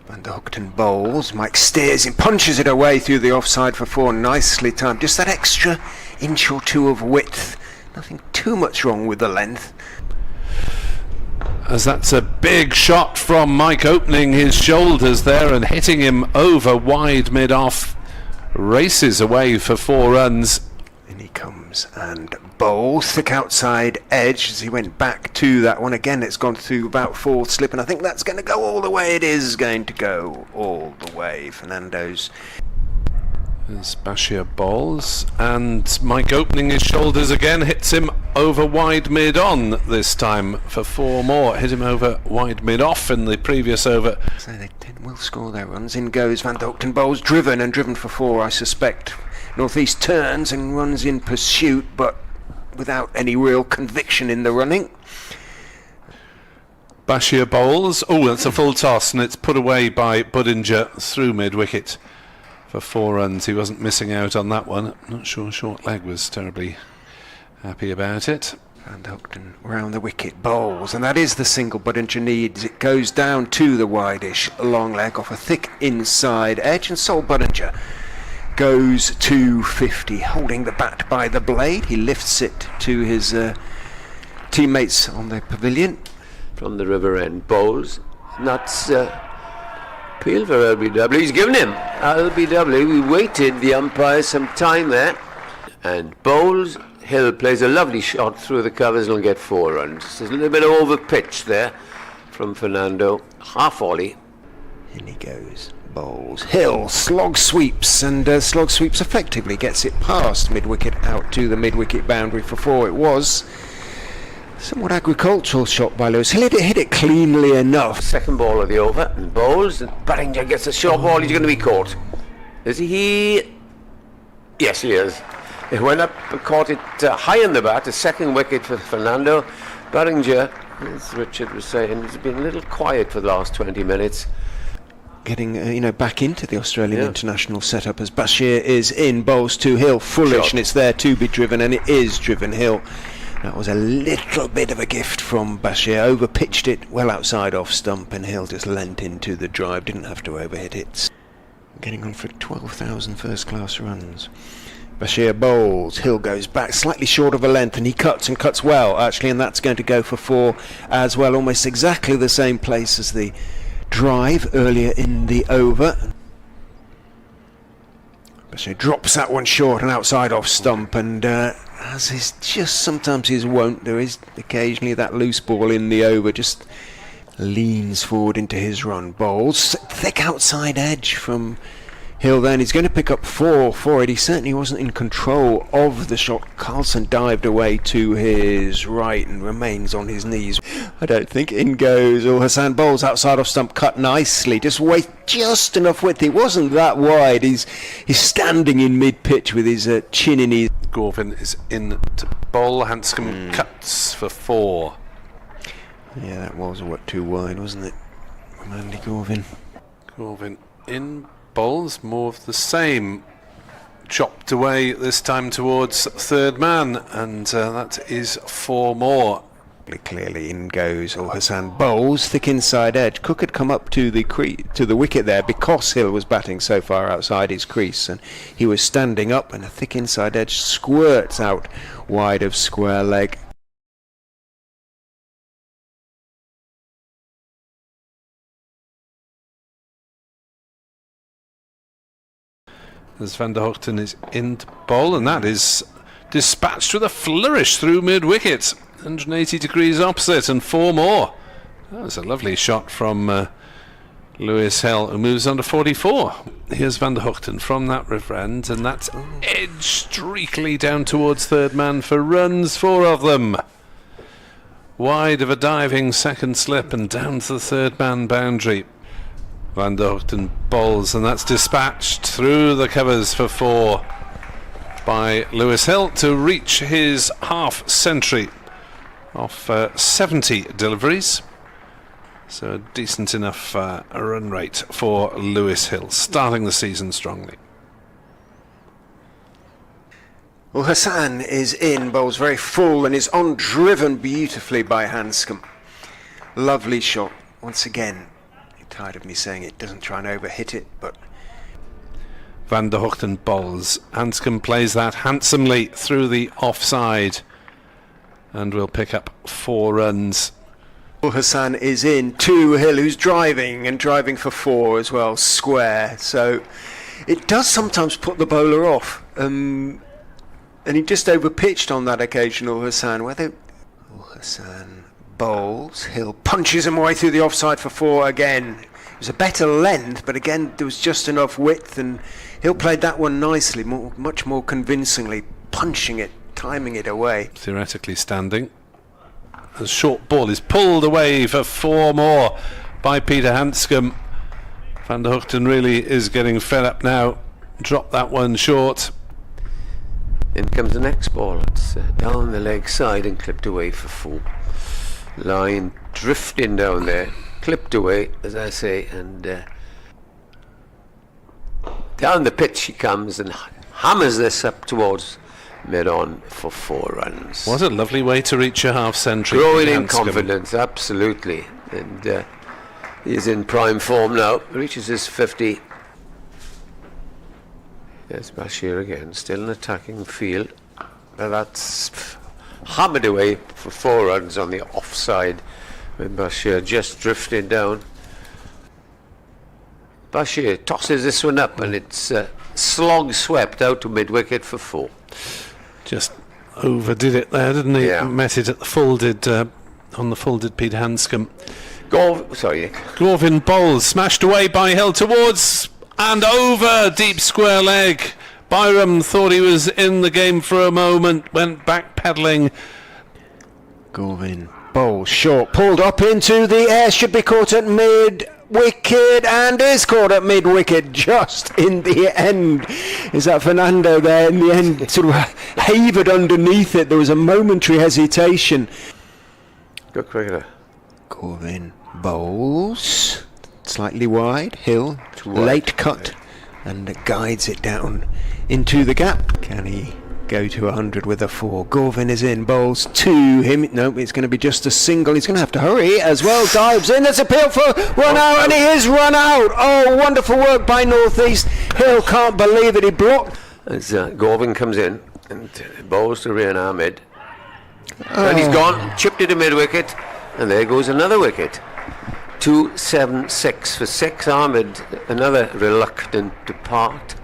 Van der Hoogten bowls. Mike steers him, punches it away through the offside for 4. Nicely timed. Just that extra inch or two of width. Nothing too much wrong with the length. As that's a big shot from Mike, opening his shoulders there and hitting him over wide mid-off. Races away for 4 runs. In he comes and bowls thick outside edge as he went back to that one. Again, it's gone through about 4th slip, and I think that's going to go all the way. It is going to go all the way. Fernando's. As Bashir bowls, and Mike opening his shoulders again, hits him over wide mid-on this time for 4 more. Hit him over wide mid-off in the previous over. So they will score their runs. In goes Van der Hoogten bowls, driven for 4, I suspect. Northeast turns and runs in pursuit, but without any real conviction in the running. Bashir bowls. Oh, that's a full toss, and it's put away by Budinger through mid-wicket for 4 runs. He wasn't missing out on that one. Not sure short leg was terribly happy about it. Van der Hoogten round the wicket bowls, and that is the single Budinger needs. It goes down to the wide-ish long leg off a thick inside edge, and Sol Budinger goes to 50, holding the bat by the blade. He lifts it to his teammates on the pavilion. From the river end, bowls. Nuts appeal for LBW. He's given him LBW. We waited the umpire some time there, and bowls. Hill plays a lovely shot through the covers and will get 4 runs. There's a little bit of over pitch there from Fernando. Half volley. In he goes. Bowls. Hill slog sweeps, and slog sweeps effectively gets it past mid-wicket out to the mid-wicket boundary for 4. It was somewhat agricultural shot by Lewis. Hill hit it cleanly enough. Second ball of the over, and bowls, and Budinger gets a short ball. He's going to be caught. Is he? Yes, he is. It went up and caught it high in the bat. A second wicket for Fernando. Budinger, as Richard was saying, has been a little quiet for the last 20 minutes. Getting back into the Australian international setup as Bashir is in, bowls to Hill, foolish, and it's there to be driven, and it is driven. Hill. That was a little bit of a gift from Bashir. Over-pitched it well outside off stump, and Hill just leant into the drive, didn't have to overhit it. Getting on for 12,000 first-class runs. Bashir bowls, Hill goes back slightly short of a length, and he cuts and cuts well actually, and that's going to go for 4 as well. Almost exactly the same place as the drive earlier in the over. Bashir drops that one short and outside off stump, and as is just sometimes his wont, there is occasionally that loose ball in the over, just leans forward into his run. Bowls thick outside edge from Hill then. He's going to pick up 4 for it. He certainly wasn't in control of the shot. Carlson dived away to his right and remains on his knees. I don't think. In goes Hassan bowls outside off stump, cut nicely. Just enough width. It wasn't that wide. He's standing in mid-pitch with his chin in his... Gorvin is in to bowl. Hanscomb cuts for 4. Yeah, that was too wide, wasn't it? Andy Gorvin. Gorvin in. Bowls, more of the same, chopped away this time towards third man, and that is 4 more. Clearly in goes Hassan bowls, thick inside edge. Cook had come up to the wicket there because Hill was batting so far outside his crease, and he was standing up, and a thick inside edge squirts out wide of square leg. As Van der Hoogten is in to bowl, and that is dispatched with a flourish through mid-wicket. 180 degrees opposite, and 4 more. That was a lovely shot from Lewis Hill, who moves on to 44. Here's Van der Hoogten from that river end, and that's edge streakily down towards third man for runs, 4 of them. Wide of a diving second slip and down to the third man boundary. Van der Hoogten bowls, and that's dispatched through the covers for 4 by Lewis Hill to reach his half century off 70 deliveries. So a decent enough run rate for Lewis Hill, starting the season strongly. Well, Hassan is in, bowls very full, and is on, driven beautifully by Hanscomb. Lovely shot once again. tired of me saying it, doesn't try and overhit it, but Van der Hoogten bowls. Hanscomb plays that handsomely through the offside and will pick up 4 runs. Hassan is in. 2, Hill, who's driving for 4 as well, square. So it does sometimes put the bowler off. And he just overpitched on that occasional Hassan. Hassan bowls. Hill punches him away through the offside for 4 again. It was a better length, but again there was just enough width, and Hill played that one nicely, much more convincingly, punching it, timing it away. Theoretically standing. The short ball is pulled away for 4 more by Peter Hanscomb. Van der Hoogten really is getting fed up now. Dropped that one short. In comes the next ball. It's down the leg side and clipped away for 4. Line drifting down there, clipped away, as I say, and down the pitch he comes and hammers this up towards mid-on for 4 runs. What a lovely way to reach a half-century. Growing in confidence, absolutely. And he's in prime form now. Reaches his 50. There's Bashir again, still in attacking field. But that's hammered away for 4 runs on the offside with Bashir just drifting down. Bashir tosses this one up and it's slog swept out to mid-wicket for 4. Just overdid it there, didn't he? Yeah. Met it at the full, on the full did Peter Hanscomb. Gorvin bowls, smashed away by Hill towards and over deep square leg. Byram thought he was in the game for a moment, went back pedalling. Gorvin bowls short, pulled up into the air, should be caught at mid-wicket, and is caught at mid-wicket just in the end. Is that Fernando there in the end, sort of havered underneath it? There was a momentary hesitation. Good cricketer. Gorvin bowls slightly wide. Hill late cut and guides it down into the gap. Can he go to 100 with a 4? Gorvin is in, bowls to him. No, it's going to be just a single. He's going to have to hurry as well. Dives in. There's a appeal for run out, and he is run out. Oh, wonderful work by Northeast. Hill can't believe it. He blocked. As Gorvin comes in and bowls to Rian Ahmed. And he's gone, chipped it to mid-wicket, and there goes another wicket. 2-7-6 for 6. Ahmed, another reluctant depart.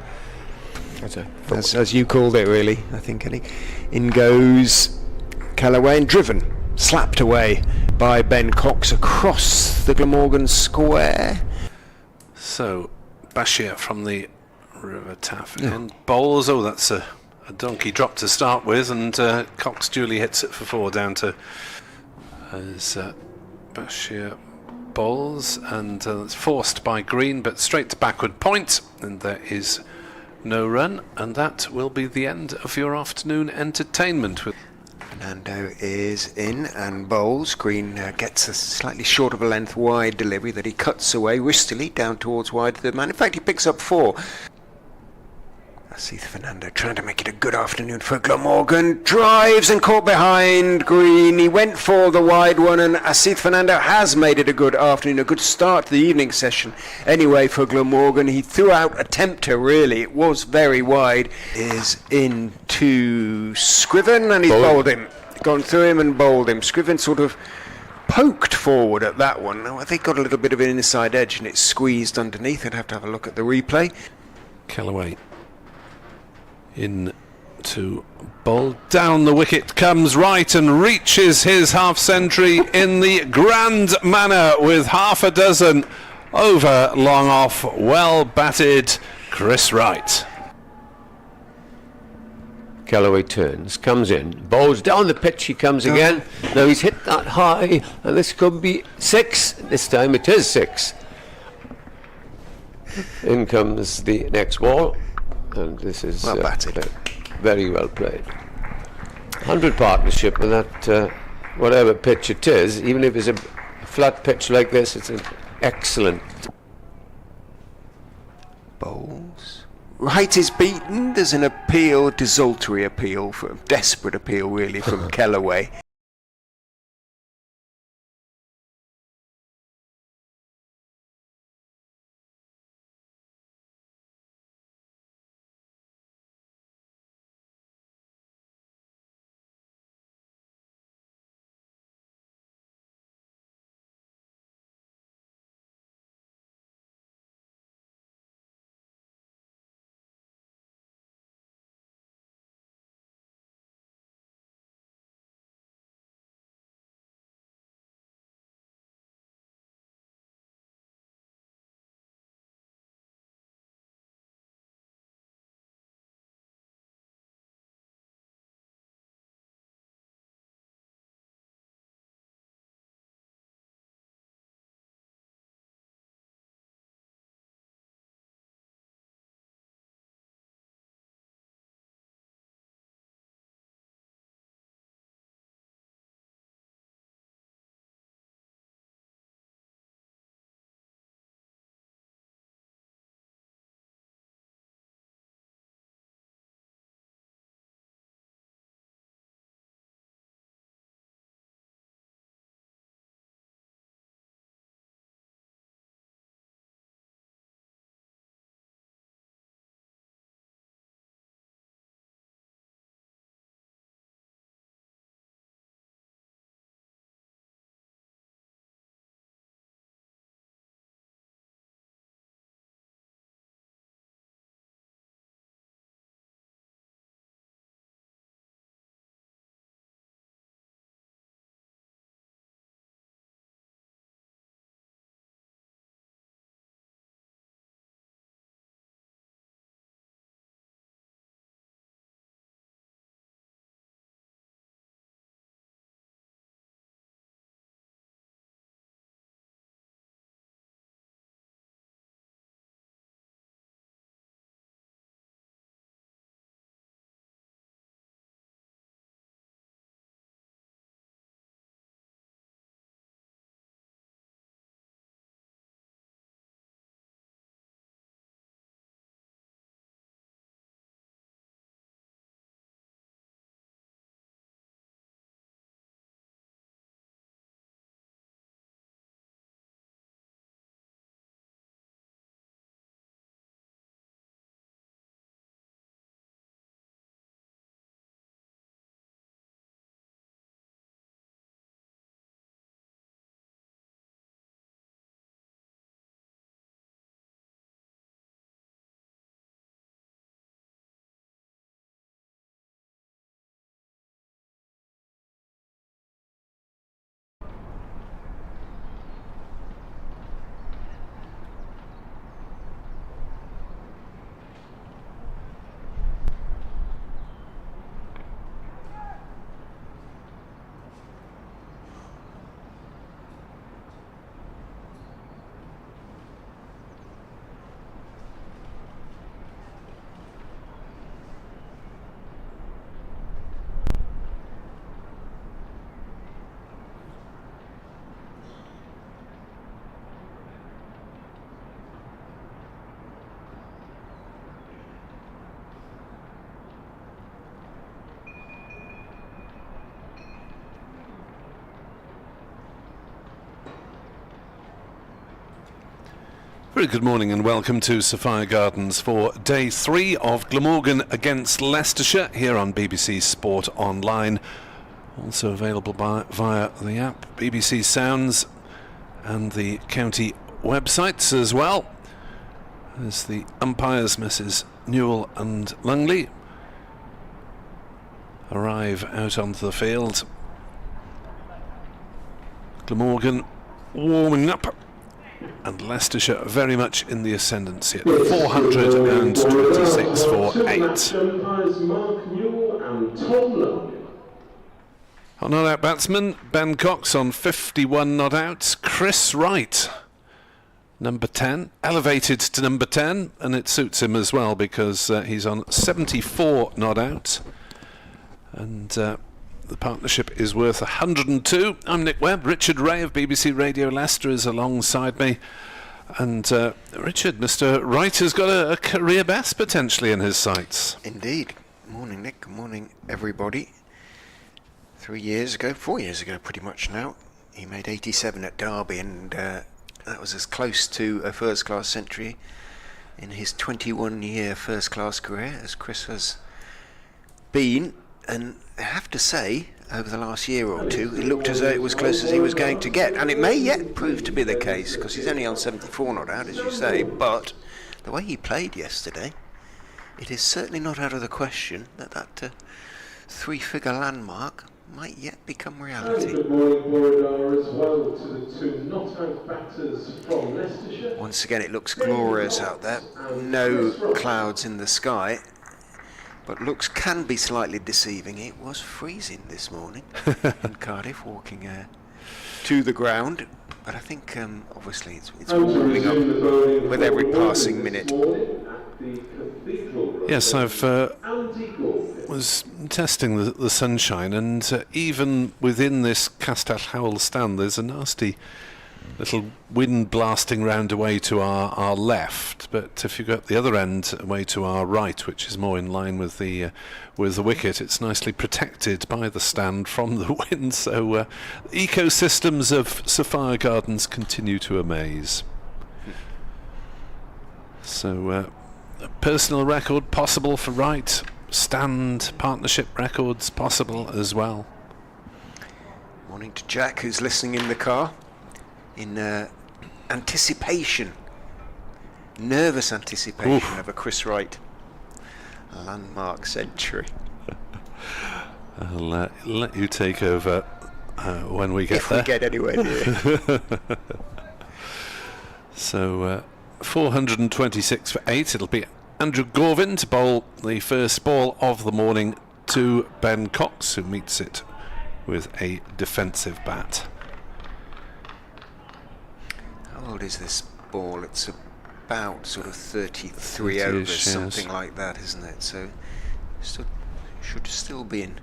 As you called it, really, I think. In goes Callaway and driven, slapped away by Ben Cox across the Glamorgan square. So Bashir from the River Taff and bowls. Oh, that's a donkey drop to start with, and Cox duly hits it for 4 down to as Bashir bowls, and it's forced by Green, but straight to backward point, and there is no run, and that will be the end of your afternoon entertainment. Fernando is in and bowls. Green gets a slightly short of a length wide delivery that he cuts away wristily down towards wide third man. In fact, he picks up 4. Asith Fernando trying to make it a good afternoon for Glamorgan. Drives and caught behind Green. He went for the wide one, and Asith Fernando has made it a good afternoon, a good start to the evening session. Anyway, for Glamorgan, he threw out a tempter, really. It was very wide. Is into Scriven, and he's bowled him. Gone through him and bowled him. Scriven sort of poked forward at that one. Now, I think got a little bit of an inside edge, and it's squeezed underneath. I'd have to have a look at the replay. Callaway in to bowl. Down the wicket comes right and reaches his half-century in the grand manner with half a dozen over long off. Well batted Chris Wright. Callaway turns, comes in, bowls down the pitch, he comes again. Now he's hit that high, and this could be 6. This time it is 6. In comes the next ball, and this is well batted. Very well played. 100 partnership with that, whatever pitch it is, even if it's a flat pitch like this, it's an excellent. Bowls. Wright is beaten. There's an appeal, desultory appeal, desperate appeal really, from Callaway. Very good morning and welcome to Sophia Gardens for day 3 of Glamorgan against Leicestershire here on BBC Sport Online. Also available via the app, BBC Sounds, and the county websites as well. As the umpires, Mrs. Newell and Lungley, arrive out onto the field. Glamorgan warming up, and Leicestershire very much in the ascendancy at 426 for 8. On not out batsman, Ben Cox on 51 not outs. Chris Wright, number 10, elevated to number 10, and it suits him as well because he's on 74 not out. And the partnership is worth 102. I'm Nick Webb. Richard Ray of BBC Radio Leicester is alongside me. And Richard, Mr. Wright has got a career best potentially in his sights. Indeed. Good morning, Nick. Good morning, everybody. 4 years ago pretty much now, he made 87 at Derby, and that was as close to a first-class century in his 21-year first-class career as Chris has been. And I have to say, over the last year or two, it looked as though it was close as he was going to get, and it may yet prove to be the case, because he's only on 74 not out, as you say, but the way he played yesterday, it is certainly not out of the question that three-figure landmark might yet become reality. Good morning, Borodar, as well to the 2 not-out batters from Leicestershire. Once again, it looks glorious out there. No clouds in the sky, but looks can be slightly deceiving. It was freezing this morning in Cardiff, walking to the ground. But I think, obviously, it's warming up with every passing minute. Yes, I've was testing the sunshine, and even within this Castell Howell stand, there's a nasty little wind blasting round away to our left. But if you go up the other end, away to our right, which is more in line with the wicket, it's nicely protected by the stand from the wind. So ecosystems of Sophia Gardens continue to amaze. So a personal record possible for Wright. Stand partnership records possible as well. Morning to Jack, who's listening in the car in anticipation, nervous anticipation of a Chris Wright landmark century. I'll let you take over when we get there. If we get anywhere near. So 426 for 8. It'll be Andrew Gorvin to bowl the first ball of the morning to Ben Cox, who meets it with a defensive bat. How old is this ball? It's about sort of 33 overs, something like that, isn't it? So should still be in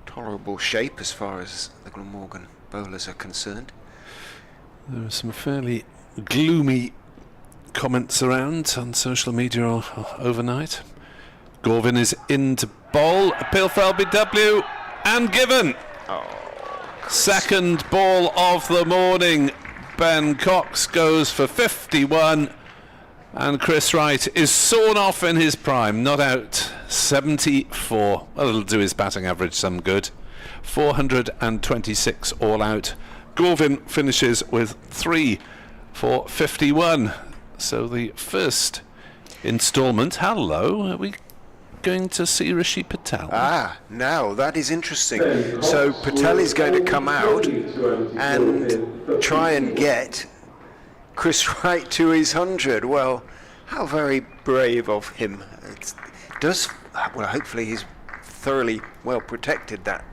tolerable shape as far as the Glamorgan bowlers are concerned. There are some fairly gloomy comments around on social media overnight. Gorvin is in to bowl. Appeal for LBW and given. Second ball of the morning. Ben Cox goes for 51, and Chris Wright is sawn off in his prime. Not out, 74. Well, it'll do his batting average some good. 426 all out. Gorvin finishes with 3 for 51. So the first instalment. Hello, are we going to see Rishi Patel? Now that is interesting. So Patel is going to come out and try and get Chris Wright to his 100. Well, how very brave of him. Hopefully he's thoroughly well protected, that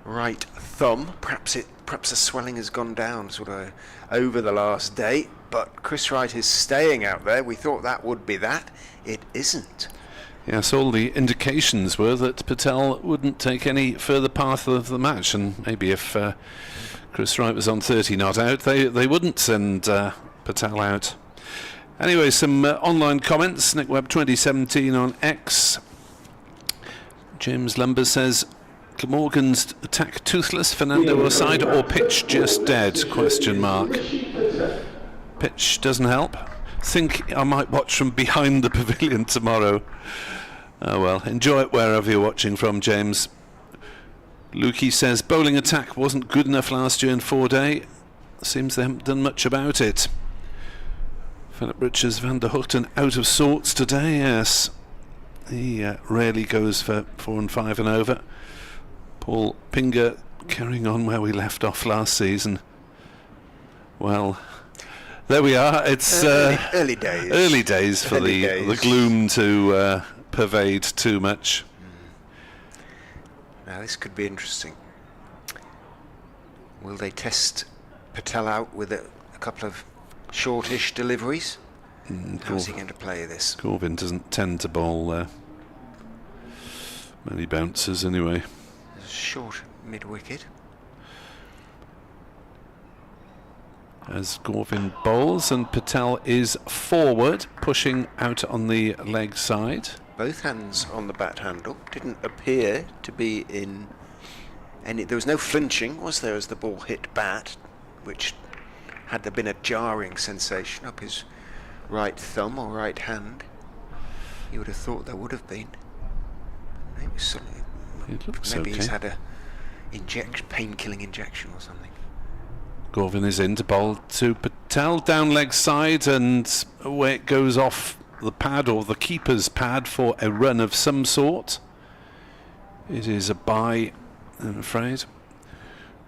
right thumb. Perhaps the swelling has gone down sort of over the last day. But Chris Wright is staying out there. We thought that would be that. It isn't. Yes, all the indications were that Patel wouldn't take any further path of the match, and maybe if Chris Wright was on 30 not out, they wouldn't send Patel out. Anyway, some online comments. Nick Webb 2017 on X. James Lumber says, Glamorgan's attack toothless, Fernando aside, or pitch just dead? Question mark. Pitch doesn't help. think I might watch from behind the pavilion tomorrow. Oh well, enjoy it wherever you're watching from, James. Lukey says bowling attack wasn't good enough last year in 4-day. Seems they haven't done much about it. Philip Richards, Van der Hoogten out of sorts today, yes. He rarely goes for 4 and 5 and over. Paul Pinger carrying on where we left off last season. Well, there we are. It's early days. Early days for the gloom to pervade too much. Now this could be interesting. Will they test Patel out with a couple of shortish deliveries? How's he going to play this? Corvin doesn't tend to bowl many bouncers anyway. Short mid-wicket. As Corvin bowls and Patel is forward, pushing out on the leg side. Both hands on the bat handle. Didn't appear to be in any... There was no flinching, was there, as the ball hit bat, which had there been a jarring sensation up his right thumb or right hand, you would have thought there would have been. It was something. It looks Maybe okay. he's had a pain-killing injection or something. Corvin is in to bowl to Patel, down leg side, and away it goes off the pad or the keeper's pad for a run of some sort. It is a bye, I'm afraid.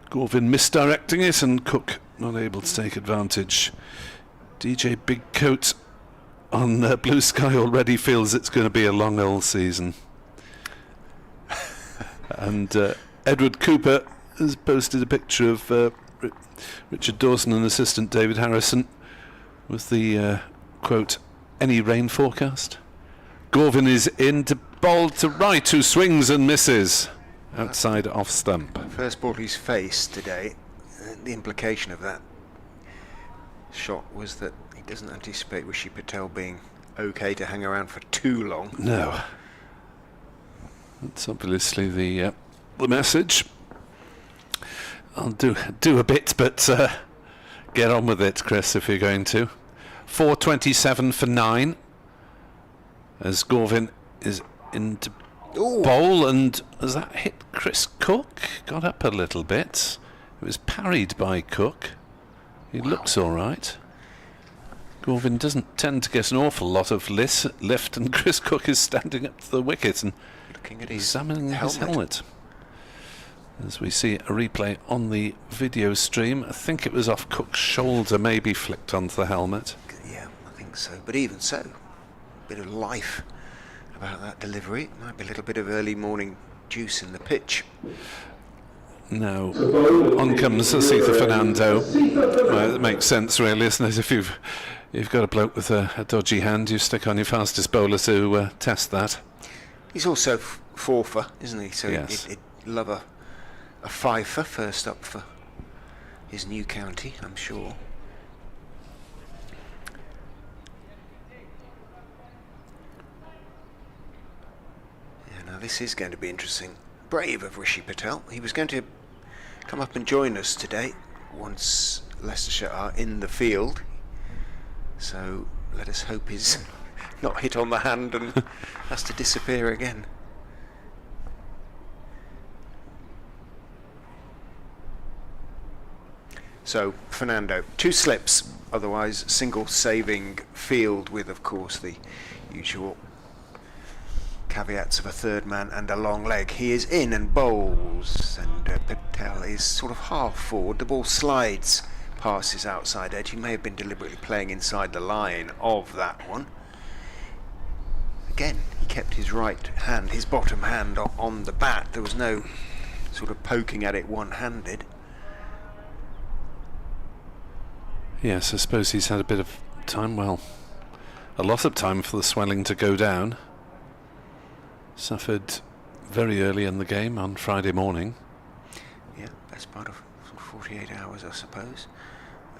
Corvin misdirecting it, and Cook not able to take advantage. DJ Big Coat on Blue Sky already feels it's going to be a long old season. And Edward Cooper has posted a picture of Richard Dawson and assistant David Harrison with the quote, "Any rain forecast?" Corvin is in to bowl to right, who swings and misses outside off stump. First ball he's faced today, the implication of that shot was that he doesn't anticipate Rishi Patel being okay to hang around for too long. No. That's obviously the message. I'll do a bit, but get on with it, Chris, if you're going to. 4:27 for 9. As Corvin is into bowl, and as that hit Chris Cook, got up a little bit. It was parried by Cook. He looks all right. Corvin doesn't tend to get an awful lot of lift, and Chris Cook is standing up to the wicket and Looking at his examining his helmet. As we see a replay on the video stream, I think it was off Cook's shoulder, maybe flicked onto the helmet. Yeah, I think so. But even so, a bit of life about that delivery. Might be a little bit of early morning juice in the pitch. Now, on comes Asitha Fernando. Well, it makes sense, really, isn't it? If you've got a bloke with a dodgy hand, you stick on your fastest bowler to test that. He's also forfer, isn't he? So Yes. he'd love a fifer first up for his new county, I'm sure. Yeah, now this is going to be interesting. Brave of Rishi Patel. He was going to come up and join us today once Leicestershire are in the field. So let us hope he's not hit on the hand and has to disappear again. So Fernando, 2 slips, otherwise single saving field with, of course, the usual caveats of a third man and a long leg. He is in and bowls, and Patel is sort of half forward. The ball slides past his outside edge. He may have been deliberately playing inside the line of that one. Again, he kept his right hand, his bottom hand on the bat. There was no sort of poking at it one-handed. Yes, I suppose he's had a bit of time, well, a lot of time for the swelling to go down. Suffered very early in the game on Friday morning. Yeah, best part of 48 hours, I suppose.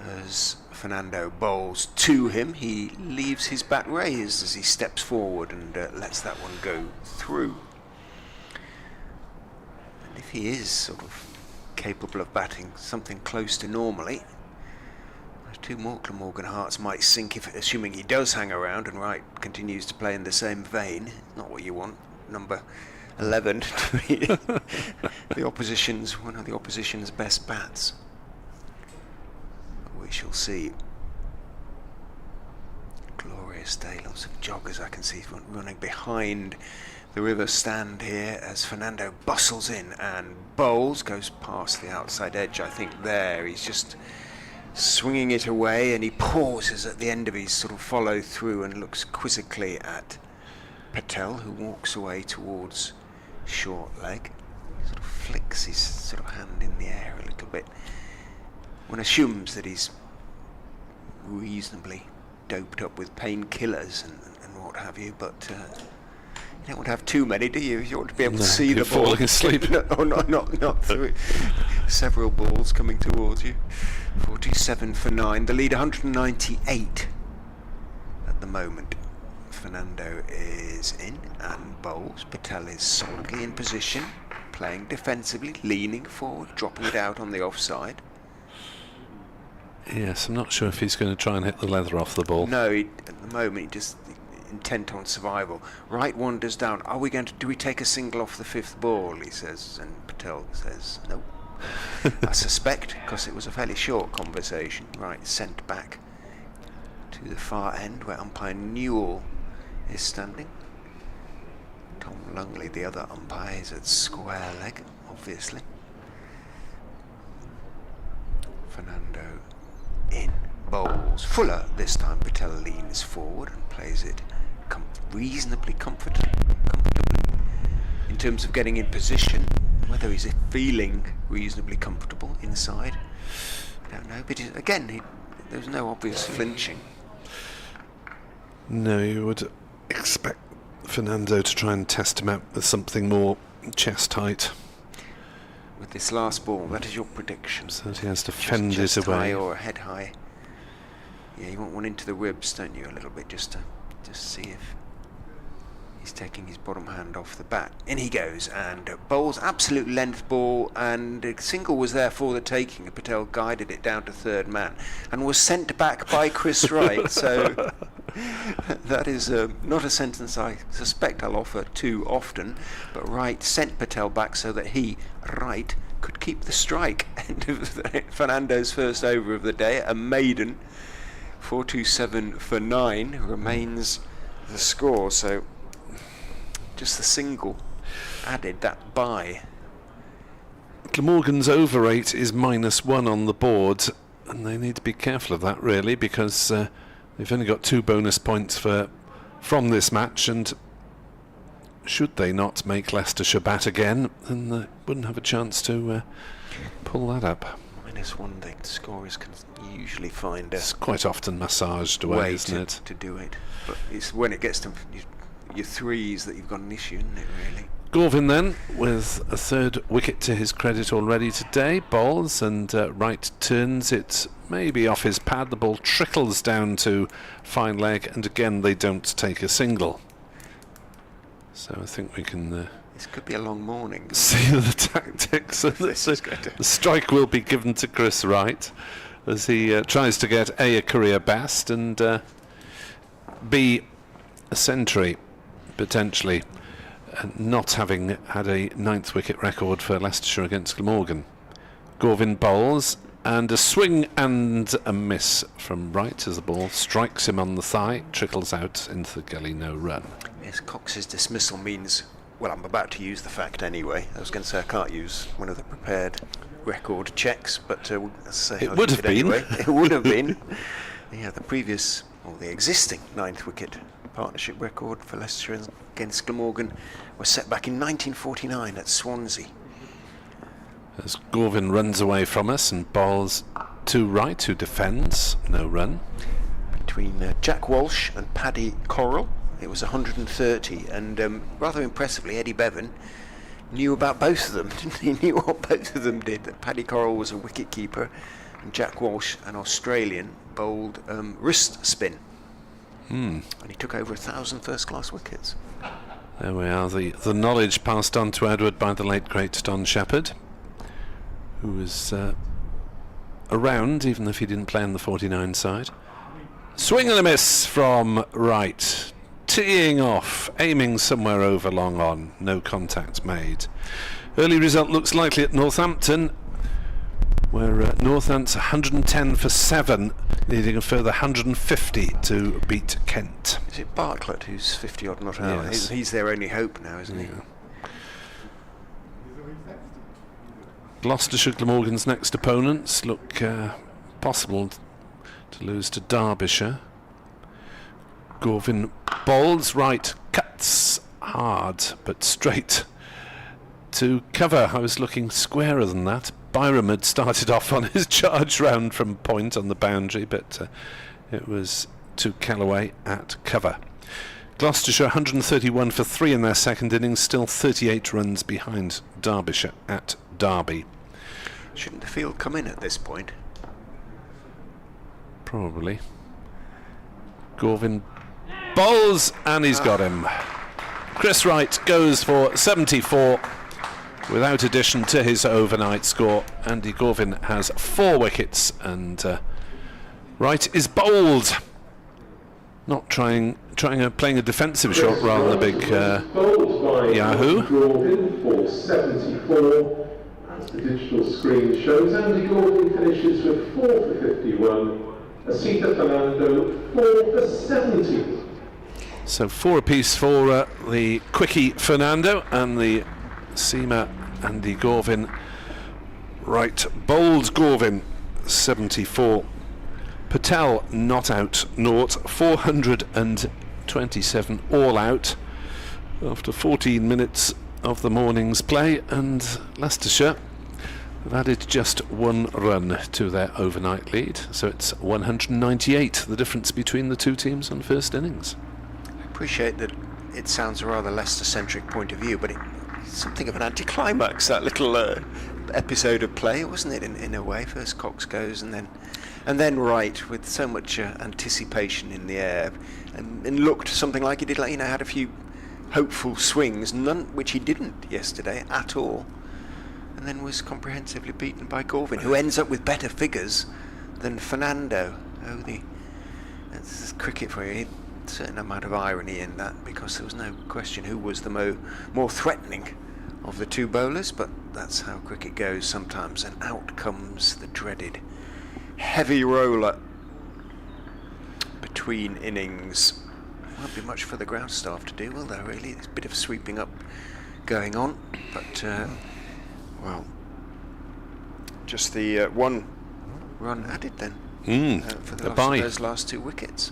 As Fernando bowls to him, he leaves his bat raised as he steps forward and lets that one go through. And if he is sort of capable of batting something close to normally, Two more Glamorgan hearts might sink if, assuming he does hang around and Wright continues to play in the same vein. Not what you want. Number 11 to be one of the opposition's best bats. But we shall see. Glorious day. Lots of joggers I can see running behind the river stand here as Fernando bustles in and bowls, goes past the outside edge. I think there he's just swinging it away, and he pauses at the end of his sort of follow through and looks quizzically at Patel, who walks away towards short leg. He sort of flicks his sort of hand in the air a little bit. One assumes that he's reasonably doped up with painkillers and what have you, but you don't want to have too many, do you? You want to be able to see the ball. Falling asleep. not through it. Several balls coming towards you. 47 for 9. The lead 198 at the moment. Fernando is in and bowls. Patel is solidly in position, playing defensively, leaning forward, dropping it out on the offside. Yes, I'm not sure if he's going to try and hit the leather off the ball. No, at the moment he just intent on survival. Wright wanders down. Do we take a single off the fifth ball? He says, and Patel says no. I suspect, because it was a fairly short conversation. Wright sent back to the far end where umpire Newell is standing. Tom Lungley, the other umpire, is at square leg, obviously. Fernando in, bowls. Fuller this time. Patel leans forward and plays it reasonably comfortably in terms of getting in position. Whether he's feeling reasonably comfortable inside, I don't know. But again, there's no obvious flinching. No, you would expect Fernando to try and test him out with something more chest height. With this last ball, that is your prediction. So that he has to fend it chest away. High or head high. Yeah, you want one into the ribs, don't you, a little bit, just to see if he's taking his bottom hand off the bat. In he goes, and bowls absolute length ball, and a single was there for the taking. Patel guided it down to third man and was sent back by Chris Wright. So that is not a sentence I suspect I'll offer too often, but Wright sent Patel back so that he, Wright, could keep the strike. End of Fernando's first over of the day, a maiden. 427 for 9 remains the score. So just the single added that by. Glamorgan's over rate is -1 on the board, and they need to be careful of that really, because they've only got 2 bonus points from this match, and should they not make Leicestershire bat again, then they wouldn't have a chance to pull that up. -1, the scorers can usually find It's quite often massaged away, way isn't it? to do it, but it's when it gets to your threes that you've got an issue, isn't it, really? Gorvin then, with a third wicket to his credit already today, bowls, and Wright turns it maybe off his pad. The ball trickles down to fine leg, and again they don't take a single. So I think we can This could be a long morning. see the tactics. The strike will be given to Chris Wright as he tries to get A, a career best, and B, a century, potentially, not having had a 9th wicket record for Leicestershire against Glamorgan. Gorvin bowls, and a swing and a miss from Wright as the ball strikes him on the thigh, trickles out into the gully, no run. Yes, Cox's dismissal means, well, I'm about to use the fact anyway. I was going to say I can't use one of the prepared record checks, but as I say, It would have been. Anyway. It would have been. Yeah, the existing 9th wicket partnership record for Leicestershire against Glamorgan was set back in 1949 at Swansea. As Gorvin runs away from us and bowls to Wright, who defends, no run. Between Jack Walsh and Paddy Correll, it was 130, and rather impressively, Eddie Bevan knew about both of them. He knew what both of them did. That Paddy Correll was a wicket keeper, and Jack Walsh, an Australian, bowled wrist spin. And he took over 1,000 first-class wickets. There we are, the knowledge passed on to Edward by the late great Don Shepherd, who was around, even if he didn't play on the 49 side. Swing and a miss from Wright. Teeing off, aiming somewhere over long on. No contact made. Early result looks likely at Northampton, where Northants 110 for 7, needing a further 150 to beat Kent. Is it Bartlett who's 50 odd not out? Yes. He's their only hope now, isn't he? Gloucestershire, Glamorgan's next opponents look possible to lose to Derbyshire. Gorvin bowls, Wright cuts hard but straight to cover. I was looking squarer than that. Byram had started off on his charge round from point on the boundary, but it was to Callaway at cover. Gloucestershire 131 for 3 in their second innings, still 38 runs behind Derbyshire at Derby. Shouldn't the field come in at this point? Probably. Gorvin bowls, and he's got him. Chris Wright goes for 74 without addition to his overnight score. Andy Gorvin has 4 wickets, and Wright is bowled. Not playing a defensive shot rather than a big Yahoo. Gorvin for 74. As the digital screen shows, Andy Gorvin finishes with 4 for 51. Asita Fernando 4 for 70. So 4 apiece for the quickie Fernando and the seamer Andy Gorvin. Right, bowled Gorvin 74. Patel not out, naught, 427 all out after 14 minutes of the morning's play, and Leicestershire have added just 1 run to their overnight lead, so it's 198, the difference between the two teams on first innings. I appreciate that it sounds a rather Leicester-centric point of view, but it's something of an anticlimax, that little episode of play, wasn't it, in a way? First Cox goes, and then Wright, with so much anticipation in the air, and looked something like he did, like, had a few hopeful swings, none which he didn't yesterday at all, and then was comprehensively beaten by Gorvin, who ends up with better figures than Fernando. This is cricket for you. A certain amount of irony in that, because there was no question who was the more threatening of the two bowlers, but that's how cricket goes sometimes, and out comes the dreaded heavy roller between innings. Won't be much for the ground staff to do, will there, really? There's a bit of sweeping up going on, but well, just the 1 run added then for those last 2 wickets.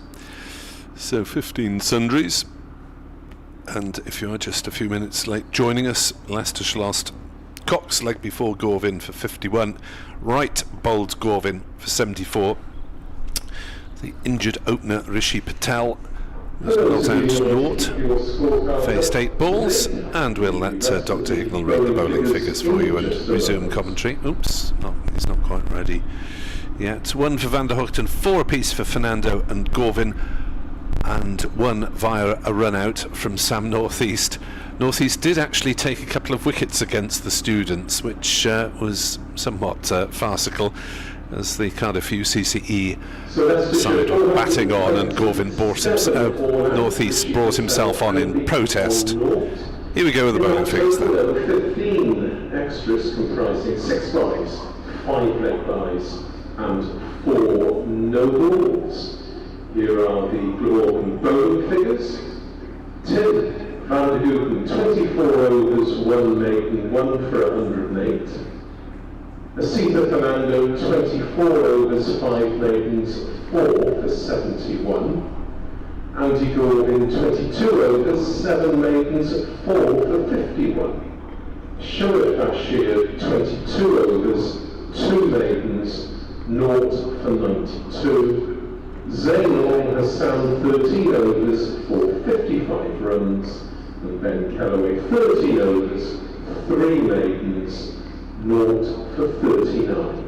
So 15 sundries, and if you are just a few minutes late joining us, Leicestershire lost Cox leg before Gorvin for 51. Wright bowled Gorvin for 74. The injured opener Rishi Patel was not out naught, faced 8 balls, and we'll let Dr. Hignell read the bowling figures for you and resume commentary. Oops, he's not quite ready yet. 1 for Van der Hoogten, 4 apiece for Fernando and Gorvin, and 1 via a run out from Sam Northeast. Northeast did actually take a couple of wickets against the students, which was somewhat farcical, as the Cardiff UCCE side were batting on, and Gorvin Northeast brought himself on in protest. Here we go with the bowling figures then. 15 extras comprising 6 byes, 5 leg byes and 4 no balls. Here are the Glamorgan bowling figures. Tim Van der Hoogten, 24 overs, 1 maiden, 1 for 108. Asita Fernando, 24 overs, 5 maidens, 4 for 71. Andy Gorvin, 22 overs, 7 maidens, 4 for 51. Shoaib Bashir, 22 overs, 2 maidens, 0 for 92. Zain Ul Hassan, 13 overs for 55 runs, and Ben Callaway, 13 overs, 3 maidens, 0 for 39.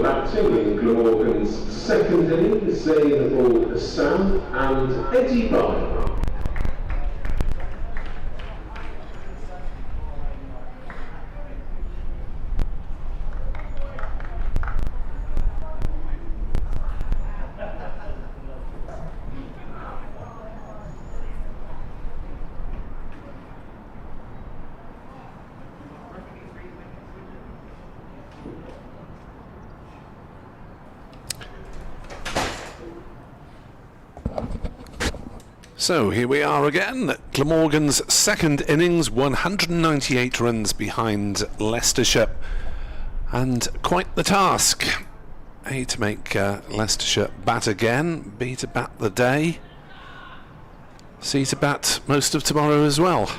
batting in Glamorgan's second innings, Zain Hassan and Eddie Byron. So here we are again. Glamorgan's second innings, 198 runs behind Leicestershire. And quite the task. A, to make Leicestershire bat again. B, to bat the day. C, to bat most of tomorrow as well.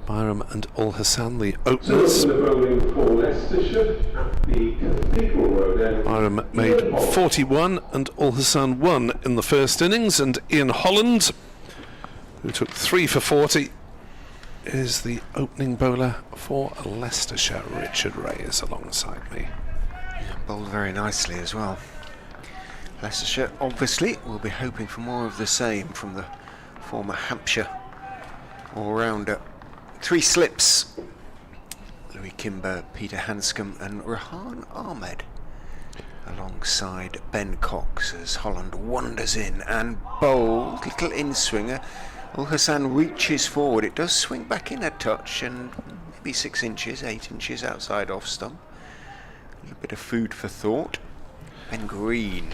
Byram and Ul Hassan, the openers. Byram made 41 and Ul Hassan 1 in the first innings, and Ian Holland, who took 3 for 40, is the opening bowler for Leicestershire. Richard Ray is alongside me. Yeah, bowled very nicely as well. Leicestershire obviously will be hoping for more of the same from the former Hampshire all-rounder. 3 slips. Louis Kimber, Peter Hanscomb and Rehan Ahmed alongside Ben Cox as Holland wanders in and bowled. Little in-swinger. Ul Hassan reaches forward. It does swing back in a touch and maybe 6 inches, 8 inches outside off stump. A little bit of food for thought. Ben Green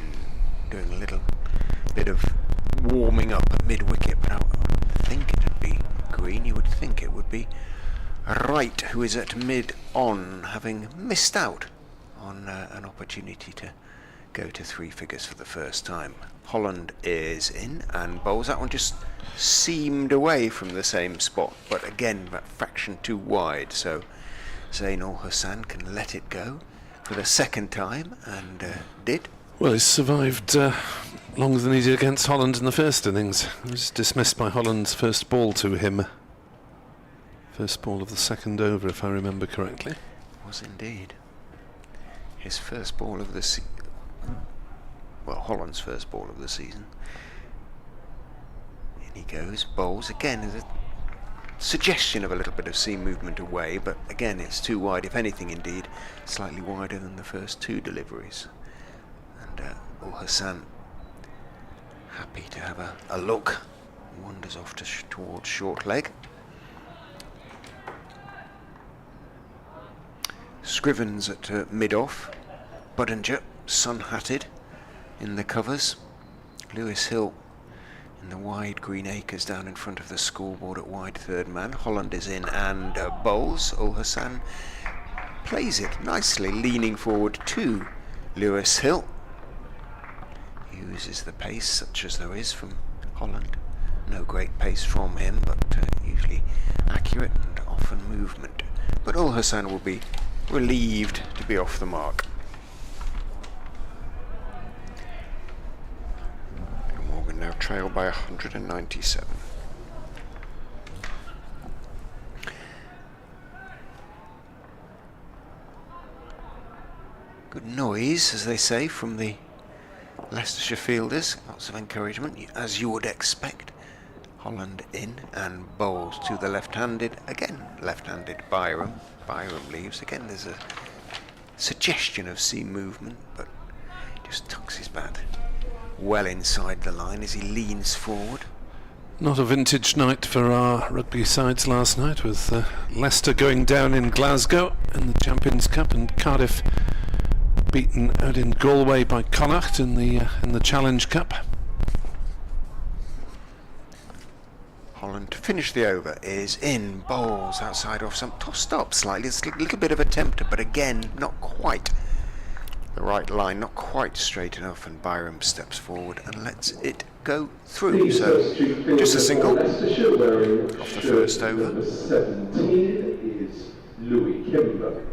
doing a little bit of warming up at mid-wicket, but I think it'd be Green. You would think it would be Wright, who is at mid-on, having missed out on an opportunity to go to 3 figures for the first time. Holland is in and bowls. That one just seemed away from the same spot, but again, that fraction too wide, so Zain Ul Hassan can let it go for the second time, and did. Well, he's survived longer than he did against Holland in the first innings. He was dismissed by Holland's first ball to him. First ball of the second over, if I remember correctly. Was indeed. His first ball of the season. Well, Holland's first ball of the season. In he goes, bowls again. There's a suggestion of a little bit of seam movement away, but again it's too wide, if anything indeed, slightly wider than the first 2 deliveries. And Ul Hassan happy to have a look. Wanders off towards short leg. Scrivens at mid-off. Budinger, sun-hatted in the covers. Lewis Hill in the wide green acres down in front of the scoreboard at wide third man. Holland is in and bowls. Ul Hassan plays it nicely, leaning forward to Lewis Hill. Uses the pace, such as there is from Holland. No great pace from him, but usually accurate and often movement. But Ul Hassan will be relieved to be off the mark. Glamorgan now trail by 197. Good noise, as they say, from the Leicestershire fielders. Lots of encouragement, as you would expect. Holland in and bowls to the left-handed. Again, left-handed Byram. Byram leaves. Again, there's a suggestion of seam movement, but he just tucks his bat well inside the line as he leans forward. Not a vintage night for our rugby sides last night, with Leicester going down in Glasgow in the Champions Cup and Cardiff beaten out in Galway by Connacht in the Challenge Cup. Holland to finish the over is in, bowls outside off some, tossed up slightly. It's a little bit of a tempter, but again not quite the right line, not quite straight enough, and Byram steps forward and lets it go through. So just a single off the first over. Number 17 is Louis Kimber.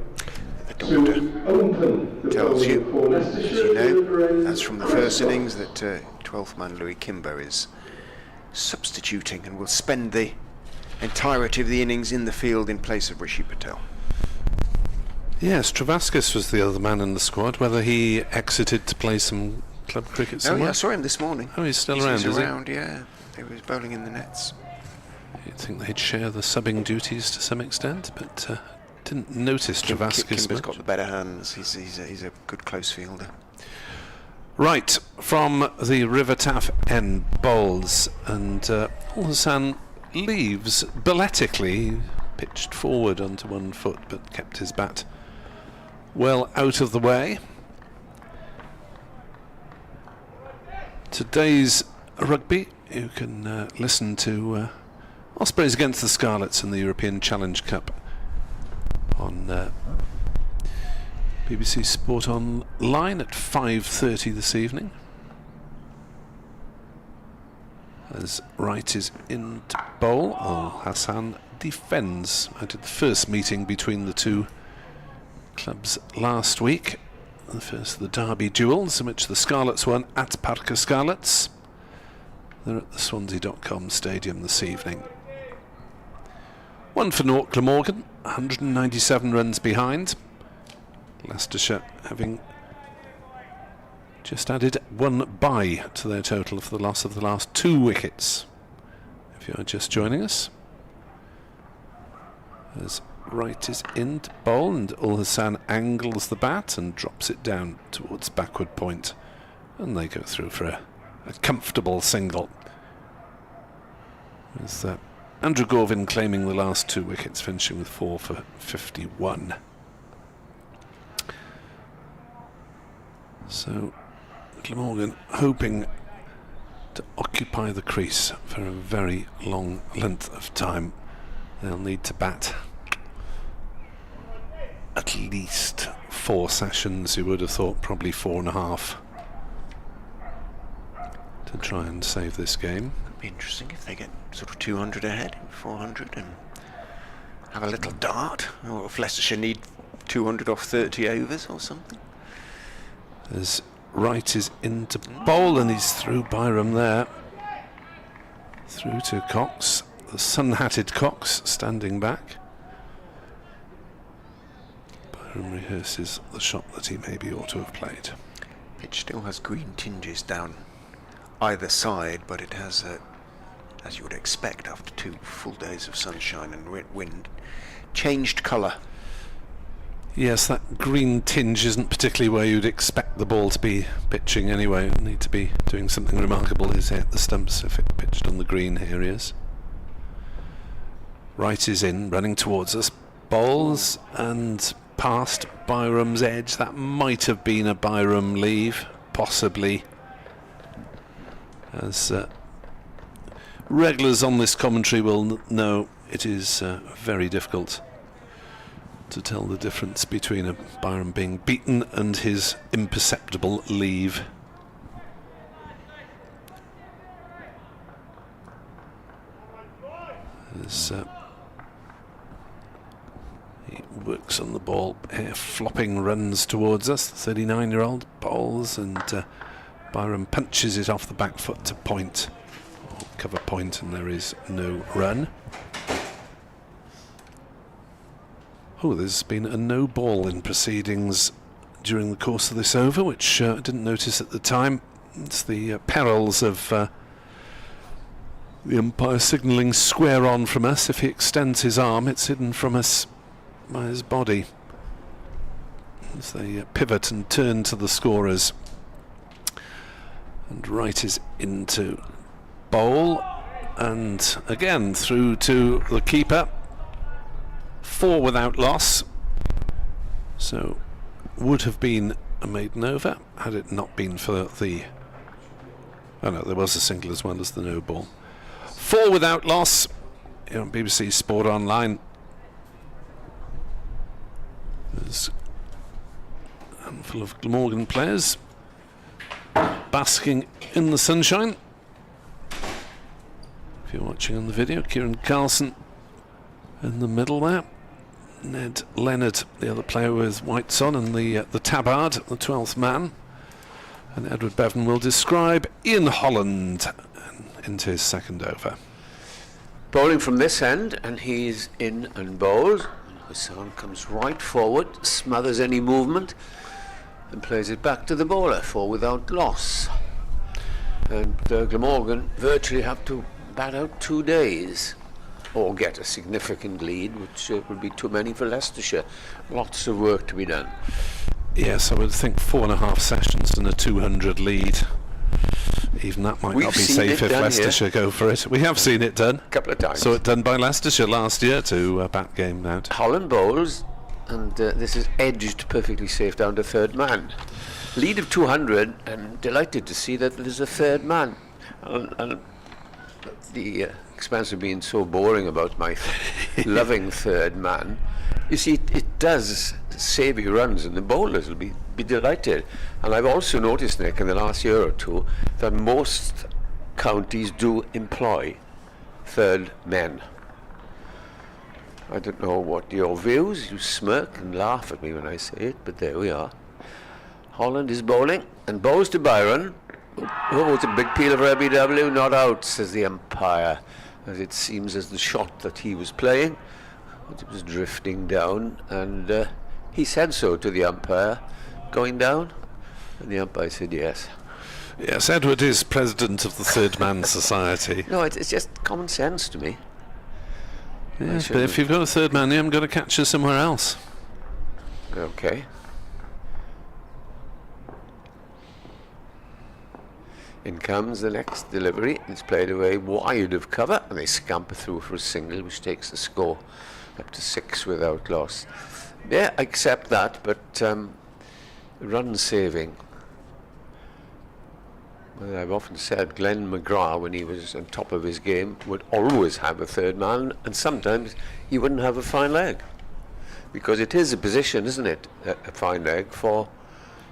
The tells you, as you know, that's from the first innings, that 12th man Louis Kimber is substituting and will spend the entirety of the innings in the field in place of Rishi Patel. Yes, Travaskis was the other man in the squad. Whether he exited to play some club cricket Oh, somewhere? yeah, I saw him this morning. Oh, he's still around, He's is he? around, yeah. He was bowling in the nets. You'd think they'd share the subbing duties to some extent, but didn't notice Travaskis Kimber's much. got the better hands. He's a good close fielder. Right, from the River Taff end bowls, and Al-Hassan leaves balletically, pitched forward onto one foot but kept his bat well out of the way. Today's rugby, you can listen to Ospreys against the Scarlets in the European Challenge Cup on BBC Sport Online at 5:30 this evening. As Wright is in to bowl, Al-Hassan defends. I did the first meeting between the two clubs last week. The first of the Derby duels, in which the Scarlets won at Parker Scarlets. They're at the Swansea.com stadium this evening. 1 for Glamorgan, 197 runs behind. Leicestershire having just added 1 bye to their total for the loss of the last 2 wickets. If you are just joining us. As Wright is in to bowl, and Al-Hassan angles the bat and drops it down towards backward point, and they go through for a comfortable single. With Andrew Gorvin claiming the last 2 wickets, finishing with 4 for 51. So Glamorgan hoping to occupy the crease for a very long length of time. They'll need to bat at least 4 sessions, you would have thought, probably 4.5, to try and save this game. It'd be interesting if they get sort of 200 ahead, 400, and have a little dart. Or if Leicestershire need 200 off 30 overs or something. As Wright is into bowl, and he's through Byram there. Through to Cox, the sun-hatted Cox standing back. Byram rehearses the shot that he maybe ought to have played. Pitch still has green tinges down either side, but it has, as you would expect after 2 full days of sunshine and wind, changed colour. Yes, that green tinge isn't particularly where you'd expect the ball to be pitching anyway. It'll need to be doing something remarkable to hit the stumps if it pitched on the green. Here he is. Wright is in, running towards us. Bowls and past Byram's edge. That might have been a Byram leave, possibly. As regulars on this commentary will know, it is very difficult to tell the difference between a Byram being beaten and his imperceptible leave. As he works on the ball, hair flopping, runs towards us. The 39-year-old bowls, and Byram punches it off the back foot to point, or cover point, and there is no run. Oh, there's been a no ball in proceedings during the course of this over, which I didn't notice at the time. It's the perils of the umpire signalling square on from us. If he extends his arm, it's hidden from us by his body. As they pivot and turn to the scorers. And Wright is into bowl, and again through to the keeper. 4 without loss, so would have been a maiden over had it not been for the oh no, there was a single as well as the no ball. 4 without loss here on BBC Sport Online. There's a handful of Glamorgan players basking in the sunshine. If you're watching on the video, Kieran Carlson in the middle there. Ned Leonard, the other player with whites on, and the tabard, the 12th man. And Edward Bevan will describe Ian Holland into his second over. Bowling from this end, and he's in and bowls. Hassan comes right forward, smothers any movement, and plays it back to the bowler for without loss. And Glamorgan virtually have to bat out 2 days, or get a significant lead, which would be too many for Leicestershire. Lots of work to be done. Yes, I would think 4.5 sessions and a 200 lead. Even that might not be safe if Leicestershire go for it. We have seen it done. A couple of times. Saw it done by Leicestershire last year to bat game out. Holland bowls, and this is edged perfectly safe down to third man. Lead of 200, and delighted to see that there's a third man. And the expense of being so boring about my loving third man, you see, it does save you runs, and the bowlers will be delighted. And I've also noticed, Nick, in the last year or two, that most counties do employ third men. I don't know what your views. You smirk and laugh at me when I say it, but there we are. Holland is bowling and bowls to Byron. Oh, it's a big peel for LBW, not out, says the umpire, as it seems as the shot that he was playing, it was drifting down, and he said so to the umpire, going down, and the umpire said yes. Yes, Edward is president of the Third Man Society. No, it's just common sense to me. Yes, but if you've got a third man, you haven't got to catch her somewhere else. Okay. In comes the next delivery. It's played away wide of cover, and they scamper through for a single, which takes the score up to 6 without loss. Yeah, I accept that, but run saving. Well, I've often said Glenn McGrath, when he was on top of his game, would always have a third man, and sometimes he wouldn't have a fine leg, because it is a position, isn't it, a fine leg for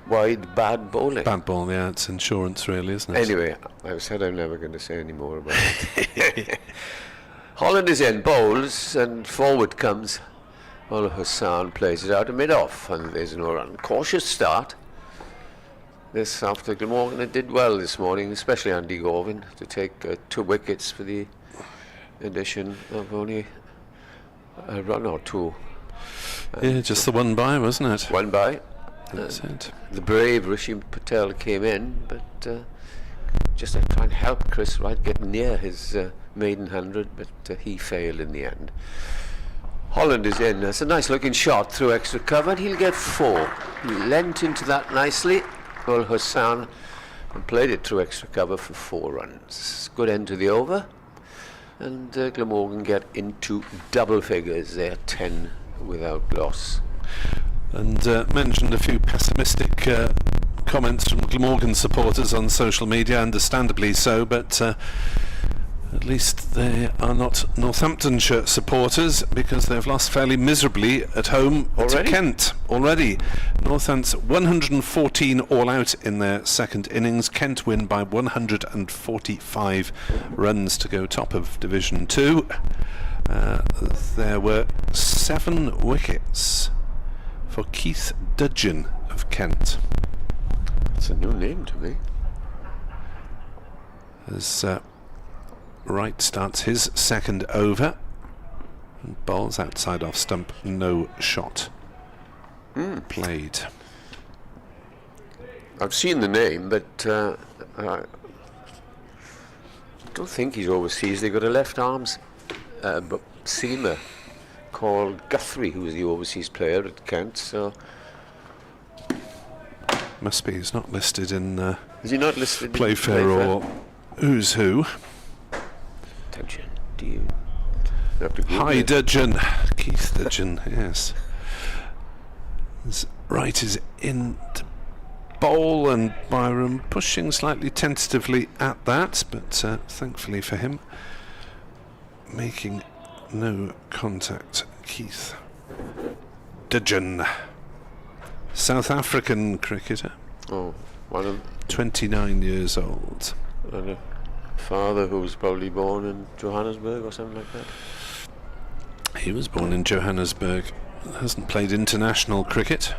wide bad bowling. Bad ball, yeah, it's insurance really, isn't it? Anyway, I said I'm never going to say any more about it. Holland is in, bowls, and forward comes Hassan, plays it out a mid-off, and there's no run. Cautious start. This after Glamorgan did well this morning, especially Andy Gorvin, to take 2 wickets for the addition of only a run or 2. Yeah, just the one by, wasn't it? One by. That's it. The brave Rishi Patel came in, but just to try and help Chris Wright get near his maiden 100, but he failed in the end. Holland is in. It's a nice looking shot through extra cover, and he'll get 4. He leant into that nicely. Well, Hassan, and played it through extra cover for 4 runs. Good end to the over, and Glamorgan get into double figures. They're 10 without loss. And mentioned a few pessimistic comments from Glamorgan supporters on social media, understandably so, but at least they are not Northamptonshire supporters, because they've lost fairly miserably at home to Kent already. Northants 114 all out in their second innings. Kent win by 145 runs to go top of Division 2. There were 7 wickets for Keith Dudgeon of Kent. That's a new name to me. As Wright starts his second over, and bowls outside off stump, no shot played. I've seen the name, but I don't think he's overseas. They've got a left arms seamer called Guthrie, who was the overseas player at Kent. So must be he's not listed in is he not listed Playfair or Who's Who. Attention, do you have to Hi Dudgeon, Keith Dudgeon, yes. Wright is in to bowl, and Byron pushing slightly tentatively at that, but thankfully for him, making no contact. Keith Dudgeon, South African cricketer. Oh, one of 29 years old. And a father who was probably born in Johannesburg or something like that. He was born in Johannesburg. Hasn't played international cricket.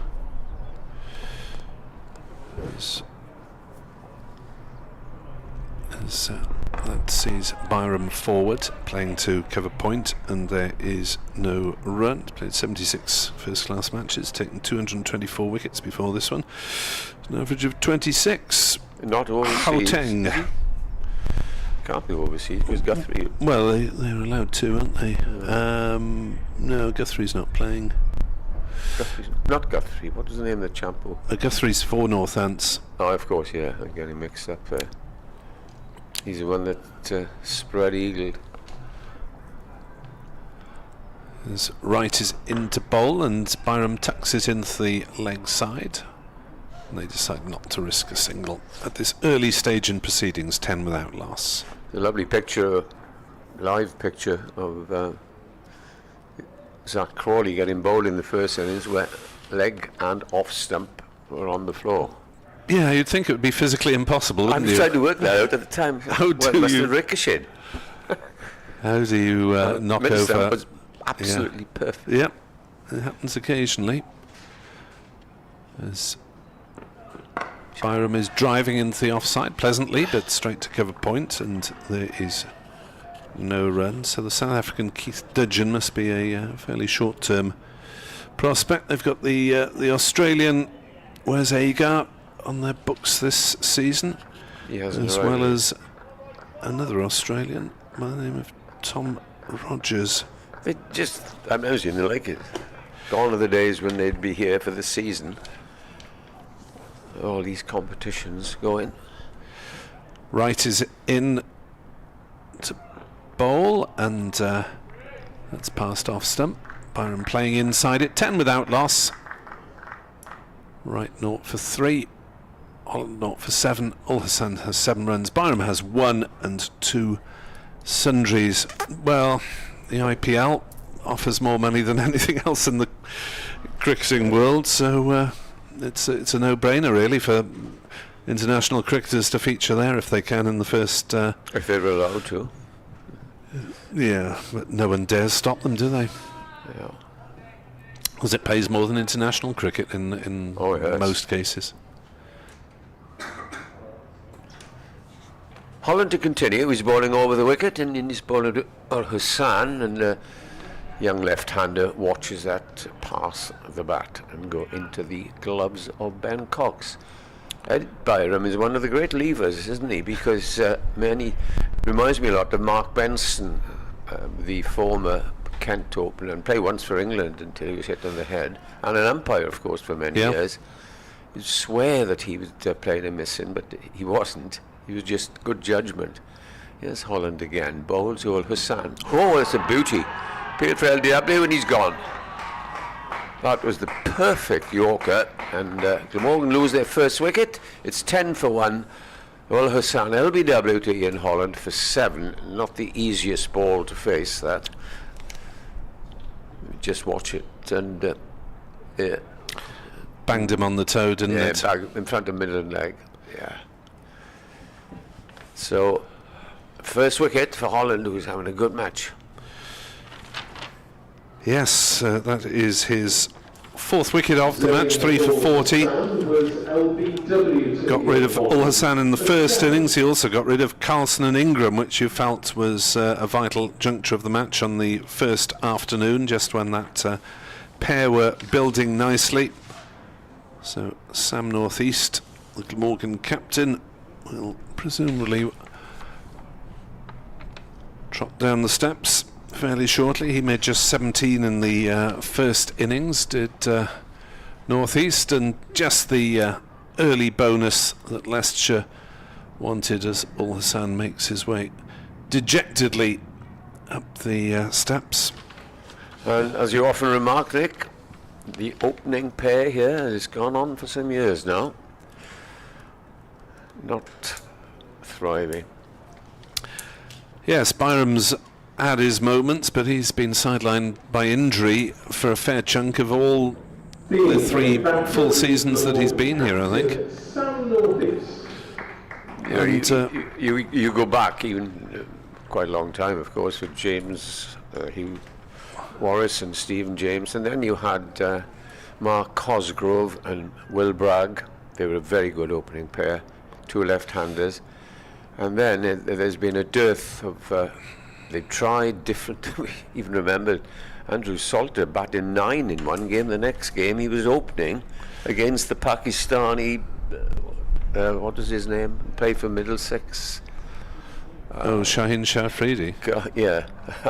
Has That sees Byram forward, playing to cover point, and there is no run. Played 76 first-class matches, taken 224 wickets before this one. An average of 26. Not overseas. Hauteng. Can't be overseas because Guthrie. Well, they're allowed to, aren't they? No, Guthrie's not playing. Not Guthrie. What was the name of the champ? Guthrie's for Northants. Oh, of course, yeah. I'm getting mixed up there. He's the one that spread eagled. His right is into bowl, and Byram tucks it into the leg side. And they decide not to risk a single at this early stage in proceedings, 10 without loss. A lovely picture, live picture of Zach Crawley getting bowled in the first innings, where leg and off stump were on the floor. Yeah, you'd think it would be physically impossible, I wouldn't was you? trying to work that out at the time. How Well, do it must you- have ricocheted. How do you knock Middlestump over? was absolutely perfect. Yep, it happens occasionally. As Byram is driving into the offside pleasantly, but straight to cover point, and there is no run. So the South African Keith Dudgeon must be a fairly short-term prospect. They've got the Australian Wes Agar on their books this season, He hasn't as arrived well yet. as another Australian by the name of Tom Rogers. They just, I imagine they like it. Gone are the days when they'd be here for the season. All these competitions going. Right is in to bowl, and that's passed off stump. Byram playing inside it, 10 without loss. Right, 0 for 3. Holland 0 for 7. Ulhassan has 7 runs. Byram has 1 and 2 sundries. Well, the IPL offers more money than anything else in the cricketing world, so it's a no-brainer really for international cricketers to feature there if they can in the first. If they were allowed to. Yeah, but no one dares stop them, do they? Yeah. Because it pays more than international cricket in Oh, yes. most cases. Holland to continue. He's bowling over the wicket, and he's bowling to Hassan, and the young left-hander watches that pass the bat and go into the gloves of Ben Cox. Ed Byram is one of the great levers, isn't he? Because many reminds me a lot of Mark Benson, the former Kent opener, and played once for England until he was hit on the head, and an umpire, of course, for many years. You'd swear that he was playing a missing, but he wasn't. He was just good judgment. Here's Holland again. Bowls to Hassan. Oh, it's a beauty. Peeled for LDW and he's gone. That was the perfect Yorker, and Glamorgan lose their first wicket. It's 10 for 1. Well, Hassan, LBW to Ian Holland for 7. Not the easiest ball to face, that. Just watch it, and yeah. Banged him on the toe, didn't Yeah, it? back in front of middle and leg. Yeah. So, first wicket for Holland, who's having a good match. Yes, that is his 4th wicket of the match, 3 for 40. Got rid of Ulhassan in the first innings. He also got rid of Carlson and Ingram, which you felt was a vital juncture of the match on the first afternoon, just when that pair were building nicely. So Sam Northeast, the Glamorgan captain, will presumably trot down the steps fairly shortly. He made just 17 in the first innings, did Northeast, and just the early bonus that Leicestershire wanted as Ulhassan makes his way dejectedly up the steps. And as you often remark, Nick, the opening pair here has gone on for some years now. Not thriving. Yes, Byram's had his moments, but he's been sidelined by injury for a fair chunk of all the 3 full seasons that he's been here, I think. Yeah, And, you go back even quite a long time, of course, with James Hugh Warris and Stephen James, and then you had Mark Cosgrove and Will Bragg. They were a very good opening pair, 2 left-handers. And then there's been a dearth of... they've tried different... We even remember Andrew Salter batted 9 in one game. The next game he was opening against the Pakistani... what was his name? Played for Middlesex. Shaheen Shafridi. Yeah,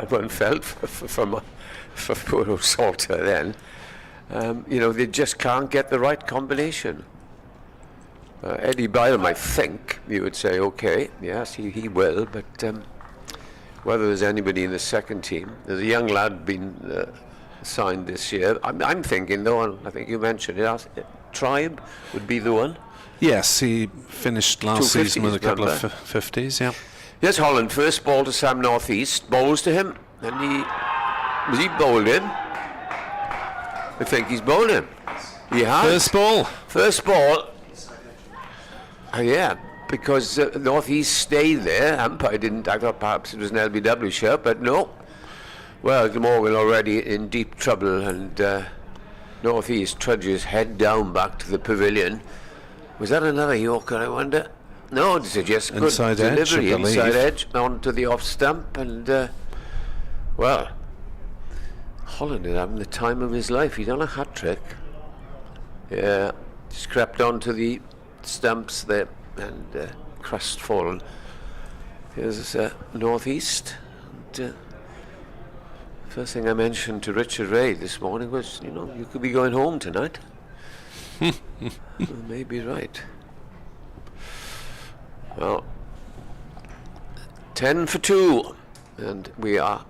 one felt for poor old Salter then. You know, they just can't get the right combination. Eddie Byram, I think, you would say, okay, yes, he will, but whether there's anybody in the second team, there's a young lad been signed this year. I'm thinking, though, I think you mentioned it, Tribe would be the one. Yes, he finished last season with a couple of 50s, yeah. Here's Holland, first ball to Sam Northeast, bowls to him, and was he bowled him? I think he's bowled him. He has. First ball. Yeah, because Northeast stayed there. Umpire didn't. I thought perhaps it was an LBW shot, but no. Well, Glamorgan already in deep trouble, and Northeast trudges head down back to the pavilion. Was that another Yorker, I wonder? No, it's just good inside delivery, edge, inside edge, onto the off stump, and well, Holland is having the time of his life. He's on a hat trick. Yeah, just crept onto the stumps there and crestfallen. Here's Northeast. And, first thing I mentioned to Richard Ray this morning was, you know, you could be going home tonight. Maybe right. Well, 10 for 2, and we are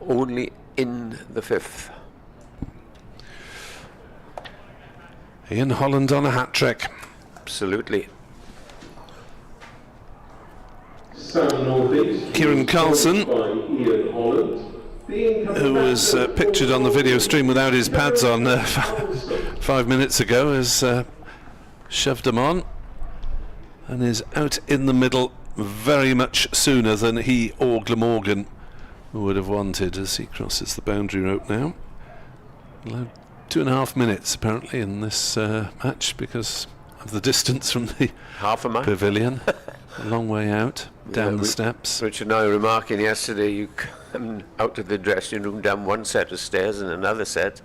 only in the 5th. Ian Holland on a hat trick. Absolutely. Kieran Carlson, who was pictured on the video stream without his pads on 5 minutes ago, has shoved them on and is out in the middle very much sooner than he or Glamorgan would have wanted as he crosses the boundary rope now. Allowed 2.5 minutes apparently in this match because of the distance from the pavilion. A long way out, down the steps. Richard and I were remarking yesterday, you come out of the dressing room, down one set of stairs and another set,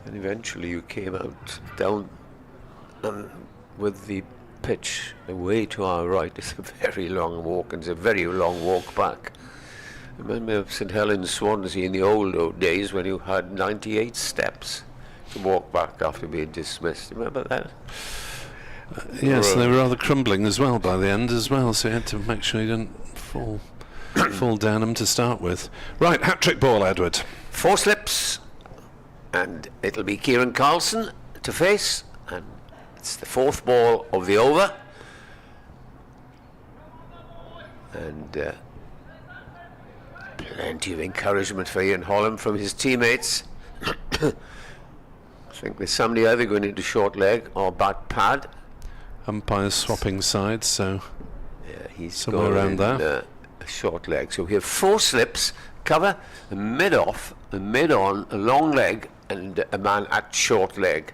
and eventually you came out down with the pitch away to our right. It's a very long walk, and it's a very long walk back. I remember of St Helens, Swansea in the old days when you had 98 steps to walk back after being dismissed. Remember that? Yes, they were rather crumbling as well by the end as well, so you had to make sure you didn't fall down them to start with. Right, hat-trick ball, Edward. 4 slips, and it'll be Kieran Carlson to face, and it's the 4th ball of the over. And plenty of encouragement for Ian Holland from his teammates. I think there's somebody either going into short leg or bat pad. Umpires swapping sides, so yeah, he's somewhere around there. A short leg. So we have 4 slips, cover, a mid off, a mid on, a long leg, and a man at short leg.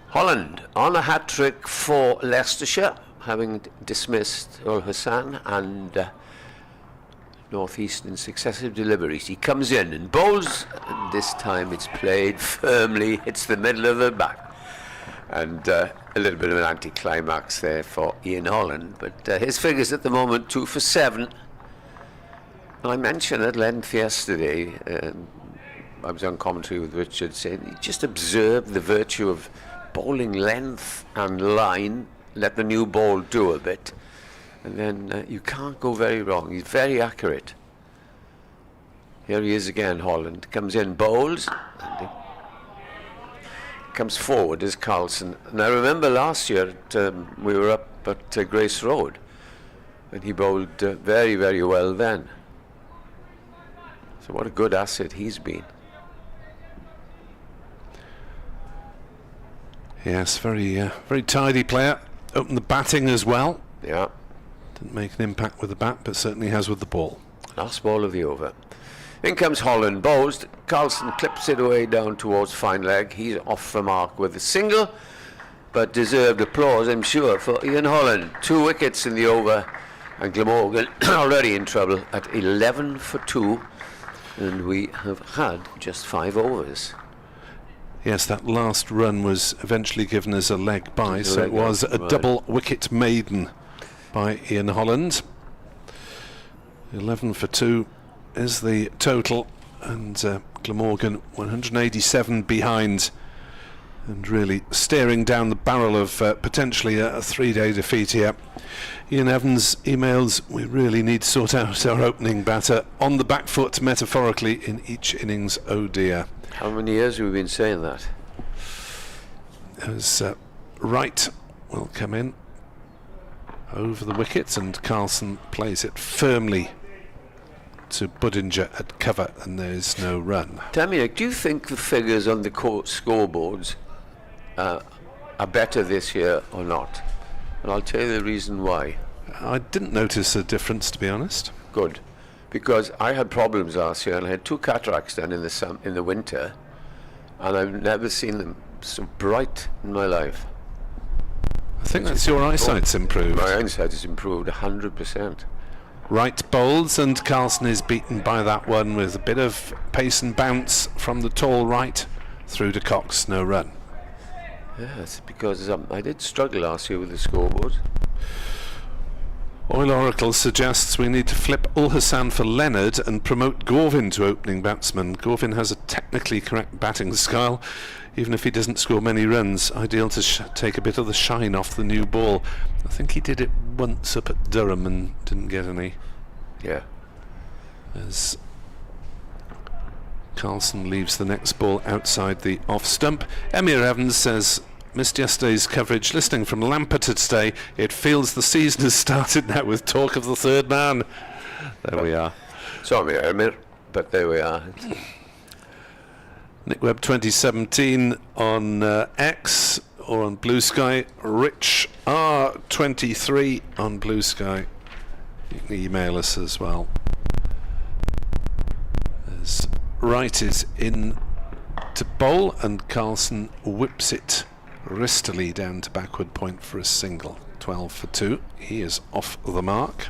Holland on a hat trick for Leicestershire, having dismissed Ul Hassan and Northeast in successive deliveries. He comes in and bowls, and this time it's played firmly, hits the middle of the back. And a little bit of an anticlimax there for Ian Holland, but his figures at the moment 2 for 7. I mentioned at length yesterday, I was on commentary with Richard saying, he just observed the virtue of bowling length and line, let the new ball do a bit, and then you can't go very wrong. He's very accurate. Here he is again, Holland comes in, bowls, and comes forward as Carlson. And I remember last year we were up at Grace Road, and he bowled very, very well then. So what a good asset he's been. Yes, very tidy player. Opened the batting as well. Yeah. Didn't make an impact with the bat, but certainly has with the ball. Last ball of the over. In comes Holland, bowls. Carlson clips it away down towards fine leg. He's off the mark with a single. but deserved applause, I'm sure, for Ian Holland. 2 wickets in the over, and Glamorgan already in trouble at 11 for 2, and we have had just 5 overs. Yes, that last run was eventually given as a leg bye, so it was a double wicket maiden by Ian Holland. 11 for 2 is the total, and Glamorgan 187 behind, and really staring down the barrel of potentially a 3-day defeat here. Ian Evans emails, we really need to sort out our opening batter on the back foot, metaphorically, in each innings. Oh dear. How many years have we been saying that? As Wright will come in over the wicket, and Carlson plays it firmly to Budinger at cover, and there is no run. Tammy, do you think the figures on the scoreboards are better this year or not? And I'll tell you the reason why. I didn't notice a difference, to be honest. Good, because I had problems last year, and I had 2 cataracts done in the winter, and I've never seen them so bright in my life. I think that's your eyesight's improved. My eyesight has improved 100%. Wright bowls, and Carlson is beaten by that one with a bit of pace and bounce from the tall Wright through to Cox. No run. Yes, because I did struggle last year with the scoreboard. Oil Oracle suggests we need to flip Ul Hassan for Leonard and promote Gorvin to opening batsman. Gorvin has a technically correct batting style, even if he doesn't score many runs. Ideal to take a bit of the shine off the new ball. I think he did it once up at Durham and didn't get any. Yeah. As Carlson leaves the next ball outside the off stump. Emir Evans says, missed yesterday's coverage, listening from Lampeter today. It feels the season has started now with talk of the third man. There we are. Sorry, Emir, but there we are. Nick Webb 2017 on X or on Blue Sky. Rich R23 on Blue Sky. You can email us as well. As Wright is in to bowl, and Carlson whips it wristily down to backward point for a single. 12 for 2. He is off the mark.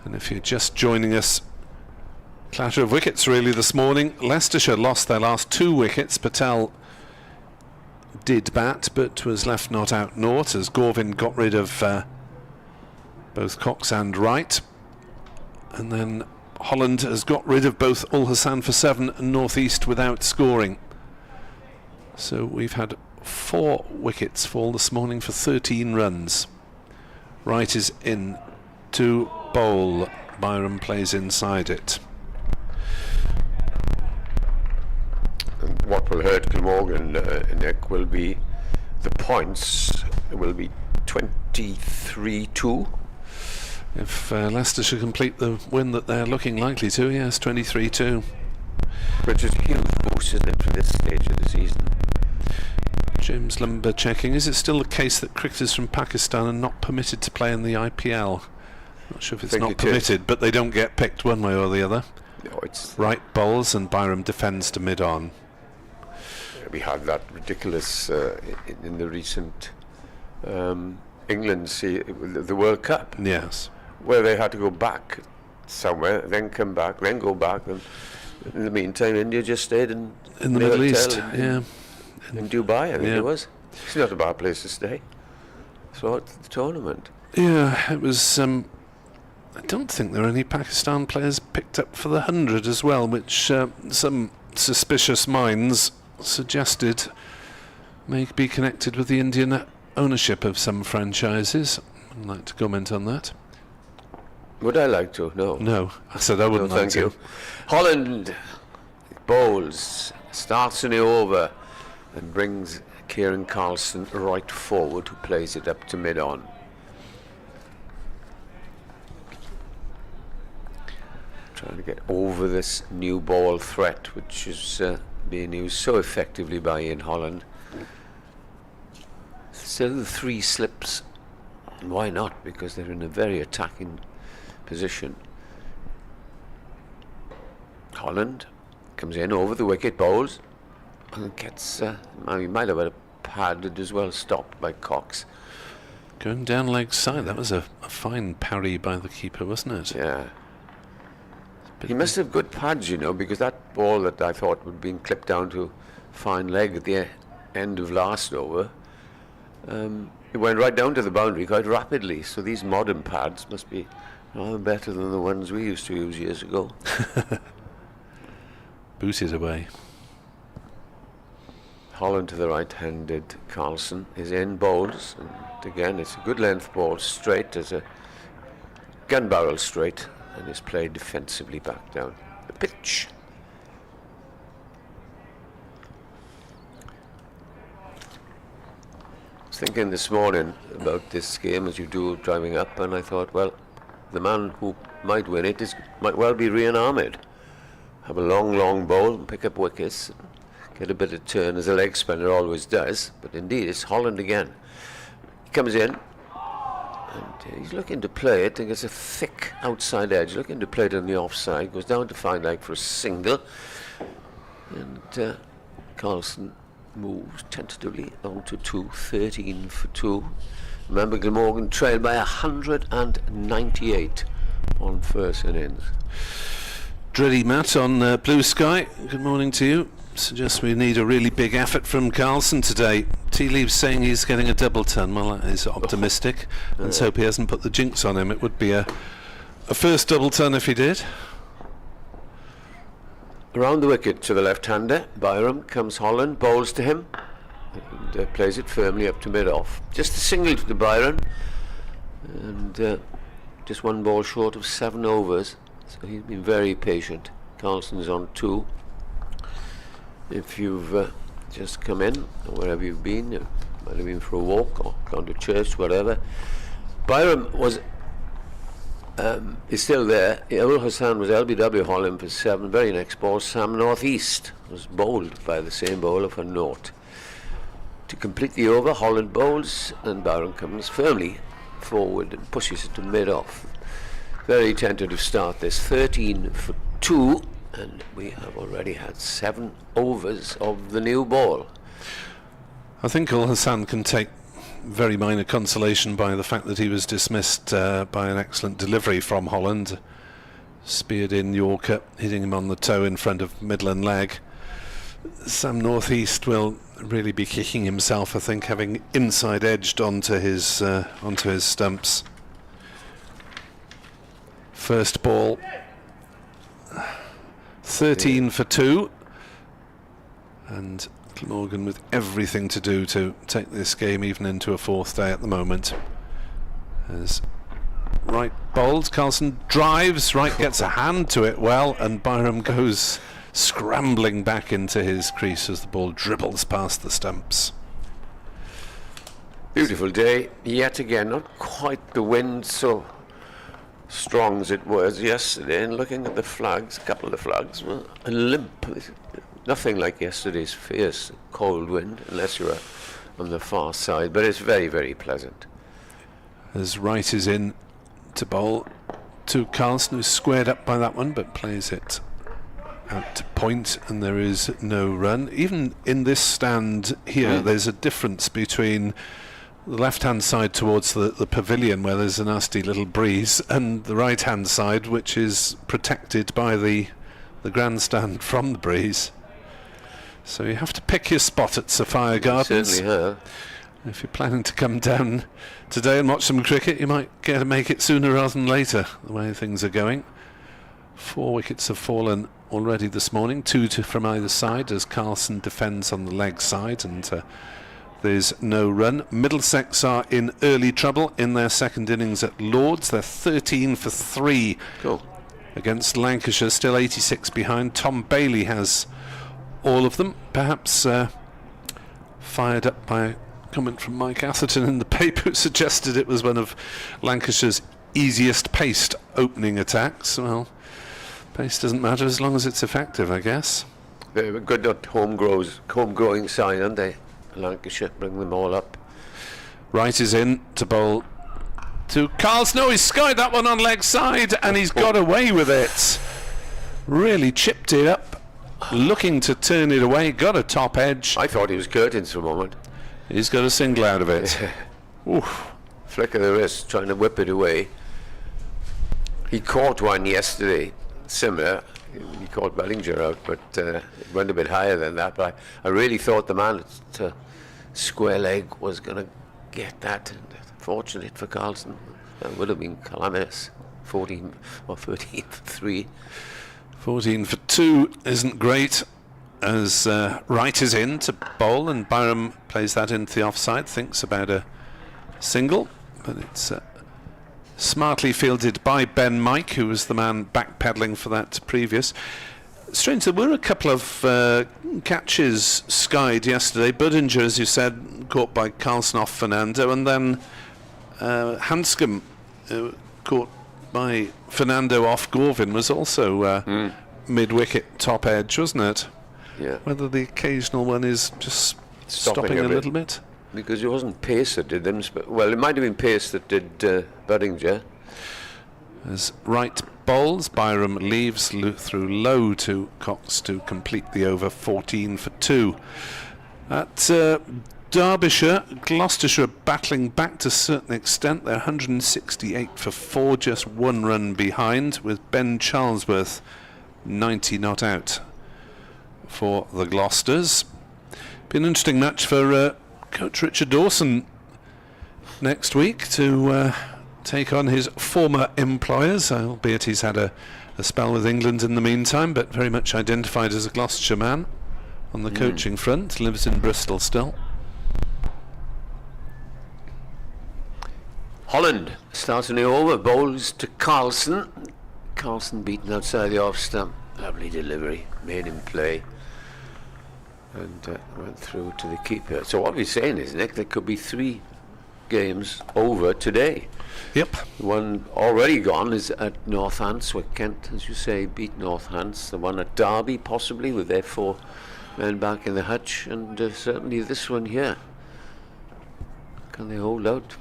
And if you're just joining us, clatter of wickets really this morning. Leicestershire lost their last 2 wickets. Patel did bat, but was left not out naught as Gorvin got rid of both Cox and Wright. And then Holland has got rid of both Ul Hassan for 7 and North East without scoring. So we've had 4 wickets fall this morning for 13 runs. Wright is in to bowl. Byram plays inside it. And what will hurt Glamorgan, Nick, will be the points. It will be 23-2. If Leicestershire complete the win that they're looking likely to, yes, 23-2. Which is a huge boost, isn't it, for this stage of the season? James Lumber checking, is it still the case that cricketers from Pakistan are not permitted to play in the IPL? Not sure if it's not permitted, but they don't get picked one way or the other. No, it's Wright bowls and Byram defends to mid-on. We had that ridiculous in the recent England, the World Cup. Yes. Where they had to go back somewhere, then come back, then go back, and in the meantime, India just stayed in the Middle East. In Dubai, I think it was. It's not a bad place to stay. So the tournament. Yeah, it was. I don't think there are any Pakistan players picked up for the 100 as well, which some suspicious minds suggested may be connected with the Indian ownership of some franchises. I'd like to comment on that. Would I like to? No. No, I said I wouldn't like to. Holland bowls, starts in the over, and brings Kieran Carlson right forward, who plays it up to mid-on. Trying to get over this new ball threat, which is being used so effectively by Ian Holland. Still the 3 slips. And why not? Because they're in a very attacking position. Holland comes in over the wicket, bowls, and gets. He might have had a pad and as well stopped by Cox. Going down leg side, that was a fine parry by the keeper, wasn't it? Yeah. He must have good pads, you know, because that ball that I thought would be clipped down to fine leg at the end of last over, it went right down to the boundary quite rapidly. So these modern pads must be rather better than the ones we used to use years ago. Booted away. Holland to the right-handed Carlson is in, bowls, and again it's a good length ball, straight as a gun barrel straight, and is played defensively back down the pitch. I was thinking this morning about this game as you do driving up, and I thought, well, the man who might win it might well be Rian Ahmed. Have a long bowl and pick up wickets, get a bit of turn as a leg spinner always does, but indeed it's Holland again. He comes in and he's looking to play it. I think it's a thick outside edge, looking to play it on the offside, goes down to fine leg for a single, and Carlson moves tentatively on to 2, 13 for 2. Remember, Glamorgan trailed by 198 on first innings. Drilly Matt on Blue Sky, good morning to you. Suggests we need a really big effort from Carlson today. Tea Leaves saying he's getting a double ton. Well, that is optimistic. Let's hope he hasn't put the jinx on him. It would be a first double ton if he did. Around the wicket to the left-hander, Byram comes Holland, bowls to him, and plays it firmly up to mid-off. Just a single to Byron, and just one ball short of 7 overs, so he's been very patient. Carlson's on 2. If you've just come in, or wherever you've been, you might have been for a walk or gone to church, whatever. Byram was is still there. Ul Hassan was LBW Holland for 7. Very next ball, Sam Northeast was bowled by the same bowler for naught. To complete the over, Holland bowls and Byron comes firmly forward and pushes it to mid-off. Very tentative start this, 13 for 2, and we have already had 7 overs of the new ball. I think Ul Hassan can take very minor consolation by the fact that he was dismissed by an excellent delivery from Holland. Speared in Yorker, hitting him on the toe in front of middle and leg. Sam Northeast will really be kicking himself, I think, having inside edged onto his stumps. First ball, 13 for 2, and Glamorgan with everything to do to take this game even into a 4th day at the moment. As right bowls, Carlson drives, right gets a hand to it well, and Byram goes scrambling back into his crease as the ball dribbles past the stumps. Beautiful day yet again, not quite the wind so strong as it was yesterday, and looking at the flags, a couple of the flags were a limp. Nothing like yesterday's fierce cold wind, unless you're on the far side, but it's very, very pleasant. As Wright is in to bowl to Carlson, who's squared up by that one, but plays it out to point, and there is no run. Even in this stand here, there's a difference between the left-hand side towards the pavilion, where there's a nasty little breeze, and the right-hand side, which is protected by the grandstand from the breeze. So you have to pick your spot at Sophia Gardens. Certainly have. If you're planning to come down today and watch some cricket, you might get to make it sooner rather than later, the way things are going. 4 wickets have fallen already this morning, 2 from either side, as Carlson defends on the leg side, and there's no run. Middlesex are in early trouble in their second innings at Lords. They're 13 for 3 against Lancashire, still 86 behind. Tom Bailey has all of them, perhaps fired up by a comment from Mike Atherton in the paper, who suggested it was one of Lancashire's easiest paced opening attacks. Well, pace doesn't matter as long as it's effective, I guess. They were good at home-growing side, aren't they? Lancashire, bring them all up. Wright is in to bowl to Carlson. No, he's skied that one on leg side, and he's got away with it. Really chipped it up, looking to turn it away, got a top edge. I thought he was curtains for a moment. He's got a single out of it. Oof. Flick of the wrist, trying to whip it away. He caught one yesterday, similar. He caught Bellinger out, but it went a bit higher than that. But I really thought the man at square leg was going to get that. And fortunate for Carlson, that would have been calamitous. 14 or 13 for 3. 14 for 2 isn't great, as Wright is in to bowl, and Byram plays that into the offside, thinks about a single, but it's smartly fielded by Ben Mike, who was the man backpedaling for that previous. Strange, there were a couple of catches skied yesterday. Budinger, as you said, caught by Carlson off Fernando, and then Hanscomb caught by Fernando off Gorvin was also mid-wicket top edge, wasn't it? Yeah. Whether the occasional one is just stopping a little bit. Because it wasn't pace that did them. Well, it might have been pace that did Budinger. As Wright bowls, Byram leaves through low to Cox to complete the over. 14 for 2. At Derbyshire, Gloucestershire battling back to a certain extent. They're 168 for 4, just 1 run behind, with Ben Charlesworth 90 not out for the Gloucesters. Be an interesting match for Coach Richard Dawson next week to take on his former employers, albeit he's had a spell with England in the meantime, but very much identified as a Gloucestershire man on the coaching front, lives in Bristol still. Holland starting the over, bowls to Carlson. Carlson beaten outside the off stump. Lovely delivery, made him play, and went through to the keeper. So what we're saying is, Nick, there could be 3 games over today. Yep. The one already gone is at Northants, where Kent, as you say, beat Northants. The one at Derby, possibly, with their 4 men back in the hutch, and certainly this one here. Can they hold out?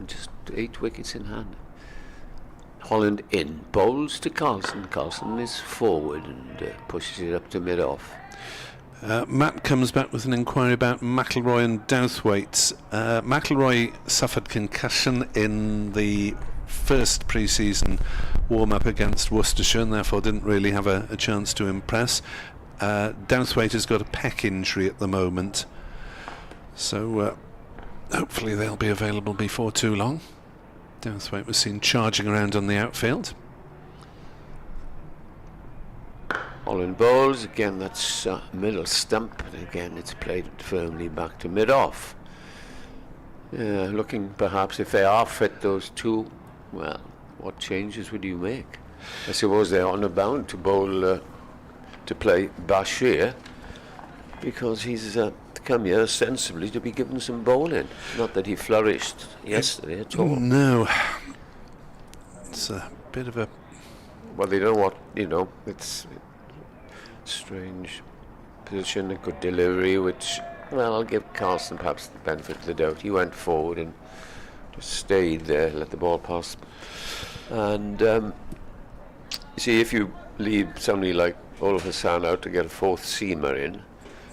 Just 8 wickets in hand. Holland in, bowls to Carlson. Carlson is forward and pushes it up to mid-off. Matt comes back with an inquiry about McIlroy and Douthwaite. McIlroy suffered concussion in the first pre-season warm-up against Worcestershire, and therefore didn't really have a chance to impress. Douthwaite has got a pec injury at the moment, so hopefully they'll be available before too long. Douthwaite was seen charging around on the outfield. Holland bowls, again that's middle stump, and again it's played firmly back to mid-off. Looking perhaps, if they are fit, those 2, well, what changes would you make? I suppose they're on a bound to bowl, to play Bashir, because he's come here ostensibly to be given some bowling. Not that he flourished yesterday at all. No. It's a bit of a... Well, they don't want, it's strange position, a good delivery, which, well, I'll give Carlson perhaps the benefit of the doubt. He went forward and just stayed there, let the ball pass. And you see, if you leave somebody like Ol Hassan out to get a 4th seamer in,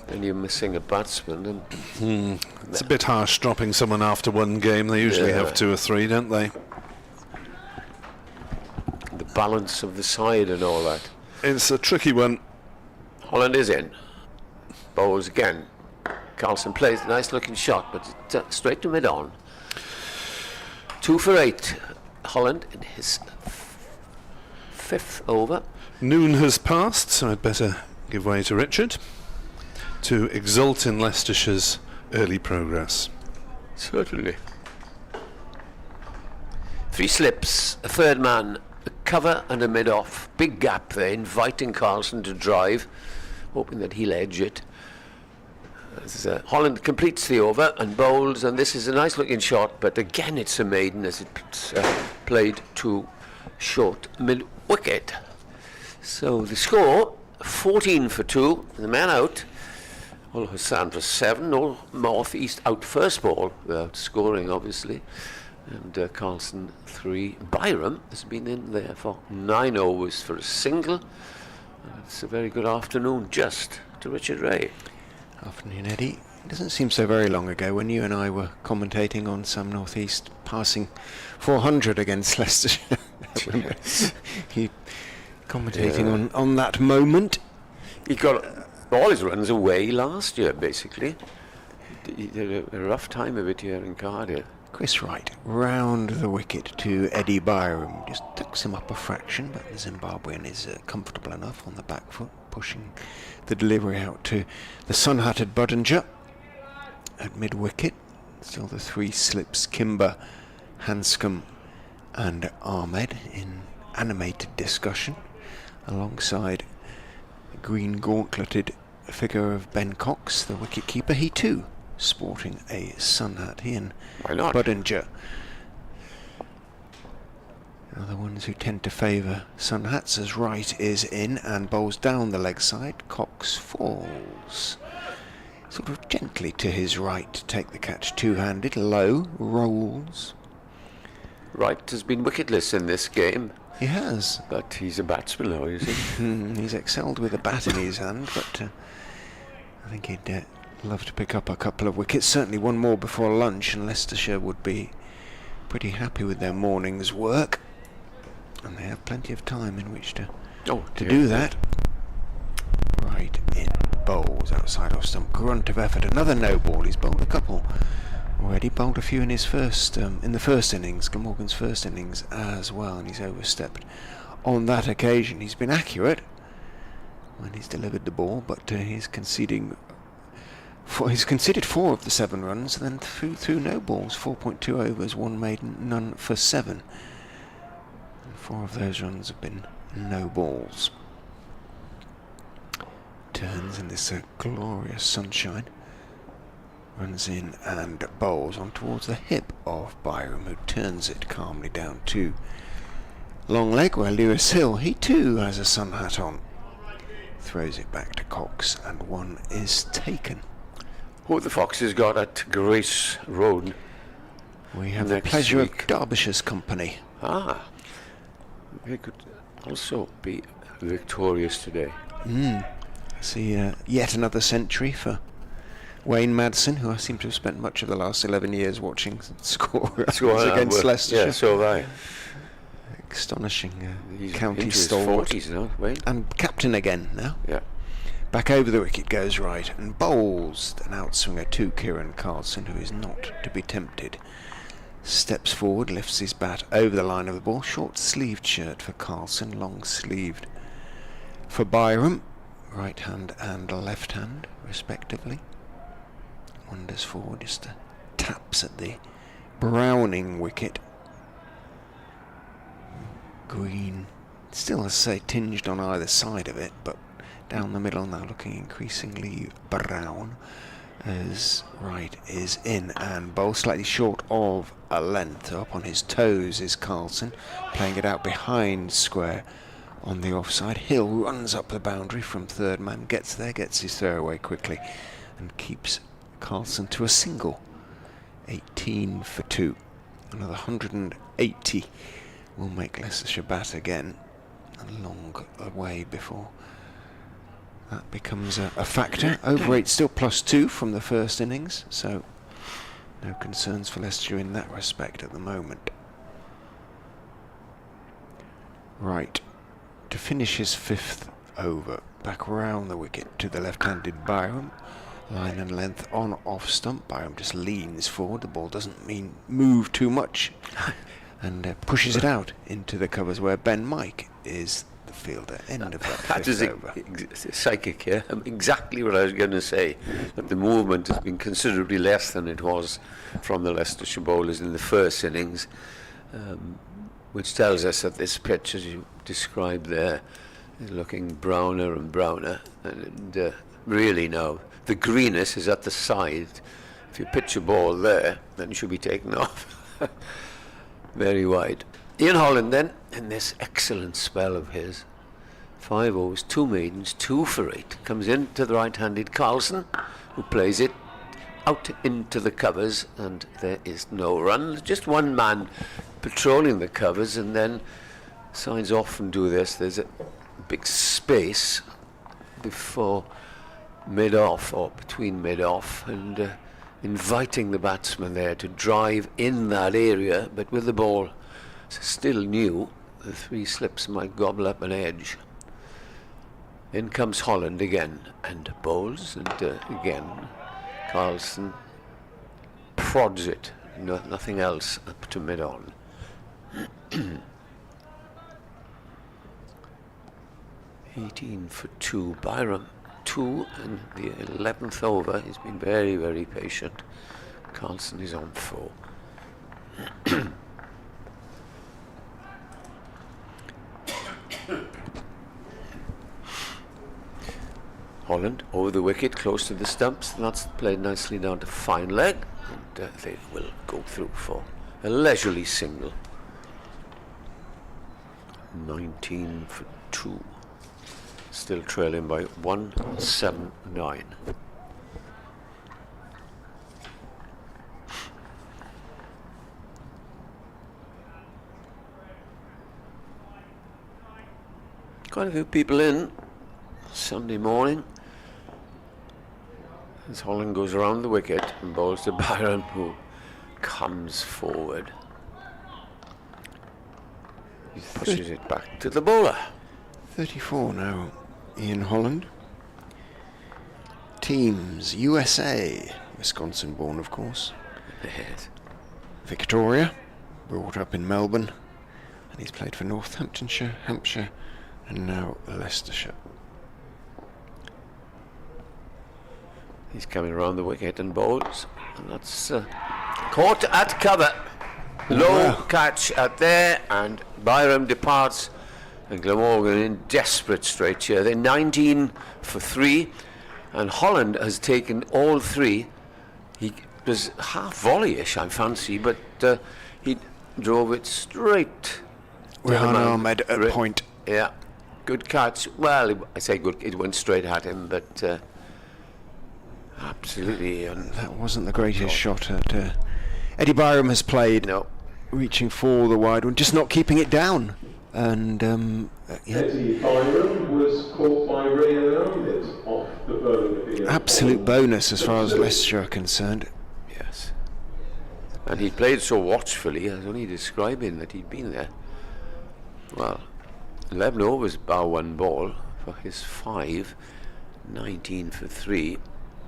and you're missing a batsman, and it's a bit harsh dropping someone after 1 game. They usually have 2 or 3, don't they? The balance of the side and all that. It's a tricky one. Holland is in. Bowls again. Carlson plays a nice looking shot, but straight to mid-on. 2 for 8. Holland in his 5th over. Noon has passed, so I'd better give way to Richard to exult in Leicestershire's early progress. Certainly. 3 slips, a 3rd man, a cover and a mid-off. Big gap there, inviting Carlson to drive, hoping that he'll edge it. As Holland completes the over and bowls, and this is a nice looking shot, but again it's a maiden as it's played to short mid-wicket. So the score, 14 for 2, the man out. Ol Hassan for 7, no North East out first ball without scoring, obviously. And Carlson 3. Byram has been in there for 9 overs for a single. It's a very good afternoon just to Richard Ray. Afternoon, Eddie. It doesn't seem so very long ago when you and I were commentating on some North East passing 400 against Leicestershire. You commentating on that moment. He got all his runs away last year, basically. He did a rough time of it here in Cardiff. Chris Wright round the wicket to Eddie Byram. Just tucks him up a fraction, but the Zimbabwean is comfortable enough on the back foot, pushing the delivery out to the sun-hatted Budinger at mid-wicket. Still the three slips, Kimber, Hanscomb and Ahmed in animated discussion, alongside the green gauntleted figure of Ben Cox, the wicket-keeper. He too sporting a sun hat. He and Why not? Budinger are the ones who tend to favour sun hats, as Wright is in and bowls down the leg side. Cox falls sort of gently to his right to take the catch two-handed, low, rolls. Wright has been wicketless in this game, He has. but he's a batsman now, is he? He's excelled with a bat in his hand, but I think he'd love to pick up a couple of wickets. Certainly one more before lunch, and Leicestershire would be pretty happy with their morning's work. And they have plenty of time in which to do that. Right in bowls outside off stump. Grunt of effort. Another no ball. He's bowled a couple already. Bowled a few in his first in the first innings, Glamorgan's first innings as well, and he's overstepped on that occasion. He's been accurate when he's delivered the ball, but he's conceded 4 of the 7 runs, and then through no balls. 4.2 overs, 1 maiden, none for 7. 4 of those runs have been no balls. Turns in this glorious sunshine. Runs in and bowls on towards the hip of Byram, who turns it calmly down to long leg, where Lewis Hill, he too has a sun hat on. Throws it back to Cox, and one is taken. Who the Foxes got at Grace Road? We have the Next pleasure week. of Derbyshire's company. They could also be victorious today. See yet another century for Wayne Madsen, who I seem to have spent much of the last 11 years watching score against Leicestershire. Yeah, so have I. Astonishing He's county into his stalwart. 40s now, Wayne. And captain again now. Yeah. Back over the wicket goes Wright and bowls an outswinger to Kieran Carlson, who is not to be tempted. Steps forward, lifts his bat over the line of the ball. Short-sleeved shirt for Carlson, long-sleeved for Byram. Right hand and left hand, respectively. Wanders forward, just taps at the Browning wicket. Green, still, as I say, tinged on either side of it, but down the middle now, looking increasingly brown, as Wright is in and bowls slightly short of a length. Up on his toes is Carlson, playing it out behind square on the offside. Hill runs up the boundary from third man, gets there, gets his throw away quickly, and keeps Carlson to a single. 18 for 2. Another 180 will make Leicestershire bat again. A long way before that becomes a factor. Over 8 still +2 from the first innings, so no concerns for Leicestershire in that respect at the moment. Right, to finish his 5th over, back round the wicket to the left-handed Byram. Line and length on off stump. Byram just leans forward. The ball doesn't move too much, and pushes it out into the covers where Ben Mike is the fielder. End of that That is over. psychic here. Exactly what I was going to say. That the movement has been considerably less than it was from the Leicestershire bowlers in the first innings, which tells us that this pitch, as you described there, is looking browner and browner. And really now, the greenness is at the side. If you pitch a ball there, then it should be taken off. Very wide. Ian Holland then, in this excellent spell of his, 5 overs, 2 maidens, 2 for 8. Comes into the right-handed Carlson, who plays it out into the covers, and there is no run. Just one man patrolling the covers, and then sides often do this. There's a big space before mid-off or between mid-off, and inviting the batsman there to drive in that area, but with the ball still new, the 3 slips might gobble up an edge. In comes Holland again and bowls, and again Carlson prods it, nothing else, up to mid-on. 18 for 2, Byram 2, and the 11th over. He's been very, very patient. Carlson is on 4. Holland over the wicket, close to the stumps. That's played nicely down to fine leg, and they will go through for a leisurely single. 19 for 2. Still trailing by 179. Quite a few people in Sunday morning as Holland goes around the wicket and bowls to Byron, who comes forward. He pushes it back to the bowler. 34 now, Ian Holland. Teams, USA, Wisconsin born of course. Yes. Victoria, brought up in Melbourne, and he's played for Northamptonshire, Hampshire, and now Leicestershire. He's coming around the wicket and bowls, and that's caught at cover. Low catch at there, and Byram departs, and Glamorgan in desperate straits here. They're 19 for 3, and Holland has taken all 3. He was half volleyish, I fancy, but he drove it straight. Rehan Ahmed at point. Yeah, good catch. Well, I say good, it went straight at him, but absolutely. That wasn't the greatest shot at Eddie Byram has played. No. Reaching for the wide one, just not keeping it down. And yeah. Eddie Byram was caught by Rehan Ahmed off the bowling. Absolute bonus as far as Leicestershire are concerned. Yes. And he played so watchfully, I was only describing that he'd been there. Well, 11 overs bar 1 ball for his 5, 19 for 3,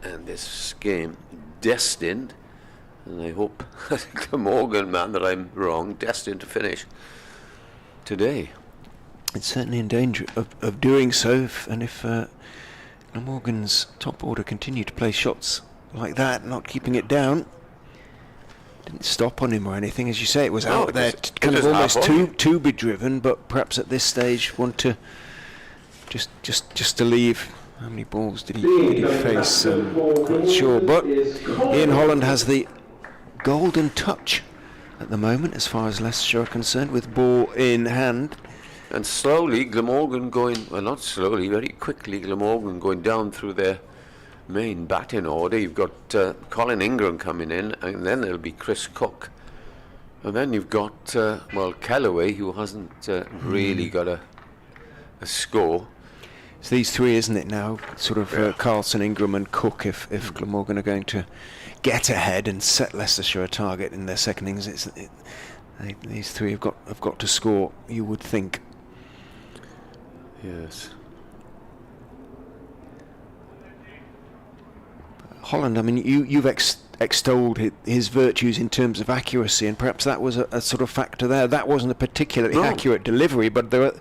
and this game destined, and I hope Glamorgan, man, that I'm wrong, destined to finish today. It's certainly in danger of doing so, if Glamorgan's top order continue to play shots like that, not keeping it down. Didn't stop on him or anything, as you say. It was out there, kind of almost to be driven, but perhaps at this stage want to just to leave. How many balls did he face? Quite sure, but Ian Holland has the golden touch at the moment as far as Leicestershire are concerned, with ball in hand. And slowly Glamorgan going, well, not slowly, very quickly Glamorgan going down through their main batting order. You've got Colin Ingram coming in, and then there'll be Chris Cook, and then you've got Kellaway, who hasn't really got a score. It's these 3, isn't it now? Sort of Carlson, Ingram and Cook, if Glamorgan are going to get ahead and set Leicestershire a target in their second innings. These 3 have got to score, you would think. Yes. Holland, I mean, you've extolled his virtues in terms of accuracy, and perhaps that was a sort of factor there. That wasn't a particularly accurate delivery, but the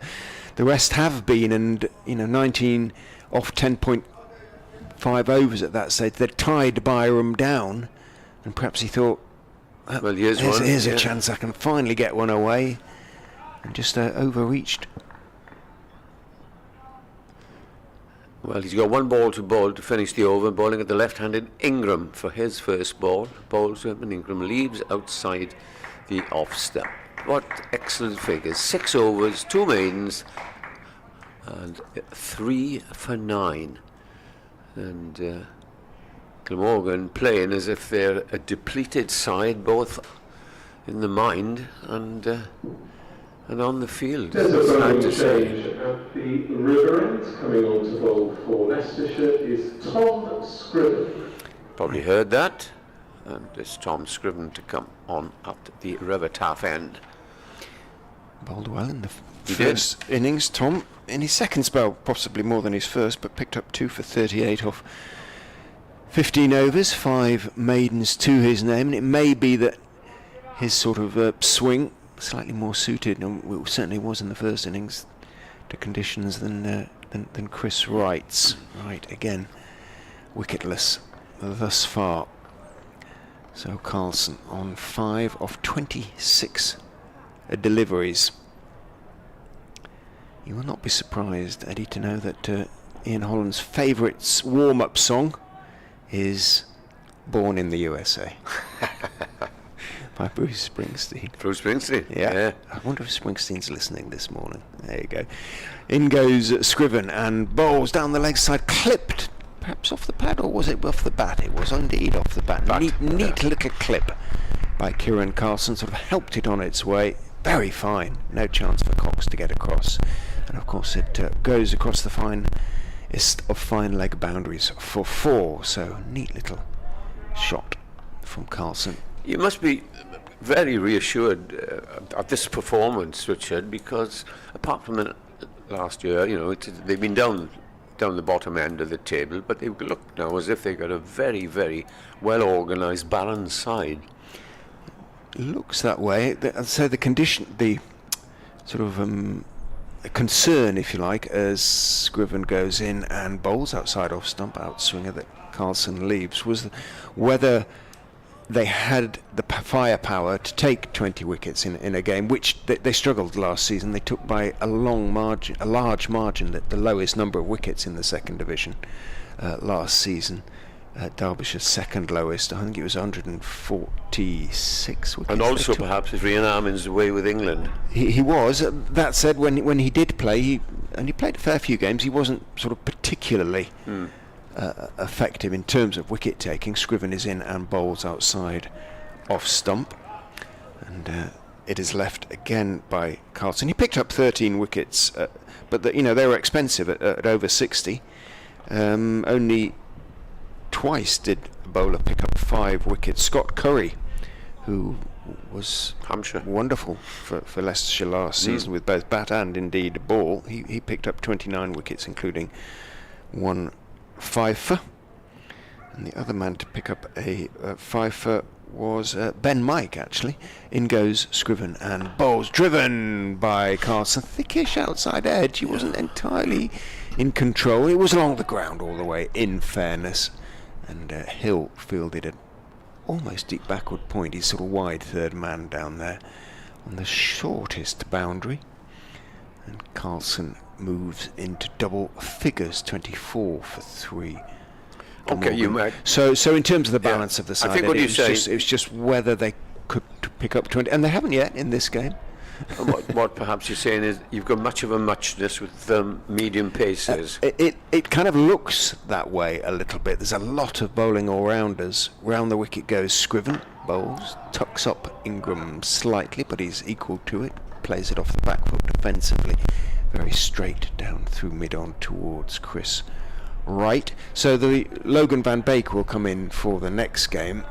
rest have been, and 19 off 10.5 overs at that stage. They tied Byram down, and perhaps he thought, well, here's a chance I can finally get one away, and just overreached. Well, he's got 1 ball to bowl to finish the over, bowling at the left-handed Ingram for his first ball. Bowls him, and Ingram leaves outside the off stump. What excellent figures. 6 overs, 2 maidens, and 3 for 9. And Glamorgan playing as if they're a depleted side, both in the mind and and on the field. There's It's a hard bowling to say. change at the river end. Coming on to bowl for Leicestershire is Tom Scriven. Probably heard that. And it's Tom Scriven to come on at the river half end. Bowled well in the He first innings, Tom. In his second spell, possibly more than his first, but picked up 2 for 38 off 15 overs, 5 maidens to his name. And it may be that his sort of swing slightly more suited, and it certainly was in the first innings, to conditions than Chris Wright's. Right, again, wicketless thus far. So Carlson on 5 of 26 deliveries. You will not be surprised, Eddie, to know that Ian Holland's favourite warm-up song is Born in the USA by Bruce Springsteen. Bruce Springsteen? Yeah. I wonder if Springsteen's listening this morning. There you go. In goes Scriven and bowls down the leg side, clipped perhaps off the pad, or was it off the bat? It was indeed off the bat. Neat little clip by Kieran Carlson, sort of helped it on its way. Very fine. No chance for Cox to get across. And of course it goes across the finest of fine leg boundaries for 4. So neat little shot from Carlson. You must be very reassured at this performance, Richard, because apart from the last year, they've been down the bottom end of the table, but they look now as if they've got a very, very well organised, balanced side. Looks that way. So the condition, the sort of concern, if you like, as Scriven goes in and bowls outside off stump, outswinger that Carlson leaves, was whether they had the firepower to take 20 wickets in a game, which they struggled last season. They took by a large margin, the lowest number of wickets in the second division last season. Derbyshire's second lowest, I think it was 146 wickets. And also perhaps if Rian Armin's away with England. He was. That said, when he did play, he played a fair few games, he wasn't sort of particularly effective in terms of wicket taking. Scriven is in and bowls outside off stump, and it is left again by Carlson. He picked up 13 wickets, but they were expensive at over 60. Only twice did a bowler pick up 5 wickets. Scott Curry, who was Hampshire wonderful for Leicestershire last season with both bat and indeed ball, he picked up 29 wickets, including 1 fifer. And the other man to pick up a fifer was Ben Mike, actually. In goes Scriven and bowls, driven by Carlson. Thickish outside edge. He wasn't entirely in control. It was along the ground all the way, in fairness. And Hill fielded it almost deep backward point. He's sort of wide third man down there on the shortest boundary. And Carlson moves into double figures, 24 for 3. Okay, you might. So in terms of the balance of the side, I think what you say, it was just whether they could pick up 20, and they haven't yet in this game. And what perhaps you're saying is you've got much of a muchness with medium paces. It kind of looks that way a little bit. There's a lot of bowling all-rounders. Round the wicket goes Scriven, bowls, tucks up Ingram slightly, but he's equal to it, plays it off the back foot defensively, very straight down through mid-on towards Chris Wright. So the Logan Van Beek will come in for the next game.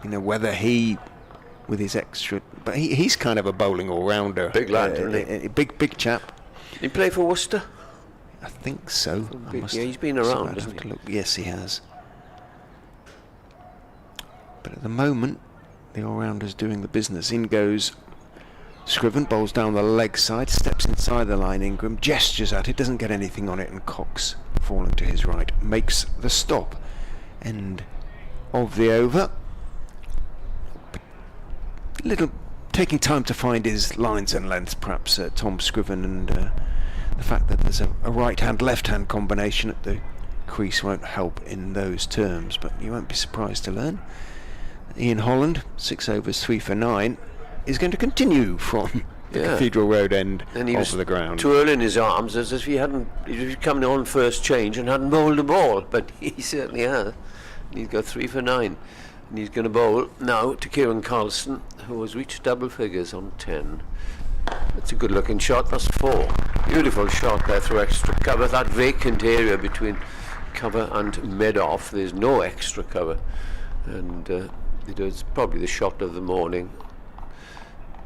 Whether he, with his extra, but he's kind of a bowling all-rounder. Big lad, isn't he? Big chap. Did he play for Worcester? I think so. He's been around, hasn't he? Yes, he has. But at the moment, the all-rounder's doing the business. In goes Scriven, bowls down the leg side, steps inside the line. Ingram gestures at it, doesn't get anything on it, and Cox, falling to his right, makes the stop. End of the over. Little taking time to find his lines and lengths, perhaps, Tom Scriven, and the fact that there's a right-hand, left-hand combination at the crease won't help in those terms, but you won't be surprised to learn Ian Holland, 6 overs, 3 for 9, is going to continue from the Cathedral Road end and he of was the ground. Too early in his arms, as if he was coming on first change and hadn't bowled the ball, but he certainly has. He's got 3 for 9. And he's going to bowl now to Kieran Carlson, who has reached double figures on 10. That's a good looking shot, that's 4. Beautiful shot there through extra cover. That vacant area between cover and mid-off, there's no extra cover. And it was probably the shot of the morning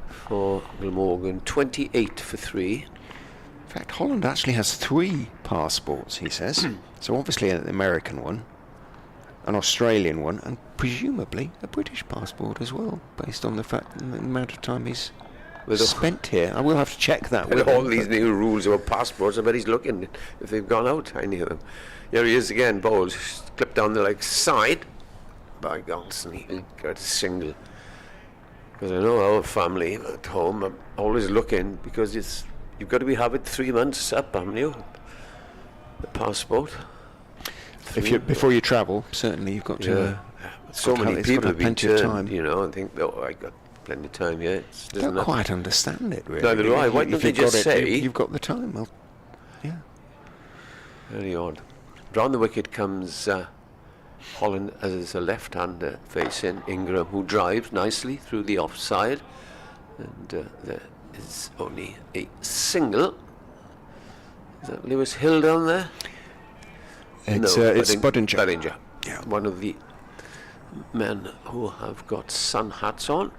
for Glamorgan. 28 for 3. In fact, Holland actually has 3 passports, he says. So obviously an American one, an Australian one, and presumably a British passport as well, based on the fact the amount of time he's spent here. I will have to check that. With all these new rules about passports, I bet he's looking if they've gone out, any of them. Here he is again, bowls, clipped down the leg side by Johnson. He'll get a single. Because I know our family at home are always looking, because you've got to have it 3 months up, haven't you? The passport. Before you travel, certainly you've got to. So many people have been plenty of turned, time. you know, and think, oh, I got plenty of time. Yeah, I don't quite understand it really. Neither do I. Why don't they just say you've got the time? Well, yeah. Very odd. Round the wicket comes Holland as a left-hander facing Ingram, who drives nicely through the offside, and there is only a single. Is that Lewis Hill down there? It's Budinger. Yeah. One of the men who have got sun hats on.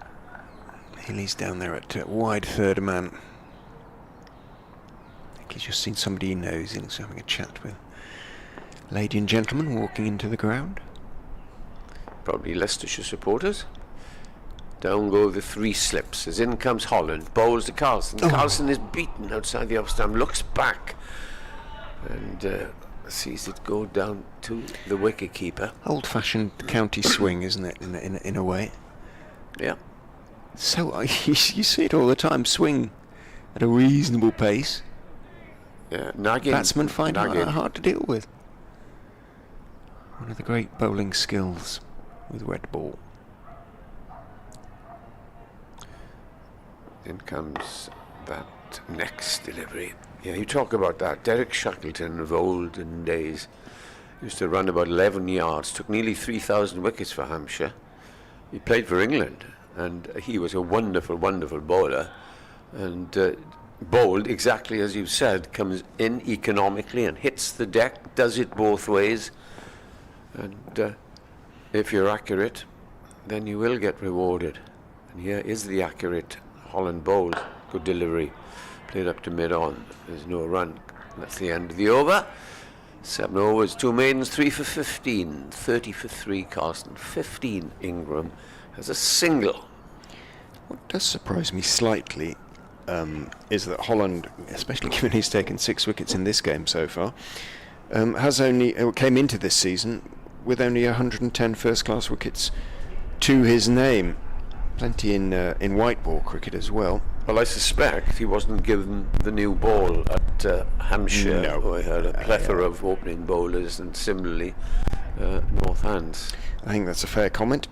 He's down there at wide third man. I think he's just seen somebody he knows. He's having a chat with lady and gentleman walking into the ground. Probably Leicestershire supporters. Down go the 3 slips as in comes Holland, bowls to Carlson. Carlson is beaten outside the off stump, looks back and sees it go down to the wicket keeper. Old-fashioned county swing, isn't it, in a way? Yeah. So you see it all the time, swing at a reasonable pace. Yeah, nagging. Batsmen find it hard to deal with. One of the great bowling skills with red ball. In comes that next delivery. Yeah, you talk about that. Derek Shackleton of olden days used to run about 11 yards, took nearly 3,000 wickets for Hampshire. He played for England, and he was a wonderful, wonderful bowler. And bowled exactly as you said, comes in economically and hits the deck, does it both ways. And if you're accurate, then you will get rewarded. And here is the accurate Holland bowl. Good delivery. Played up to mid-on. There's no run. That's the end of the over. 7 overs, 2 maidens, 3 for 15. 30 for 3, Carlson. 15, Ingram. Has a single. What does surprise me slightly is that Holland, especially given he's taken 6 wickets in this game so far, came into this season with only 110 first-class wickets to his name. Plenty in white ball cricket as well. Well, I suspect he wasn't given the new ball at Hampshire. No. Where he had a plethora of opening bowlers, and similarly North Hands. I think that's a fair comment.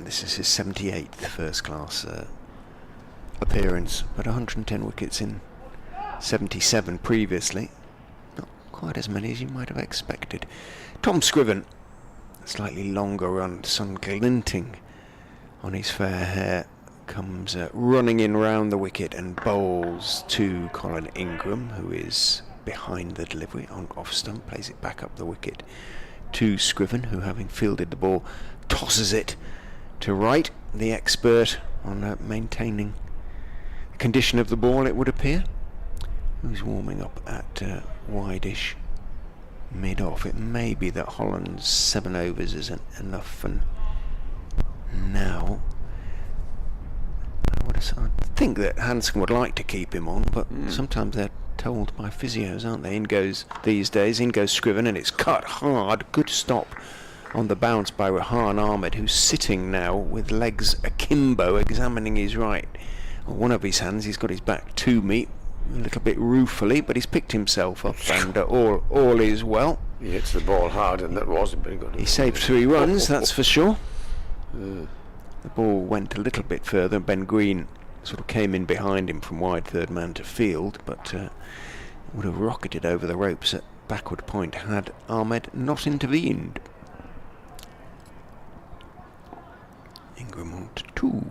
This is his 78th first-class appearance, but 110 wickets in 77 previously. Not quite as many as you might have expected. Tom Scriven, a slightly longer run, sun glinting on his fair hair, comes running in round the wicket and bowls to Colin Ingram, who is behind the delivery on off stump, plays it back up the wicket to Scriven, who, having fielded the ball, tosses it to right. The expert on maintaining the condition of the ball, it would appear, who's warming up at wide-ish mid-off. It may be that Holland's 7 overs isn't enough, and now I think that Hanscomb would like to keep him on, but sometimes they're told by physios, aren't they? In goes Scriven, and it's cut hard. Good stop on the bounce by Rehan Ahmed, who's sitting now with legs akimbo, examining his right. On one of his hands, he's got his back to me, a little bit ruefully, but he's picked himself up, and all is well. He hits the ball hard, and that wasn't very good. He saved 3 runs, that's for sure. The ball went a little bit further. Ben Green sort of came in behind him from wide third man to field, but would have rocketed over the ropes at backward point had Ahmed not intervened. Ingram on to 2.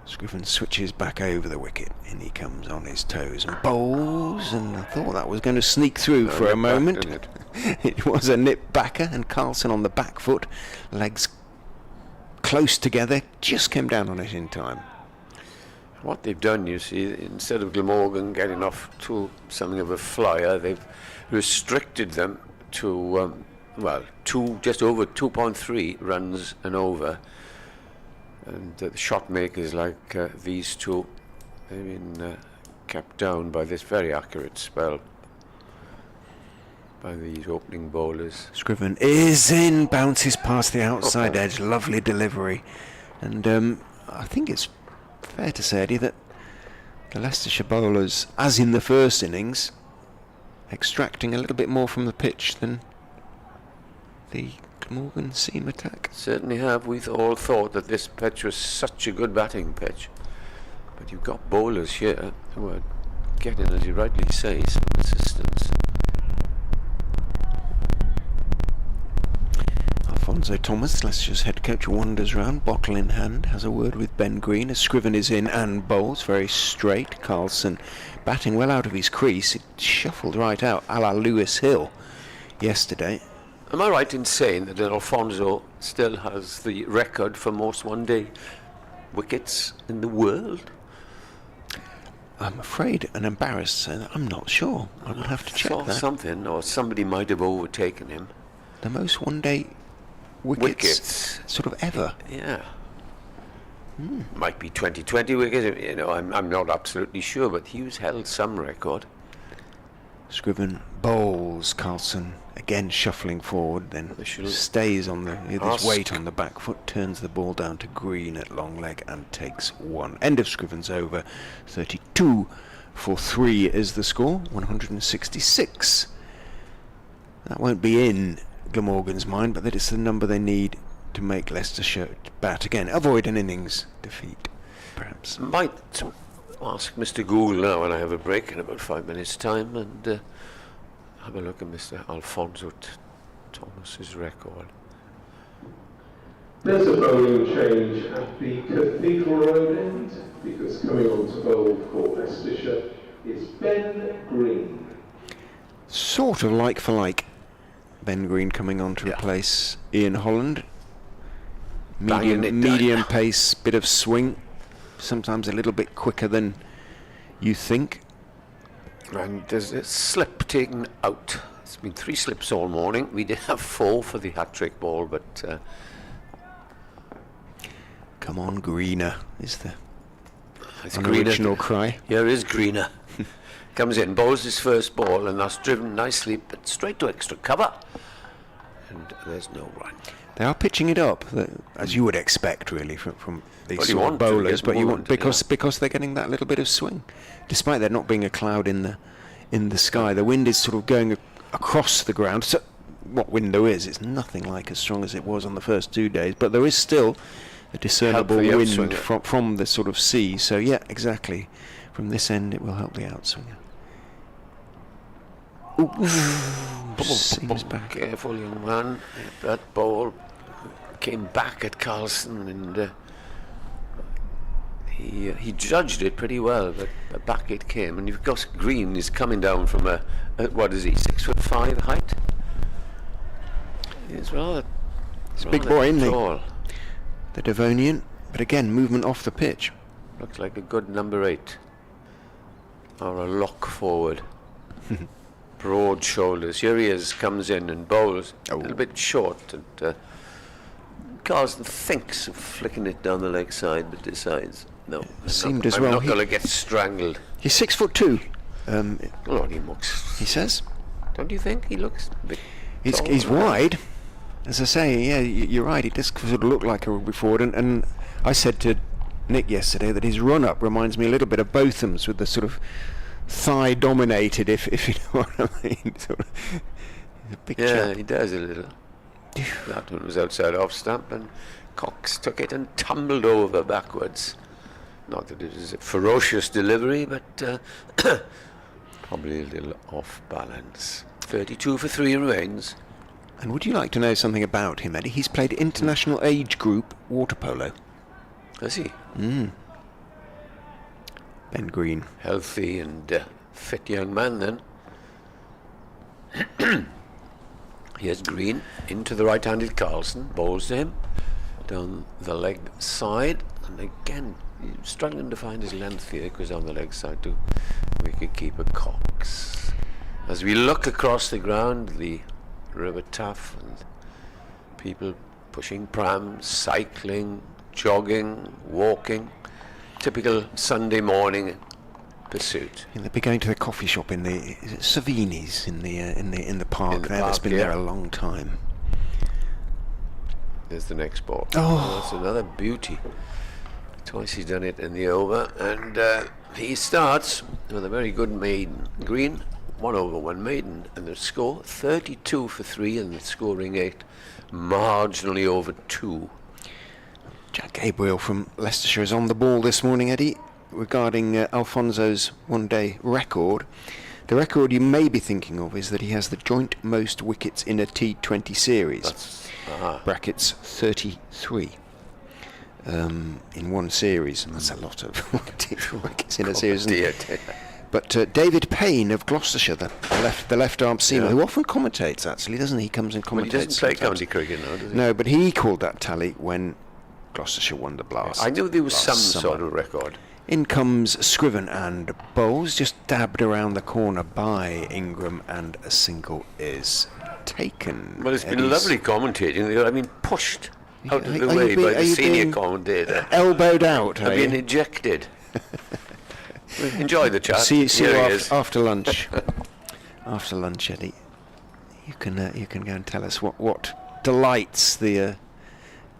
Scriven switches back over the wicket, and he comes on his toes and bowls, and I thought that was going to sneak through for a moment. It was a nip backer, and Carlson on the back foot, legs close together, just came down on it in time. What they've done, you see, instead of Glamorgan getting off to something of a flyer, they've restricted them to, just over 2.3 runs and over. And the shot makers like these two, they've been kept down by this very accurate spell by these opening bowlers. Scriven is in, bounces past the outside edge, lovely delivery. And I think it's fair to say, Eddie, that the Leicestershire bowlers, as in the first innings, extracting a little bit more from the pitch than the Glamorgan seam attack. Certainly have. We all thought that this pitch was such a good batting pitch, but you've got bowlers here who are getting, as you rightly say, some assistance. Alfonso Thomas, Leicestershire's head coach, wanders round, bottle in hand, has a word with Ben Green as Scriven is in and bowls very straight. Carlson batting well out of his crease. It shuffled right out, a la Lewis Hill yesterday. Am I right in saying that Alfonso still has the record for most one-day wickets in the world? I'm afraid and embarrassed to say that I'm not sure. I would have to check Saw that. something, or somebody might have overtaken him. The most one-day wickets sort of ever. Yeah. Might be 2020 wickets. You know, I'm not absolutely sure, but Hughes held some record. Scriven bowls. Carlson again shuffling forward, then stays on with his weight on the back foot, turns the ball down to Green at long leg and takes 1. End of Scriven's over. 32 for 3 is the score. 166. That won't be in Glamorgan's mind, but that is the number they need to make Leicestershire bat again. Avoid an innings defeat, perhaps. Might ask Mr. Google now when I have a break in about 5 minutes' time and have a look at Mr. Alfonso Thomas's record. There's a bowling change at the Cathedral Road end, because coming on to bowl for Leicestershire is Ben Green. Sort of like for like. Ben Green coming on to replace Ian Holland. Medium pace, bit of swing, sometimes a little bit quicker than you think. And there's a slip taken out. It's been 3 slips all morning. We did have 4 for the hat-trick ball, but come on, Greener is the it's original cry. Here is Greener. Comes in, bowls his first ball, and that's driven nicely, but straight to extra cover. And there's no run. They are pitching it up, as you would expect, really, from these sort of bowlers. bowlers. But you want because they're getting that little bit of swing, despite there not being a cloud in the sky. The wind is sort of going across the ground. So what wind there is, it's nothing like as strong as it was on the first 2 days. But there is still a discernible wind from the sort of sea. So yeah, exactly. From this end, it will help the outswinger. Seems back. Careful, young man. That ball came back at Carlson, and he judged it pretty well, but back it came. And you've got Green is coming down from a what is he, 6'5" height? He's rather. It's a big boy, isn't tall. he? The Devonian, but again, movement off the pitch. Looks like a good number 8, or a lock forward. Broad shoulders. Here he is, comes in and bowls a little bit short, and Carlson thinks of flicking it down the leg side, but decides no. I'm not going to get strangled. He's 6'2". He looks. He says. Don't you think he looks a bit? He's wide, as I say. Yeah, you're right. He does sort of look like a rugby forward, and I said to Nick yesterday that his run-up reminds me a little bit of Botham's, with the sort of thigh dominated, if you know what I mean. Sort of, a big chap. He does a little. That one was outside off stump, and Cox took it and tumbled over backwards. Not that it was a ferocious delivery, but probably a little off balance. 32 for 3 remains. And would you like to know something about him, Eddie? He's played international age group water polo. Has he? Ben Green. Healthy and fit young man then. Here's Green into the right-handed Carlson. Bowls to him. Down the leg side. And again, he's struggling to find his length here because on the leg side to wicket-keeper Cox. As we look across the ground, the River Taff and people pushing prams, cycling, jogging, walking. Typical Sunday morning pursuit. Yeah, they'll be going to the coffee shop in the is it Savini's in the park there. That's been yeah. there a long time. There's the next ball. Oh. That's another beauty. Twice he's done it in the over, and he starts with a very good maiden. Green, 1 over 1 maiden, and the score 32 for 3, and the scoring 8, marginally over 2. Jack Gabriel from Leicestershire is on the ball this morning, Eddie, regarding Alfonso's one-day record. The record you may be thinking of is that he has the joint most wickets in a T20 series. Brackets 33 in one series. That's a lot of wickets in a series. But David Payne of Gloucestershire, the left arm seamer, who often commentates, actually, doesn't he? He comes and commentates. Well, he doesn't play sometimes. county cricket now, does he? No, but he called that tally when Gloucestershire won the Blast. I knew there was some last sort summer. of record. In comes Scriven and bowls, just dabbed around the corner by Ingram, and a single is taken. Well, it's been lovely commentating. I mean, pushed out of the Are way you by the senior being commentator. elbowed out. I've been ejected. Enjoy the chat. See you Here he is. after lunch. After lunch, Eddie. You can go and tell us what delights the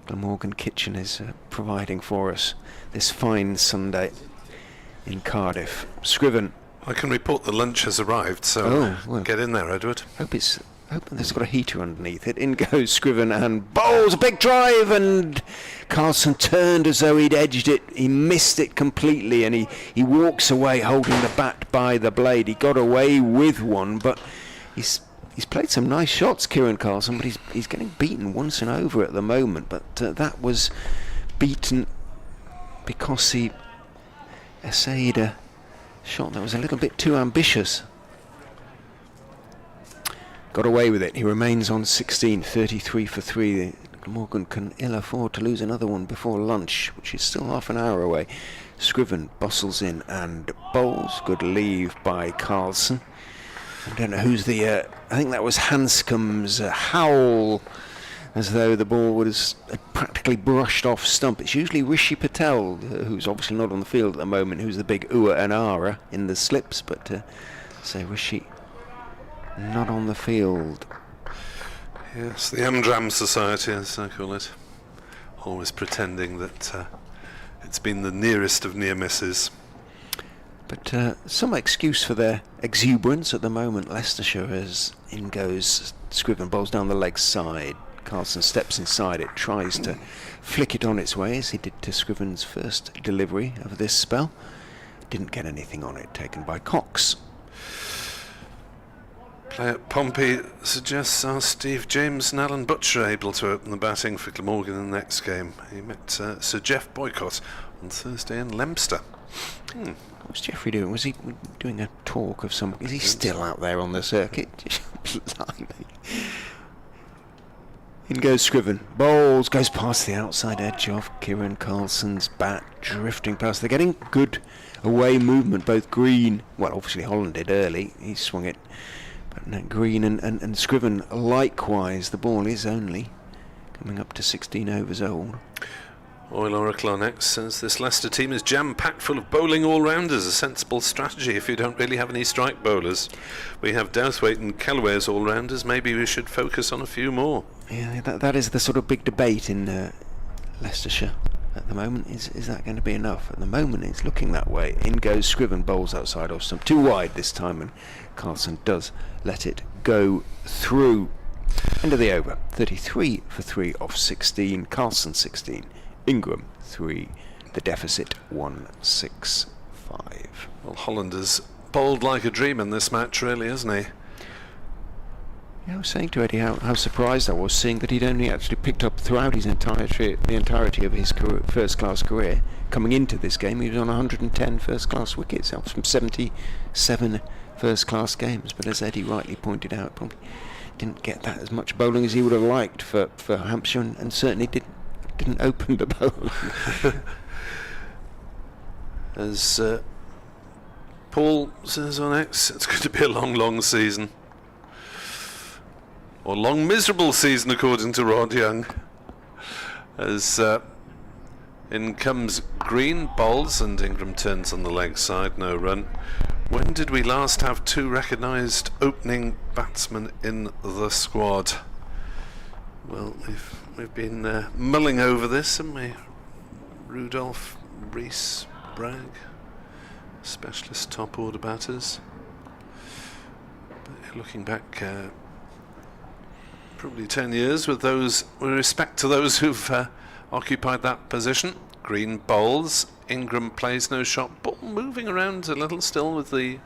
Glamorgan kitchen is providing for us this fine Sunday in Cardiff. Scriven. I can report the lunch has arrived, so well. get in there, Edward. Hope there's got a heater underneath it. In goes Scriven and bowls a big drive, and Carlson turned as though he'd edged it. He missed it completely, and he walks away holding the bat by the blade. He got away with one, but he's played some nice shots, Kieran Carlson, but he's getting beaten once and over at the moment. But that was beaten because he essayed a shot that was a little bit too ambitious. Got away with it. He remains on 16, 33 for 3. Glamorgan can ill afford to lose another one before lunch, which is still half an hour away. Scriven bustles in and bowls. Good leave by Carlson. I don't know who's I think that was Hanscomb's howl, as though the ball was practically brushed off stump. It's usually Rishi Patel, who's obviously not on the field at the moment, who's the big ooh and ahra in the slips, but say Rishi not on the field. Yes, the Amdram Society, as I call it. Always pretending that it's been the nearest of near misses. But some excuse for their exuberance at the moment. Leicestershire, as in goes Scriven, bowls down the leg side. Carlson steps inside it, tries to flick it on its way, as he did to Scriven's first delivery of this spell. Didn't get anything on it, taken by Cox. Player Pompey suggests our Steve James and Alan Butcher able to open the batting for Glamorgan in the next game. He met Sir Jeff Boycott on Thursday in Leicester. What was Geoffrey doing? Was he doing a talk of some... Is he still out there on the circuit? Blimey. In goes Scriven. Bowls, goes past the outside edge of Kieran Carlson's bat, drifting past. They're getting good away movement. Both Green... Well, obviously Holland did early. He swung it. But Green and Scriven likewise. The ball is only coming up to 16 overs old. Oil Oracle on X says this Leicester team is jam-packed full of bowling all-rounders, a sensible strategy if you don't really have any strike bowlers. We have Douthwaite and Kellaway as all-rounders, maybe we should focus on a few more. Yeah, that is the sort of big debate in Leicestershire at the moment. Is that going to be enough? At the moment it's looking that way. In goes Scriven, bowls outside off stump. Too wide this time, and Carlson does let it go through. End of the over. 33 for 3 off 16. Carlson 16. Ingram 3, the deficit 165. Well, Holland has bowled like a dream in this match, really, hasn't he? Yeah, I was saying to Eddie how surprised I was seeing that he'd only actually picked up throughout the entirety of his first-class career. Coming into this game, he was on 110 first-class wickets. That was from 77 first-class games. But as Eddie rightly pointed out, probably didn't get that as much bowling as he would have liked for Hampshire, and certainly didn't open the bowling. As Paul says on X, it's going to be a long season. Or long miserable season, according to Rod Young. As in comes Green, bowls, and Ingram turns on the leg side, no run. When did we last have 2 recognised opening batsmen in the squad? Well, we've been mulling over this, haven't we? Rudolph, Rees, Bragg, specialist top order batters. But looking back, probably 10 years with respect to those who've occupied that position. Green bowls, Ingram plays no shot, ball moving around a little still with the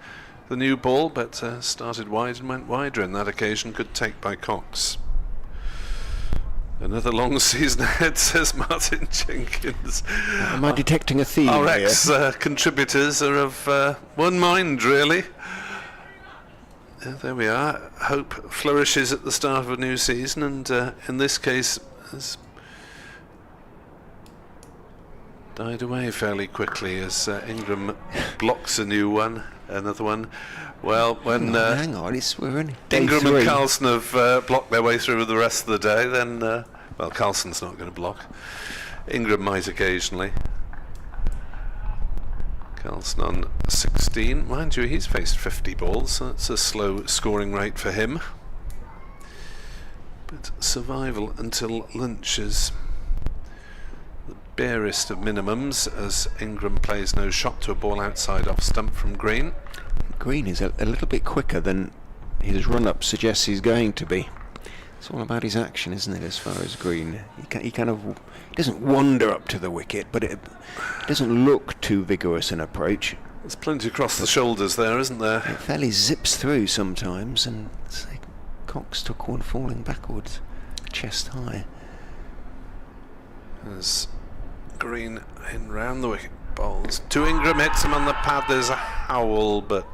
new ball, but started wide and went wider on that occasion. Good take by Cox. Another long season ahead, says Martin Jenkins. Am I detecting a theme Our here? ex-contributors are of one mind, really. There we are. Hope flourishes at the start of a new season, and in this case has died away fairly quickly as Ingram blocks another one. Well, when hang on, we're only day Ingram 3. and Carlson have blocked their way through the rest of the day, then well, Carlson's not going to block. Ingram might occasionally. Carlson on 16. Mind you, he's faced 50 balls, so that's a slow scoring rate for him. But survival until lunch is the barest of minimums as Ingram plays no shot to a ball outside off stump from Green. Green is a little bit quicker than his run-up suggests he's going to be. It's all about his action, isn't it, as far as Green? He doesn't wander up to the wicket, but it doesn't look too vigorous an approach. There's plenty across the shoulders there, isn't there? It fairly zips through sometimes, and say, Cox took one falling backwards, chest high. As Green in round the wicket, bowls to Ingram, hits him on the pad. There's a howl, but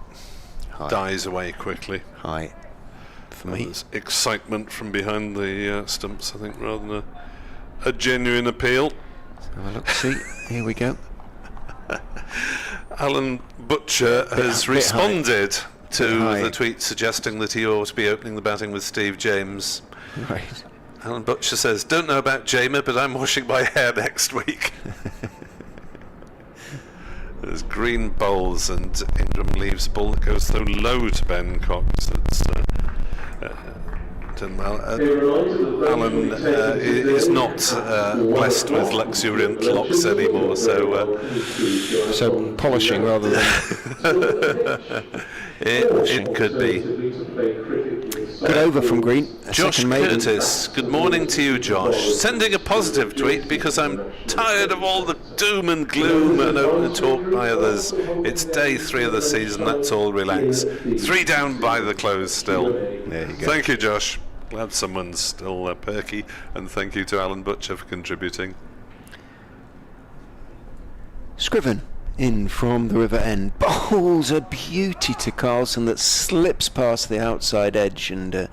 High. dies away quickly. High. For me. There's excitement from behind the stumps, I think, rather than a genuine appeal. Let's have a look, see. Here we go. Alan Butcher has responded to high. the tweet suggesting that he ought to be opening the batting with Steve James. Right. Alan Butcher says, don't know about Jamer, but I'm washing my hair next week. There's Green bowls and Ingram leaves a ball that goes so low to Ben Cox. That's Alan is not blessed with luxuriant locks anymore, So polishing rather than... it could be. Good over from Green. Josh Curtis, good morning to you, Josh. Sending a positive tweet because I'm tired of all the doom and gloom and open talk by others. It's day 3 of the season, that's all, relax. 3 down by the close still. There you go. Thank you, Josh. Glad someone's still perky, and thank you to Alan Butcher for contributing. Scriven in from the river end, bowls a beauty to Carlson that slips past the outside edge and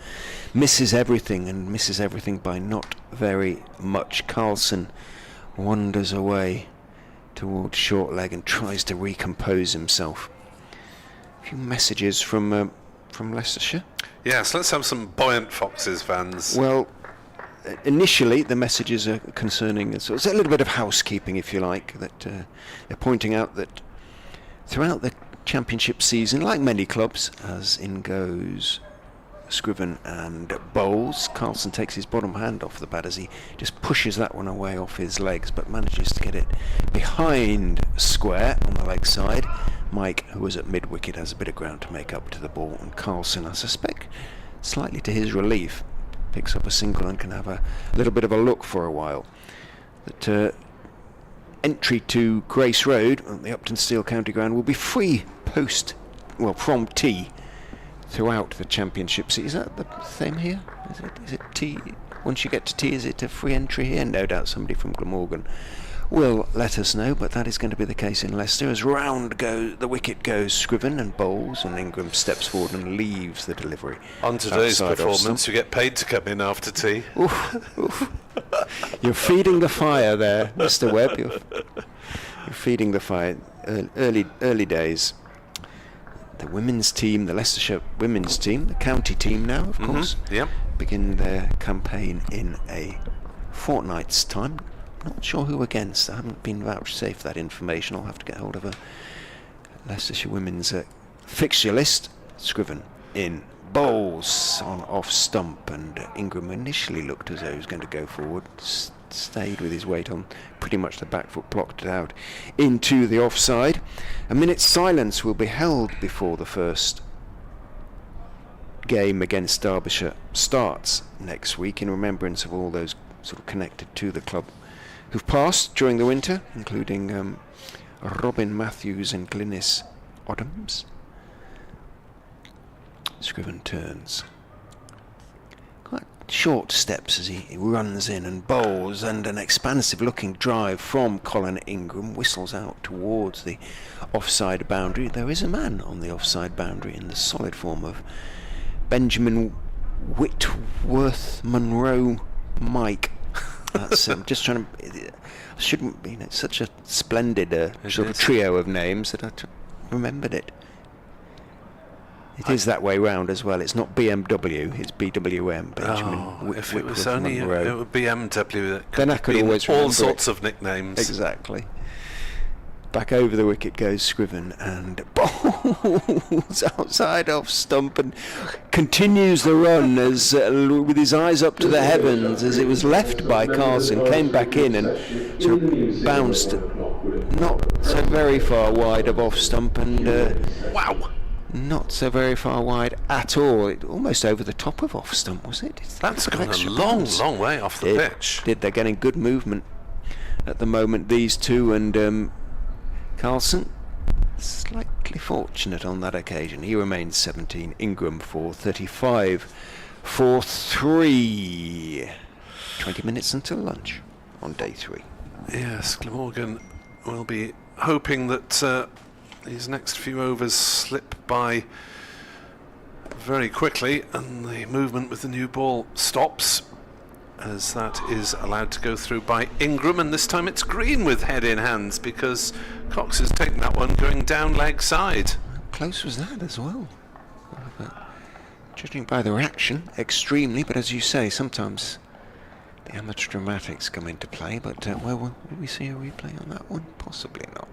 misses everything by not very much. Carlson wanders away towards short leg and tries to recompose himself. A few messages from Leicestershire. Yes, let's have some buoyant Foxes fans. Well, initially the messages are concerning, so it's a little bit of housekeeping, if you like, that they're pointing out that throughout the championship season, like many clubs, as in goes Scriven and bowls, Carlson takes his bottom hand off the bat as he just pushes that one away off his legs, but manages to get it behind square on the leg side. Mike, who was at mid-wicket, has a bit of ground to make up to the ball, and Carlson, I suspect, slightly to his relief, picks up a single and can have a little bit of a look for a while. That entry to Grace Road on the Upton Steel County Ground will be free from tee throughout the championship. Is that the same here? Is it T? Once you get to T, is it a free entry here? No doubt somebody from Glamorgan will let us know, but that is going to be the case in Leicester as the wicket goes Scriven and bowls, and Ingram steps forward and leaves the delivery. On today's outside off performance, you get paid to come in after tea. Oof, oof. You're feeding the fire there, Mr. Webb. You're feeding the fire. Early days. The women's team, the Leicestershire women's team, the county team now, of course, Yep. begin their campaign in a fortnight's time. Not sure who against. I haven't been vouchsafed that information. I'll have to get hold of a Leicestershire women's fixture list. Scriven in bowls on off stump, and Ingram initially looked as though he was going to go forward, stayed with his weight on pretty much the back foot, blocked it out into the offside. A minute's silence will be held before the first game against Derbyshire starts next week, in remembrance of all those sort of connected to the club who've passed during the winter, including Robin Matthews and Glynis Odhams. Scriven turns. Quite short steps as he runs in and bowls, and an expansive looking drive from Colin Ingram whistles out towards the offside boundary. There is a man on the offside boundary in the solid form of Benjamin Whitworth Monroe Mike. That's just trying to. Shouldn't be. It's such a splendid sort of trio of names that I remembered it. It is that way round as well. It's not BMW. It's BWM. Benjamin. If it was only it would be MW. Then I could always all remember sorts it. of nicknames. Exactly. Back over the wicket goes Scriven and bowls outside off stump and continues the run as with his eyes up to the heavens as it was left by Carlson, came back in and sort of bounced not so very far wide of off stump and Wow! not so very far wide at all. Almost over the top of off stump, was it? That's gone a long, long way off the pitch. They're getting good movement at the moment, these two, and Carlson slightly fortunate on that occasion. He remains 17. Ingram for 35 for 3. 20 minutes until lunch on day 3. Yes, Glamorgan will be hoping that these next few overs slip by very quickly and the movement with the new ball stops, as that is allowed to go through by Ingram, and this time it's Green with head in hands because Cox has taken that one going down leg side. How close was that as well? Judging by the reaction, extremely, but as you say, sometimes the amateur dramatics come into play, but will we see a replay on that one? Possibly not.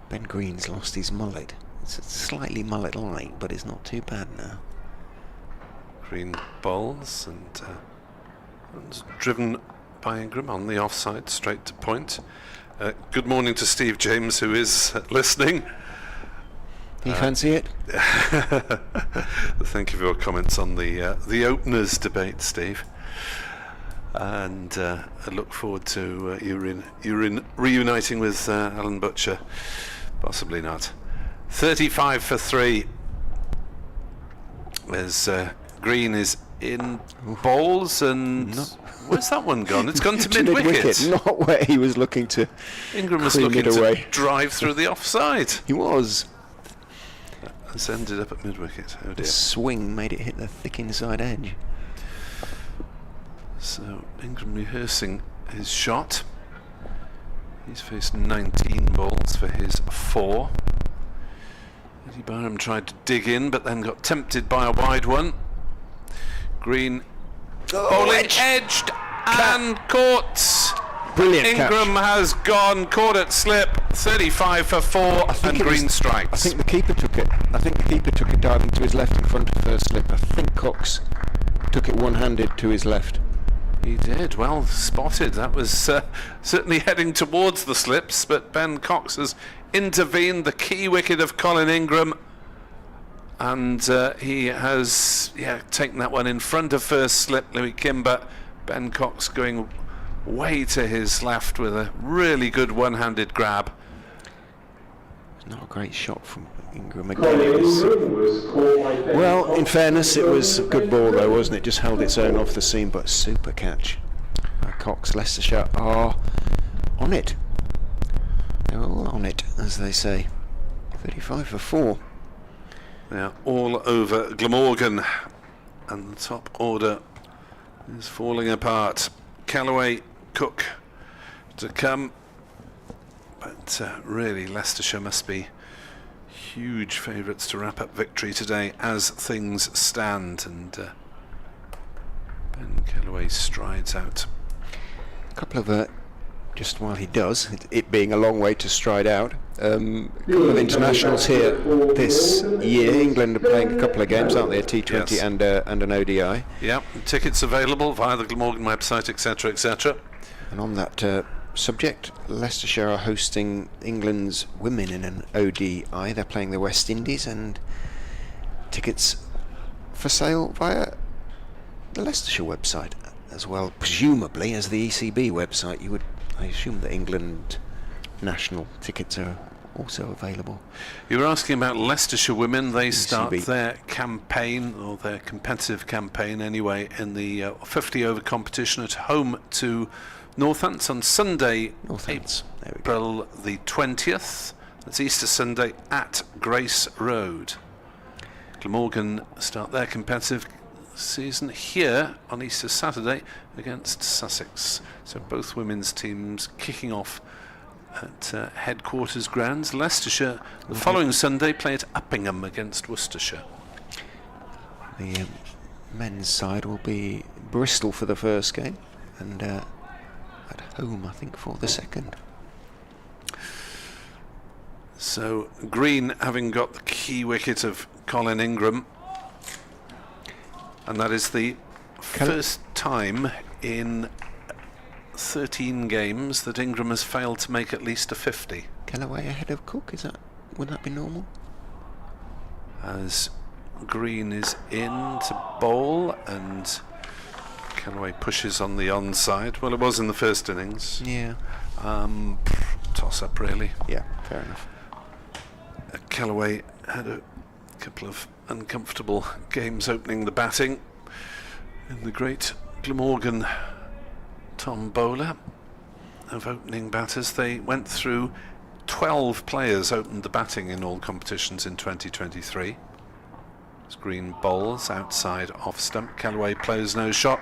Ben Green's lost his mullet. It's slightly mullet-like, but it's not too bad now. Green bowls and driven by Ingram on the offside, straight to point. Good morning to Steve James, who is listening. You fancy it? Thank you for your comments on the openers debate, Steve. And I look forward to you reuniting with Alan Butcher. Possibly not. 35 for 3 as Green is in bowls, and where's that one gone? It's gone to mid-wicket. Not where he was looking to. Ingram was cream looking it to away. drive through the offside. He was. It's ended up at mid-wicket. Oh The dear. swing made it hit the thick inside edge. So Ingram rehearsing his shot. He's faced 19 balls for his 4. Eddie Byram tried to dig in, but then got tempted by a wide one. Green bowling edged and caught. Brilliant Ingram catch. has gone, caught at slip. 35 for 4, and Green strikes. I think the keeper took it diving to his left in front of first slip. I think Cox took it one-handed to his left. He did, well spotted. That was certainly heading towards the slips, but Ben Cox has intervened, the key wicket of Colin Ingram, and he has taken that one in front of first slip. Louis Kimber, Ben Cox going way to his left with a really good one-handed grab. Not a great shot from Ingram Colin again. Ingram was caught by Ben Well, in Cox. fairness, it was a good ball though, wasn't it? Just held its own off the seam, but super catch. Cox, Leicestershire are on it. They're all on it, as they say. 35 for 4. They're all over Glamorgan, and the top order is falling apart. Callaway, Cook to come, but really Leicestershire must be huge favourites to wrap up victory today as things stand, and Ben Callaway strides out. A couple of, just while he does, it being a long way to stride out, a couple of internationals here this year. England are playing a couple of games, aren't they? A T20 Yes. and an ODI. Yeah, tickets available via the Glamorgan website, etc., etc. And on that subject, Leicestershire are hosting England's women in an ODI. They're playing the West Indies, and tickets for sale via the Leicestershire website as well, presumably as the ECB website. I assume that England national tickets are also available. You were asking about Leicestershire women. They start ECB. their campaign, or their competitive campaign anyway, in the 50 over competition at home to Northants on Sunday, Northants. There we go. April the 20th. That's Easter Sunday at Grace Road. Glamorgan start their competitive season here on Easter Saturday against Sussex. So both women's teams kicking off at headquarters grounds. Leicestershire the following Sunday play at Uppingham against Worcestershire. The men's side will be Bristol for the first game, and at home, I think, for the second. So Green having got the key wicket of Colin Ingram, and that is the first time in 13 games that Ingram has failed to make at least a 50. Callaway ahead of Cook, would that be normal? As Green is in to bowl, and Callaway pushes on the onside. Well, it was in the first innings. Yeah. Toss up, really. Yeah, fair enough. Callaway had a couple of uncomfortable games opening the batting in the great Glamorgan tombola of opening batters. They went through 12 players opened the batting in all competitions in 2023. As Green bowls outside off stump, Callaway plays no shot.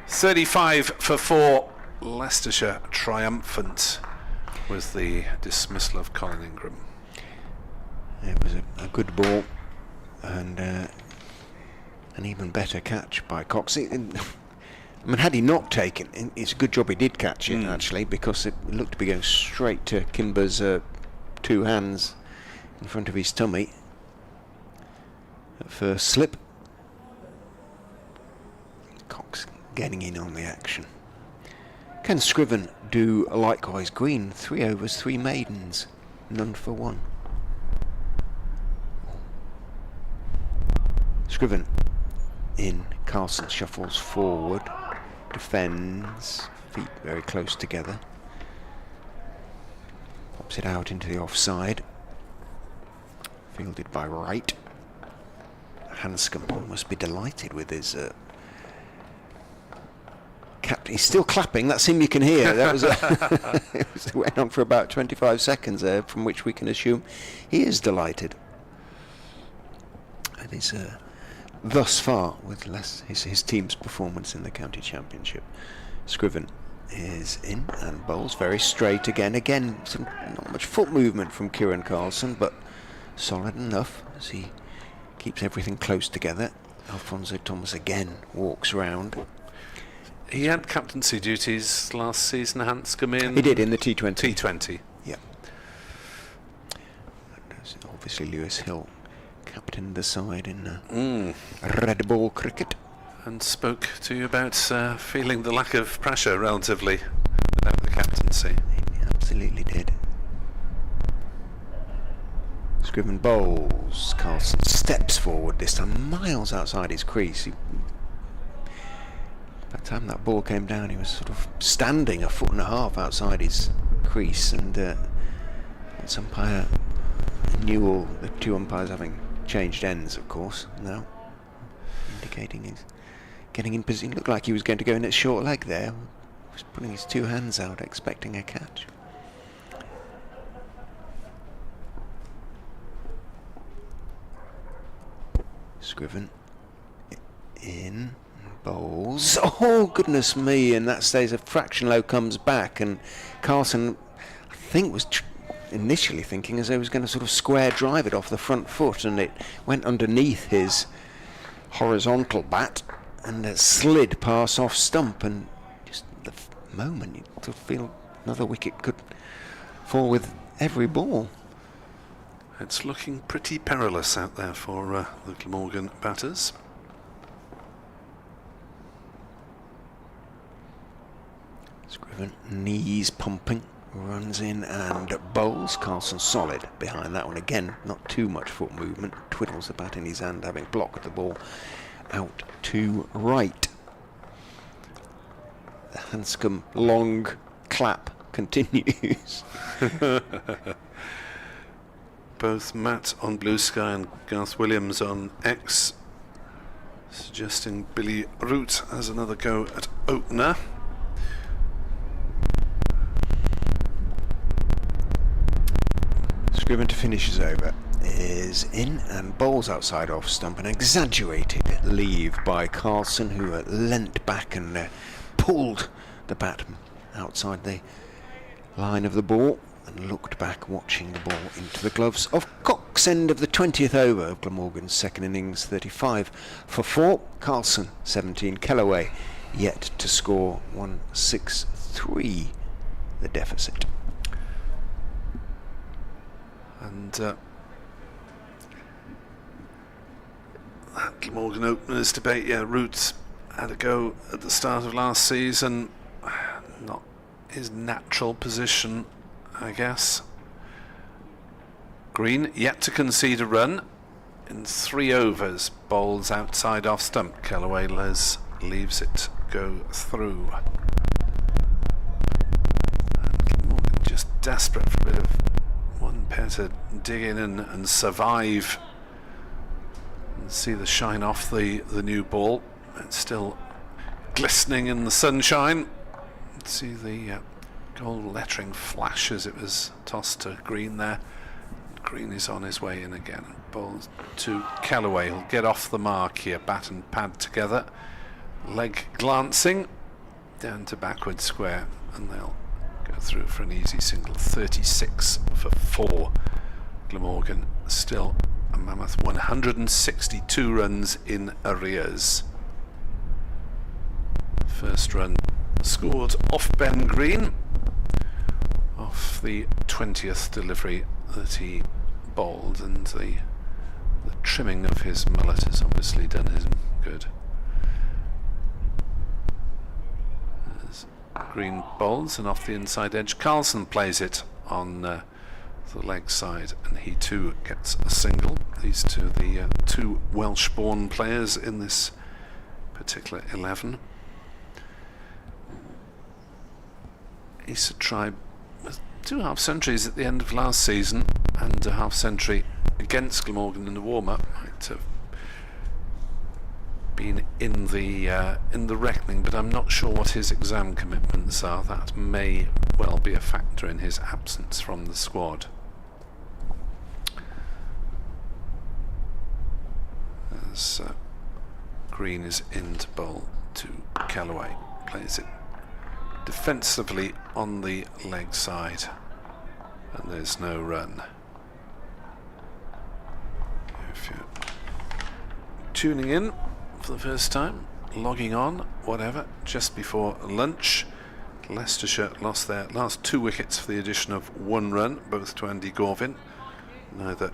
35 for 4. Leicestershire triumphant with the dismissal of Colin Ingram. It was a good ball, and an even better catch by Cox. I mean, had he not taken, it's a good job he did catch it, actually, because it looked to be going straight to Kimber's two hands in front of his tummy. At first slip. Cox getting in on the action. Can Scriven do likewise? Green, 3 overs, 3 maidens, none for 1. Scriven in. Carlson shuffles forward, defends, feet very close together, pops it out into the offside, fielded by Wright. Hanscomb must be delighted with his captain. He's still clapping. That's him, you can hear. That was it went on for about 25 seconds there, from which we can assume he is delighted. And he's thus far with his team's performance in the county championship. Scriven is in and bowls very straight again. Not much foot movement from Kieran Carlson, but solid enough as he keeps everything close together. Alfonso Thomas again walks round. He had captaincy duties last season, Hanscomb in. He did in the T20. T20. Yeah. And obviously Lewis Hill captained the side in red ball cricket. And spoke to you about feeling the lack of pressure relatively without the captaincy. He absolutely did. Scriven bowls. Carlson steps forward this time, miles outside his crease. By the time that ball came down, he was sort of standing 1.5 feet outside his crease, and its umpire Newell, the two umpires having changed ends, of course, now, indicating he's getting in position. Looked like he was going to go in at short leg there. He was putting his two hands out, expecting a catch. Scriven in, bowls. Oh, goodness me, and that stays a fraction low, comes back, and Carlson, I think, was initially thinking as though he was going to sort of square drive it off the front foot, and it went underneath his horizontal bat and it slid past off stump, and just the moment you sort of feel another wicket could fall with every ball. It's looking pretty perilous out there for the Glamorgan batters. Scriven, knees pumping, runs in and bowls. Carlson solid behind that one again, not too much foot movement, twiddles the bat in his hand, having blocked the ball out to right. The Hanscomb long clap continues. Both Matt on Blue Sky and Garth Williams on X suggesting Billy Root has another go at opener. Scriven to finish his over is in and bowls outside off stump. An exaggerated leave by Carlson, who leant back and pulled the bat outside the line of the ball and looked back, watching the ball into the gloves of Cox. End of the 20th over of Glamorgan's second innings, 35 for 4. Carlson 17. Kellaway yet to score 163, the deficit. And that Glamorgan openers debate, yeah, Roots had a go at the start of last season, not his natural position, I guess. Green yet to concede a run in 3 overs, bowls outside off stump. Kellaway leaves it go through. And Glamorgan just desperate for a bit of one pair to dig in and survive and see the shine off the new ball. It's still glistening in the sunshine. See the gold lettering flash as it was tossed to Green there. Green is on his way in again. Ball to Kellaway. He'll get off the mark here. Bat and pad together. Leg glancing down to backward square, and they'll go through for an easy single. 36 for 4. Glamorgan still a mammoth 162 runs in arrears. First run scored off Ben Green, off the 20th delivery that he bowled, and the trimming of his mullet has obviously done him good. As Green bowls, and off the inside edge Carlson plays it on the leg side, and he too gets a single. These two, the two Welsh-born players in this particular 11. Issa tried with 2 half-centuries at the end of last season, and a half-century against Glamorgan in the warm-up. Might have been in the reckoning, but I'm not sure what his exam commitments are. That may well be a factor in his absence from the squad. As Green is in to bowl to Kellaway, plays it defensively on the leg side, and there's no run. If you're tuning in for the first time, logging on, whatever, just before lunch, Leicestershire lost their last 2 wickets for the addition of 1 run, both to Andy Gorvin. Neither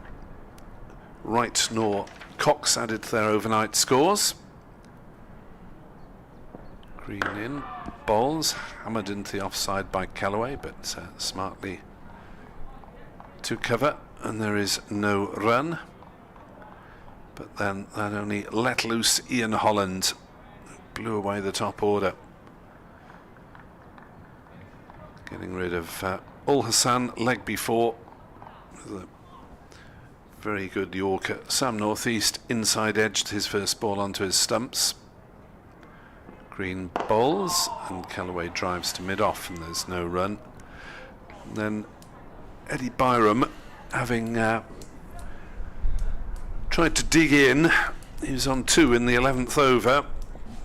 Wright nor Cox added to their overnight scores. Green in, bowls, hammered into the offside by Kellaway, but smartly to cover, and there is no run. But then that only let loose Ian Holland, who blew away the top order, getting rid of Ul Hassan leg before, with a Very good Yorker. Sam Northeast inside edged his first ball onto his stumps. Green bowls and Callaway drives to mid-off and there's no run. And then Eddie Byram, having tried to dig in, he was on 2 in the 11th over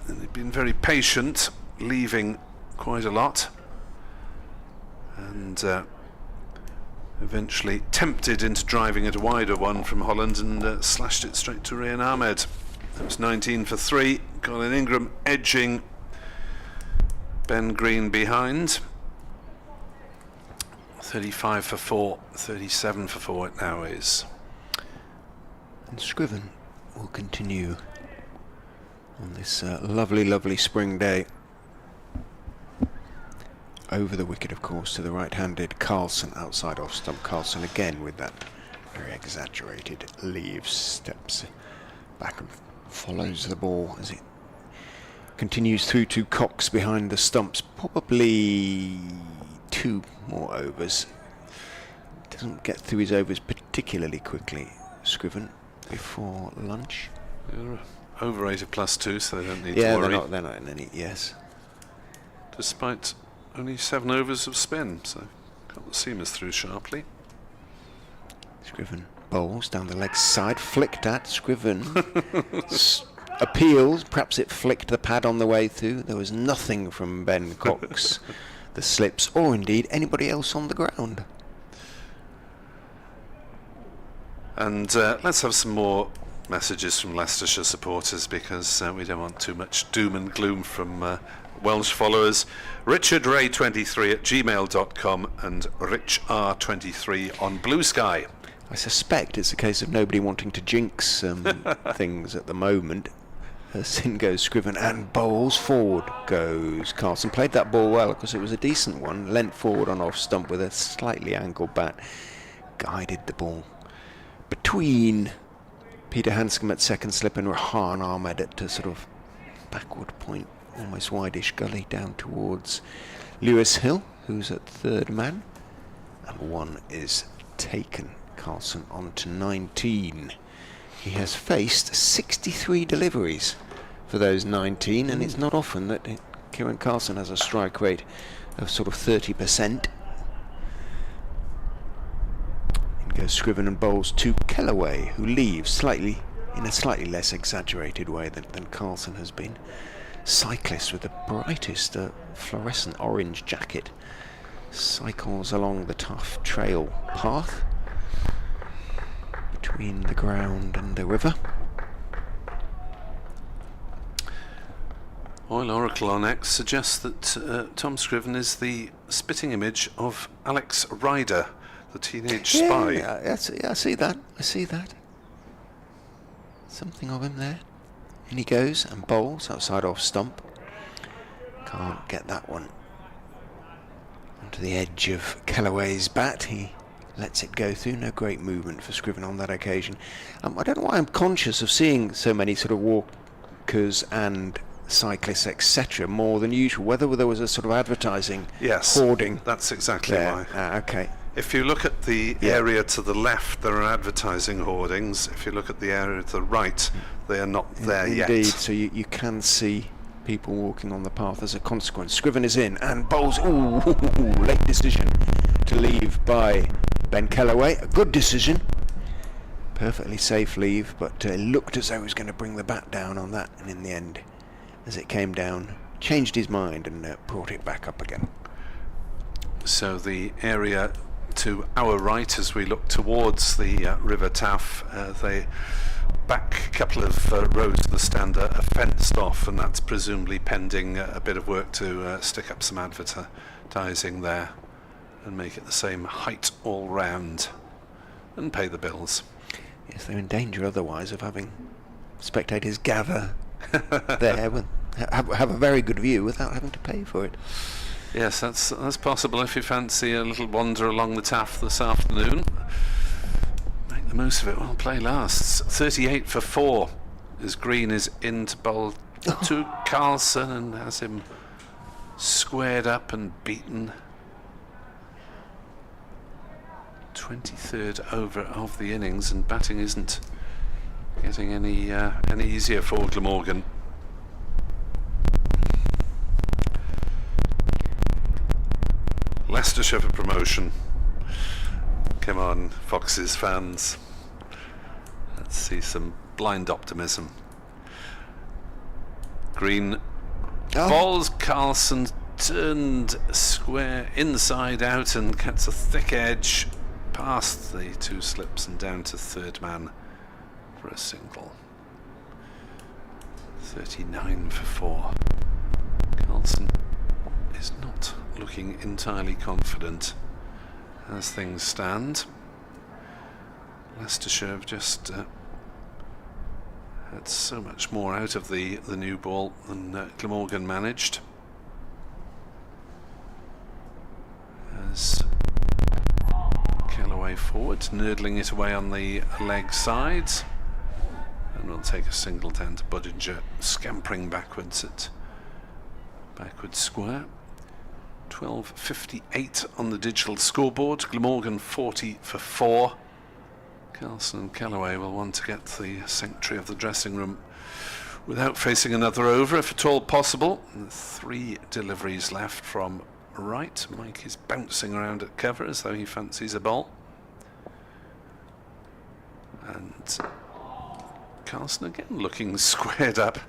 and he'd been very patient, leaving quite a lot, and eventually tempted into driving at a wider one from Holland and slashed it straight to Rian Ahmed. That was 19 for 3. Colin Ingram edging Ben Green behind. 35 for 4, 37 for 4 it now is. And Scriven will continue on this lovely spring day. Over the wicket, of course, to the right-handed Carlson, outside off stump. Carlson again with that very exaggerated leave, steps back and follows the ball as it continues through to Cox behind the stumps. Probably 2 more overs. Doesn't get through his overs particularly quickly, Scriven, before lunch. They're overrated +2, so they don't need Yeah, to worry. they're not in any, yes. Despite only 7 overs of spin, so got the seamers through sharply. Scriven bowls down the leg side, flicked at. Scriven appeals, perhaps it flicked the pad on the way through. There was nothing from Ben Cox, the slips, or indeed anybody else on the ground. And let's have some more messages from Leicestershire supporters, because we don't want too much doom and gloom from Welsh followers. Richard Ray 23 at gmail.com and Rich R23 on Blue Sky. I suspect it's a case of nobody wanting to jinx things at the moment. In goes Scriven and bowls. Forward goes Carlson. Played that ball well because it was a decent one. Leant forward on off stump with a slightly angled bat. Guided the ball between Peter Hanscomb at second slip and Rehan Ahmed at a sort of backward point, almost wideish gully down towards Lewis Hill, who's at third man. And 1 is taken. Carlson on to 19. He has faced 63 deliveries for those 19, and it's not often that Kieran Carlson has a strike rate of sort of 30%. In goes Scriven and bowls to Callaway, who leaves in a slightly less exaggerated way than Carlson has been. Cyclist with the brightest fluorescent orange jacket cycles along the tough trail path between the ground and the river. Oil Oracle on X suggests that Tom Scriven is the spitting image of Alex Ryder, the teenage spy. Yeah, I see that. Something of him there. In he goes and bowls outside off stump. Can't get that one onto the edge of Callaway's bat. He lets it go through. No great movement for Scriven on that occasion. I don't know why I'm conscious of seeing so many sort of walkers and cyclists, etc., more than usual. Whether there was a sort of advertising hoarding. That's exactly there. why. Okay. If you look at the area to the left, there are advertising hoardings. If you look at the area to the right, they are not there yet. Indeed, so you can see people walking on the path as a consequence. Scriven is in and bowls. Ooh, late decision to leave by Ben Callaway. A good decision. Perfectly safe leave, but it looked as though he was going to bring the bat down on that, and in the end, as it came down, changed his mind and brought it back up again. So the area to our right, as we look towards the River Taff, they back a couple of rows to the stand are fenced off, and that's presumably pending a bit of work to stick up some advertising there and make it the same height all round and pay the bills. Yes, they're in danger otherwise of having spectators gather there and have a very good view without having to pay for it. Yes, that's possible if you fancy a little wander along the Taff this afternoon. Make the most of it while play lasts. 38 for 4 as Green is in to bowl to Carlson and has him squared up and beaten. 23rd over of the innings, and batting isn't getting any easier for Glamorgan. Leicestershire for promotion. Come on, Foxes fans. Let's see some blind optimism. Green balls. Carlson turned square inside out and gets a thick edge past the two slips and down to third man for a single. 39 for 4. Carlson is not looking entirely confident as things stand. Leicestershire have just had so much more out of the new ball than Glamorgan managed. As Callaway forward, nurdling it away on the leg sides, and we'll take a single down to Budinger, scampering backwards at backward square. 12.58 on the digital scoreboard. Glamorgan 40 for 4. Carlson and Callaway will want to get to the sanctuary of the dressing room without facing another over, if at all possible. 3 deliveries left from right. Mike is bouncing around at cover as though he fancies a ball. And Carlson again looking squared up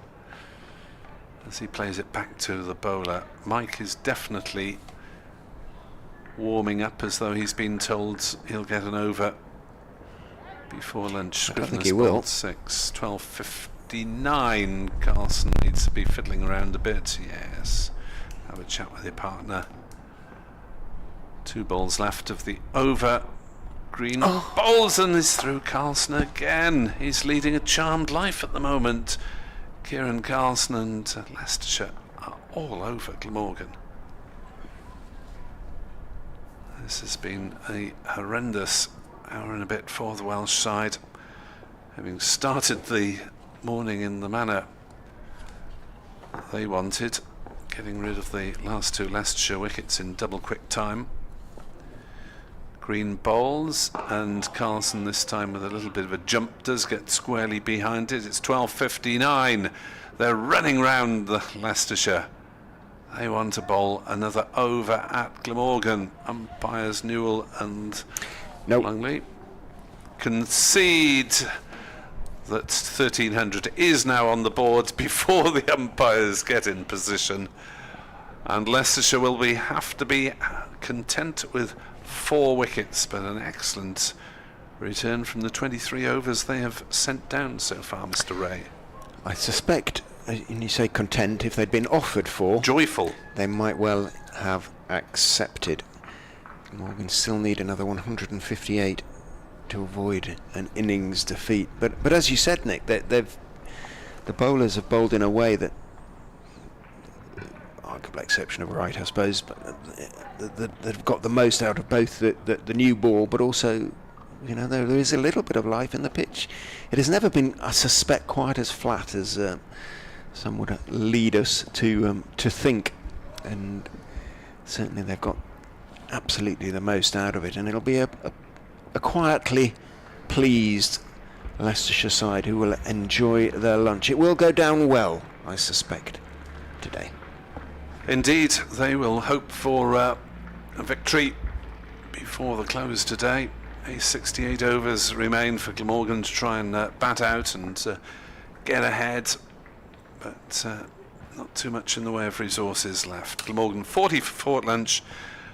as he plays it back to the bowler. Mike is definitely warming up as though he's been told he'll get an over before lunch. I don't think he will. 6, 12.59. Carlson needs to be fiddling around a bit. Yes. Have a chat with your partner. 2 balls left of the over. Green bowls and is through Carlson again. He's leading a charmed life at the moment. Kieran Carlson and Leicestershire are all over Glamorgan. This has been a horrendous hour and a bit for the Welsh side, having started the morning in the manner they wanted, getting rid of the last 2 Leicestershire wickets in double quick time. Green bowls, and Carlson this time with a little bit of a jump does get squarely behind it. It's 12.59. They're running round the Leicestershire. They want to bowl another over at Glamorgan. Umpires Newell and Longley concede that 1300 is now on the board before the umpires get in position, and Leicestershire will have to be content with 4 wickets, but an excellent return from the 23 overs they have sent down so far, Mr. Ray. I suspect, and you say content, if they'd been offered 4, joyful, they might well have accepted. Morgan still need another 158 to avoid an innings defeat. But as you said, Nick, the bowlers have bowled in a way that, arguable exception of Wright, I suppose, but they've got the most out of both the new ball, but also, you know, there is a little bit of life in the pitch. It has never been, I suspect, quite as flat as some would lead us to think, and certainly they've got absolutely the most out of it, and it'll be a quietly pleased Leicestershire side who will enjoy their lunch. It will go down well, I suspect, today. Indeed, they will hope for a victory before the close today. 68 overs remain for Glamorgan to try and bat out and get ahead, but not too much in the way of resources left. Glamorgan 40 for 4 at lunch,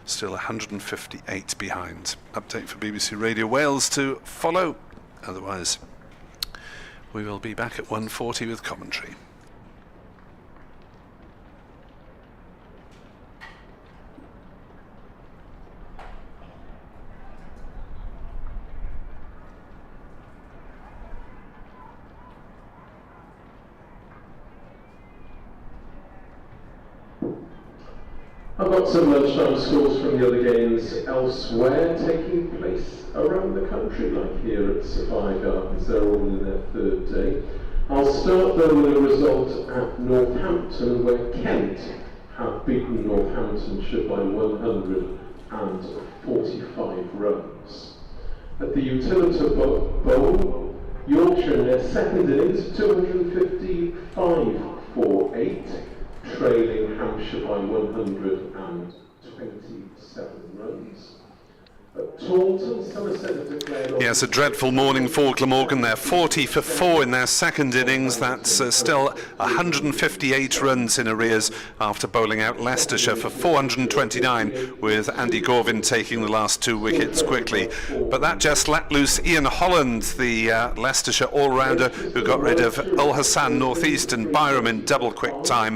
still 158 behind. Update for BBC Radio Wales to follow. Otherwise, we will be back at 1:40 with commentary. I've got some lunchtime scores from the other games elsewhere taking place around the country, like here at Sapphire Gardens. They're all in their 3rd day. I'll start though with a result at Northampton, where Kent have beaten Northamptonshire by 145 runs. At the Utilita Bowl, Yorkshire in their second innings, 255 for 8, trailing Hampshire by 127 runs. At Taunton, Somerset have declared... Yes, a dreadful morning for Glamorgan. They're 40 for 4 in their second innings. That's still 158 runs in arrears after bowling out Leicestershire for 429, with Andy Gorvin taking the last 2 wickets quickly. But that just let loose Ian Holland, the Leicestershire all-rounder, who got rid of Ul Hassan North East and Byram in double quick time.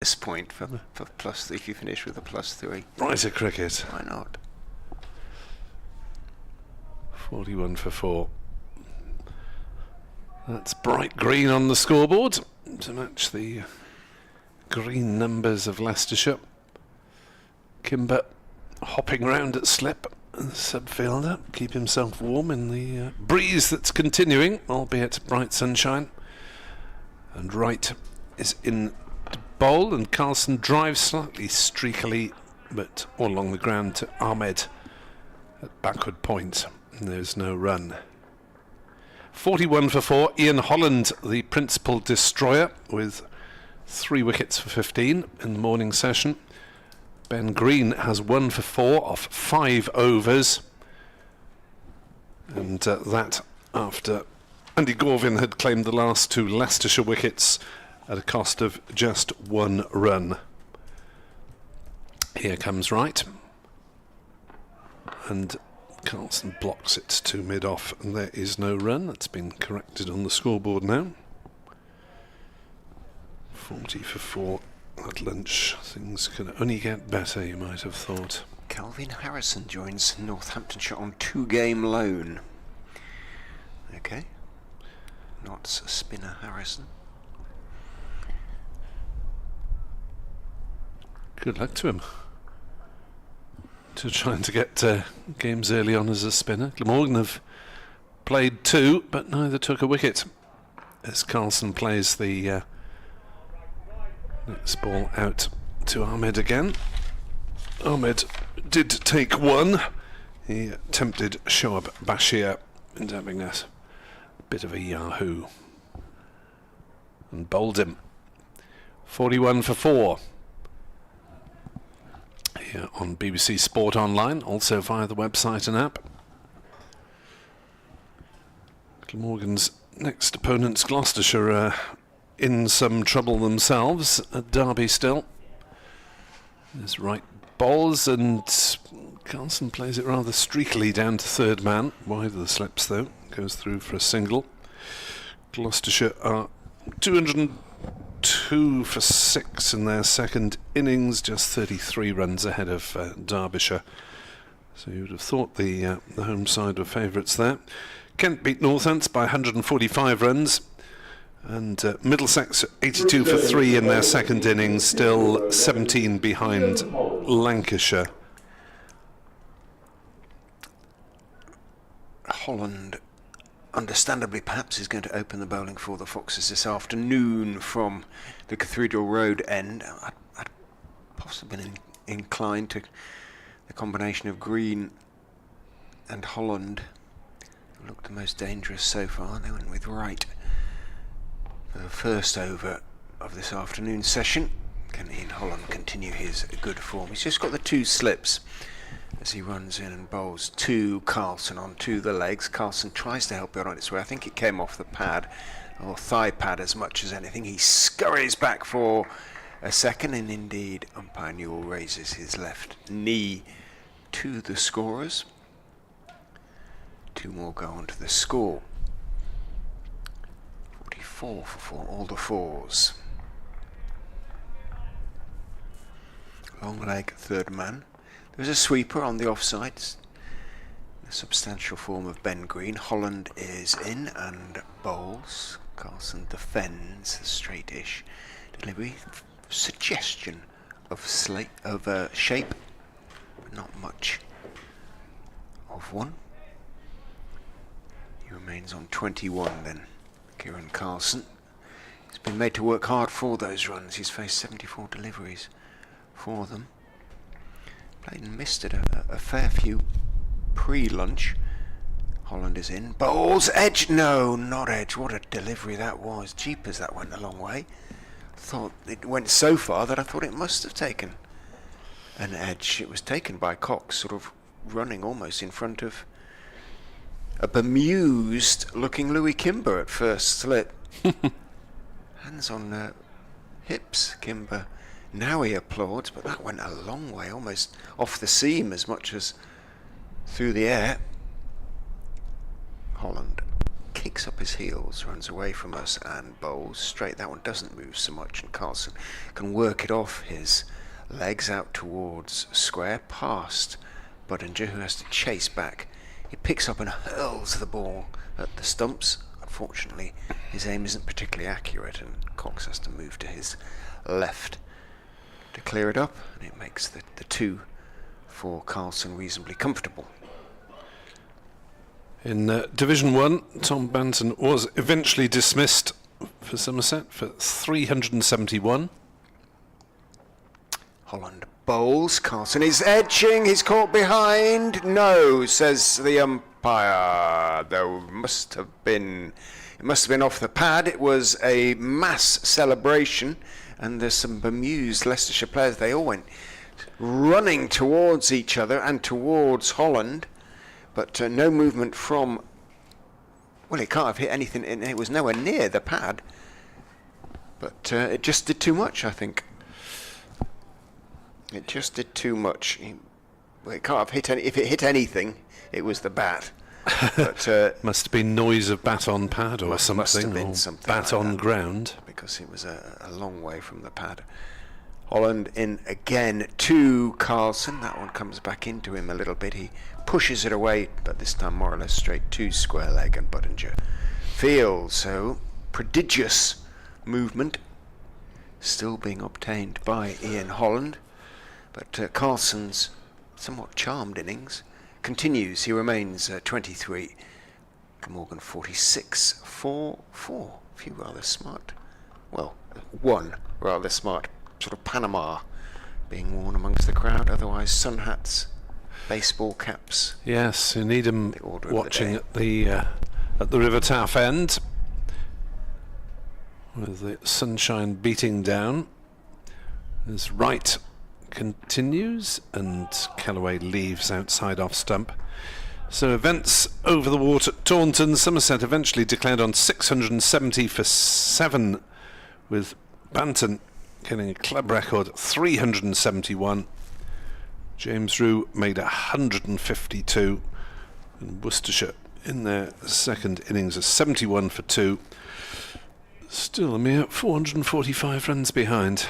this point for +3 if you finish with a +3. Right at cricket. Why not? 41 for 4. That's bright green on the scoreboard to match the green numbers of Leicestershire. Kimber hopping round at slip, the subfielder, keep himself warm in the breeze that's continuing, albeit bright sunshine. And Wright is in to bowl, and Carlson drives slightly streakily, but all along the ground to Ahmed at backward point. And there's no run. 41 for 4. Ian Holland, the principal destroyer, with 3 wickets for 15 in the morning session. Ben Green has 1 for 4 off 5 overs. And that after Andy Gorvin had claimed the last 2 Leicestershire wickets at a cost of just 1 run. Here comes Wright. And Carlson blocks it to mid-off, and there is no run. That's been corrected on the scoreboard now. 40 for 4 at lunch. Things can only get better, you might have thought. Calvin Harrison joins Northamptonshire on 2-game loan. Okay. Not spinner Harrison. Good luck to him. To trying to get games early on as a spinner. Glamorgan have played 2, but neither took a wicket. As Carlson plays the next ball out to Ahmed again. Ahmed did take 1. He tempted Shoaib Bashir into having a bit of a yahoo and bowled him. 41 for 4. Here on BBC Sport Online, also via the website and app. Glamorgan's next opponents, Gloucestershire, are in some trouble themselves at Derby still. There's Wright bowls, and Carlson plays it rather streakily down to third man. Wide of the slips though, goes through for a single. Gloucestershire are 202 for 6 in their second innings, just 33 runs ahead of Derbyshire. So you would have thought the home side were favourites there. Kent beat Northants by 145 runs, and Middlesex 82 for 3 in their second innings, still 17 behind Lancashire. Holland, understandably perhaps, is going to open the bowling for the Foxes this afternoon from the Cathedral Road end. I'd possibly been inclined to the combination of Green and Holland, who looked the most dangerous so far. They went with Wright for the first over of this afternoon session. Can Ian Holland continue his good form? He's just got the 2 slips as he runs in and bowls to Carlson onto the legs. Carlson tries to help it on its way. I think it came off the pad, or thigh pad as much as anything. He scurries back for a second, and indeed umpire Newell raises his left knee to the scorers. 2 more go on to the score. 44 for 4, all the 4s. Long leg, third man. There's a sweeper on the offsides. A substantial form of Ben Green. Holland is in and bowls. Carlson defends a straight-ish delivery. Suggestion of shape, but not much of one. He remains on 21 then. Kieran Carlson. He's been made to work hard for those runs. He's faced 74 deliveries for them. Played and missed it a fair few pre-lunch. Holland is in. Bowls, edge. No, not edge. What a delivery that was. Jeepers, that went a long way. Thought it went so far that I thought it must have taken an edge. It was taken by Cox, sort of running almost in front of a bemused looking Louis Kimber at first slip. Hands on hips, Kimber. Now he applauds, but that went a long way, almost off the seam as much as through the air. Holland kicks up his heels, runs away from us and bowls straight. That one doesn't move so much, and Carlson can work it off his legs out towards square, past Budinger, who has to chase back. He picks up and hurls the ball at the stumps. Unfortunately, his aim isn't particularly accurate, and Cox has to move to his left to clear it up, and it makes the two for Carlson reasonably comfortable. In Division 1, Tom Banton was eventually dismissed for Somerset for 371. Holland bowls. Carlson is edging. He's caught behind. No, says the umpire. Though it must have been off the pad. It was a mass celebration, and there's some bemused Leicestershire players. They all went running towards each other and towards Holland, but no movement from. Well, it can't have hit anything. It was nowhere near the pad, but it just did too much, I think. It just did too much. Well, it can't have hit any. If it hit anything, it was the bat. But must have been noise of bat on pad or something, must have been or something bat like on that, ground. because it was a long way from the pad. Holland in again to Carlson. That one comes back into him a little bit. He pushes it away, but this time more or less straight to square leg, and Budinger fields. So prodigious movement still being obtained by Ian Holland. But Carlson's somewhat charmed innings continues. He remains 23. Glamorgan 46 for 4. A few rather smart. Well, one rather smart sort of Panama being worn amongst the crowd. Otherwise, sun hats, baseball caps. Yes, you need him The order of watching the at the River Taff end with the sunshine beating down. His right continues, and Callaway leaves outside off stump. So events over the water at Taunton. Somerset eventually declared on 670 for 7, with Banton getting a club record 371. James Rue made 152, and Worcestershire in their second innings are 71 for 2. Still a mere 445 runs behind.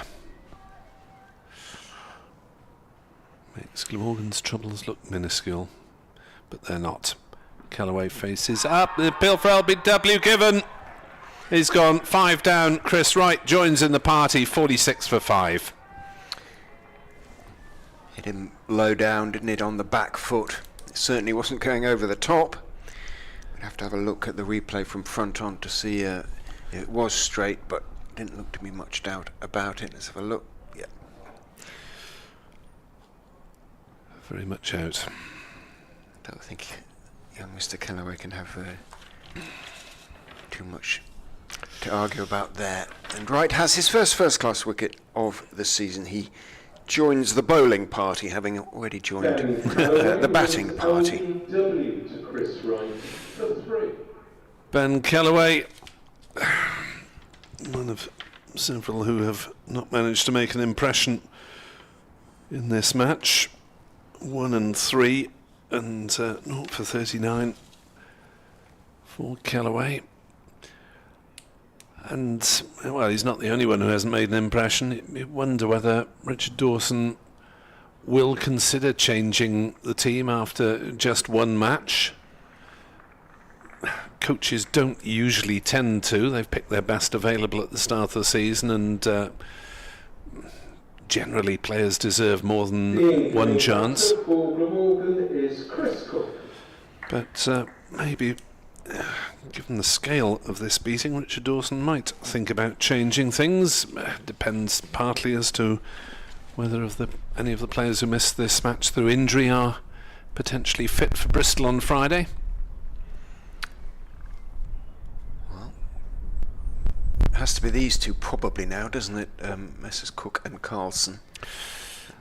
Makes Glamorgan's troubles look minuscule, but they're not. Callaway faces up. The appeal for LBW given. He's gone 5 down. Chris Wright joins in the party, 46 for 5. Hit him low down, didn't it, on the back foot. It certainly wasn't going over the top. We'd have to have a look at the replay from front on to see if it was straight, but didn't look to be much doubt about it. Let's have a look. Yeah. Very much out. Don't think young Mr. Callaway can have too much to argue about there. And Wright has his first-class wicket of the season. He joins the bowling party, having already joined the batting party. To Chris Wright for 3. Ben Callaway, one of several who have not managed to make an impression in this match. 1 and 3, and 0 for 39 for Callaway. And, well, he's not the only one who hasn't made an impression. You wonder whether Richard Dawson will consider changing the team after just one match. Coaches don't usually tend to. They've picked their best available at the start of the season, and generally players deserve more than one chance. But maybe, given the scale of this beating, Richard Dawson might think about changing things. Depends partly as to whether any of the players who missed this match through injury are potentially fit for Bristol on Friday. Has to be these two probably now, doesn't it? Messrs. Cook and Carlson.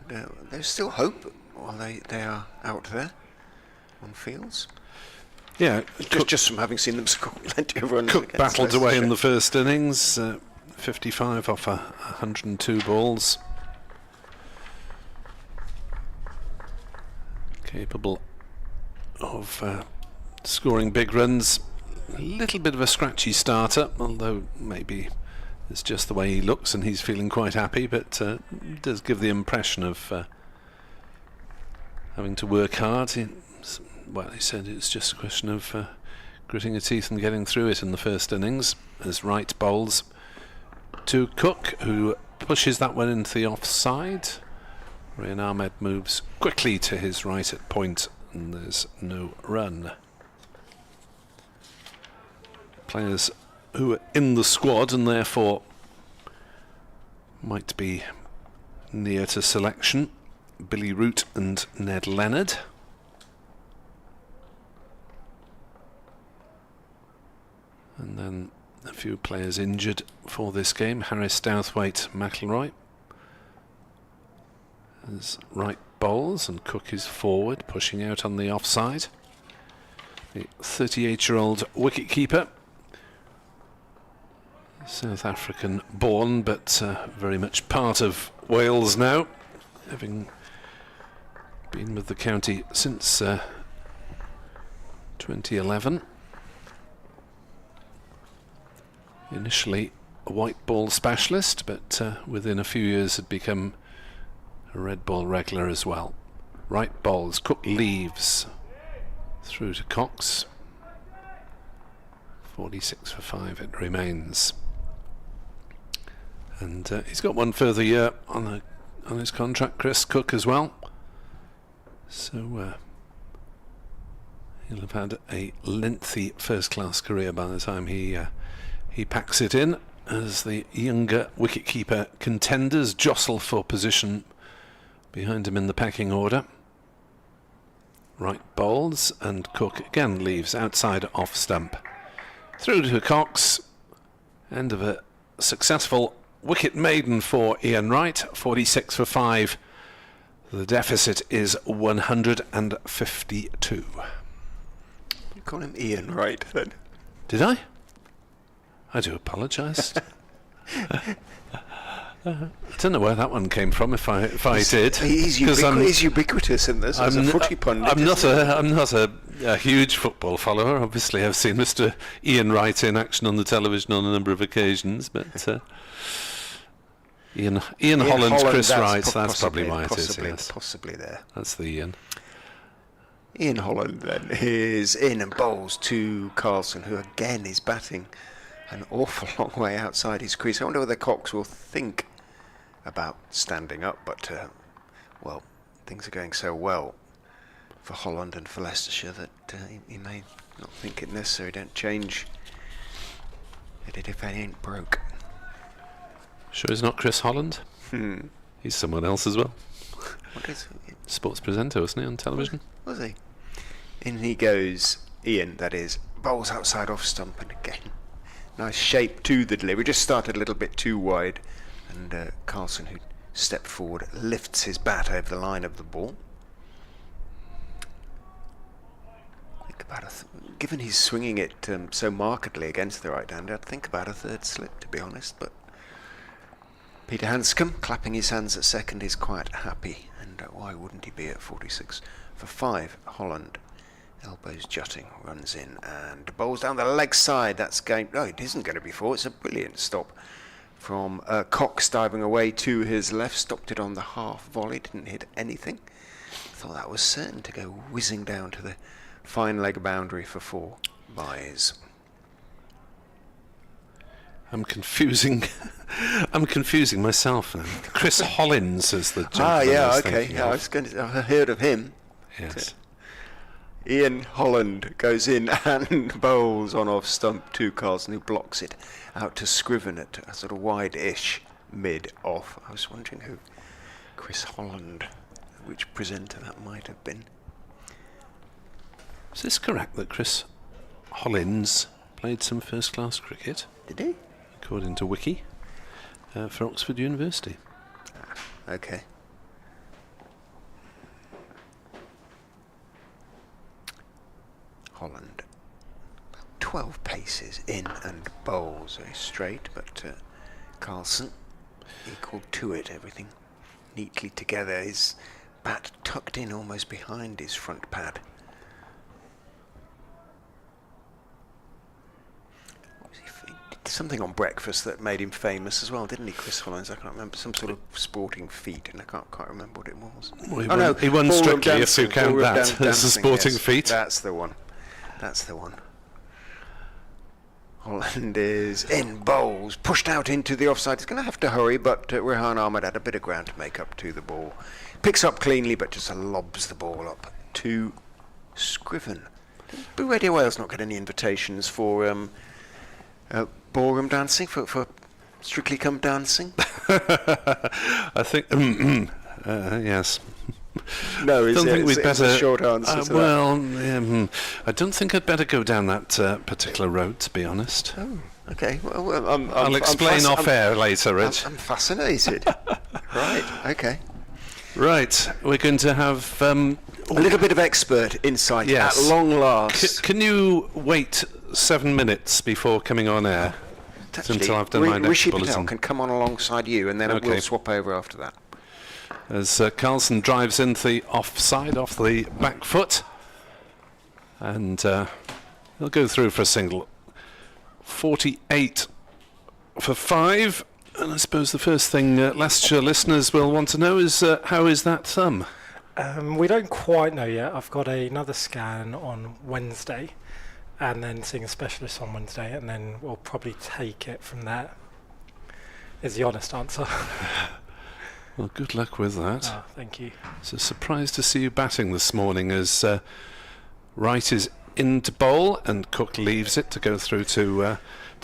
There's still hope while they are out there on fields. Yeah, Just from having seen them score plenty of runs. Cook battled away in the first innings, 55 off 102 balls. Capable of scoring big runs. a little bit of a scratchy starter, although maybe it's just the way he looks and he's feeling quite happy, but does give the impression of having to work hard. He said it's just a question of gritting your teeth and getting through it in the first innings, as Wright bowls to Cook, who pushes that one into the offside. Rayan Ahmed moves quickly to his right at point, and there's no run. Players who are in the squad and therefore might be near to selection: Billy Root and Ned Leonard. And then a few players injured for this game: Harris, Douthwaite, McIlroy as Wright bowls, and Cook is forward, pushing out on the offside. The 38-year-old wicket-keeper, South African born, but very much part of Wales now, having been with the county since 2011. Initially a white ball specialist, but within a few years had become a red ball regular as well. Wright bowls, Cook leaves through to Cox. 46 for 5 it remains. And he's got one further year on his contract, Chris Cook, as well. So he'll have had a lengthy first-class career by the time he packs it in, as the younger wicket-keeper contenders jostle for position behind him in the pecking order. Wright bowls, and Cook again leaves outside off stump. Through to Cox. End of a successful wicket maiden for Ian Wright. 46 for 5. The deficit is 152. You call him Ian Wright then? Did I? I do apologise. I don't know where that one came from. If I did, he's ubiquitous in this. As a footy pundit. I'm not a huge football follower. Obviously, I've seen Mr. Ian Wright in action on the television on a number of occasions, but Ian Holland, Chris Wright. That's probably why it is. Yes. Possibly there. That's the Ian. Ian Holland then is in and bowls to Carlson, who again is batting an awful long way outside his crease. I wonder whether Cox will think about standing up, but well, things are going so well for Holland and for Leicestershire that he may not think it necessary. Don't change it if it ain't broke. Sure he's not Chris Holland? He's someone else as well. What is it? Sports presenter, wasn't he, on television? Was he? In he goes, Ian, that is, bowls outside off stump, and again nice shape to the delivery. Just started a little bit too wide, and Carlson, who stepped forward, lifts his bat over the line of the ball. Think about given he's swinging it so markedly against the right-hander, I'd think about a third slip, to be honest. But Peter Hanscomb, clapping his hands at second, is quite happy, and why wouldn't he be at 46 for 5? Holland, elbows jutting, runs in and bowls down the leg side. That's going. No, it isn't going to be 4. It's a brilliant stop from Cox, diving away to his left. Stopped it on the half volley. Didn't hit anything. Thought that was certain to go whizzing down to the fine leg boundary for 4 buys. I'm confusing myself now. Chris Hollins is the gentleman. Yeah, okay. Yeah, I heard of him. Yes. Ian Holland goes in and bowls on off stump to Carlson, who blocks it out to Scriven at a sort of wide-ish mid-off. I was wondering who Chris Holland, which presenter that might have been. Is this correct that Chris Hollins played some first-class cricket? Did he? According to Wiki, for Oxford University. Okay. Holland, 12 paces in and bowls very straight, but Carlson equal to it, everything neatly together, his bat tucked in almost behind his front pad. something on breakfast that made him famous as well, didn't he, Chris Hollins? I can't remember, some sort of sporting feat, and I can't remember what it was. Well, he won Strictly, if you count that as a sporting feat. That's the one. That's the one. Holland is in, bowls, pushed out into the offside. He's going to have to hurry, but Rehan Ahmed had a bit of ground to make up to the ball. Picks up cleanly, but just lobs the ball up to Scriven. Did Radio Wales not get any invitations for ballroom dancing, for Strictly Come Dancing? I think, yes. No, I don't think we'd better. A short answer to that. I don't think I'd better go down that particular road, to be honest. Oh, okay. Well, I'll explain off air later, Rich. I'm fascinated. Right. Okay. Right. We're going to have a little bit of expert insight at long last. Can you wait 7 minutes before coming on air? Until I've done my next Rishi bulletin. Patel can come on alongside you, and then we'll swap over after that. As Carlson drives into the offside off the back foot, and he'll go through for a single. 48 for 5, and I suppose the first thing Leicestershire listeners will want to know is how is that thumb? We don't quite know yet. I've got another scan on Wednesday, and then seeing a specialist on Wednesday, and then we'll probably take it from there, is the honest answer. Well, good luck with that. Oh, thank you. So surprised to see you batting this morning as Wright is in to bowl and Cook leaves it to go through to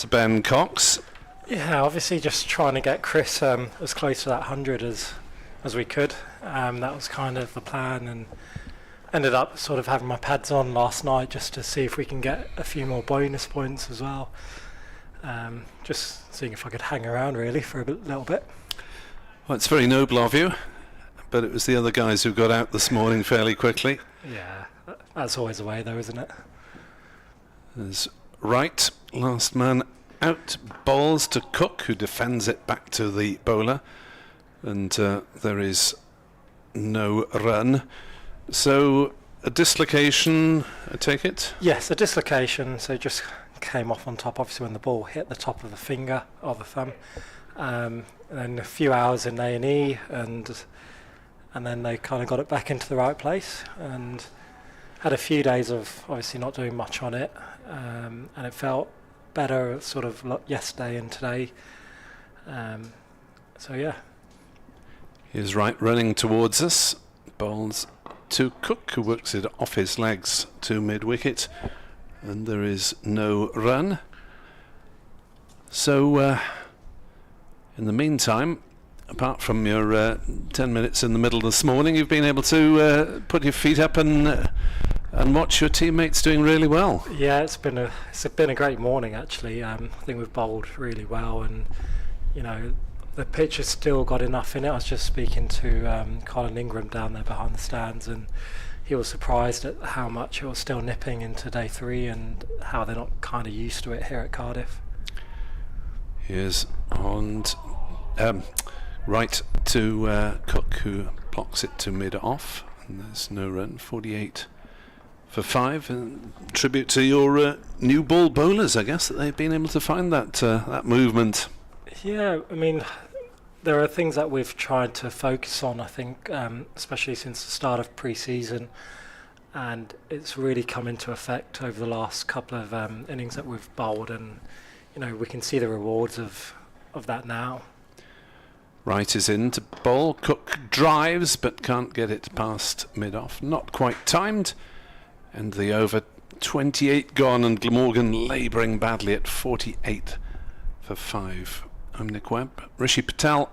Ben Cox. Yeah, obviously just trying to get Chris as close to that 100 as we could. That was kind of the plan, and ended up sort of having my pads on last night just to see if we can get a few more bonus points as well. Just seeing if I could hang around really for a little bit. Well, it's very noble of you, but it was the other guys who got out this morning fairly quickly. Yeah, that's always the way though, isn't it? There's Wright, last man out, bowls to Cook, who defends it back to the bowler, and there is no run. So a dislocation, I take it? Yes, a dislocation, so just came off on top, obviously when the ball hit the top of the finger or the thumb. And then a few hours in A&E, and then they kind of got it back into the right place, and had a few days of obviously not doing much on it, and it felt better sort of yesterday and today. So yeah. Here's Wright running towards us, bowls to Cook, who works it off his legs to mid-wicket, and there is no run. So in the meantime, apart from your 10 minutes in the middle this morning, you've been able to put your feet up and watch your teammates doing really well. Yeah, it's been a great morning actually. I think we've bowled really well, and you know the pitch has still got enough in it. I was just speaking to Colin Ingram down there behind the stands, and he was surprised at how much it was still nipping into day 3 and how they're not kind of used to it here at Cardiff. Here's Wright to Cook, who blocks it to mid-off, and there's no run. 48 for 5, and tribute to your new ball bowlers, I guess, that they've been able to find that movement. Yeah, I mean, there are things that we've tried to focus on, I think, especially since the start of pre-season, and it's really come into effect over the last couple of innings that we've bowled, and you know we can see the rewards of that now. Wright is in to bowl. Cook drives but can't get it past mid-off. Not quite timed. And the over. 28 gone, and Glamorgan labouring badly at 48 for 5. I'm Nick Webb. Rishi Patel,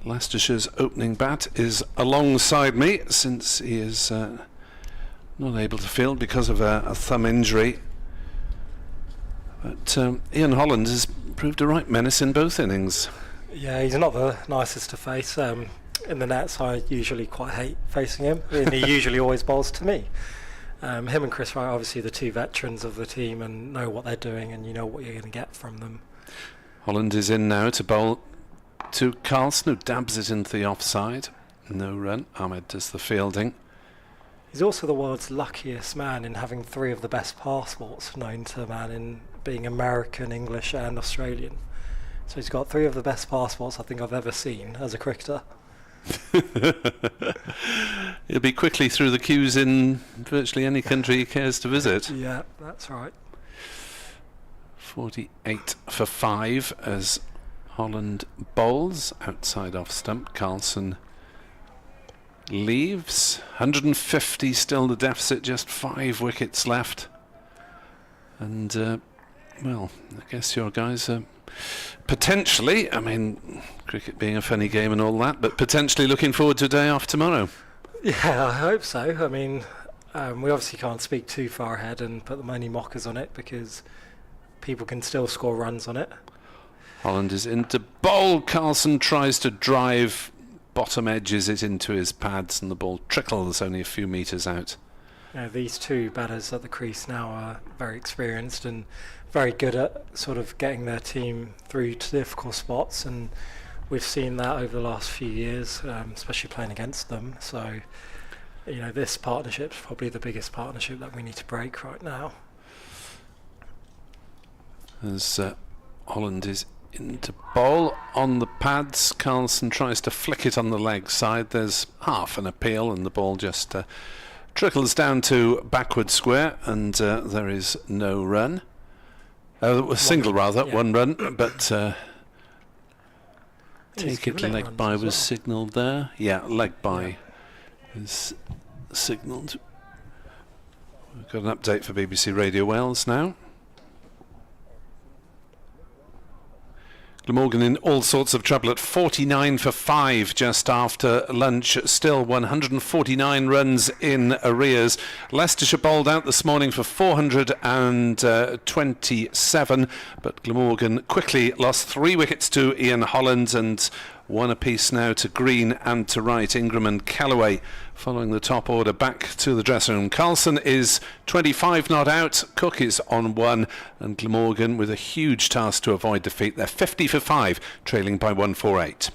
Leicestershire's opening bat, is alongside me since he is not able to field because of a thumb injury. But Ian Holland has proved a right menace in both innings. Yeah, he's not the nicest to face. In the nets, I usually quite hate facing him, and he usually always bowls to me. Him and Chris Wright are obviously the two veterans of the team and know what they're doing, and you know what you're going to get from them. Holland is in now to bowl to Carlson, who dabs it into the offside. No run. Ahmed does the fielding. He's also the world's luckiest man in having 3 of the best passports known to man in being American, English and Australian. So he's got 3 of the best passports I think I've ever seen as a cricketer. He'll be quickly through the queues in virtually any country he cares to visit. Yeah, that's right. 48 for 5 as Holland bowls outside off stump. Carlson leaves. 150 still the deficit, just 5 wickets left. And, well, I guess your guys are potentially, I mean, cricket being a funny game and all that, but potentially looking forward to a day off tomorrow. Yeah, I hope so. I mean, we obviously can't speak too far ahead and put the money mockers on it because people can still score runs on it. Holland is into bowl. Carlson tries to drive, bottom edges it into his pads, and the ball trickles only a few metres out. These 2 batters at the crease now are very experienced and very good at sort of getting their team through to difficult spots, and we've seen that over the last few years, especially playing against them. So, this partnership's probably the biggest partnership that we need to break right now. As Holland is into bowl on the pads, Carlson tries to flick it on the leg side. There's half an appeal and the ball just trickles down to backward square, and there is no run. Single rather, yeah. 1 run, but take it given it leg runs by as was well. signalled there. Yeah, leg by is signalled. We've got an update for BBC Radio Wales now. Glamorgan in all sorts of trouble at 49 for 5 just after lunch. Still 149 runs in arrears. Leicestershire bowled out this morning for 427, but Glamorgan quickly lost 3 wickets to Ian Holland and 1 apiece now to Green and to Wright. Ingram and Callaway following the top order back to the dressing room. Carlson is 25 not out. Cook is on 1, and Glamorgan with a huge task to avoid defeat. They're 50 for 5, trailing by 148.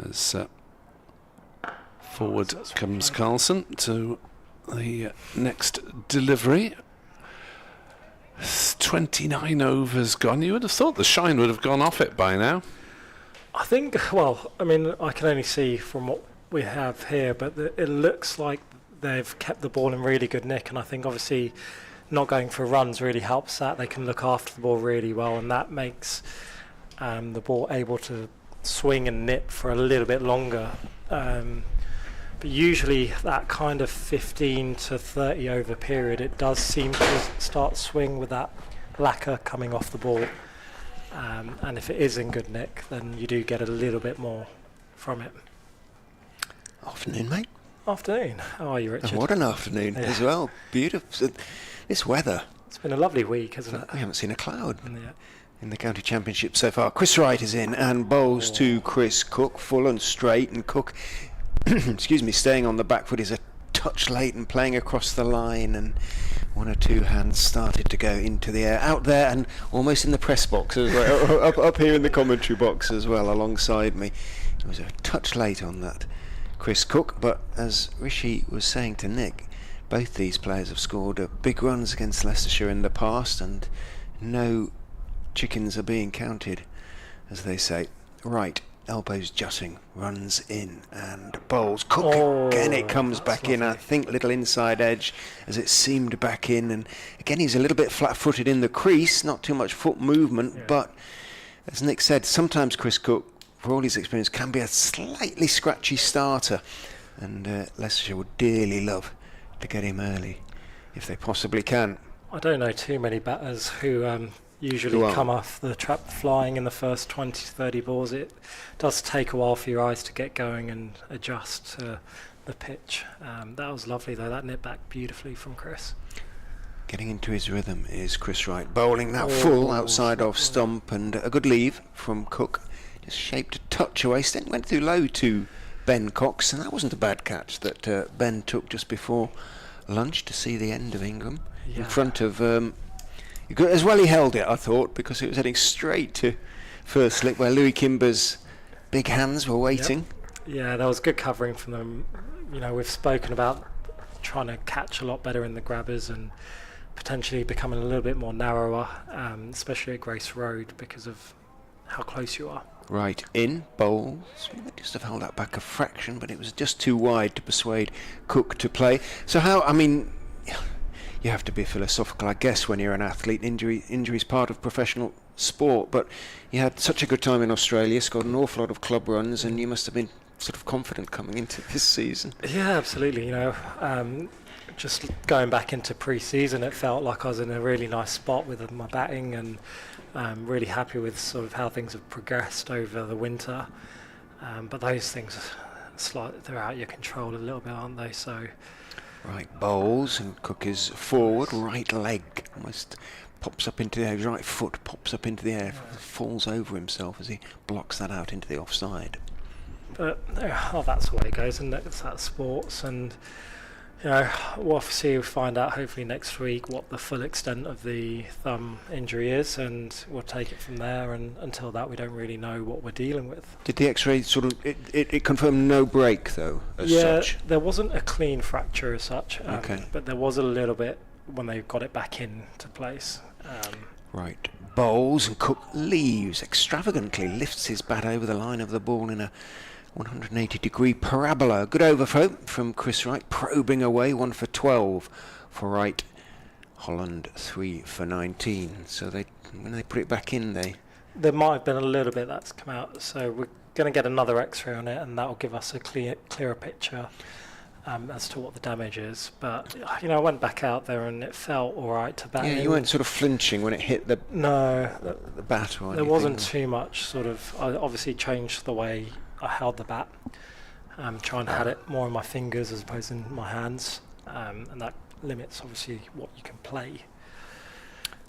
As forward comes Carlson to the next delivery. 29 overs gone. You would have thought the shine would have gone off it by now. I think, well, I mean, I can only see from what we have here, but it looks like they've kept the ball in really good nick, and I think obviously not going for runs really helps that. They can look after the ball really well, and that makes the ball able to swing and nip for a little bit longer. But usually that kind of 15 to 30 over period, it does seem to start swing with that lacquer coming off the ball. And if it is in good nick, then you do get a little bit more from it. Afternoon, mate. Afternoon. How are you, Richard? And what an afternoon as well. Beautiful. This weather. It's been a lovely week, hasn't it? We haven't seen a cloud Yeah. in the county championship so far. Chris Wright is in and bowls to Chris Cook, full and straight, and Cook, excuse me, staying on the back foot is a touch late and playing across the line, and 1 or 2 hands started to go into the air, out there and almost in the press box as well, up here in the commentary box as well, alongside me. It was a touch late on that Chris Cook, but as Rishi was saying to Nick, both these players have scored big runs against Leicestershire in the past, and no chickens are being counted, as they say. Right, elbows jutting, runs in and bowls. Cook again, it comes back in. I think little inside edge as it seemed back in, and again he's a little bit flat-footed in the crease, not too much foot movement, but as Nick said, sometimes Chris Cook, for all his experience, can be a slightly scratchy starter, and Leicestershire would dearly love to get him early if they possibly can. I don't know too many batters who usually come off the trap flying in the first 20 to 30 balls. It does take a while for your eyes to get going and adjust to the pitch. That was lovely though, that nipped back beautifully from Chris. Getting into his rhythm is Chris Wright, bowling now full outside off stump, and a good leave from Cook, just shaped a touch away, then went through low to Ben Cox, and that wasn't a bad catch that Ben took just before lunch to see the end of Ingram in front of as well he held it, I thought, because it was heading straight to first slip where Louis Kimber's big hands were waiting. Yeah, there was good covering from them. You know, we've spoken about trying to catch a lot better in the grabbers, and potentially becoming a little bit more narrower, especially at Grace Road because of how close you are. Right, in bowls. They just have held that back a fraction, but it was just too wide to persuade Cook to play. So you have to be philosophical, I guess, when you're an athlete. Injury is part of professional sport, but you had such a good time in Australia, scored an awful lot of club runs, and you must have been sort of confident coming into this season. Yeah, absolutely. Just going back into pre-season, it felt like I was in a really nice spot with my batting, and really happy with sort of how things have progressed over the winter. But those things, they're out of your control a little bit, aren't they? So. Right, bowls, and Cook is forward, right leg almost pops up into the air, his right foot pops up into the air, falls over himself as he blocks that out into the offside. But that's the way it goes, and that's sports. And we'll obviously find out hopefully next week what the full extent of the thumb injury is, and we'll take it from there. And until that, we don't really know what we're dealing with. Did the X-ray sort of it confirmed no break though, as such? There wasn't a clean fracture as such, Okay. But there was a little bit when they got it back into place. Right, bowls, and Cook leaves extravagantly, lifts his bat over the line of the ball in a 180-degree parabola. Good overthrow from Chris Wright, probing away, 1 for 12 for Wright. Holland 3 for 19. So when they put it back in, there might have been a little bit that's come out. So we're going to get another X-ray on it, and that will give us a clearer picture as to what the damage is. But I went back out there and it felt all right to bat. Yeah, you weren't sort of flinching when it hit the bat or anything. There wasn't too much sort of. I obviously changed the way I held the bat, trying to have it more in my fingers as opposed to in my hands, and that limits obviously what you can play.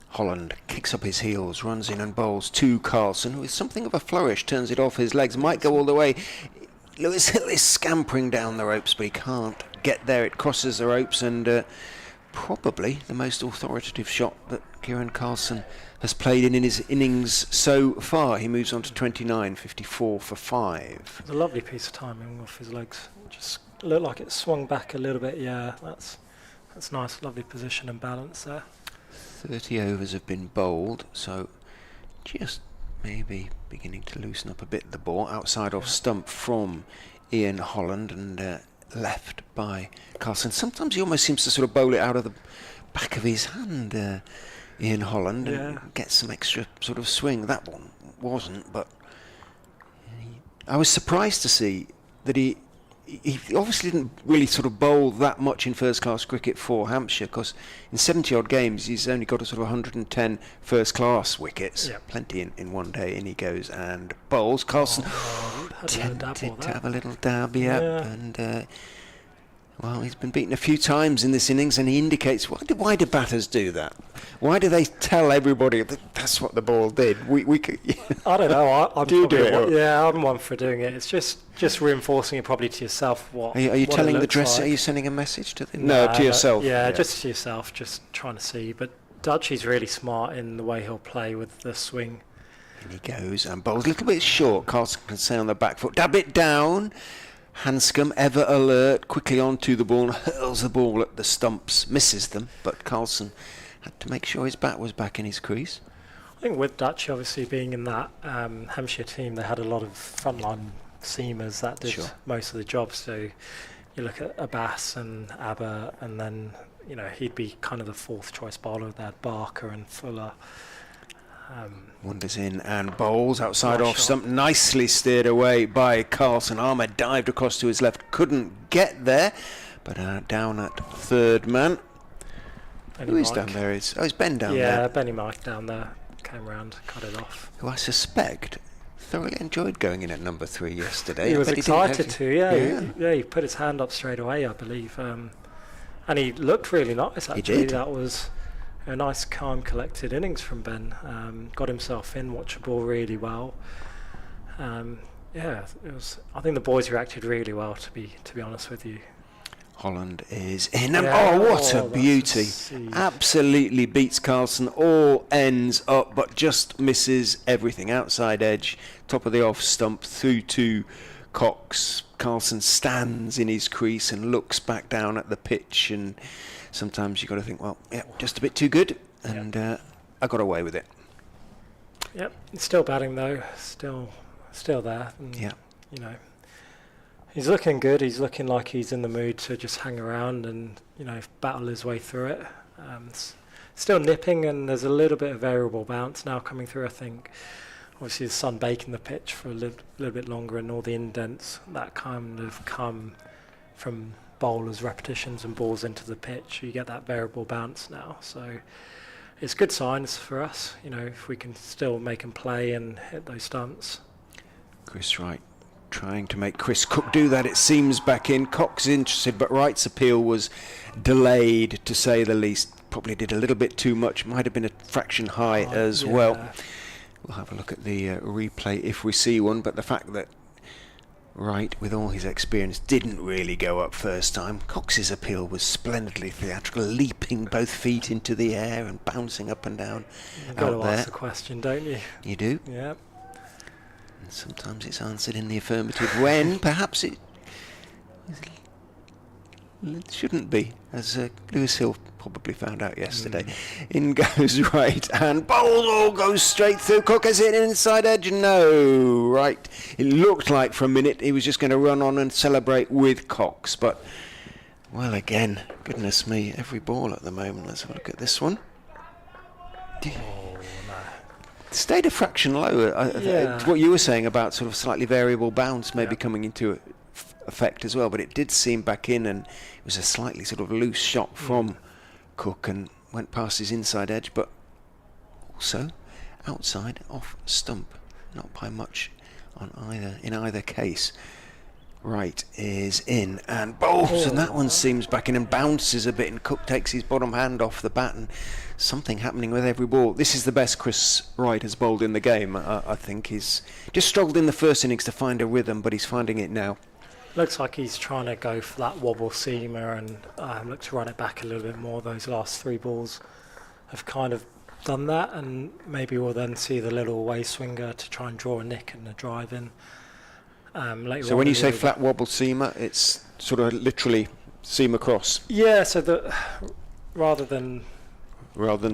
Holland kicks up his heels, runs in and bowls to Carlson, with something of a flourish, turns it off his legs, might go all the way. Lewis Hill is scampering down the ropes, but he can't get there. It crosses the ropes, and probably the most authoritative shot that Kieran Carlson has played in his innings so far. He moves on to 29, 54 for 5. It's a lovely piece of timing off his legs. Just looked like it swung back a little bit. Yeah, that's nice, lovely position and balance there. 30 overs have been bowled, so just maybe beginning to loosen up a bit the ball. Outside off stump from Ian Holland, and left by Carlson. Sometimes he almost seems to sort of bowl it out of the back of his hand, Ian Holland, and get some extra sort of swing. That one wasn't, but I was surprised to see that he obviously didn't really sort of bowl that much in first-class cricket for Hampshire, because in 70-odd games he's only got a sort of 110 first-class wickets. Yep. Plenty in one day. In he goes and bowls. Carlson tempted to have a little dab, and well, he's been beaten a few times in this innings, and he indicates why do batters do that? Why do they tell everybody that that's what the ball did? We could, I don't know. I'm do it? Yeah, I'm one for doing it. It's just reinforcing it probably to yourself. Are you what telling it the dresser? like. Are you sending a message to them? No, to yourself. Yeah, just to yourself. Just trying to see. But Dutchy's really smart in the way he'll play with the swing. And he goes and bowls a little bit short. Carlson can stay on the back foot. Dab it down. Hanscomb, ever alert, quickly onto the ball and hurls the ball at the stumps. Misses them, but Carlson had to make sure his bat was back in his crease. I think with Dutchy obviously being in that Hampshire team, they had a lot of frontline seamers that did most of the job. So you look at Abbas and Abba, and then he'd be kind of the fourth choice bowler. They had Barker and Fuller. Wanders in and bowls outside off stump, nicely steered away by Carlson. Ahmed dived across to his left, couldn't get there, but down at third man. Who is down there? It's Ben down there. Yeah, Benny Mike down there came round, cut it off. Who I suspect thoroughly enjoyed going in at number 3 yesterday. He was excited to, he put his hand up straight away, I believe, and he looked really nice actually. He did. That was a nice, calm, collected innings from Ben. Got himself in, watched the ball really well. It was. I think the boys reacted really well. To be honest with you. Holland is in, and what a beauty! Absolutely beats Carlson. All ends up, but just misses everything. Outside edge, top of the off stump, through to Cox, Carlson stands in his crease and looks back down at the pitch, and sometimes you've got to think, well, yeah, just a bit too good, and I got away with it. Yep, still batting though, still there. And, Yeah. you know, he's looking good. He's looking like he's in the mood to just hang around and, you know, battle his way through it. Still nipping, and there's a little bit of variable bounce now coming through, I think. Obviously, the sun baking the pitch for a little bit longer, and all the indents that kind of come from bowlers' repetitions and balls into the pitch. You get that variable bounce now. So it's good signs for us, you know, if we can still make him play and hit those stunts. Chris Wright trying to make Chris Cook do that, it seems, back in. Cox interested, but Wright's appeal was delayed, to say the least. Probably did a little bit too much, might have been a fraction high as well. We'll have a look at the replay if we see one, but the fact that Wright, with all his experience, didn't really go up first time. Cox's appeal was splendidly theatrical, leaping both feet into the air and bouncing up and down. You've got to ask the question, don't you? You do? Yeah. And sometimes it's answered in the affirmative when perhaps it shouldn't be, as Lewis Hill probably found out yesterday. In goes Wright, and ball goes straight through. Cook has it inside edge. No, right. It looked like for a minute he was just going to run on and celebrate with Cox, but, well, again, goodness me, every ball at the moment. Let's have a look at this one. Stayed a fraction lower. What you were saying about sort of slightly variable bounce maybe coming into effect as well, but it did seem back in, and it was a slightly sort of loose shot from Cook and went past his inside edge, but also outside off stump, not by much in either case. Wright is in and bowls, and that one seems back in and bounces a bit, and Cook takes his bottom hand off the bat, and something happening with every ball. This is the best Chris Wright has bowled in the game. I think he's just struggled in the first innings to find a rhythm, but he's finding it now. Looks like he's trying to go for that wobble seamer and look to run it back a little bit more. Those last three balls have kind of done that, and maybe we'll then see the little away swinger to try and draw a nick and a drive in. So when you say flat wobble seamer, it's sort of literally seam across? Yeah, so rather than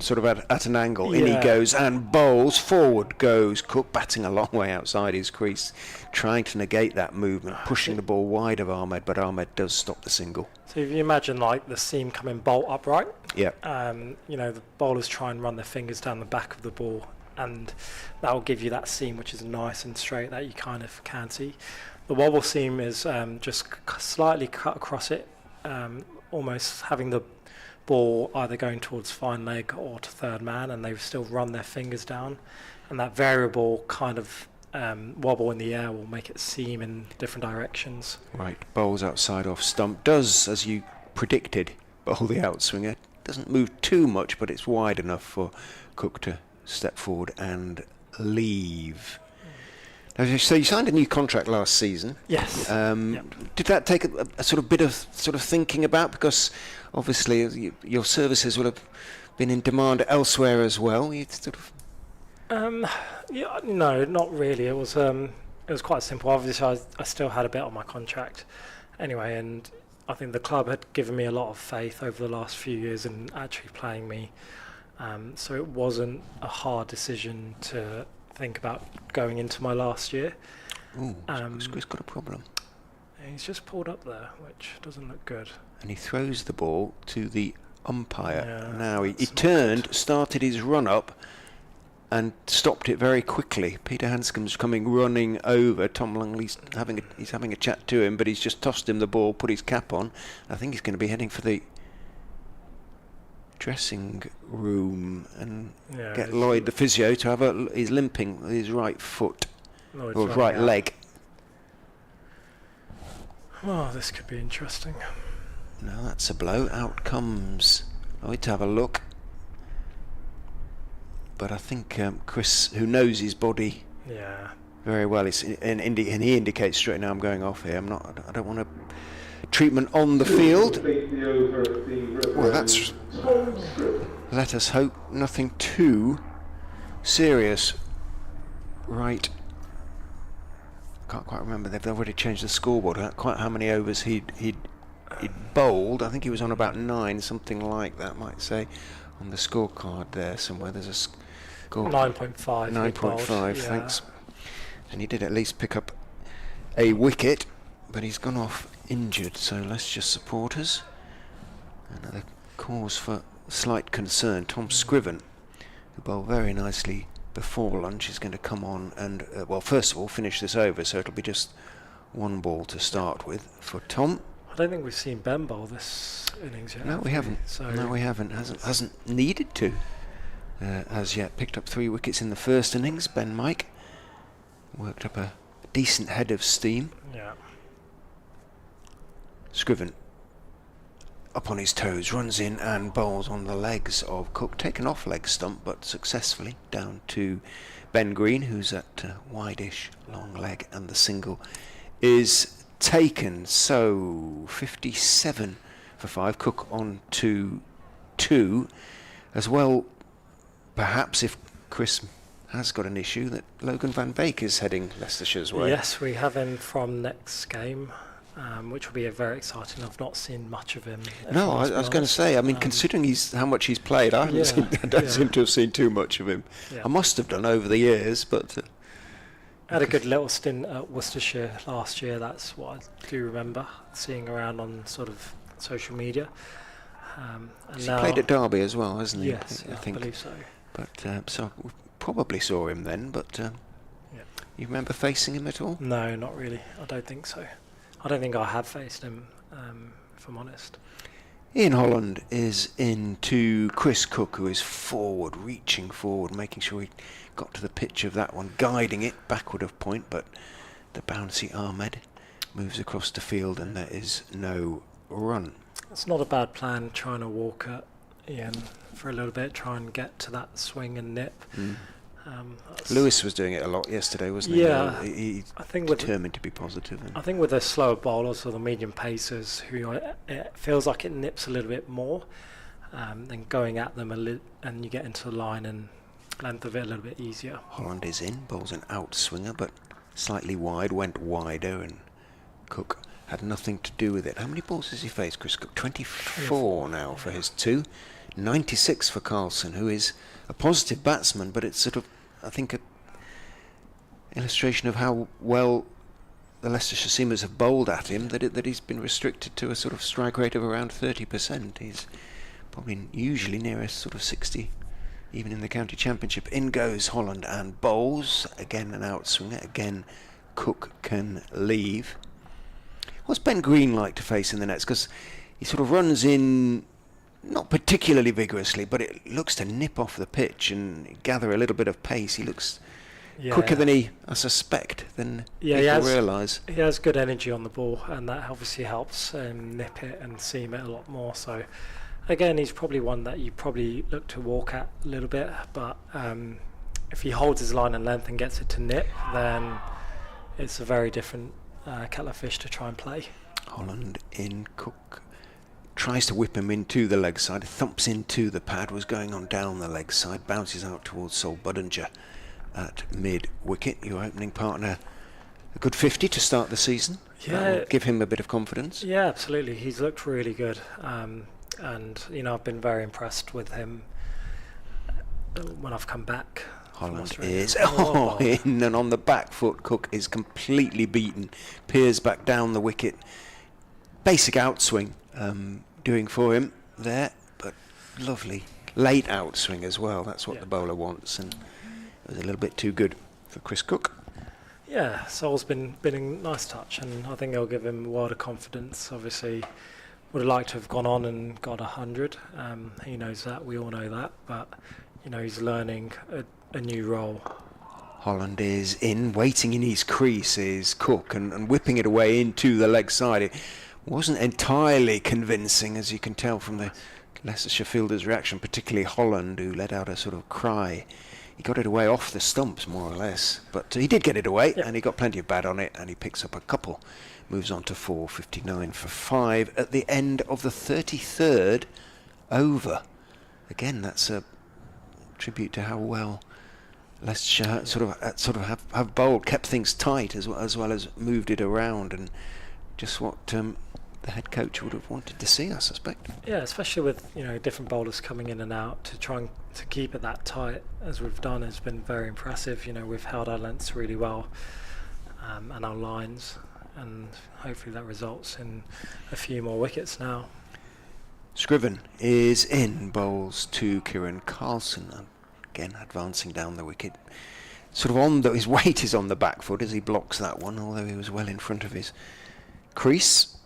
sort of at an angle. In he goes and bowls. Forward goes Cook, batting a long way outside his crease, trying to negate that movement, pushing the ball wide of Ahmed, but Ahmed does stop the single. So if you imagine like the seam coming bolt upright, yeah, you know, the bowlers try and run their fingers down the back of the ball, and that will give you that seam which is nice and straight that you kind of can see. The wobble seam is just slightly cut across it, almost having the ball either going towards fine leg or to third man, and they've still run their fingers down, and that variable kind of wobble in the air will make it seam in different directions. Right, bowls outside off stump, does, as you predicted, bowl the outswinger. Doesn't move too much, but it's wide enough for Cook to step forward and leave. So you signed a new contract last season. Yes. Did that take a sort of bit of sort of thinking about? Because obviously your services will have been in demand elsewhere as well. You sort of. No, not really. It was quite simple. Obviously, I still had a bit on my contract, anyway, and I think the club had given me a lot of faith over the last few years in actually playing me. So it wasn't a hard decision to think about going into my last year. Ooh, Chris got a problem. He's just pulled up there, which doesn't look good. And he throws the ball to the umpire. Yeah, now he turned, started his run up, and stopped it very quickly. Peter Hanscom's coming running over. Tom Langley's having a chat to him, but he's just tossed him the ball, put his cap on. I think he's going to be heading for the dressing room and get Lloyd, the physio, to have he's limping with his right foot or right leg. Oh, this could be interesting. No, that's a blow. Out comes Lloyd to have a look. But I think Chris, who knows his body very well, and he indicates straight now, I'm going off here. I don't want a treatment on the field. Well, that's, let us hope, nothing too serious. Right, can't quite remember. They've already changed the scoreboard. Quite how many overs he'd bowled. I think he was on about 9, something like that, might say, on the scorecard there somewhere. There's a score 9.5. 9.5. Yeah. Thanks. And he did at least pick up a wicket, but he's gone off injured. So Leicestershire supporters, another cause for slight concern. Tom Scriven, who bowled very nicely before lunch, is going to come on and, well, first of all, finish this over. So it'll be just 1 ball to start with for Tom. I don't think we've seen Ben bowl this innings yet. No, we haven't. So No, we haven't. Hasn't needed to as yet. Picked up 3 wickets in the first innings. Ben Mike worked up a decent head of steam. yeah. Scriven up on his toes, runs in and bowls on the legs of Cook. Taken off leg stump, but successfully down to Ben Green, who's at wide-ish long leg, and the single is taken. So 57 for 5. Cook on to 2 as well. Perhaps if Chris has got an issue, that Logan van Beek is heading Leicestershire's way. Yes, we have him from next game, which will be very exciting. I've not seen much of him. No, I was going to say, I mean, considering how much he's played, I don't seem to have seen too much of him. Yeah. I must have done over the years, but... Had a good little stint at Worcestershire last year. That's what I do remember seeing around on sort of social media. And he now, played at Derby as well, hasn't he? yes, I believe so. But so we probably saw him then, but you remember facing him at all? No, not really. I don't think so. I don't think I have faced him, if I'm honest. Ian Holland is into Chris Cook, who is forward, reaching forward, making sure he got to the pitch of that one, guiding it backward of point, but the bouncy Ahmed moves across the field and there is no run. It's not a bad plan trying to walk at Ian for a little bit, try and get to that swing and nip. Lewis was doing it a lot yesterday, wasn't he? Yeah, He I think determined to be positive. I think with the slower bowlers or the medium pacers, who it feels like it nips a little bit more, than going at them and you get into the line and length of it a little bit easier. Holland is in, bowls an outswinger, but slightly wide, went wider, and Cook had nothing to do with it. How many balls has he faced, Chris Cook? 24 now for his 2. 96 for Carlson, who is a positive batsman, but it's sort of, I think, an illustration of how well the Leicestershire seamers have bowled at him, that he's been restricted to a sort of strike rate of around 30%. He's probably usually near a sort of 60, even in the county championship. In goes Holland and bowls. Again an outswinger. Again Cook can leave. What's Ben Green like to face in the nets? Because he sort of runs in not particularly vigorously, but it looks to nip off the pitch and gather a little bit of pace. He looks quicker than I suspect, than people realise. He has good energy on the ball, and that obviously helps nip it and seam it a lot more. So again, he's probably one that you probably look to walk at a little bit, but if he holds his line and length and gets it to nip, then it's a very different kettle of fish to try and play. Holland in. Cook tries to whip him into the leg side, thumps into the pad, was going on down the leg side, bounces out towards Sol Budinger at mid-wicket. Your opening partner, a good 50 to start the season. Yeah, give him a bit of confidence. Yeah, absolutely. He's looked really good, and I've been very impressed with him when I've come back. Holland is in, and on the back foot, Cook is completely beaten. Peers back down the wicket. Basic outswing doing for him there, but lovely late outswing as well. That's what the bowler wants, and it was a little bit too good for Chris Cook. Yeah, Sol's been a nice touch, and I think it'll give him a world of confidence. Obviously, would have liked to have gone on and got 100. He knows that, we all know that, but he's learning a new role. Holland is in, waiting in his crease is Cook, and whipping it away into the leg side. It wasn't entirely convincing, as you can tell from the Leicestershire fielders' reaction, particularly Holland, who let out a sort of cry. He got it away off the stumps, more or less, but he did get it away, and he got plenty of bat on it, and he picks up a couple. Moves on to 4:59 for 5 at the end of the 33rd over. Again, that's a tribute to how well Leicestershire sort of have bowled, kept things tight as well as moved it around, and just what the head coach would have wanted to see, I suspect. Yeah, especially with different bowlers coming in and out, to try to keep it that tight as we've done has been very impressive. We've held our lengths really well, and our lines, and hopefully that results in a few more wickets now. Scriven is in, bowls to Kieran Carlson, again advancing down the wicket. Sort of his weight is on the back foot as he blocks that one, although he was well in front of his crease.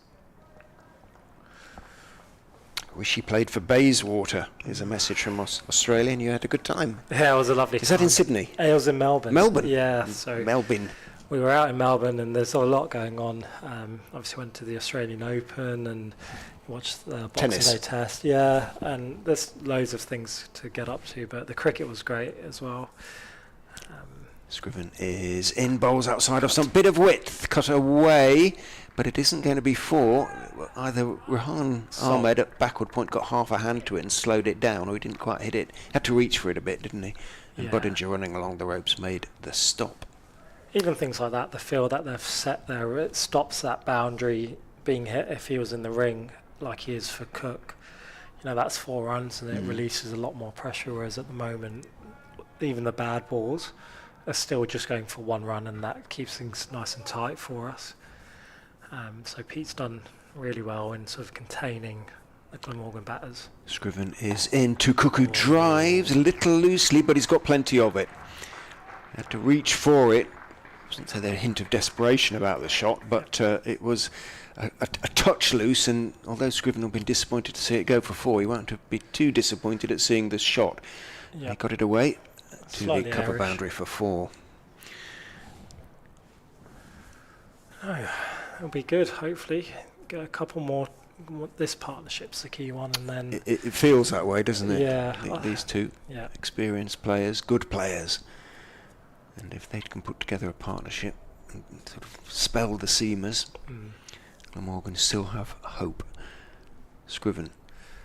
Wish he played for Bayswater, is a message from Australia, and you had a good time. Yeah, it was a lovely time. Is that in Sydney? It was in Melbourne. Melbourne? Yeah, so Melbourne. we were out in Melbourne, and there's a lot going on. Obviously went to the Australian Open and watched the Boxing Tennis. Day Test. Yeah, and there's loads of things to get up to, but the cricket was great as well. Scriven is in, bowls outside of some bit of width, cut away, but it isn't going to be four. Either Rehan Ahmed at backward point got half a hand to it and slowed it down, or he didn't quite hit it. Had to reach for it a bit, didn't he? And Budinger running along the ropes made the stop. Even things like that, the field that they've set there, it stops that boundary being hit if he was in the ring like he is for Cook. That's 4 runs, and it releases a lot more pressure, whereas at the moment, even the bad balls are still just going for 1 run, and that keeps things nice and tight for us. So Pete's done really well in sort of containing the Glamorgan batters. Scriven is in to Cook, who drives a little loosely, but he's got plenty of it. Had to reach for it. I wasn't say there's a hint of desperation about the shot, but it was a touch loose, and although Scriven will be disappointed to see it go for 4, he won't be too disappointed at seeing the shot. Yep. He got it away to Slightly the cover Irish boundary for 4. It'll be good, hopefully. Get a couple more. This partnership's the key one, and then It feels that way, doesn't it? Yeah. These two experienced players, good players, and if they can put together a partnership and sort of spell the seamers, Glamorgan still have hope. Scriven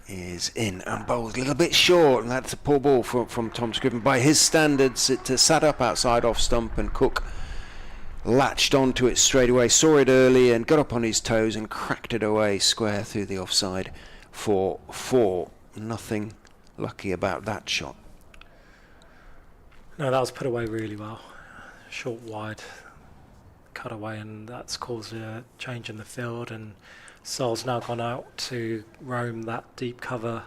is in and bowls a little bit short, and that's a poor ball from Tom Scriven. By his standards, it sat up outside off stump, and Cook latched onto it straight away, saw it early and got up on his toes and cracked it away square through the offside for 4. Nothing lucky about that shot. No, that was put away really well. Short, wide, cut away, and that's caused a change in the field, and Sol's now gone out to roam that deep cover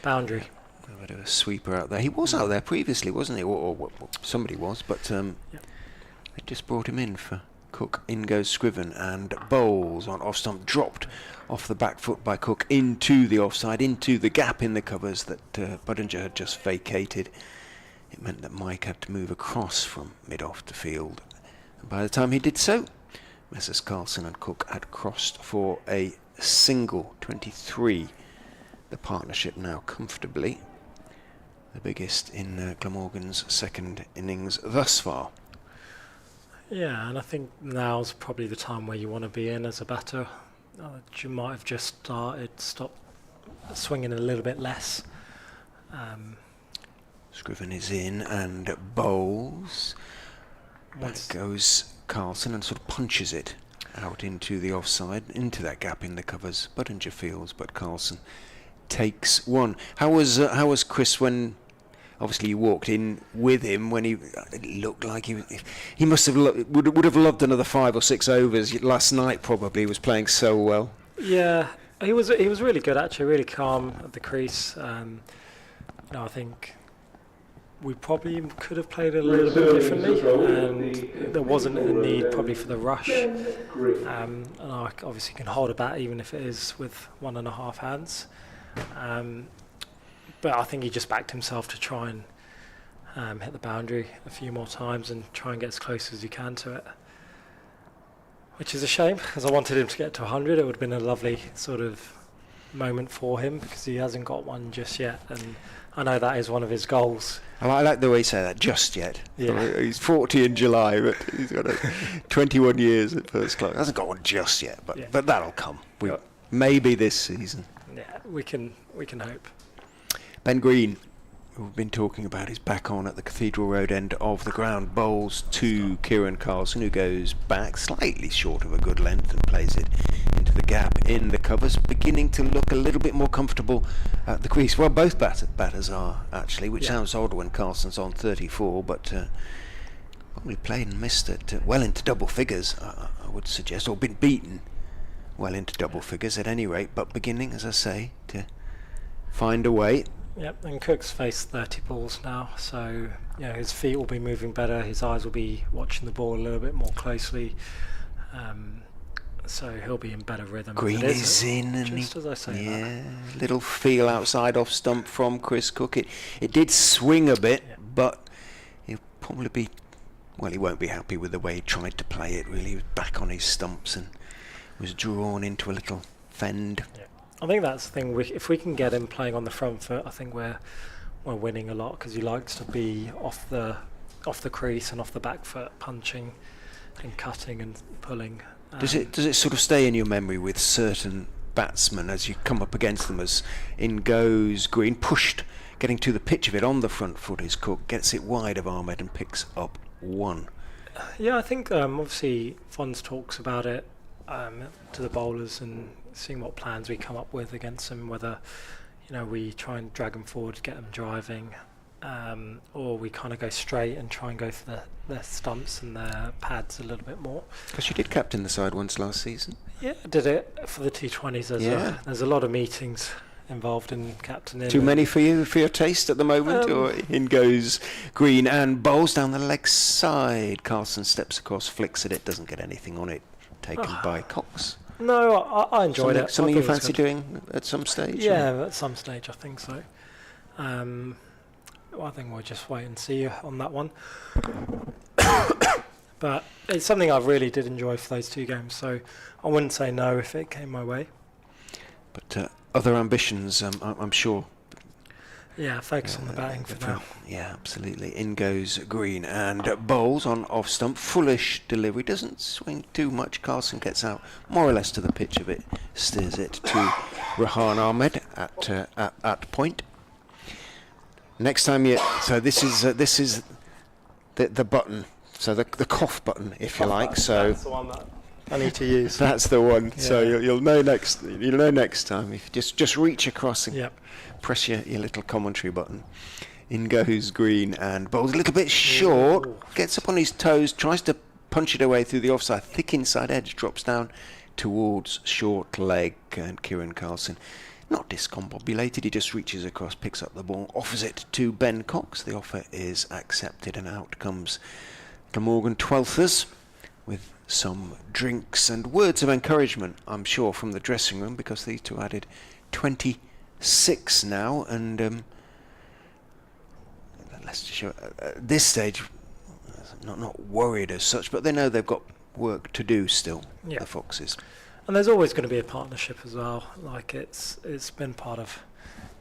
boundary. A bit of a sweeper out there. He was out there previously, wasn't he? Or somebody was, but they just brought him in for Cook. In goes Scriven and bowls on off stump, dropped off the back foot by Cook into the offside, into the gap in the covers that Budinger had just vacated. It meant that Mike had to move across from mid-off to field. And by the time he did so, Messrs Carlson and Cook had crossed for a single 23. The partnership now comfortably the biggest in Glamorgan's second innings thus far. Yeah, and I think now's probably the time where you want to be in as a batter. You might have just stopped swinging a little bit less. Scriven is in and bowls. Back goes Carlson and sort of punches it out into the offside, into that gap in the covers. Budinger fields, but Carlson takes 1. How was Chris when? Obviously, you walked in with him when it looked like he must have would have loved another 5 or 6 overs last night. Probably was playing so well. Yeah, he was really good actually, really calm at the crease. I think we probably could have played a little bit differently, and there wasn't a need probably for the rush. And I obviously can hold a bat even if it is with 1.5 hands. But I think he just backed himself to try and hit the boundary a few more times and try and get as close as he can to it. Which is a shame, because I wanted him to get to 100. It would have been a lovely sort of moment for him, because he hasn't got one just yet. And I know that is one of his goals. I like the way you say that, just yet. Yeah. He's 40 in July, but he's got 21 years at first class. Hasn't got one just yet, but that'll come. Maybe this season. Yeah, we can hope. Ben Green we've been talking about is back on at the Cathedral Road end of the ground. Bowls to Kieran Carlson, who goes back slightly short of a good length and plays it into the gap in the covers, beginning to look a little bit more comfortable at the crease. Well, both batters are, actually, which sounds odd when Carlson's on 34, but probably played and missed it well into double figures, I would suggest, or been beaten well into double figures at any rate, but beginning, as I say, to find a way. Yep, and Cook's faced 30 balls now, so his feet will be moving better, his eyes will be watching the ball a little bit more closely, so he'll be in better rhythm. Green is in, and just as I say that. Little feel outside off stump from Chris Cook. It did swing a bit, but he'll probably be, well, he won't be happy with the way he tried to play it, really. He was back on his stumps and was drawn into a little fend. Yeah. I think that's the thing. If we can get him playing on the front foot, I think we're winning a lot, because he likes to be off the crease and off the back foot, punching and cutting and pulling. Does it sort of stay in your memory with certain batsmen as you come up against them, as in goes Green, pushed, getting to the pitch of it on the front foot is Cook, gets it wide of Ahmed and picks up one? Yeah, I think obviously Fons talks about it to the bowlers and seeing what plans we come up with against them, whether we try and drag them forward, get them driving, or we kind of go straight and try and go for their stumps and their pads a little bit more. Because you did captain the side once last season. Yeah, I did it for the T20s. There's a lot of meetings involved in captaining. Too many for your taste at the moment? Or in goes Green and bowls down the leg side. Carlson steps across, flicks at it, doesn't get anything on it. Taken by Cox. No, I enjoyed it. Something you fancy doing at some stage? Yeah, at some stage I think so. I think we'll just wait and see on that one. But it's something I really did enjoy for those two games, so I wouldn't say no if it came my way. But other ambitions, I'm sure. Yeah, focus on the batting for now. Yeah, absolutely. In goes Green and bowls on off stump. Foolish delivery, doesn't swing too much. Carlson gets out more or less to the pitch of it, steers it to Rahan Ahmed at point. Next time so this is the button, so the cough button, if you like. So that's the one that I need to use. That's the one. Yeah. So you'll know next time if you just reach across and press your little commentary button. In goes Green and bowls a little bit short. Ooh. Gets up on his toes, tries to punch it away through the offside. Thick inside edge, drops down towards short leg, and Kieran Carlson, not discombobulated, he just reaches across, picks up the ball, offers it to Ben Cox. The offer is accepted, and out comes Glamorgan 12thers with some drinks and words of encouragement, I'm sure, from the dressing room, because these two added 26 now, and Leicestershire at this stage not worried as such, but they know they've got work to do still, the Foxes. And there's always going to be a partnership as well. Like it's been part of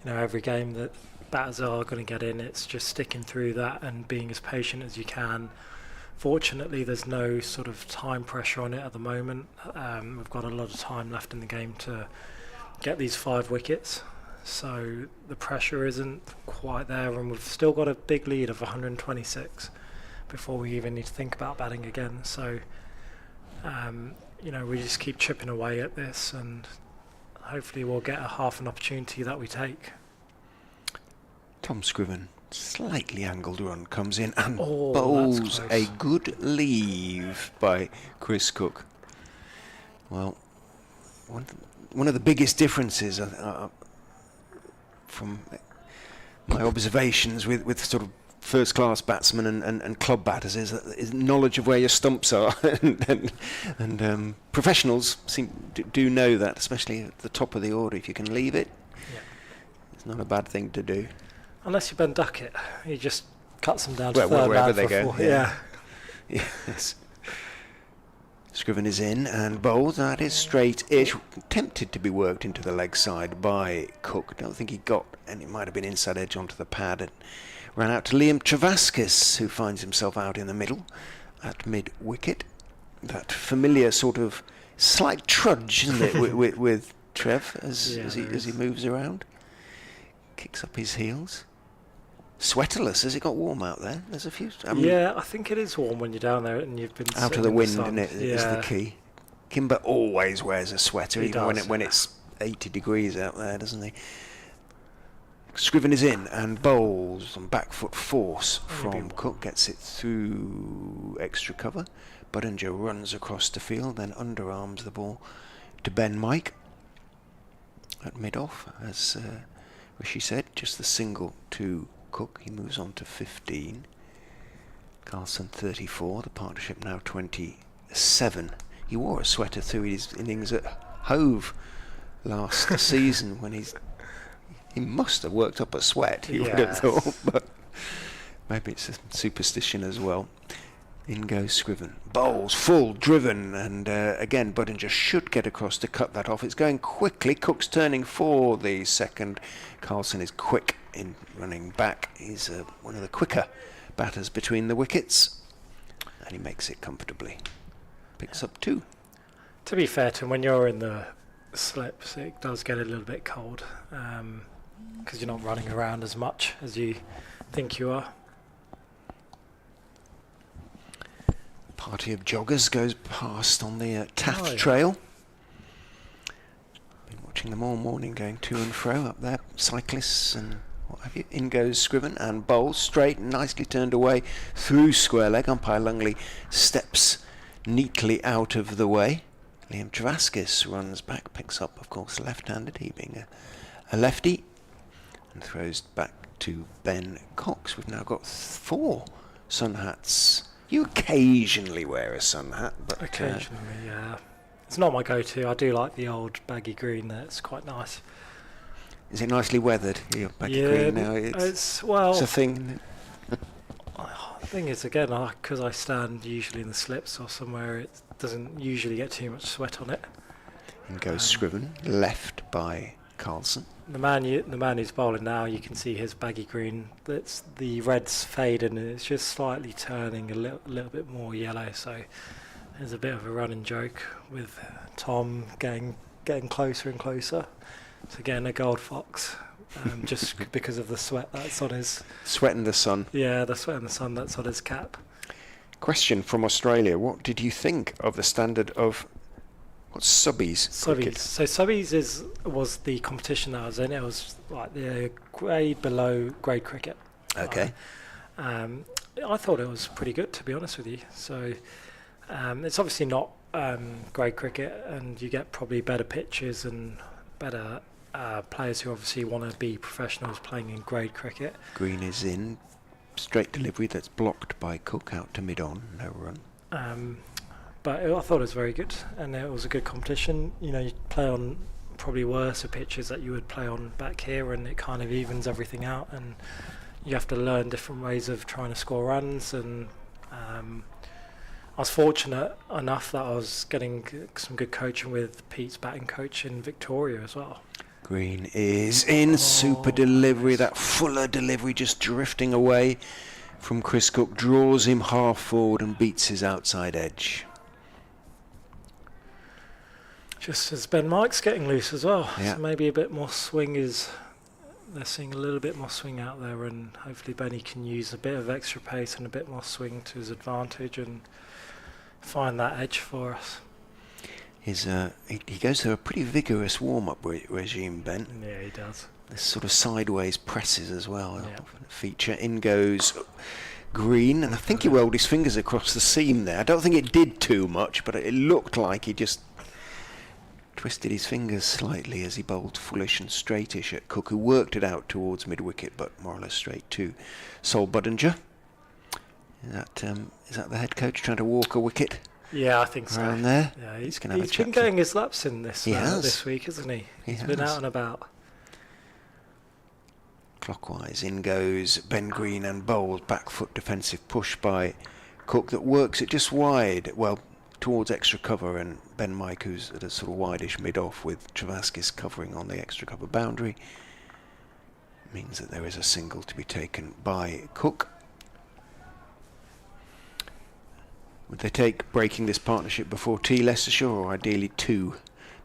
every game that batters are going to get in. It's just sticking through that and being as patient as you can. Fortunately, there's no sort of time pressure on it at the moment. We've got a lot of time left in the game to get these 5 wickets, so the pressure isn't quite there, and we've still got a big lead of 126 before we even need to think about batting again. So we just keep chipping away at this, and hopefully we'll get a half an opportunity that we take. Tom Scriven, slightly angled run, comes in and bowls a good leave by Chris Cook. Well, one of the biggest differences from my observations with sort of first-class batsmen and club batters is knowledge of where your stumps are, and professionals do know that, especially at the top of the order. If you can leave it, it's not a bad thing to do. Unless you Ben Duckett, he just cuts them down to third wherever they go. Yes. Scriven is in and bowls. That is straight-ish. Tempted to be worked into the leg side by Cook. Don't think he got, and it might have been inside edge onto the pad. And ran out to Liam Travaskis, who finds himself out in the middle at mid-wicket. That familiar sort of slight trudge, isn't it, with Trev as he moves around. Kicks up his heels. sweaterless. Has it got warm out there? There's a few. Yeah, I think it is warm when you're down there and you've been Out sitting of the in wind, sun. is the key. Kimber always wears a sweater, He even when does, when it's 80 degrees out there, doesn't he? Scriven is in and bowls on back foot force from Cook, gets it through extra cover. Budinger runs across the field, then underarms the ball to Ben Mike at mid-off, as Rishi said, just the single to Cook. He moves on to 15. Carlson 34, the partnership now 27. He wore a sweater through his innings at Hove last season when he must have worked up a sweat, you would have thought, but maybe it's a superstition as well. In goes Scriven. Bowls, full, driven, and again Budinger should get across to cut that off. It's going quickly. Cook's turning for the second. Carlson is quick in running back. He's one of the quicker batters between the wickets, and he makes it comfortably. Picks up 2. To be fair to him, when you're in the slips, it does get a little bit cold because you're not running around as much as you think you are. Party of joggers goes past on the Taft Trail. Been watching them all morning going to and fro up there, cyclists and what have you. In goes Scriven and bowls straight, nicely turned away through square leg. Umpire Lungley steps neatly out of the way. Liam Travaskis runs back, picks up, of course, left-handed, he being a lefty, and throws back to Ben Cox. We've now got 4 sun hats. You occasionally wear a sun hat, but occasionally, yeah. It's not my go-to. I do like the old baggy green there. It's quite nice. Is it nicely weathered, your baggy green now? It's a thing. The thing is, again, because I stand usually in the slips or somewhere, it doesn't usually get too much sweat on it. In goes Scriven, left by Carlson. The man who's bowling now, you can see his baggy green. That's the red's fading and it's just slightly turning a little bit more yellow. So there's a bit of a running joke with Tom getting closer and closer to getting a gold fox, just because of the sweat that's on his. Sweat in the sun. Yeah, the sweat in the sun that's on his cap. Question from Australia: what did you think of the standard of what's Subbies cricket? So Subbies was the competition that I was in. It was like the grade below grade cricket. Okay. I thought it was pretty good, to be honest with you. So it's obviously not grade cricket, and you get probably better pitches and better players who obviously want to be professionals playing in grade cricket. Green is in, straight delivery that's blocked by Cook out to mid-on, no run. But I thought it was very good, and it was a good competition. You know, you play on probably worse pitches that you would play on back here, and it kind of evens everything out, and you have to learn different ways of trying to score runs. And I was fortunate enough that I was getting some good coaching with Pete's batting coach in Victoria as well. Green is in, super delivery, that fuller delivery just drifting away from Chris Cook, draws him half forward and beats his outside edge. Just as Ben Mike's getting loose as well, yeah. So maybe a bit more swing they're seeing a little bit more swing out there, and hopefully Benny can use a bit of extra pace and a bit more swing to his advantage and find that edge for us. He goes through a pretty vigorous warm-up regime, Ben. Yeah, he does. This sort of sideways presses as well, feature. In goes Green, and I think he rolled his fingers across the seam there. I don't think it did too much, but it looked like he just twisted his fingers slightly as he bowled fullish and straightish at Cook, who worked it out towards mid-wicket, but more or less straight to Sol Budinger. Is that the head coach trying to walk a wicket? Yeah, I think so. Around there? Yeah, he's gonna have been getting his laps in this week, hasn't he? He's been out and about. Clockwise, in goes Ben Green and bowls, back foot defensive push by Cook that works it just wide, well, towards extra cover, and Ben Mike, who's at a sort of wideish mid-off with Travaskis covering on the extra cover boundary, means that there is a single to be taken by Cook. Would they take breaking this partnership before tea, Leicestershire, or ideally 2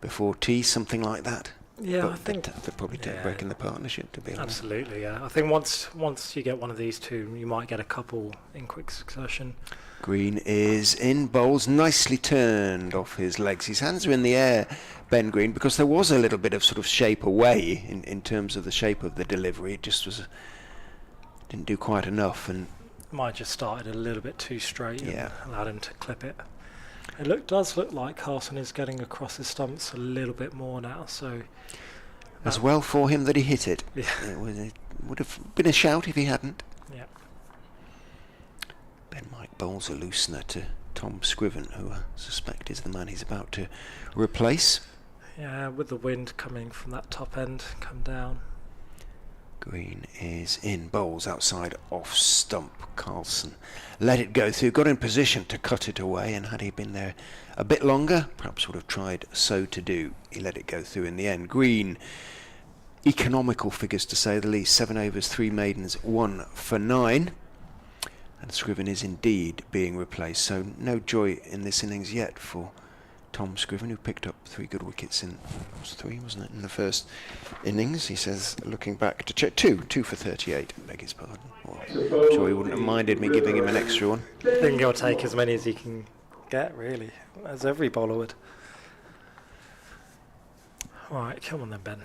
before tea, something like that? Yeah, but I think they'd probably take a break in the partnership, to be honest. absolutely. Yeah, I think once you get one of these two, you might get a couple in quick succession. Green is in, bowls nicely turned off his legs. His hands are in the air, Ben Green, because there was a little bit of sort of shape away in terms of the shape of the delivery. It just didn't do quite enough, and Might just started a little bit too straight Yeah. and allowed him to clip it. Does look like Carlson is getting across his stumps a little bit more now, so as well for him that he hit it. Yeah. It would have been a shout if he hadn't. yeah. Ben Mike bowls a loosener to Tom Scriven, who I suspect is the man he's about to replace. Yeah, with the wind coming from that top end, come down. Green is in, bowls outside off stump. Carlson let it go through, got in position to cut it away, and had he been there a bit longer, perhaps would have tried so to do. He let it go through in the end. Green, economical figures to say the least, 7 overs, 3 maidens, 1 for 9. And Scriven is indeed being replaced, so no joy in this innings yet for Tom Scriven, who picked up 3 good wickets in, it was 3, wasn't it, in the first innings. He says, looking back to check, 2 for 38, beg his pardon. Well, I'm sure he wouldn't have minded me giving him an extra one. I think he'll take as many as he can get, really, as every bowler would. Right, come on then, Ben.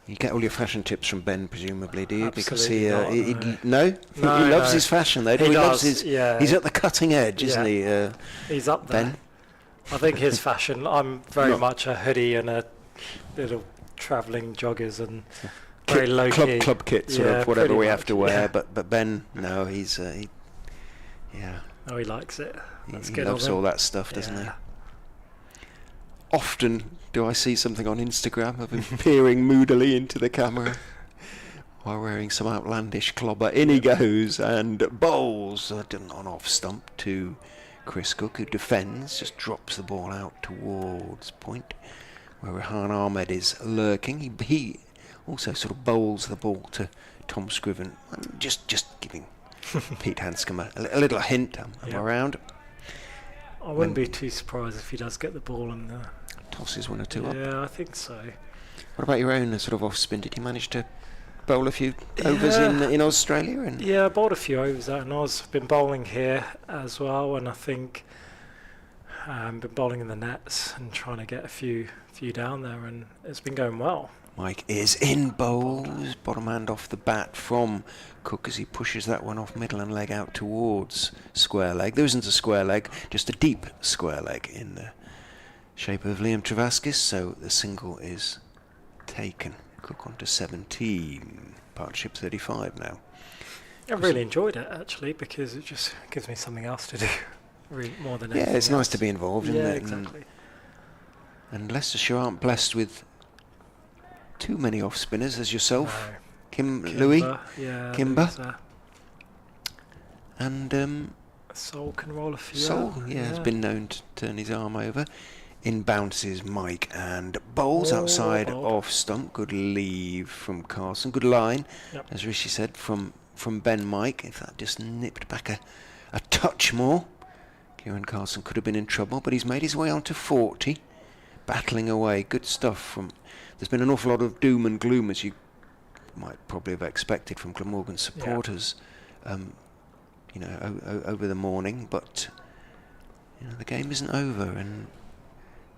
You get all your fashion tips from Ben, presumably, do you? Absolutely Because he not, no? No, He loves no. his fashion, though. He He loves does, his. yeah. He's at the cutting edge, isn't he? He's up there. Ben. I think his fashion, I'm very Not- much a hoodie and a little travelling joggers and very low key. Club kit, sort Yeah, of whatever pretty we have much, to wear. yeah. But Ben, no, he's yeah. Oh, he likes it. That's He good of loves him. all that stuff, doesn't he? Yeah. Often do I see something on Instagram of him peering moodily into the camera while wearing some outlandish clobber. In he goes and bowls on off stump to Chris Cook, who defends, just drops the ball out towards point where Rehan Ahmed is lurking. He also sort of bowls the ball to Tom Scriven, just giving Pete Hanscomb a little hint. I'm Yeah. around. I wouldn't be too surprised if he does get the ball and Tosses 1 or 2 up. yeah, I think so. What about your own sort of off spin? Did you manage to bowl a few overs in Australia? And Yeah, I bowled a few overs out in Oz. Been bowling here as well, and I think been bowling in the nets and trying to get a few down there, and it's been going well. Mike is in, bowls bottom hand off the bat from Cook as he pushes that one off middle and leg out towards square leg. There isn't a square leg, just a deep square leg in the shape of Liam Travaskis, so the single is taken. Cook on to 17, partnership 35 now. I really enjoyed it actually because it just gives me something else to do, really, more than anything Yeah, it's nice else. to be involved, isn't Yeah, it? exactly. And Leicestershire aren't blessed with too many off spinners as yourself. No. Louis, yeah, Kimber. Louis, and Sol can roll a few. Sol, out. has been known to turn his arm over. In bounces Mike and bowls outside bowled. off stump. Good leave from Carlson. Good line, Yep. as Rishi said, from Ben Mike. If that just nipped back a touch more, Kieran Carlson could have been in trouble, but he's made his way on to 40, battling away. Good stuff from. There's been an awful lot of doom and gloom, as you might probably have expected from Glamorgan supporters, over the morning, but the game isn't over, and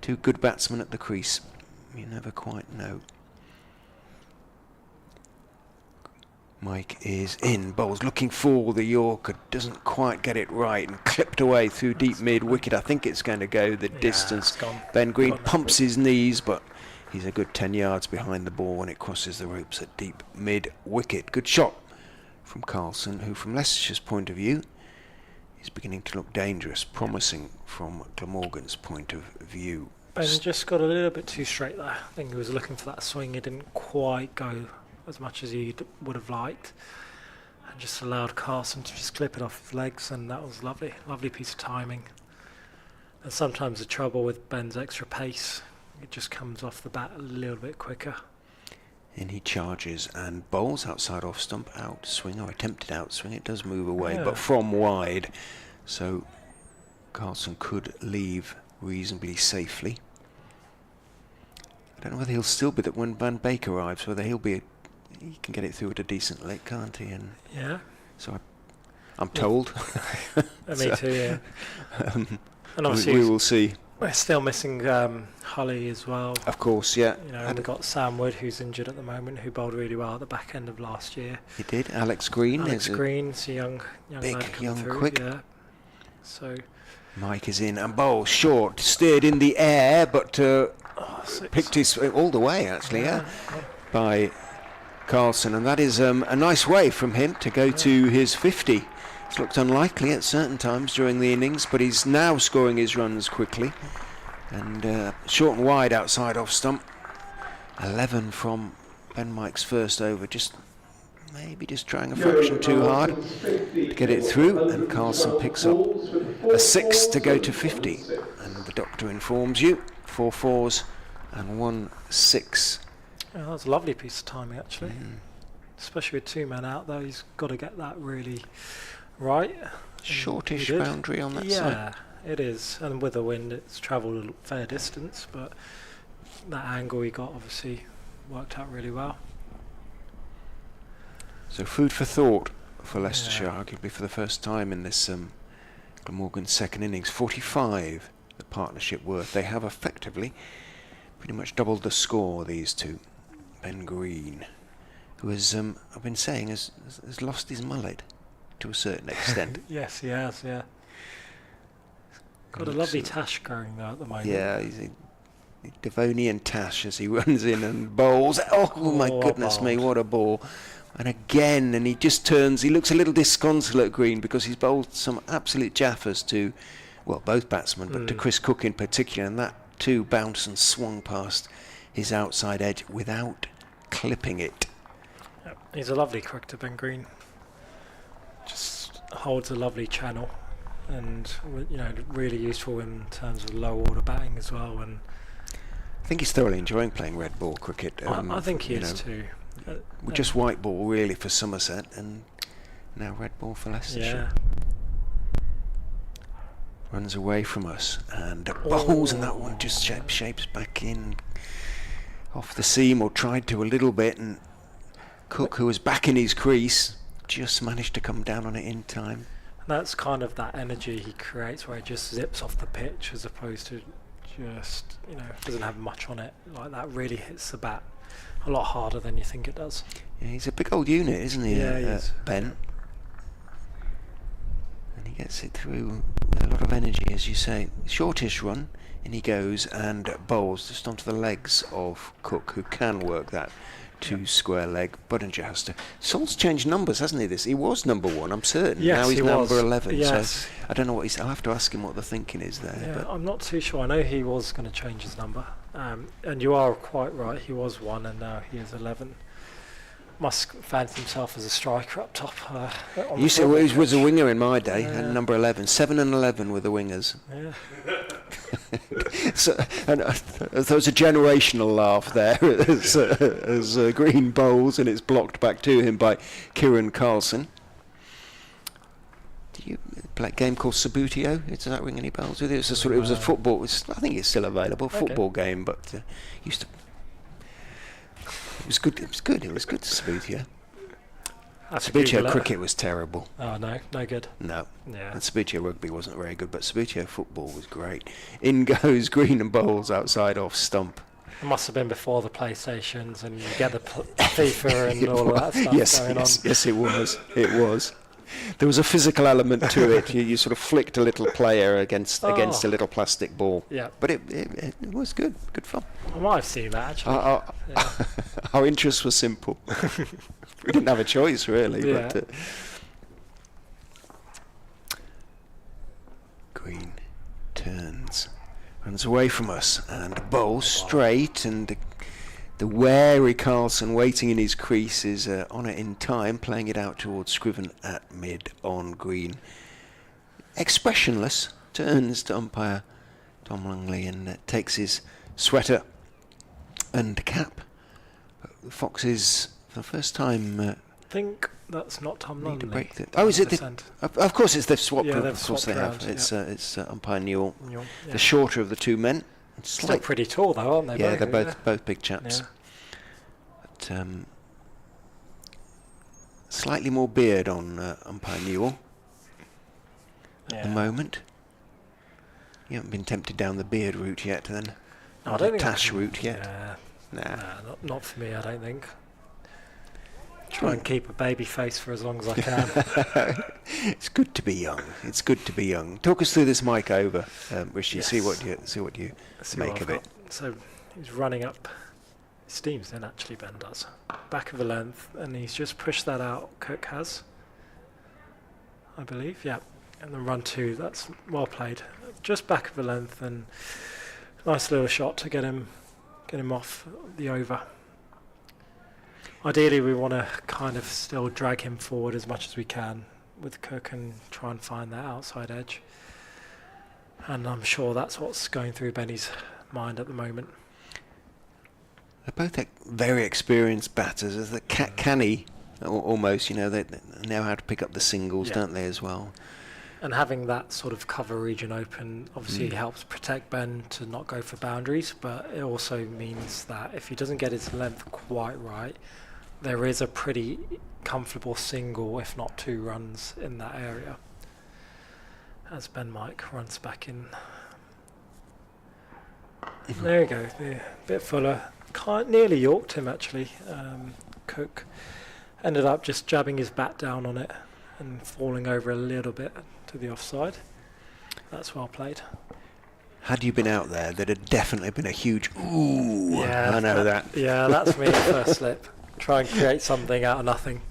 2 good batsmen at the crease. You never quite know. Mike is in, bowls looking for the Yorker, doesn't quite get it right, and clipped away through deep mid wicket. I think it's going to go the distance. It's gone. Ben Green Gone that pumps bit. his knees, but he's a good 10 yards behind the ball when it crosses the ropes at deep mid wicket. Good shot from Carlson, who from Leicestershire's point of view is beginning to look dangerous, promising from Glamorgan's point of view. Ben just got a little bit too straight there. I think he was looking for that swing. He didn't quite go as much as he would have liked, and just allowed Carlson to just clip it off his legs, and that was lovely. Lovely piece of timing. And sometimes the trouble with Ben's extra pace, it just comes off the bat a little bit quicker. In he charges and bowls outside off stump, outswing or attempted outswing. It does move away, Yeah. but from wide, so Carlson could leave reasonably safely. I don't know whether he'll still be that when Van Beek arrives, whether he can get it through at a decent lick, can't he? And Yeah. so I'm told. Me too, yeah. And obviously we will see. we're still missing Holly as well. Of course, yeah. You know, we've got Sam Wood, who's injured at the moment, who bowled really well at the back end of last year. He did. Alex Green. Alex Green's a young big, lad coming young, through. quick. Yeah. So Mike is in and bowls short, steered in the air, but picked his all the way actually, by Carlson, and that is a nice way from him to go to his 50. It's looked unlikely at certain times during the innings, but he's now scoring his runs quickly. And short and wide outside off stump. 11 from Ben Mike's first over, maybe just trying a fraction too hard to get it through, and Carlson picks up a 6 to go to 50. And the doctor informs you 4 fours and 1 6. yeah, that was a lovely piece of timing actually. Especially with 2 men out there, he's got to get that really right. Shortish He did. boundary on that Yeah, side. it is. And with the wind, it's travelled a fair distance, but that angle he got obviously worked out really well. So food for thought for Leicestershire, arguably for the first time in this Glamorgan second innings. 45 the partnership worth. They have effectively pretty much doubled the score, these two. Ben Green, who has, I've been saying, has lost his mullet to a certain extent. Yes, he has, yeah. Got a lovely tash going there at the moment. Yeah, he's a Devonian tash as he runs in and bowls. Oh my goodness me, what a ball. And again, and he just turns, he looks a little disconsolate, Green, because he's bowled some absolute jaffers to, well, both batsmen, but to Chris Cook in particular, and that too bounced and swung past his outside edge without clipping it. Yep. He's a lovely cricketer, Ben Green. Just holds a lovely channel, and you know, really useful in terms of low order batting as well. And I think he's thoroughly enjoying playing red ball cricket. I think he is too. Just white ball really for Somerset, and now red ball for Leicestershire. Yeah. Runs away from us and bowls, and that one just shapes back in off the seam, or tried to a little bit, and Cook, who was back in his crease, just managed to come down on it in time. That's kind of that energy he creates where it just zips off the pitch as opposed to just, you know, doesn't have much on it. Like that really hits the bat a lot harder than you think it does. Yeah, he's a big old unit, isn't he, Yeah, he is. Ben? And he gets it through with a lot of energy, as you say. Shortish run, and he goes and bowls just onto the legs of Cook, who can work that 2 square leg. Budinger has to. Salt's changed numbers, hasn't he? He was number 1, I'm certain. Yes, now he's he number was. 11. Yes. So I don't know what I'll have to ask him what the thinking is there. Yeah, But I'm not too sure. I know he was going to change his number, and you are quite right. He was 1, and now he is 11. Must fancy himself as a striker up top. you said he was a winger in my day, and number 11, 7 and 11 were the wingers. Yeah. So, and there was a generational laugh there as Green bowls, and it's blocked back to him by Kieran Carlson. Do you play a game called Sabutio? Does that ring any bells with you? It was a football. I think it's still available. Football game, but used to. It was good. It was good. It was good. Sabutio. Sabutio cricket was terrible. Oh no good. No. Yeah. And Sabutio rugby wasn't very good, but Sabutio football was great. In goes Green and bowls outside off stump. It must have been before the PlayStations and you get the FIFA and all of that stuff going on. Yes, it was. It was. There was a physical element to it. You sort of flicked a little player against a little plastic ball. Yeah. But it was good. Good fun. I might have seen that actually. Our interests were simple. We didn't have a choice, really. Yeah. But, Green turns, runs away from us, and bowls straight, and the wary Carlson, waiting in his crease, is on it in time, playing it out towards Scriven at mid on Green. Expressionless, turns to umpire Tom Langley and takes his sweater and cap. The Foxes, for the first time, I think That's not Tom Need to Lumley. break the, oh, is it This the? end. Of course, it's the swap. Yeah, Of they've course, they swapped have. around, It's umpire Newell, Yeah. the shorter of the two men. Still pretty tall though, aren't they? Yeah, they're both, both big chaps. Yeah. But, slightly more beard on umpire Newell at the moment. You haven't been tempted down the beard route yet, then? No, Or I don't the think tash route yet? Nah. not for me, I don't think. Try and keep a baby face for as long as I can. It's good to be young. It's good to be young. Talk us through this mic over, Rishi. Yes. See what you See make what of I've it. got. So he's running up. Steam's in actually, Ben does. Back of the length, and he's just pushed that out. Cook has, I believe, yeah. And then run 2. That's well played. Just back of the length, and nice little shot to get him off the over. Ideally, we want to kind of still drag him forward as much as we can with Cook and try and find that outside edge. And I'm sure that's what's going through Benny's mind at the moment. They're both very experienced batters. As the canny, almost. You know, they know how to pick up the singles, don't they, as well? And having that sort of cover region open obviously helps protect Ben to not go for boundaries, but it also means that if he doesn't get his length quite right, there is a pretty comfortable single, if not 2 runs in that area. As Ben Mike runs back in. There you go, a bit fuller. Nearly yorked him actually. Cook ended up just jabbing his bat down on it and falling over a little bit to the offside. That's well played. Had you been out there, there'd have definitely been a huge ooh. Yeah, I know that. Yeah, that's me first slip. Try and create something out of nothing.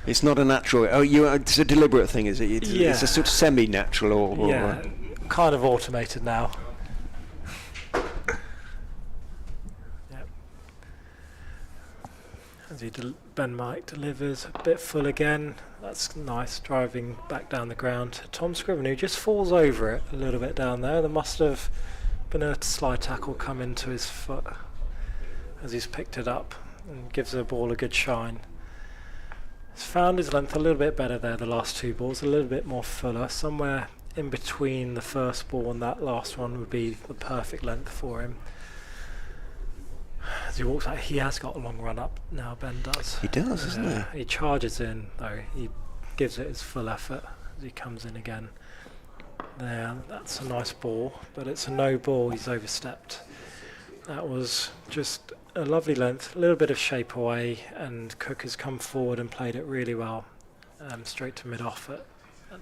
It's not a natural. Oh, it's a deliberate thing, is it? It's a sort of semi-natural, or yeah, kind of automated now. Yep. As Ben Mike delivers a bit full again. That's nice, driving back down the ground. Tom Scriven, who just falls over it a little bit down there. There must have been a slide tackle come into his foot as he's picked it up and gives the ball a good shine. He's found his length a little bit better there, the last 2 balls, a little bit more fuller. Somewhere in between the first ball and that last one would be the perfect length for him. As he walks out, he has got a long run up now, Ben does. He does, doesn't he? He charges in, though. He gives it his full effort as he comes in again. There, that's a nice ball, but it's a no ball. He's overstepped. That was just a lovely length, a little bit of shape away, and Cook has come forward and played it really well, straight to mid-off at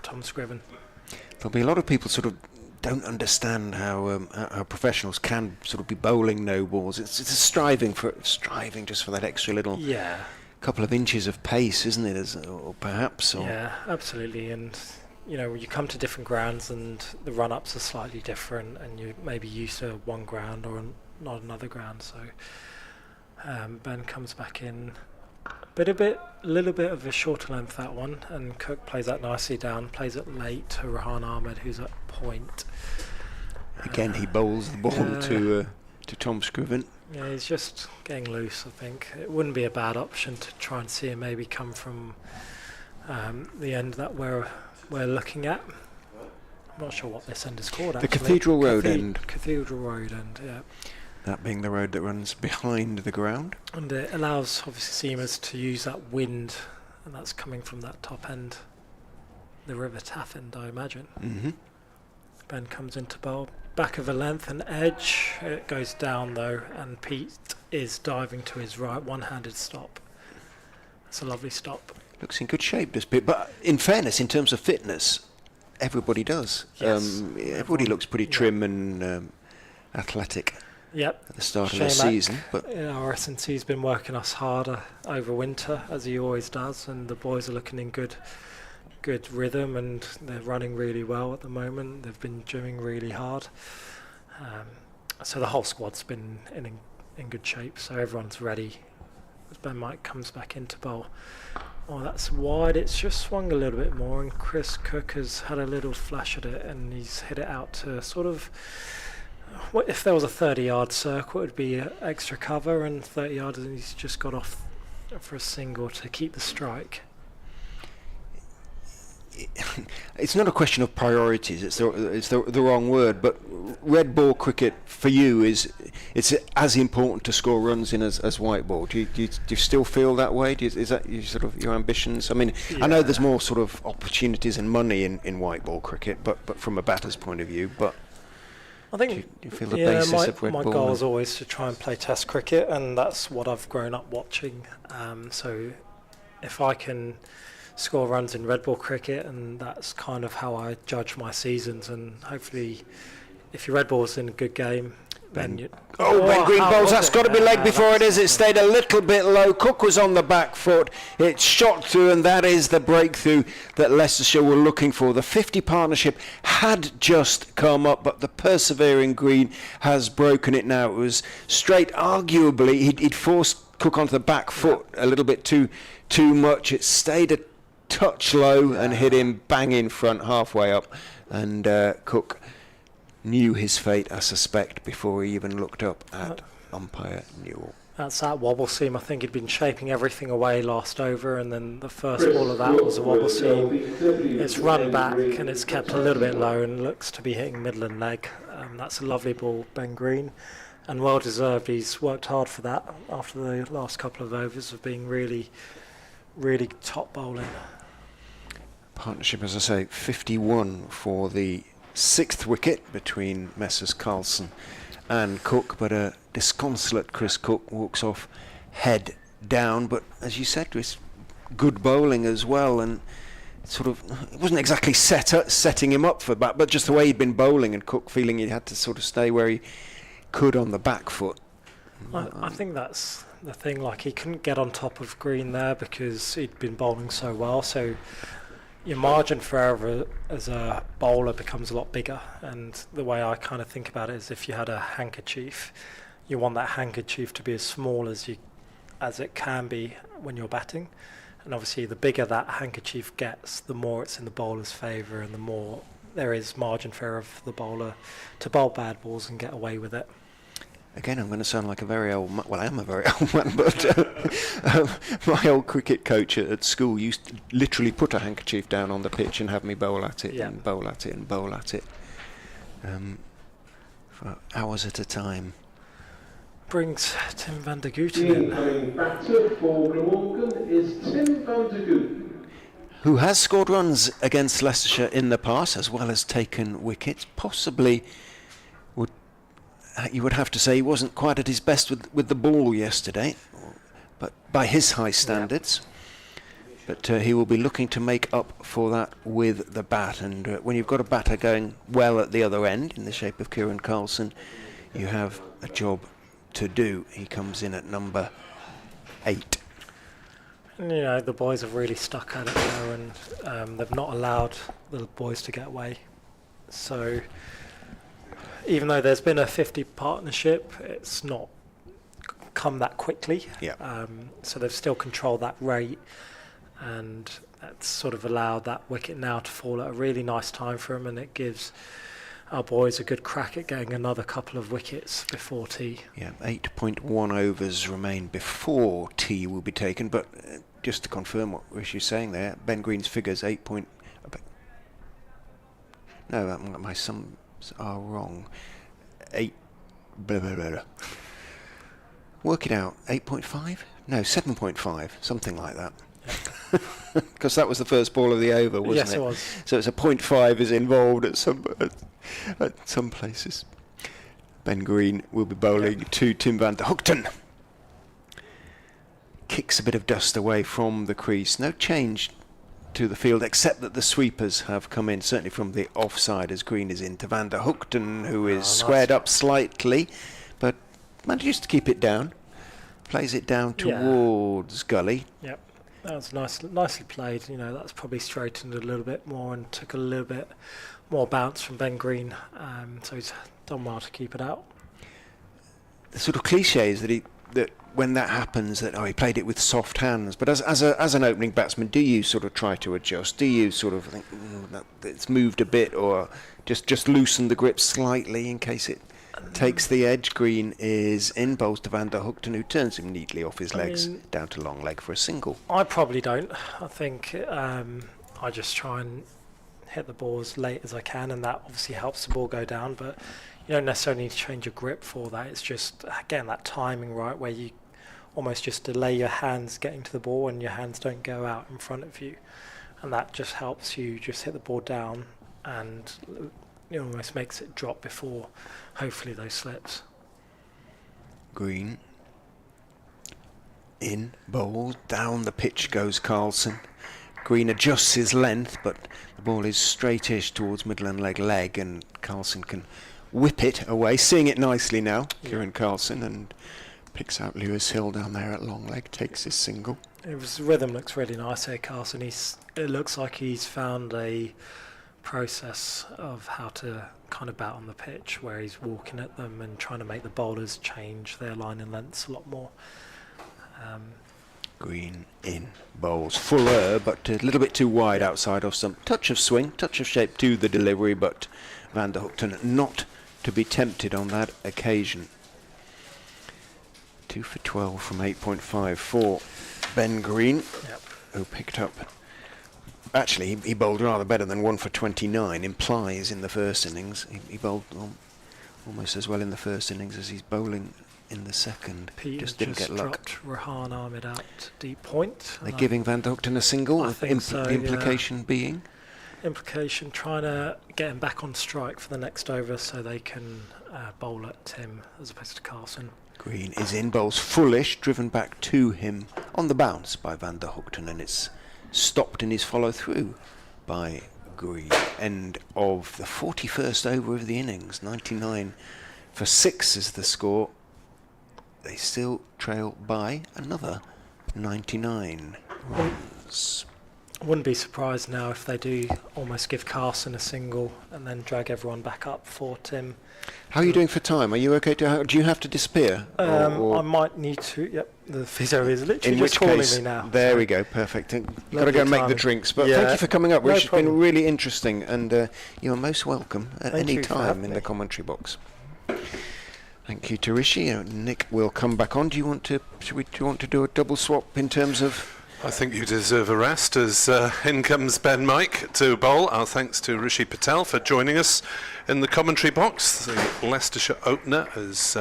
Tom Scriven. There'll be a lot of people sort of don't understand how professionals can sort of be bowling no balls. It's a striving just for that extra little couple of inches of pace, isn't it? Or perhaps. Or yeah, absolutely. And you know, you come to different grounds and the run-ups are slightly different, and you may be used to one ground or not another ground. So Ben comes back in. A little bit of a shorter length, that one, and Cook plays that nicely down, plays it late to Rahan Ahmed, who's at point. Again, he bowls the ball to Tom Scriven. Yeah, he's just getting loose, I think. It wouldn't be a bad option to try and see him maybe come from the end that we're looking at. I'm not sure what this end is called, actually. The Cathedral Road end. Cathedral Road end, yeah. That being the road that runs behind the ground. And it allows, obviously, seamers to use that wind, and that's coming from that top end, the River Taff end, I imagine. Mm-hmm. Ben comes into bowl, back of a length and edge. It goes down, though, and Pete is diving to his right, one-handed stop. That's a lovely stop. Looks in good shape, this bit. But in fairness, in terms of fitness, everybody does. Yes. Everybody looks pretty trim and athletic. Yep. At the start of the season, but our S&C's been working us harder over winter, as he always does, and the boys are looking in good rhythm, and they're running really well at the moment. They've been gymming really hard, so the whole squad's been in good shape. So everyone's ready. As Ben Mike comes back into bowl, that's wide. It's just swung a little bit more, and Chris Cook has had a little flash at it, and he's hit it out to sort of. If there was a 30-yard circle, it would be extra cover, and 30 yards, and he's just got off for a single to keep the strike. it's not a question of priorities. It's the wrong word. But red ball cricket for you it's as important to score runs in as white ball. Do you still feel that way? Is that sort of your ambitions? I mean, I know there's more sort of opportunities and money in white ball cricket, but from a batter's point of view, but. I think do you feel the basis of red my ball? goal is always to try and play Test cricket, and that's what I've grown up watching. So if I can score runs in red ball cricket, and that's kind of how I judge my seasons, and hopefully if your red ball's in a good game, then you... Ben Green bowls, that's got to be leg before it is. It stayed a little bit low. Cook was on the back foot. It shot through, and that is the breakthrough that Leicestershire were looking for. The 50 partnership had just come up, but the persevering Green has broken it now. It was straight. Arguably, he'd forced Cook onto the back foot a little bit too much. It stayed a touch low and hit him bang in front halfway up, and Cook knew his fate, I suspect, before he even looked up at umpire Newell. That's that wobble seam. I think he'd been shaping everything away last over, and then the first ball of that was a wobble seam. It's run back and it's kept a little bit low and looks to be hitting middle and leg. That's a lovely ball, Ben Green, and well deserved. He's worked hard for that after the last couple of overs of being really, really top bowling. Partnership, as I say, 51 for the 6th wicket between Messrs Carlson and Cook, but a disconsolate Chris Cook walks off head down. But as you said, Chris, good bowling as well, and sort of it wasn't exactly setting him up for that, but just the way he'd been bowling, and Cook feeling he had to sort of stay where he could on the back foot. I think that's the thing. Like, he couldn't get on top of Green there because he'd been bowling so well. So your margin for error as a bowler becomes a lot bigger, and the way I kind of think about it is if you had a handkerchief, you want that handkerchief to be as small as it can be when you're batting, and obviously the bigger that handkerchief gets, the more it's in the bowler's favour, and the more there is margin for error for the bowler to bowl bad balls and get away with it. Again, I'm going to sound like a very old man. Well, I am a very old man, but my old cricket coach at school used to literally put a handkerchief down on the pitch and have me bowl at it and bowl at it and bowl at it for hours at a time. Brings Tim van der Gooten in. The incoming batter for Glamorgan is Tim van der Gooten, who has scored runs against Leicestershire in the past, as well as taken wickets. Possibly you would have to say he wasn't quite at his best with the ball yesterday, but by his high standards. But he will be looking to make up for that with the bat. And when you've got a batter going well at the other end, in the shape of Kieran Carlson, you have a job to do. He comes in at number 8. And, you know, the boys have really stuck at it now, and they've not allowed the boys to get away. So even though there's been a 50 partnership, it's not come that quickly. So they've still controlled that rate, and that's sort of allowed that wicket now to fall at a really nice time for them, and it gives our boys a good crack at getting another couple of wickets before tea. 8.1 overs remain before tea will be taken, but just to confirm what Rishi's saying there, Ben Green's figures 8 point... No, my sums are wrong. 8... Blah, blah, blah, blah. Work it out. 8.5? No, 7.5. Something like that. Because that was the first ball of the over, wasn't it? Yes, it was. So it's a 0.5 is involved at some places. Ben Green will be bowling to Tim van der Gooten. Kicks a bit of dust away from the crease. No change to the field, except that the sweepers have come in, certainly from the offside, as Green is into Van der Gooten, who is squared up slightly, but manages to keep it down. Plays it down towards Gully. Yep, that was nicely played. You know, that's probably straightened a little bit more and took a little bit more bounce from Ben Green. So he's done well to keep it out. The sort of cliche is that when that happens, that he played it with soft hands. But as an opening batsman, do you sort of try to adjust? Do you sort of think that it's moved a bit, or just loosen the grip slightly in case it takes the edge? Green is in, bowls to Van der Gooten, who turns him neatly off his legs down to long leg for a single. I probably don't. I think I I just try and hit the ball as late as I can, and that obviously helps the ball go down, but you don't necessarily need to change your grip for that. It's just, again, that timing right where you almost just delay your hands getting to the ball and your hands don't go out in front of you, and that just helps you just hit the ball down, and it almost makes it drop before hopefully those slips. Green in, bowls, down the pitch goes Carlson. Green adjusts his length, but the ball is straightish towards middle and leg, and Carlson can whip it away, seeing it nicely now, Kieran Carlson, and picks out Lewis Hill down there at long leg, takes his single. Rhythm looks really nice here, Carlson. It looks like he's found a process of how to kind of bat on the pitch, where he's walking at them and trying to make the bowlers change their line and lengths a lot more. Green in, bowls fuller, but a little bit too wide outside of some touch of swing, touch of shape to the delivery, but Van der Hoogten not to be tempted on that occasion. 2 for 12 from 8.5 for Ben Green, who picked up, actually he bowled rather better than 1 for 29 implies in the first innings. He bowled almost as well in the first innings as he's bowling in the second. Pete just didn't get luck. Dropped Rahan Ahmed out to deep point. They're giving Van der Hoogten a single, I with think so, the implication being? Implication, trying to get him back on strike for the next over so they can bowl at him as opposed to Carlson. Green is in, bowls fullish, driven back to him on the bounce by Van der Hoogten, and it's stopped in his follow through by Green. End of the 41st over of the innings. 99 for 6 is the score. They still trail by another 99 runs. Wouldn't be surprised now if they do almost give Carson a single and then drag everyone back up for Tim. How are you doing for time? Are you okay to? Do you have to disappear? I might need to. Yep, the physio is literally in just which calling case, me now. there so. we go, perfect. You've got to Lovely go and make the timing. drinks. But Yeah, thank you for coming up, no Rich. It's been problem. really interesting, and you're most welcome at Thank any you for time having in me. the commentary box. Thank you to Rishi. Nick will come back on. Do you want to? Do you want to do a double swap in terms of? I think you deserve a rest as in comes Ben Mike to bowl. Our thanks to Rishi Patel for joining us in the commentary box. The Leicestershire opener as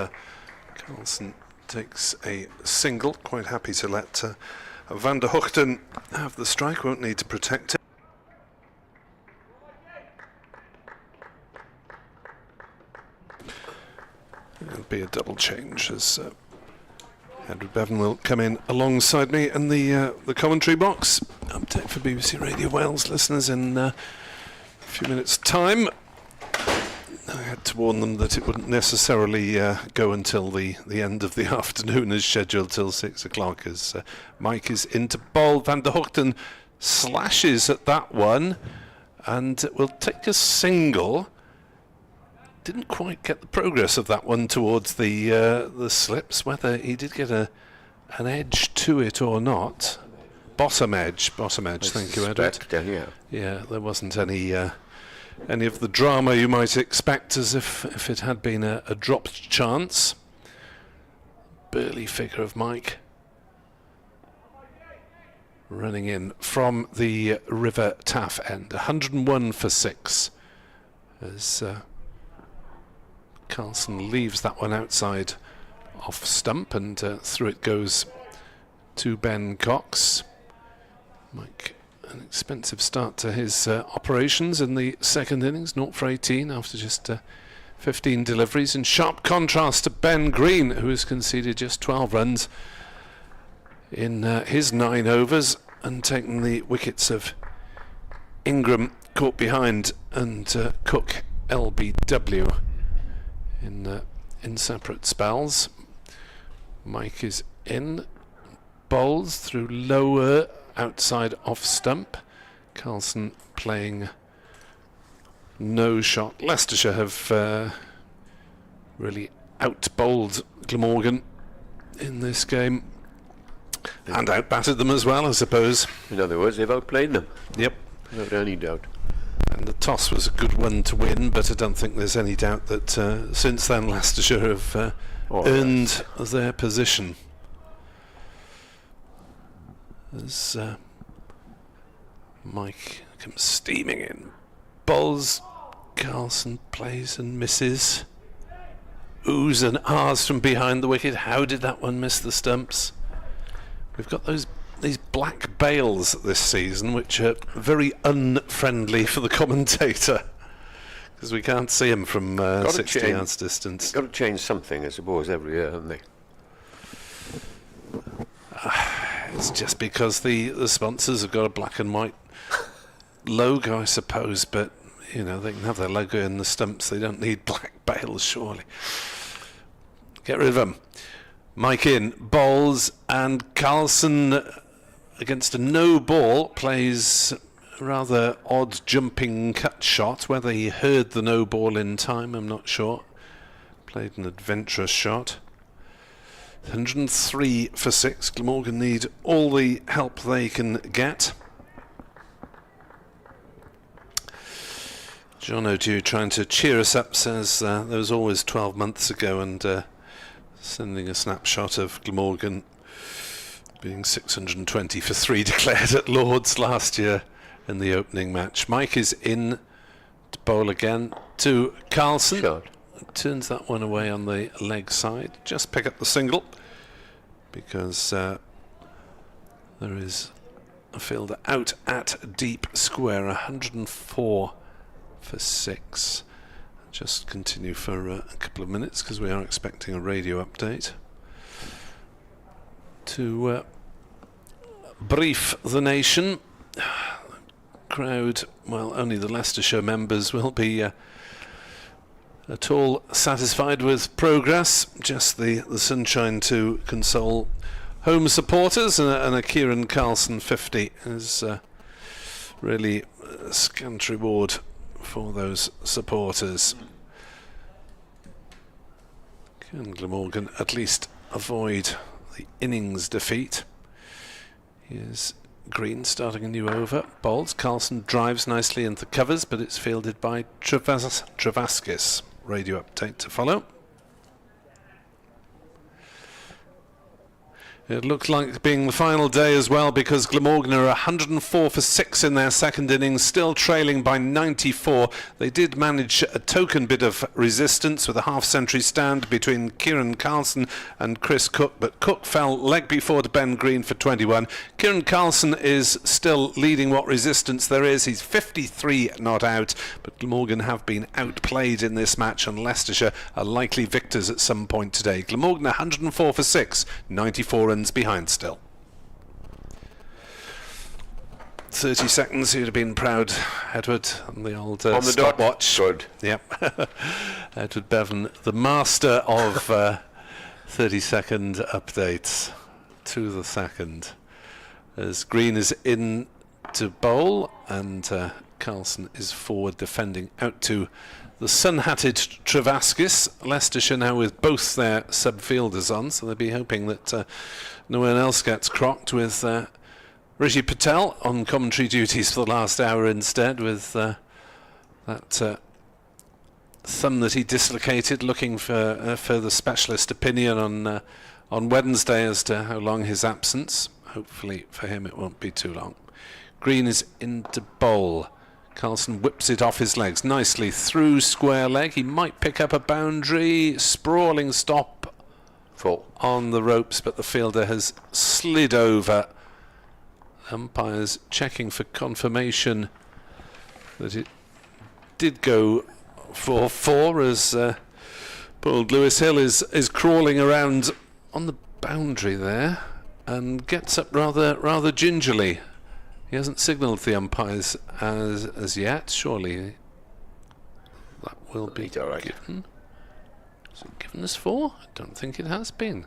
Carlson takes a single. Quite happy to let Van der Hoogten have the strike. Won't need to protect it. It'll be a double change as Edward Bevan will come in alongside me in the commentary box. Update for BBC Radio Wales listeners in a few minutes' time. I had to warn them that it wouldn't necessarily go until the end of the afternoon as scheduled till 6 o'clock as Mike is into bowl. Van der Hoogten slashes at that one and will take a single. Didn't quite get the progress of that one towards the slips. Whether he did get an edge to it or not. Bottom edge. Thank you, Edward. Yeah, there wasn't any of the drama you might expect as if it had been a dropped chance. Burly figure of Mike. Running in from the River Taff end. 101 for 6. As Carlson leaves that one outside off stump and through it goes to Ben Cox. Mike, an expensive start to his operations in the second innings, 0 for 18 after just 15 deliveries, in sharp contrast to Ben Green, who has conceded just 12 runs in his 9 overs and taken the wickets of Ingram, caught behind, and Cook LBW in separate spells. Mike is in, bowls through lower outside off stump. Carlson playing no shot. Leicestershire have really out-bowled Glamorgan in this game and out-batted them as well, I suppose. In other words, they've outplayed them. Yep. Without any doubt. And the toss was a good one to win, but I don't think there's any doubt that since then Leicestershire have earned their position. As Mike comes steaming in. Bowls. Carlson plays and misses. Oohs and ahs from behind the wicket. How did that one miss the stumps? We've got these black bails this season, which are very unfriendly for the commentator, because we can't see them from 60 yards distance. Got to change something, I suppose, every year, haven't they? It's just because the sponsors have got a black and white logo, I suppose, but you know, they can have their logo in the stumps. They don't need black bails, surely. Get rid of them. Mike in, bowls, and Carlson against a no ball plays a rather odd jumping cut shot. Whether he heard the no ball in time, I'm not sure. Played an adventurous shot. 103 for 6. Glamorgan need all the help they can get. John O'Dew trying to cheer us up, says there was always 12 months ago, and sending a snapshot of Glamorgan being 620 for 3 declared at Lord's last year in the opening match. Mike is in to bowl again to Carlson. Shot. Turns that one away on the leg side. Just pick up the single, because there is a fielder out at deep square. 104 for 6. Just continue for a couple of minutes, because we are expecting a radio update to brief the nation. Crowd, well, only the Leicestershire members will be at all satisfied with progress. Just the sunshine to console home supporters, and a Kieran Carlson 50 is really scant reward for those supporters. Can Glamorgan at least avoid the innings defeat? Here's Green starting a new over. Bowls. Carlson drives nicely into covers, but it's fielded by Travaskis. Radio update to follow. It looked like being the final day as well, because Glamorgan are 104 for 6 in their second innings, still trailing by 94. They did manage a token bit of resistance with a half-century stand between Kieran Carlson and Chris Cook, but Cook fell leg before to Ben Green for 21. Kieran Carlson is still leading what resistance there is. He's 53 not out, but Glamorgan have been outplayed in this match, and Leicestershire are likely victors at some point today. Glamorgan 104 for 6, 94 runs behind still. 30 seconds. You'd have been proud, Edward, on the old on the stopwatch. Good. Yep. Edward Bevan, the master of 30-second updates to the second. As Green is in to bowl, and Carlson is forward defending out to the sun-hatted Travaskis. Leicestershire now with both their sub-fielders on, so they'll be hoping that no one else gets crocked, with Rishi Patel on commentary duties for the last hour instead, with that thumb that he dislocated, looking for further specialist opinion on Wednesday as to how long his absence. Hopefully for him it won't be too long. Green is into bowl. Carlson whips it off his legs nicely through square leg. He might pick up a boundary. Sprawling stop on the ropes, but the fielder has slid over. Umpires checking for confirmation that it did go for 4, as poor old Lewis Hill is crawling around on the boundary there and gets up rather gingerly. He hasn't signalled the umpires as yet. Surely that will be given. Is it given as 4? I don't think it has been.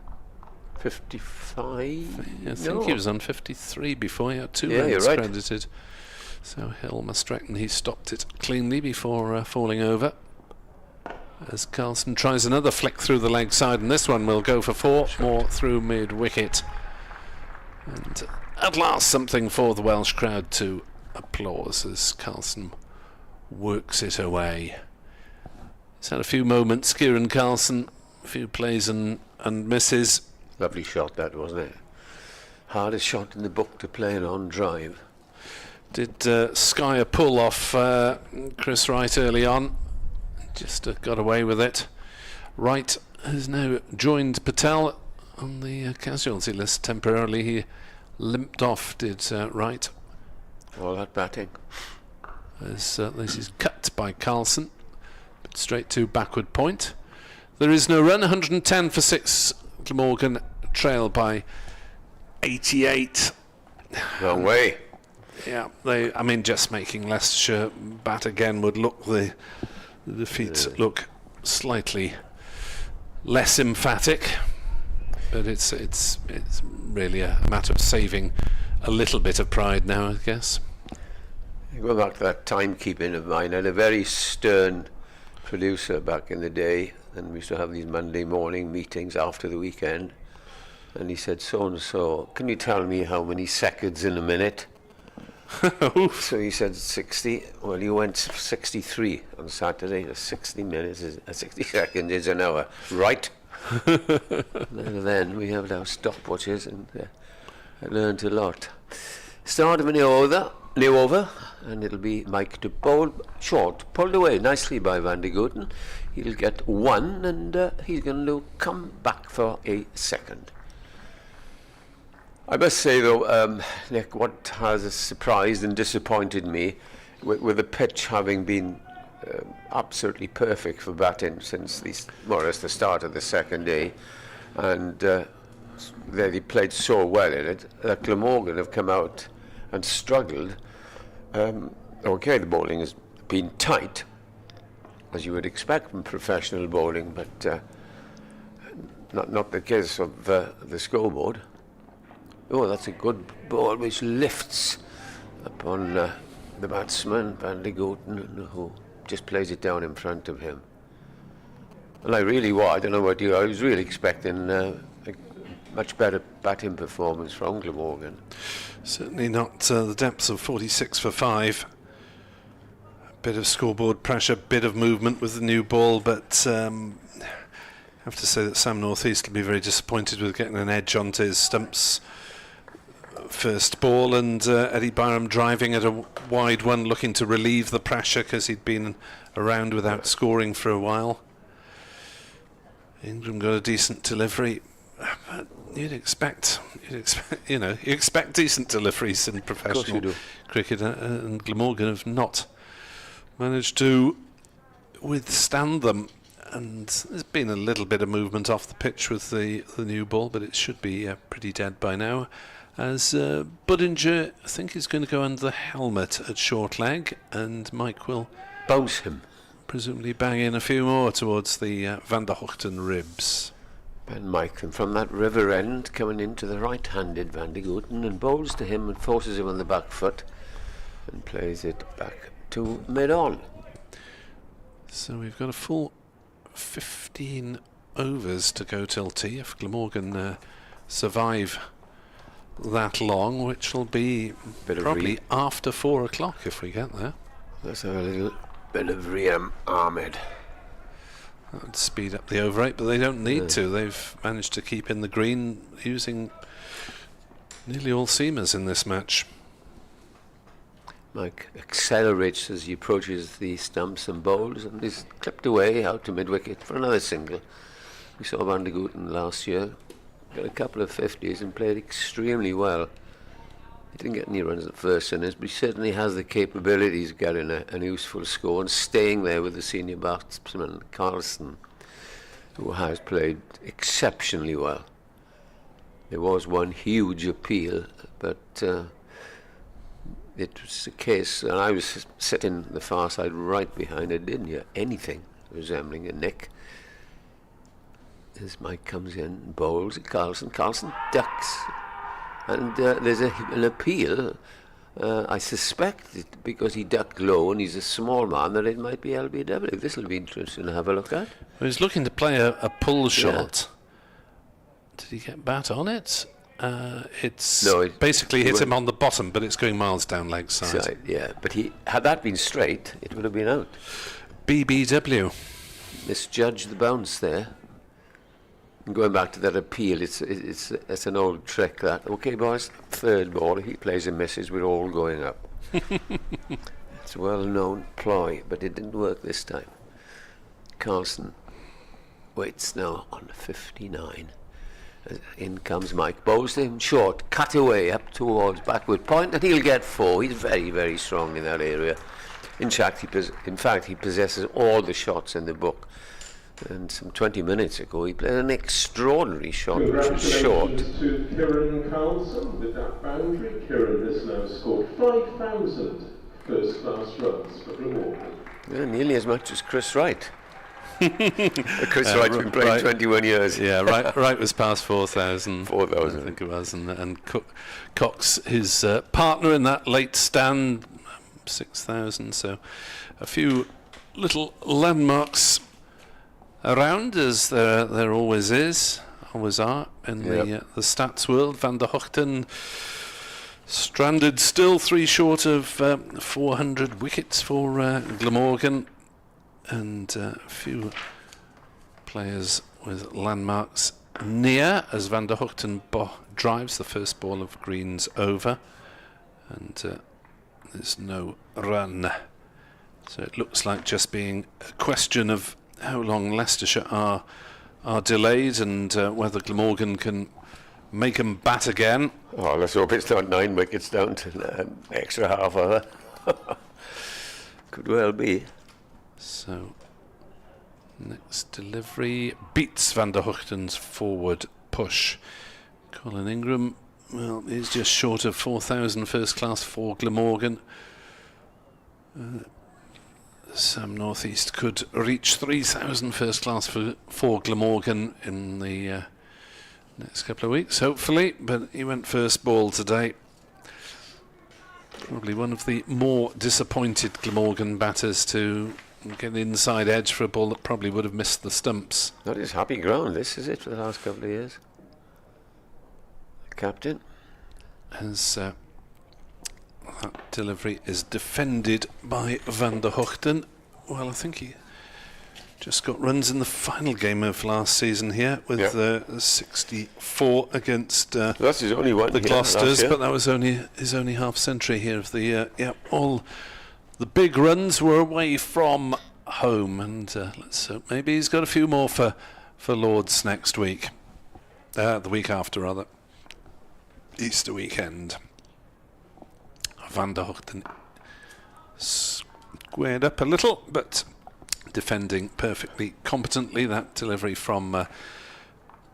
55? I think he was on 53 before. He had 2 runs credited. So Hill must reckon he stopped it cleanly before falling over. As Carlson tries another flick through the leg side, and this one will go for 4 more through mid-wicket. And at last something for the Welsh crowd to applause as Carlson works it away. He's had a few moments, Kieran Carlson, a few plays and misses. Lovely shot that, wasn't it? Hardest shot in the book to play an on drive. did sky a pull off Chris Wright early on. Just got away with it. Wright has now joined Patel on the casualty list temporarily. He limped off, did Wright. All that batting. As this is cut by Carlson, but straight to backward point. There is no run. 110 for 6. Glamorgan trail by 88. Long way. Yeah, I mean, just making Leicestershire bat again would look the defeat look slightly less emphatic, but it's really a matter of saving a little bit of pride now, I guess. Go back to that timekeeping of mine. I had a very stern producer back in the day, and we used to have these Monday morning meetings after the weekend, and he said, so and so, can you tell me how many seconds in a minute? So he said 60. Well, he went 63 on Saturday. 60 minutes is 60 seconds is an hour, right? And then we have our stopwatches, and I learned a lot. Start of a new over, and it'll be Mike to bowl short, pulled away nicely by Van de Gooten. He'll get 1, and he's going to come back for a second. I must say though, Nick, what has surprised and disappointed me, with the pitch having been absolutely perfect for batting since more or less the start of the second day, and they played so well in it, that Glamorgan have come out and struggled. Okay, the bowling has been tight, as you would expect from professional bowling, but not the case of the scoreboard. Oh, that's a good ball which lifts upon the batsman, Van de Gooten, who just plays it down in front of him. And I don't know about you, I was really expecting a much better batting performance from Glamorgan. Certainly not the depths of 46 for 5. A bit of scoreboard pressure, bit of movement with the new ball, but I have to say that Sam Northeast will be very disappointed with getting an edge onto his stumps first ball, and Eddie Byram driving at a wide one, looking to relieve the pressure because he'd been around without scoring for a while. Ingram got a decent delivery, but you expect decent deliveries in professional cricket, and Glamorgan have not managed to withstand them. And there's been a little bit of movement off the pitch with the new ball, but it should be pretty dead by now. As Budinger, I think, is going to go under the helmet at short leg, and Mike will bounce him, presumably bang in a few more towards the Van der Hochten ribs. And Mike, and from that river end, coming into the right-handed Van de Gooten, and bowls to him and forces him on the back foot, and plays it back to mid-on. So we've got a full 15 overs to go till tea if Glamorgan survive that long, which will be probably after 4 o'clock if we get there. Let's have a little bit of Riyam Ahmed. That would speed up the over 8, but they don't need to. They've managed to keep in the green using nearly all seamers in this match. Mike accelerates as he approaches the stumps and bowls, and is clipped away out to mid-wicket for another single. We saw Van de Gooten last year, got a couple of 50s and played extremely well. He didn't get any runs at first innings, but he certainly has the capabilities of getting a useful score and staying there with the senior batsman Carlson, who has played exceptionally well. There was one huge appeal, but it was a case, and I was sitting the far side right behind. I didn't hear anything resembling a nick. As Mike comes in and bowls at Carlson ducks, and there's an appeal. I suspect because he ducked low and he's a small man that it might be LBW. This will be interesting to have a look at. Well, he's looking to play a pull shot. Did he get bat on it? It basically hit him on the bottom, but it's going miles down leg side. Yeah, but had that been straight, it would have been out. BBW. Misjudged the bounce there. And going back to that appeal, it's an old trick that. Okay, boys, third ball, if he plays and misses, we're all going up. It's a well-known ploy, but it didn't work this time. Carlson waits now on 59. In comes Mike. Bowls him short, cut away up towards backward point, and he'll get 4. He's very, very strong in that area. In fact, he possesses all the shots in the book. And some 20 minutes ago, he played an extraordinary shot, which was short. Congratulations to Kieran Carlson with that boundary. Kieran has now scored 5,000 first-class runs for Glamorgan. Yeah, nearly as much as Chris Wright. Chris Wright's been playing 21 years. Yeah, Wright was past 4,000. 4,000. I think it was. And Cox, his partner in that late stand, 6,000. So a few little landmarks around, as there always are in the stats world. Van der Hochten stranded still 3 short of 400 wickets for Glamorgan, and a few players with landmarks near as Van der Hochten drives the first ball of Green's over, and there's no run. So it looks like just being a question of how long Leicestershire are delayed, and whether Glamorgan can make them bat again. Oh, let's hope it's not 9 wickets down to an extra half hour. Could well be. So next delivery beats Van der Hochten's forward push. Colin Ingram, well, he's just short of 4,000 first class for Glamorgan. Sam Northeast could reach 3,000 first class for Glamorgan in the next couple of weeks, hopefully, but he went first ball today. Probably one of the more disappointed Glamorgan batters to get the inside edge for a ball that probably would have missed the stumps. That is happy ground, this is it, for the last couple of years. The captain. As that delivery is defended by Van der Hochten. Well, I think he just got runs in the final game of last season here with 64 against that's his only one the Gloucesters, but that was only his only half century here of the year. All the big runs were away from home, and let's hope maybe he's got a few more for Lords next week, the week after rather, Easter weekend. Van der Hochten squared up a little, but defending perfectly competently. That delivery from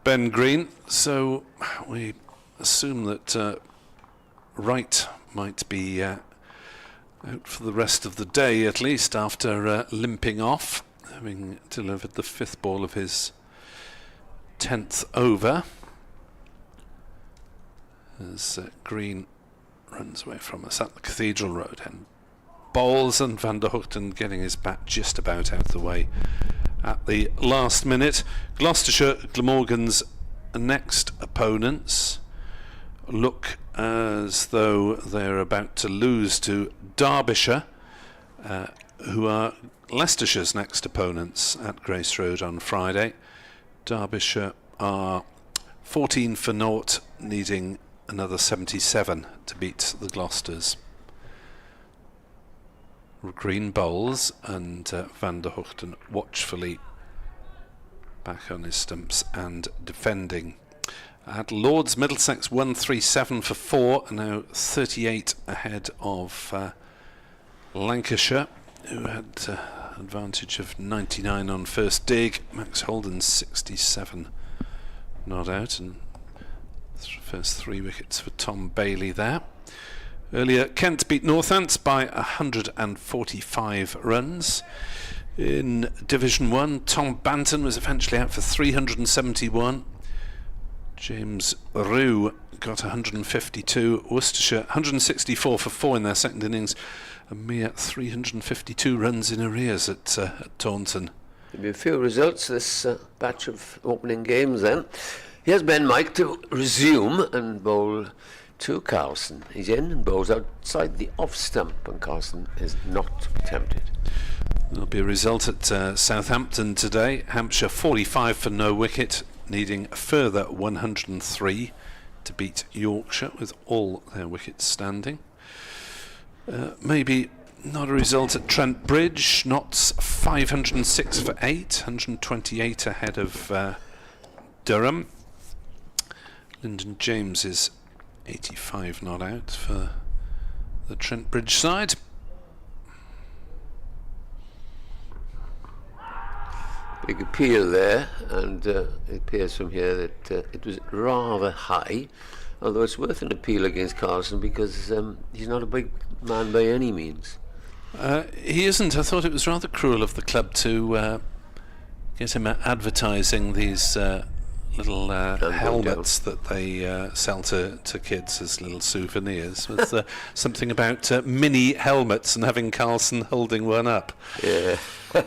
Ben Green. So we assume that Wright might be out for the rest of the day, at least, after limping off, having delivered the 5th ball of his 10th over. As Green runs away from us at the Cathedral Road and bowls, and Van der Hochten getting his bat just about out of the way at the last minute. Gloucestershire, Glamorgan's next opponents, look as though they're about to lose to Derbyshire, who are Leicestershire's next opponents at Grace Road on Friday. Derbyshire are 14 for naught, needing another 77 to beat the Gloucesters. Green bowls, and Van der Hochten watchfully back on his stumps and defending. At Lords, Middlesex 137 for 4, and now 38 ahead of Lancashire, who had advantage of 99 on first dig. Max Holden 67 not out, and first 3 wickets for Tom Bailey there. Earlier, Kent beat Northants by 145 runs. In Division 1, Tom Banton was eventually out for 371. James Rue got 152. Worcestershire 164 for 4 in their second innings. A mere 352 runs in arrears at Taunton. There'll be a few results this batch of opening games then. Here's Ben Mike to resume and bowl to Carlson. He's in and bowls outside the off stump, and Carlson is not tempted. There'll be a result at Southampton today. Hampshire 45 for no wicket, needing a further 103 to beat Yorkshire with all their wickets standing. Maybe not a result at Trent Bridge. Notts 506 for 8, 128 ahead of Durham. Lyndon James is 85 not out for the Trent Bridge side. Big appeal there, and it appears from here that it was rather high, although it's worth an appeal against Carlson because he's not a big man by any means. He isn't. I thought it was rather cruel of the club to get him advertising these little helmets that they sell to kids as little souvenirs, with something about mini helmets and having Carlson holding one up. Yeah.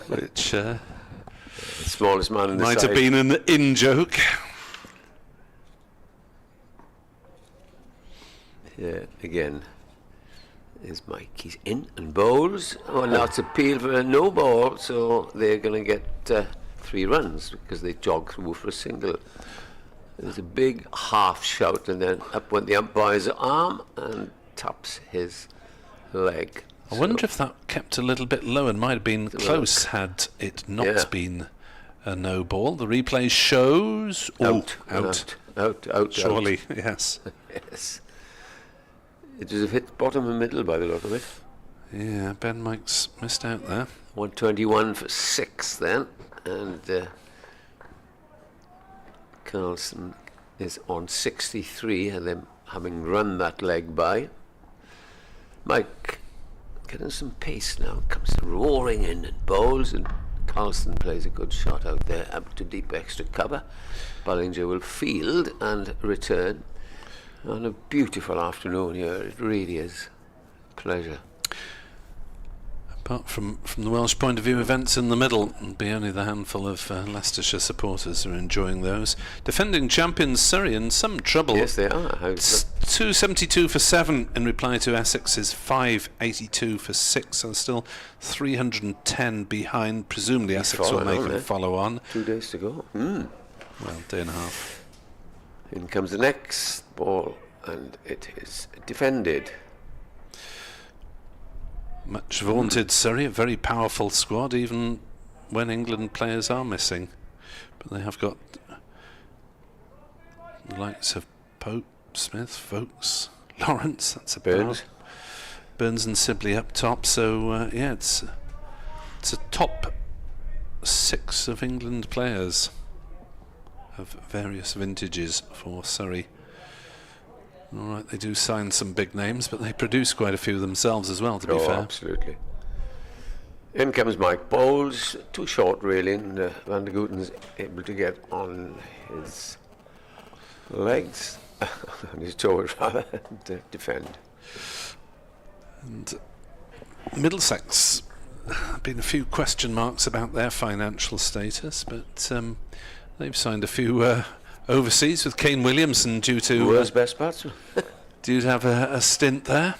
Which The smallest man in the might side. have been an in-joke. Yeah, again, is Mike. He's in and bowls. Well, now it's appeal for a no ball, so they're going to get 3 runs because they jog through for a single. There's a big half shout, and then up went the umpire's arm and taps his leg. I wonder if that kept a little bit low and might have been close had it not been a no ball. The replay shows Out. Surely, yes. Yes. It was a hit bottom and middle by the look of it. Yeah, Ben Mike's missed out there. 121 for 6 then, and Carlson is on 63, and them having run that leg by. Mike getting some pace now, comes roaring in and bowls, and Carlson plays a good shot out there up to deep extra cover. Ballinger will field and return on a beautiful afternoon here. It really is a pleasure. Apart from the Welsh point of view, events in the middle, it'll be only the handful of Leicestershire supporters who are enjoying those. Defending champions Surrey in some trouble. Yes, they are. 272 for 7 in reply to Essex's 582 for 6, so still 310 behind. Presumably Essex will make a follow on. 2 days to go. Well, day and a half. In comes the next ball, and it is defended. Much vaunted Surrey, a very powerful squad, even when England players are missing. But they have got the likes of Pope, Smith, Folkes, Lawrence, that's a Burns and Sibley up top. So yeah, it's a top 6 of England players of various vintages for Surrey. All right, they do sign some big names, but they produce quite a few themselves as well, to be fair. Absolutely. In comes Mike. Bowls too short, really, and Van der Guten's able to get on his legs, on his toes rather, and defend. And Middlesex, been a few question marks about their financial status, but they've signed a few overseas with Kane Williamson due to World's best batsman. due to have a stint there.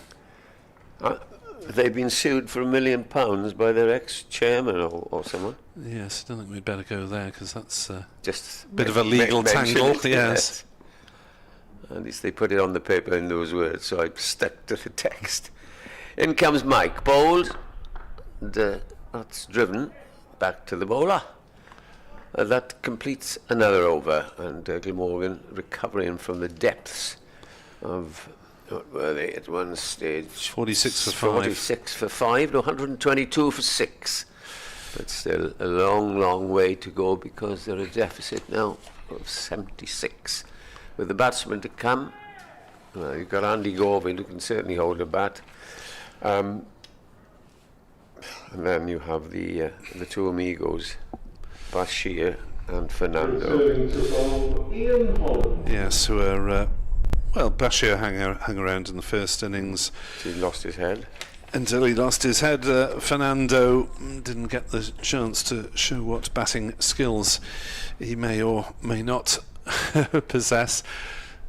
They've been sued for £1 million by their ex-chairman or someone. Yes, I don't think we'd better go there because that's Just a bit of a legal tangle. Yes. At least they put it on the paper in those words, so I stuck to the text. In comes Mike. Bowled. That's driven back to the bowler. That completes another over, and Glamorgan recovering from the depths of, what were they at one stage? 46 for 5. 46 for 5, no, 122 for 6. But still a long, long way to go because they're a deficit now of 76. With the batsman to come, well, you've got Andy Gorvin who can certainly hold a bat. And then you have the two amigos, Bashir and Fernando. Yes, who are Bashir hung around in the first innings. He lost his head. Until he lost his head. Fernando didn't get the chance to show what batting skills he may or may not possess.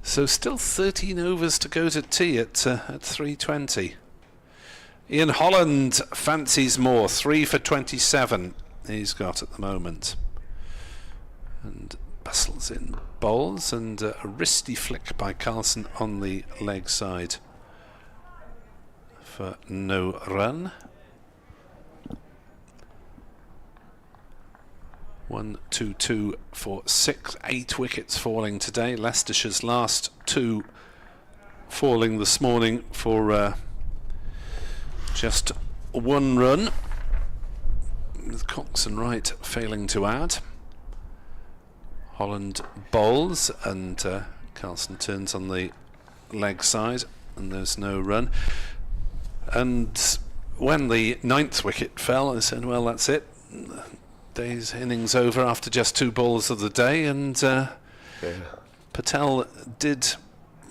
So still 13 overs to go to tea at 3:20. Ian Holland fancies more. 3 for 27 he's got at the moment. And bustles in bowls, and a wristy flick by Carlson on the leg side for no run. 1-2-2 for 8 wickets falling today. Leicestershire's last 2 falling this morning for just 1 run, with Cox and Wright failing to add. Holland bowls and Carlson turns on the leg side, and there's no run. And when the 9th wicket fell, I said, well, that's it. Day's innings over after just 2 balls of the day, and Patel did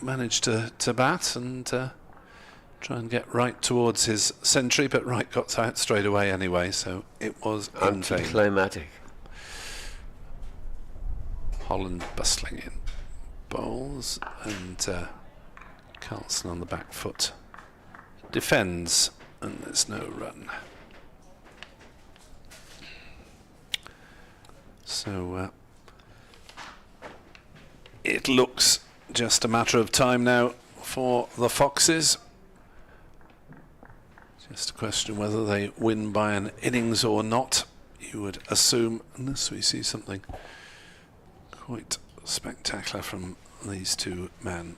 manage to bat and try and get Wright towards his century, but Wright got out straight away anyway, so it was anticlimactic. Holland bustling in bowls, and Carlson on the back foot defends, and there's no run. So it looks just a matter of time now for the Foxes. Just a question whether they win by an innings or not, you would assume, unless we see something quite spectacular from these 2 men.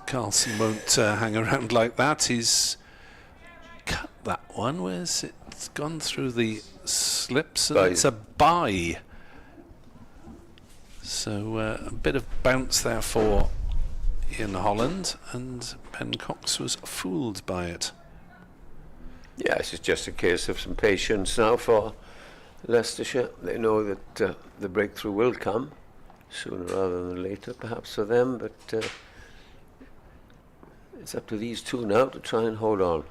Carlson won't hang around like that. He's cut that one. Where's it? It's gone through the slips, and it's a bye. So a bit of bounce there for Ian Holland, and Ben Cox was fooled by it. Yeah, this is just a case of some patience now for Leicestershire. They know that the breakthrough will come sooner rather than later, perhaps for them, but it's up to these 2 now to try and hold on.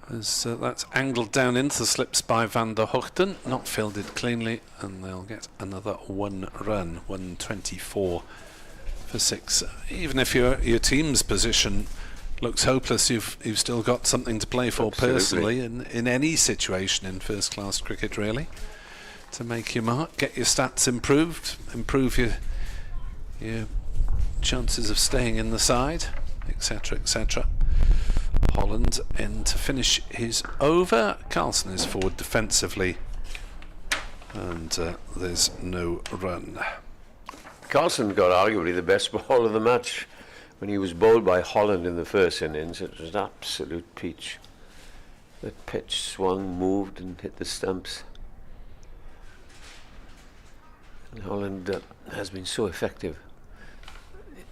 As that's angled down into the slips by Van der Hoogten, not fielded cleanly, and they'll get another 1 run, 124 for 6. Even if your team's position looks hopeless, you've still got something to play for. Absolutely. Personally, in any situation in first-class cricket, really, to make your mark, get your stats improved, improve your chances of staying in the side, etc., etc. Holland in to finish his over. Carlson is forward defensively, and there's no run. Carlson got arguably the best ball of the match when he was bowled by Holland in the first innings. It was an absolute peach. The pitch swung, moved, and hit the stumps. And Holland has been so effective.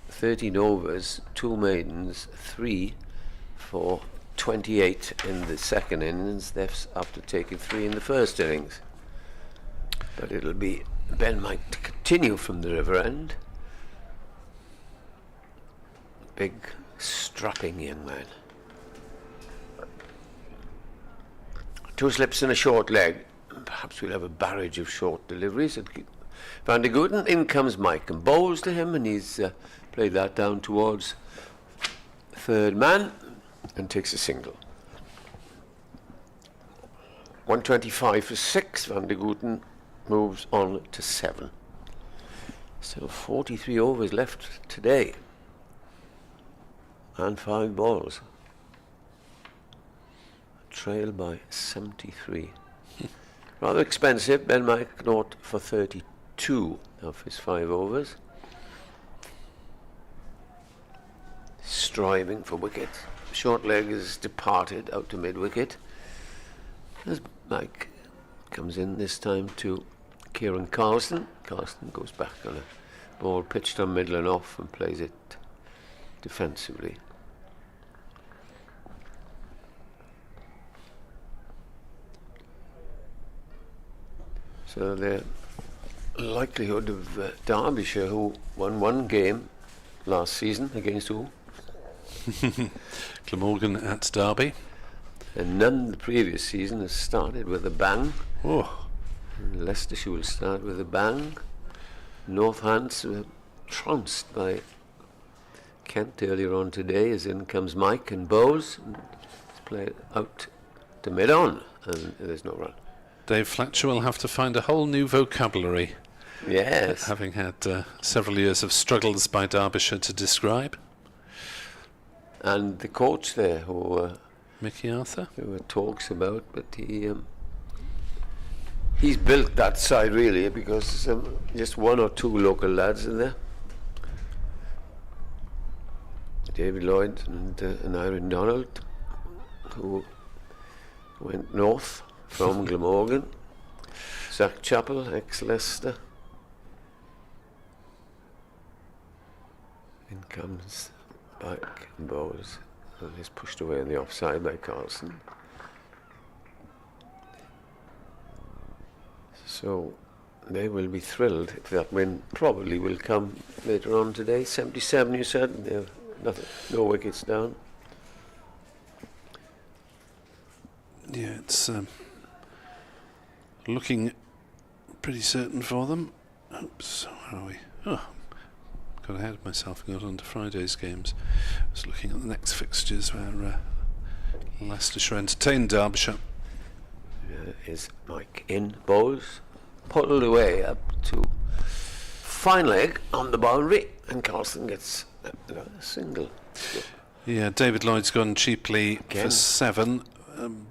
13 overs, 2 maidens, 3 for 28 in the second innings. That's after taking 3 in the first innings. But it'll be Ben Mike to continue from the river end. Big, strapping young man. 2 slips and a short leg. Perhaps we'll have a barrage of short deliveries. Van der Hoogten, in comes Mike and bowls to him, and he's played that down towards 3rd man and takes a single. 125 for 6. Van der Hoogten moves on to 7. Still 43 overs left today, and 5 balls. Trail by 73. Rather expensive. Ben Mike not for 32 of his 5 overs. Striving for wicket. Short leg is departed out to mid wicket. As Mike comes in this time to Kieran Carlson. Carlson goes back on a ball pitched on middle and off and plays it defensively. So the likelihood of Derbyshire, who won 1 game last season against who? Glamorgan at Derby. And none the previous season has started with a bang. Oh. And Leicestershire will start with a bang. Northants were trounced by Kent earlier on today, as in comes Mike and bowls. And it's played out to mid-on, and there's no run. Dave Fletcher will have to find a whole new vocabulary. Yes. Having had several years of struggles by Derbyshire to describe. and the coach there who Mickey Arthur. there were talks about, but he's built that side really because just one or two local lads in there. David Lloyd and Aaron Donald, who went north from Glamorgan. Zach Chappell, ex-Leicester. In comes back and bowls, and he's pushed away on the offside by Carlson. So they will be thrilled if that win probably will come later on today. 77, you said, and they have nothing, no wickets down. Yeah, it's looking pretty certain for them. Oops, where are we? Oh, got ahead of myself and got on to Friday's games. I was looking at the next fixtures where Leicestershire entertained Derbyshire. Is Mike in, bowls, pulled away up to fine leg on the boundary, and Carlson gets a single. Yeah, David Lloyd's gone cheaply Again. for 7.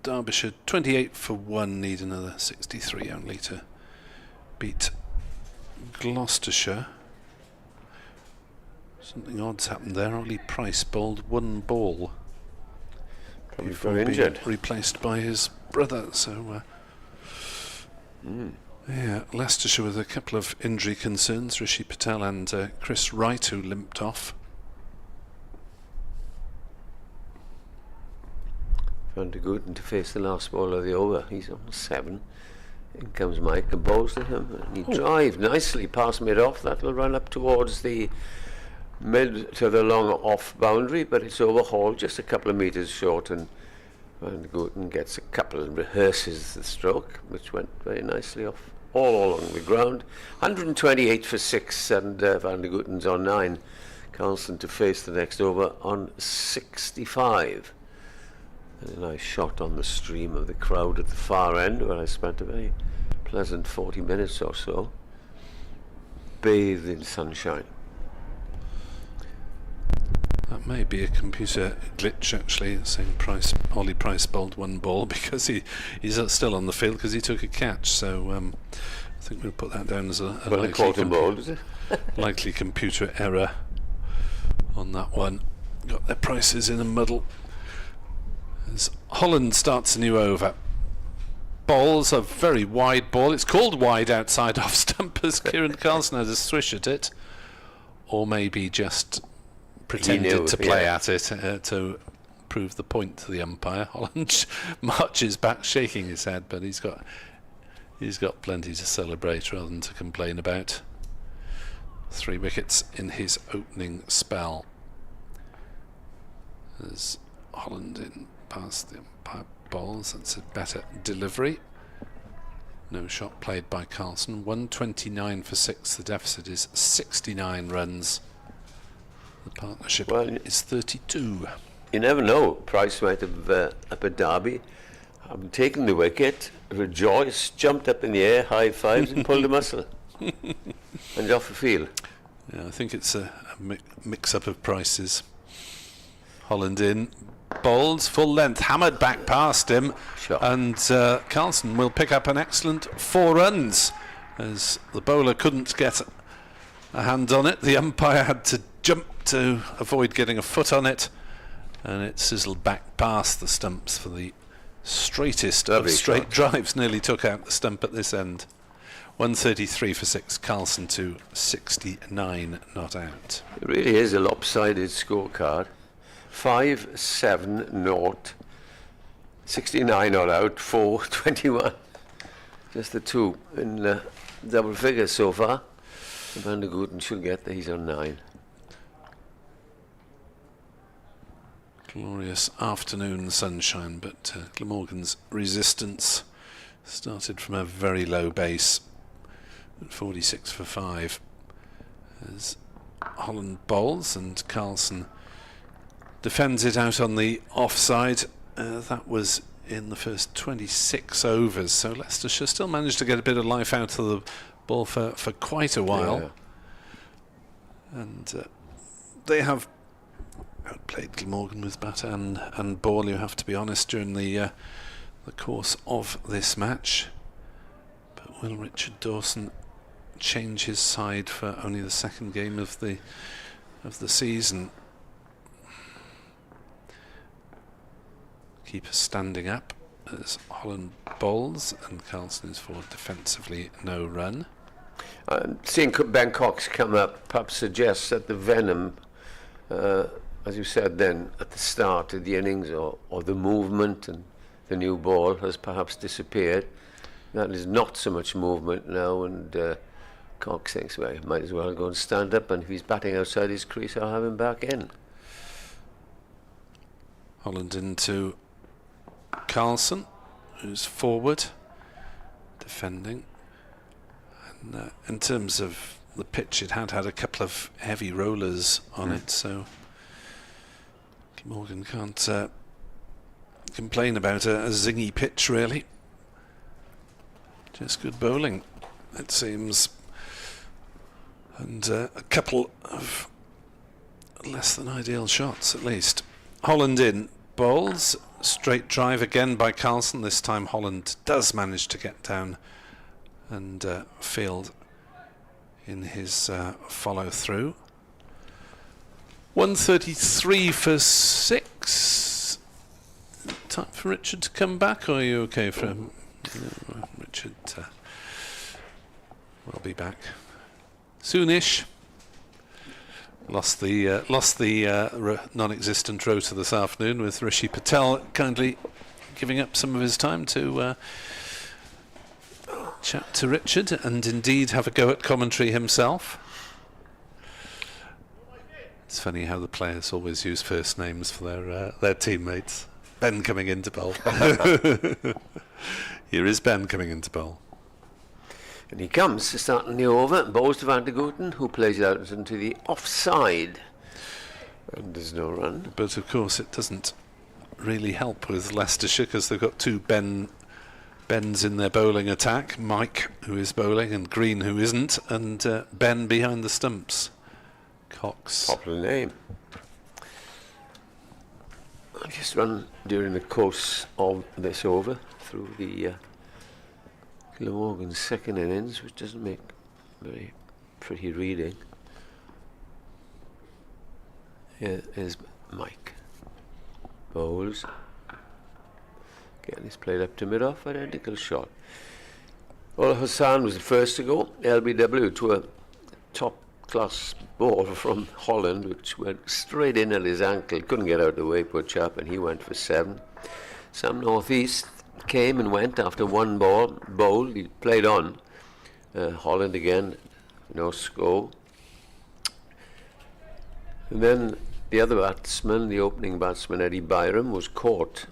Derbyshire 28 for 1, need another 63 only to beat Gloucestershire. Something odd's happened there. Ollie Price bowled 1 ball. Probably before got being injured. replaced by his brother. So, yeah, Leicestershire with a couple of injury concerns. Rishi Patel and Chris Wright, who limped off. Van der Gooten to face the last ball of the over. He's on 7. In comes Mike and bowls to him, and he drives nicely past mid-off. That'll run up towards the mid to the long off boundary, but it's overhauled just a couple of metres short, and Van der Gooten gets a couple and rehearses the stroke, which went very nicely off all along the ground. 128 for 6, and Van der Gooten's on 9. Carlson to face the next over on 65. And a nice shot on the stream of the crowd at the far end, where I spent a very pleasant 40 minutes or so, bathed in sunshine. That may be a computer glitch, actually, saying Ollie Price bowled 1 ball because he's still on the field because he took a catch. So I think we'll put that down as a Well, a quarter ball, is it? likely computer error on that one. Got their prices in a muddle. As Holland starts a new over. Bowls a very wide ball. It's called wide outside off stump as Kieran Carlson has a swish at it, or maybe just pretended to play at it to prove the point to the umpire. Holland marches back, shaking his head, but he's got plenty to celebrate rather than to complain about. 3 wickets in his opening spell. As Holland in past the umpire bowls, that's a better delivery. No shot played by Carlson. 129 for 6. The deficit is 69 runs. The partnership is 32. You never know. Price might have up at Derby taken the wicket, rejoiced, jumped up in the air, high fives, and pulled a muscle, and off the field. Yeah, I think it's a mix-up of prices. Holland in, bowls full length, hammered back past him, and Carlson will pick up an excellent 4 runs as the bowler couldn't get a hand on it. The umpire had to jump to avoid getting a foot on it, and it sizzled back past the stumps for the straightest of straight drives. Nearly took out the stump at this end. 133 for 6. Carlson to 69 not out. It really is a lopsided scorecard. 5-7-0, 69 not out, 4-21. Just the 2 in double figures so far. Van der Gooten should get there. He's on 9. Glorious afternoon sunshine, but Glamorgan's resistance started from a very low base at 46 for 5 as Holland bowls and Carlson defends it out on the offside. That was in the first 26 overs, so Leicestershire still managed to get a bit of life out of the ball for quite a while. And they have outplayed Glamorgan with bat and ball, you have to be honest, during the course of this match. But will Richard Dawson change his side for only the second game of the season? Keeper standing up as Holland bowls, and Carlson is for defensively no run. Seeing Ben Cox come up perhaps suggests that the venom, as you said then at the start of the innings, or the movement and the new ball has perhaps disappeared. That is not so much movement now, and Cox thinks, well, he might as well go and stand up, and if he's batting outside his crease, I'll have him back in. Holland into Carlson, who's forward, defending. And in terms of the pitch, it had a couple of heavy rollers on it, so Morgan can't complain about a zingy pitch, really. Just good bowling, it seems. And a couple of less than ideal shots, at least. Holland in, bowls, straight drive again by Carlson. This time Holland does manage to get down and field in his follow through. 133 for 6. Time for Richard to come back, or are you okay for him? No, Richard will be back soonish. Lost the non-existent rota this afternoon, with Rishi Patel kindly giving up some of his time to chat to Richard and indeed have a go at commentary himself. It's funny how the players always use first names for their teammates. Ben coming into bowl. Here is Ben coming into bowl. And he comes to start the over, bowls to Van der Gooten, who plays it out into the offside. And there's no run. But of course it doesn't really help with Leicestershire, because they've got two Bens in their bowling attack. Mike, who is bowling, and Green, who isn't, and Ben behind the stumps. Cox. Popular name. I've just run during the course of this over through the Glamorgan's second innings, which doesn't make very pretty reading. Here is Mike. Bowls. Again, he's played up to mid-off, identical shot. Well, Hassan was the first to go. LBW to a top-class ball from Holland, which went straight in at his ankle. Couldn't get out of the way, poor chap, and he went for 7. Some northeast came and went after one bowl. He played on. Holland again, no score. And then the other batsman, the opening batsman, Eddie Byram, was caught.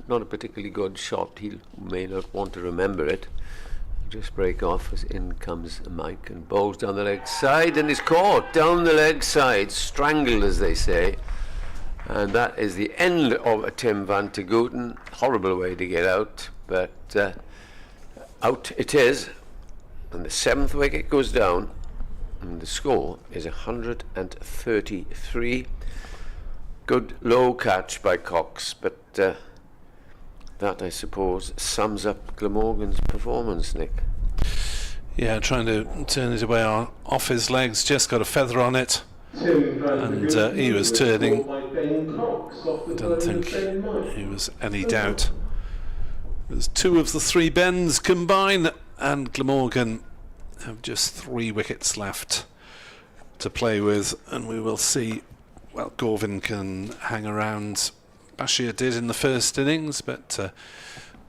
Not a particularly good shot. He may not want to remember it. Just break off as in comes Mike and bowls down the leg side, and is caught down the leg side, strangled as they say. And that is the end of a Tim Van der Gooten. Horrible way to get out, but out it is. And the 7th wicket goes down, and the score is 133. Good low catch by Cox, but that, I suppose, sums up Glamorgan's performance, Nick. Yeah, trying to turn it away off his legs, just got a feather on it. And he was turning. I don't think he was any doubt. There's 2 of the 3 Bens combine, and Glamorgan have just 3 wickets left to play with, and we will see. Well, Gorvin can hang around. Bashir did in the first innings, but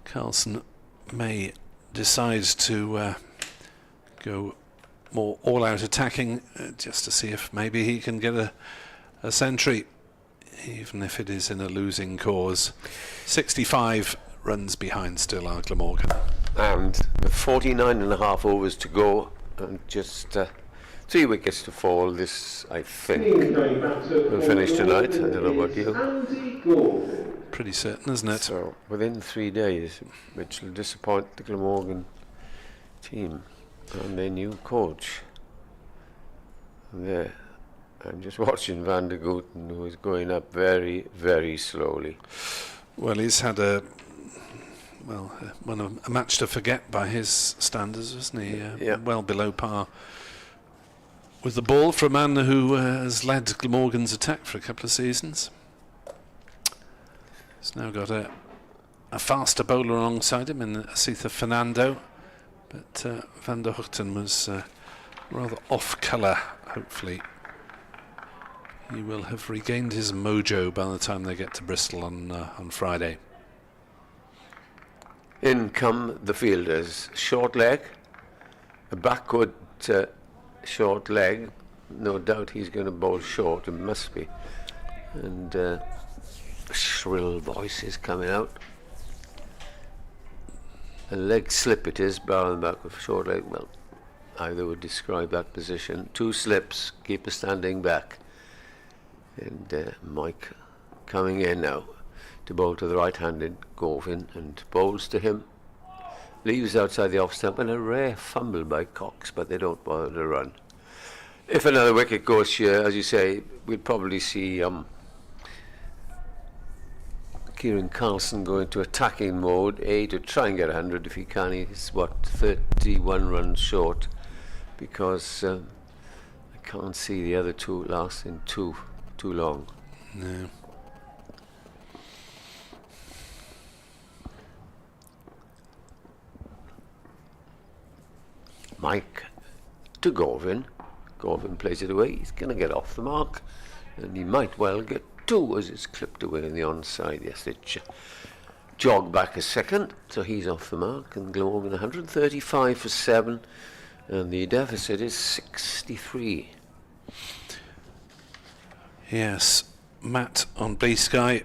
Carlson may decide to go more all-out attacking, just to see if maybe he can get a century, even if it is in a losing cause. 65 runs behind still are Glamorgan. And with 49.5 overs to go, and just 3 wickets to fall, this, I think, will finish tonight. I don't know about you. Pretty certain, isn't it? So, within 3 days, which will disappoint the Glamorgan team and their new coach. There, I'm just watching Van der Gooten, who is going up very, very slowly. Well, he's had a match to forget by his standards, wasn't he? Yeah. Well below par with the ball for a man who has led Glamorgan's attack for a couple of seasons. He's now got a faster bowler alongside him in Asitha Fernando, but Van der Hoogten was rather off colour. Hopefully he will have regained his mojo by the time they get to Bristol on Friday. In come the fielders. Short leg, a backward short leg. No doubt he's going to bowl short, it must be. And shrill voices coming out. A leg slip it is, barrel and back with short leg. Well, either would describe that position. 2 slips, keeper standing back. And Mike coming in now to bowl to the right-handed Gorvin, and bowls to him. Leaves outside the off stump, and a rare fumble by Cox, but they don't bother to run. If another wicket goes here, as you say, we'll probably see Kieran Carlson go into attacking mode, to try and get 100 if he can. He's 31 runs short, because I can't see the other two lasting too long. No. Mike to Gorvin. Gorvin plays it away. He's going to get off the mark, and he might well get 2 as it's clipped away in the onside. Yes, they jog back a second, so he's off the mark, and Glamorgan 135 for 7, and the deficit is 63. Yes, Matt on Blue Sky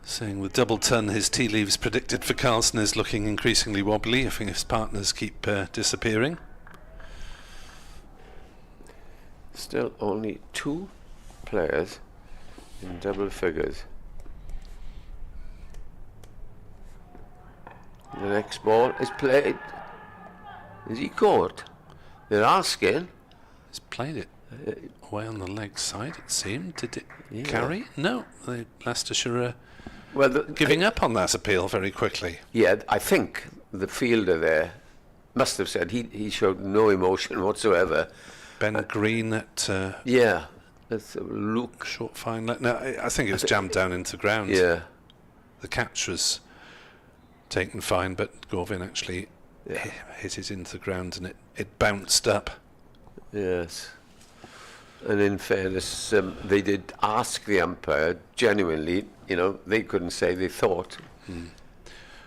saying with double ton his tea leaves predicted for Carlson is looking increasingly wobbly if his partners keep disappearing. Still only 2 players in double figures. The next ball is played. Is he caught? They're asking. He's played it away on the leg side, it seemed. Did it Yeah. carry? No, the Leicestershire Well, giving up on that appeal very quickly. yeah, I think the fielder there must have said he showed no emotion whatsoever. Ben Green at Yeah, let's have a look. short fine. No, I think it was jammed down into ground. Yeah, The catch was taken fine, but Gorvin actually Yeah. hit it into the ground and it bounced up. yes. And in fairness, they did ask the umpire genuinely. They couldn't say they thought.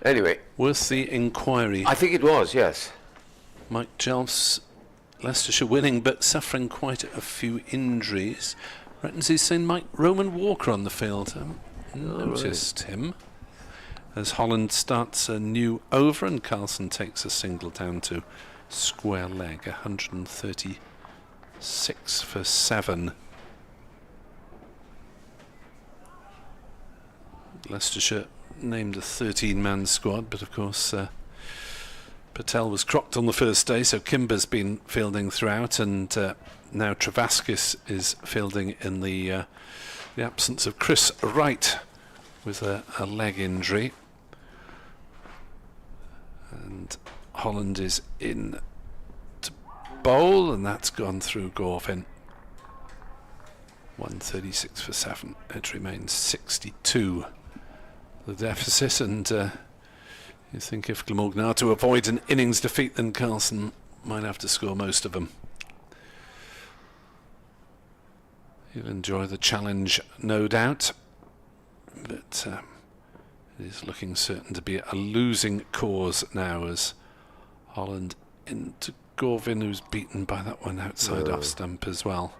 Anyway, Worth the inquiry. I think it was, yes. Mike Jelfs, Leicestershire winning but suffering quite a few injuries. Reckons he's seen Roman Walker on the field. Noticed him. As Holland starts a new over and Carlson takes a single down to square leg, 136 for 7. Leicestershire named a 13-man squad, but of course Patel was crocked on the first day, so Kimber's been fielding throughout, and now Travaskis is fielding in the absence of Chris Wright with a leg injury. And Holland is in to bowl, and that's gone through Gorvin. 136 for 7. It remains 62. The deficit, and you think if Glamorgan are to avoid an innings defeat, then Carlson might have to score most of them. He'll enjoy the challenge, no doubt, but it is looking certain to be a losing cause now, as Holland into Gorvin, who's beaten by that one outside off stump as well.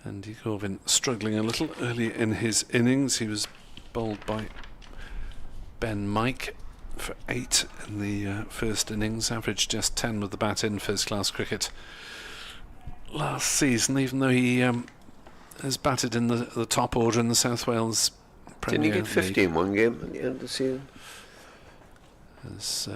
Andy Gorvin struggling a little early in his innings. He was bowled by Ben Mike for 8 in the first innings, averaged just 10 with the bat in first-class cricket last season, even though he has batted in the top order in the South Wales Premier Didn't he get 15 League. one game at the end of the season? As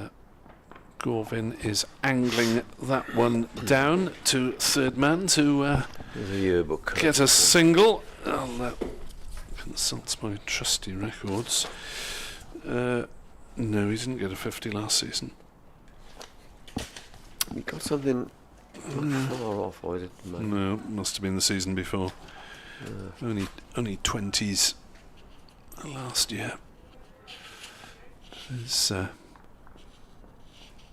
Gorvin is angling that one down to third man to There's a yearbook. get a single. I'll consult my trusty records. No, he didn't get a 50 last season. He got something far off, or is it? No, must have been the season before. Only 20s last year. There's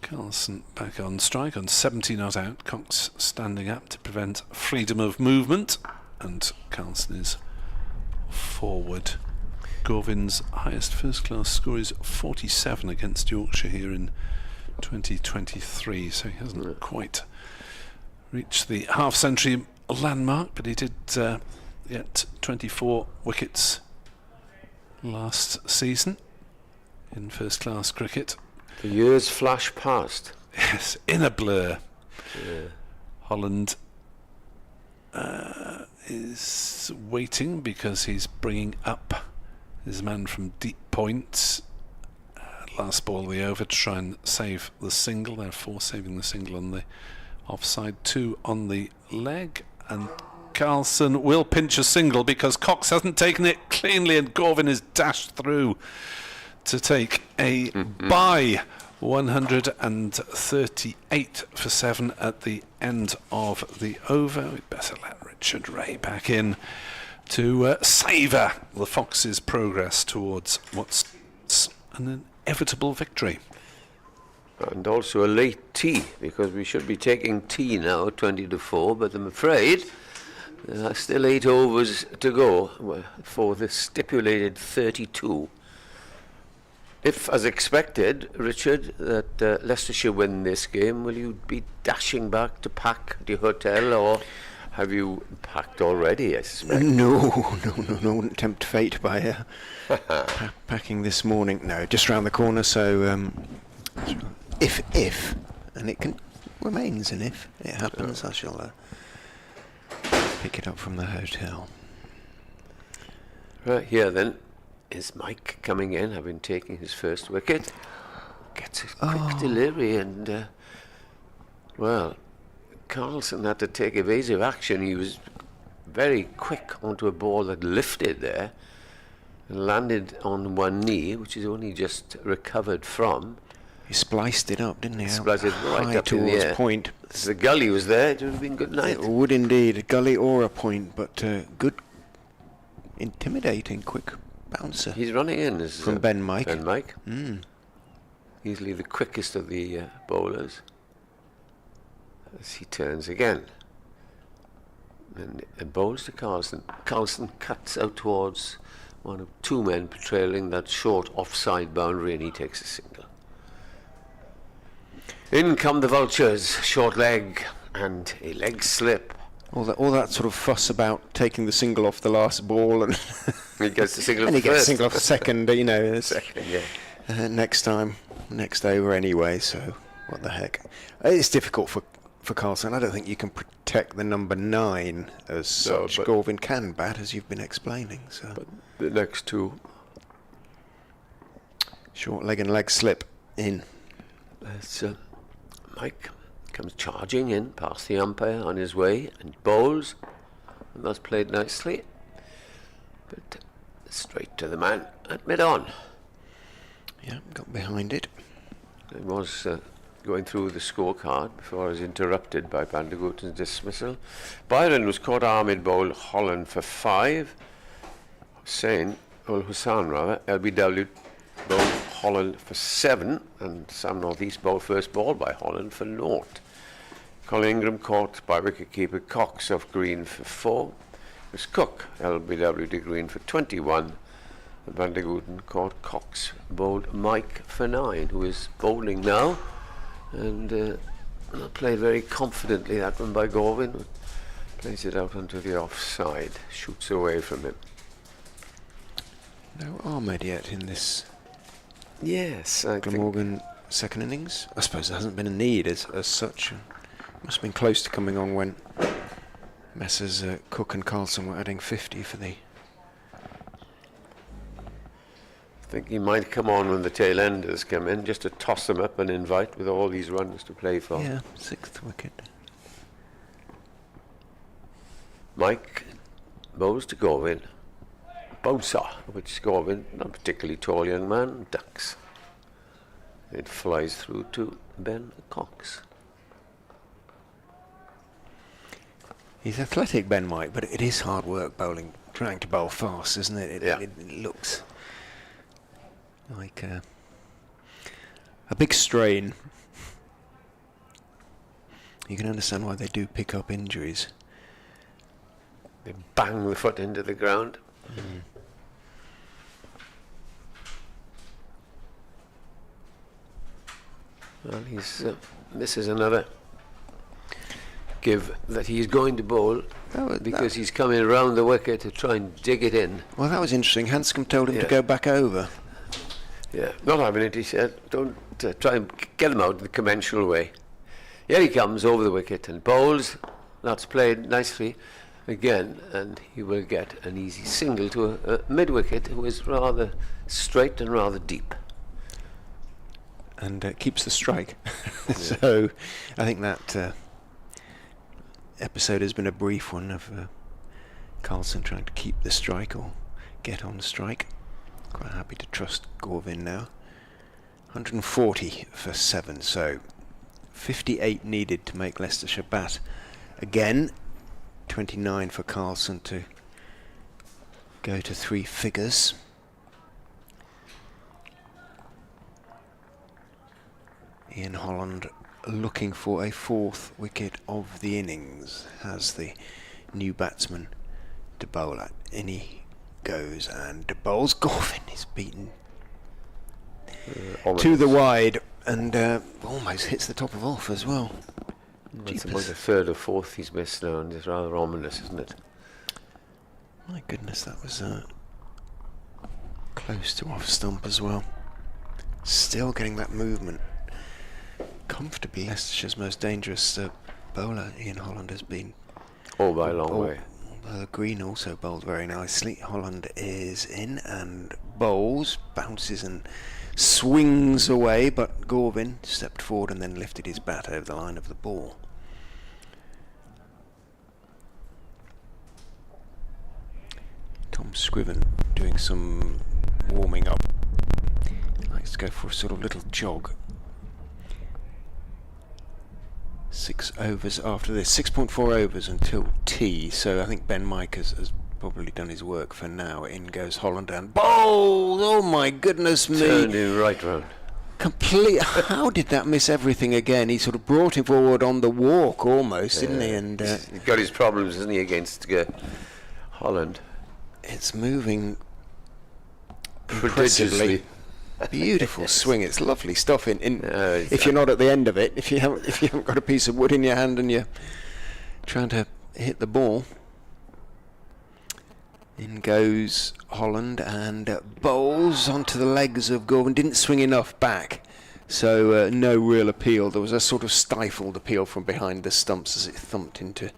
Carlson back on strike on 70 not out. Cox standing up to prevent freedom of movement, and Carlson is forward. Gorvin's highest first-class score is 47 against Yorkshire here in 2023, so he hasn't quite reached the half-century landmark, but he did get 24 wickets last season in first-class cricket. The years flash past. Yes, in a blur. Yeah. Holland is waiting because he's bringing up his man from deep points. Last ball of the over to try and save the single. They're four saving the single on the offside, 2 on the leg, and Carlson will pinch a single because Cox hasn't taken it cleanly, and Gorvin is dashed through to take a bye. 138 for 7 at the end of the over. We'd better let Richard Ray back in to savour the Foxes' progress towards what's an inevitable victory. And also a late tea, because we should be taking tea now, 20-4, but I'm afraid there are still 8 overs to go for the stipulated 32. If, as expected, Richard, that Leicestershire win this game, will you be dashing back to pack the hotel, or have you packed already, I suspect? No, wouldn't tempt fate by packing this morning. No, just round the corner, so if, and it remains an if it happens, I shall pick it up from the hotel. Right, here then is Mike coming in, having taken his first wicket. Gets a quick delivery, and well, Carlson had to take evasive action. He was very quick onto a ball that lifted there and landed on one knee, which is only just recovered from. He spliced it up, didn't he? Spliced it right high up in the towards air. point. If the gully was there, it would have been good night. It would indeed, a gully or a point, but good, intimidating, quick bouncer. He's running in as From Ben Mike. Ben Mike. Easily the quickest of the bowlers. As he turns again. And bowls to Carlson. Carlson cuts out towards one of 2 men trailing that short offside boundary, and he takes a single. In come the vultures, short leg and a leg slip. All that sort of fuss about taking the single off the last ball, and He gets the single and he off gets first. single off the second. You know, it's, Second, yeah. next over anyway. So what the heck? It's difficult for Carlson. I don't think you can protect the number 9 as such. but- Gorvin can bat, as you've been explaining. So But the next 2. short leg and leg slip in. As Mike comes charging in past the umpire on his way and bowls, and that's played nicely, but straight to the man at mid-on. Yeah, got behind it. It was going through the scorecard before I was interrupted by Bandigoot's dismissal. Byron was caught arm bowl Holland for 5. Hussain LBW bowled Holland for 7, and Sam Northeast bowled first ball by Holland for 0. Colin Ingram caught by wicketkeeper Cox off green for 4. It was Cook LBW to green for 21. And Bandagooten caught Cox bowled Mike for 9, who is bowling now, and played very confidently, that one by Gorvin. Plays it out onto the offside, shoots away from him. No Ahmed yet in this Yes, I think Glamorgan second innings. I suppose there hasn't been a need as such. Must have been close to coming on when Messrs Cook and Carlson were adding 50 for the think he might come on when the tail enders come in, just to toss them up and invite with all these runs to play for. Yeah, 6th wicket. Mike bowls to Gorvin. Bouncer, which Gorvin, not a particularly tall young man, ducks. It flies through to Ben Cox. He's athletic, Ben Mike, but it is hard work bowling, trying to bowl fast, isn't it? Yeah. It looks like a big strain. You can understand why they do pick up injuries. They bang the foot into the ground. Well, this is another give that he's going to bowl because he's coming around the wicket to try and dig it in. Well, that was interesting. Hanscomb told him to Yeah. go back over. Yeah, not having it, he said. Don't try and get him out the conventional way. Here he comes over the wicket and bowls. That's played nicely again, and he will get an easy single to a mid-wicket who is rather straight and rather deep. And keeps the strike. So I think that episode has been a brief one of Carlson trying to keep the strike or get on strike. Quite happy to trust Gorvin now. 140 for 7, so 58 needed to make Leicestershire bat again. 29 for Carlson to go to 3 figures. Ian Holland looking for a 4th wicket of the innings, has the new batsman to bowl at. In he goes and bowls. Gorvin is beaten to the wide and almost hits the top of off as well. It's about the 3rd or 4th he's missed now, and it's rather ominous, isn't it? My goodness, that was close to off stump as well. Still getting that movement. Comfortably Leicestershire's most dangerous bowler, Ian Holland, has been. All by a long way. Green also bowled very nicely. Holland is in and bowls, bounces and swings away, but Gorvin stepped forward and then lifted his bat over the line of the ball. Tom Scriven doing some warming up. He likes to go for a sort of little jog. 6 overs after this, 6.4 overs until tea, so I think Ben Mike has probably done his work for now. In goes Holland and bowls! Oh my goodness me! Turned him right round. Complete. How did that miss everything again? He sort of brought him forward on the walk almost, didn't he? And he's got his problems, isn't he, against Holland? it's moving Prodigiously. Beautiful swing. It's lovely stuff. It's If you're not at the end of it, if you haven't got a piece of wood in your hand and you're trying to hit the ball. In goes Holland and bowls onto the legs of Gorvin. Didn't swing enough back, so no real appeal. There was a sort of stifled appeal from behind the stumps as it thumped into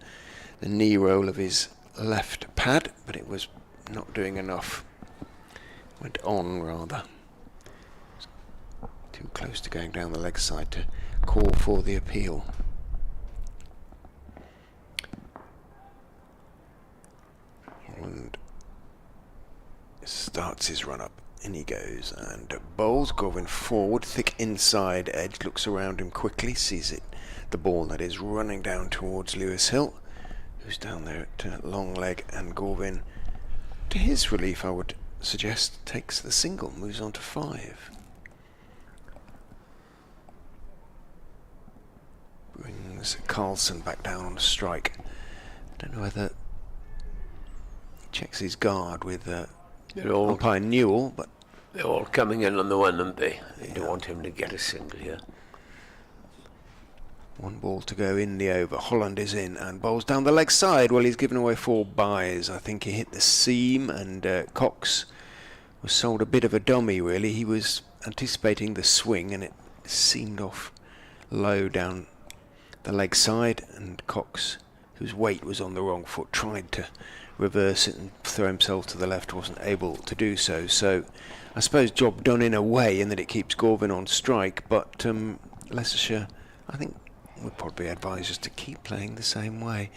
the knee roll of his left pad, but it was not doing enough. Went on rather. Too close to going down the leg side to call for the appeal. Holland starts his run up. In he goes and bowls. Gorvin forward, thick inside edge, looks around him quickly, sees it, the ball that is running down towards Lewis Hill, who's down there at long leg, and Gorvin, to his relief I would suggest, takes the single, moves on to 5. Brings Carlson back down on a strike. I don't know whether he checks his guard with umpire Newell, but They're all coming in on the one, aren't they? They don't want him to get a single here. 1 ball to go in the over. Holland is in and bowls down the leg side. Well, he's given away 4 byes. I think he hit the seam, and Cox was sold a bit of a dummy, really. He was anticipating the swing, and it seemed off low down the leg side, and Cox whose weight was on the wrong foot, tried to reverse it and throw himself to the left, wasn't able to do so. So I suppose job done in a way in that it keeps Gorvin on strike, but Leicestershire, I think, would probably advise us to keep playing the same way.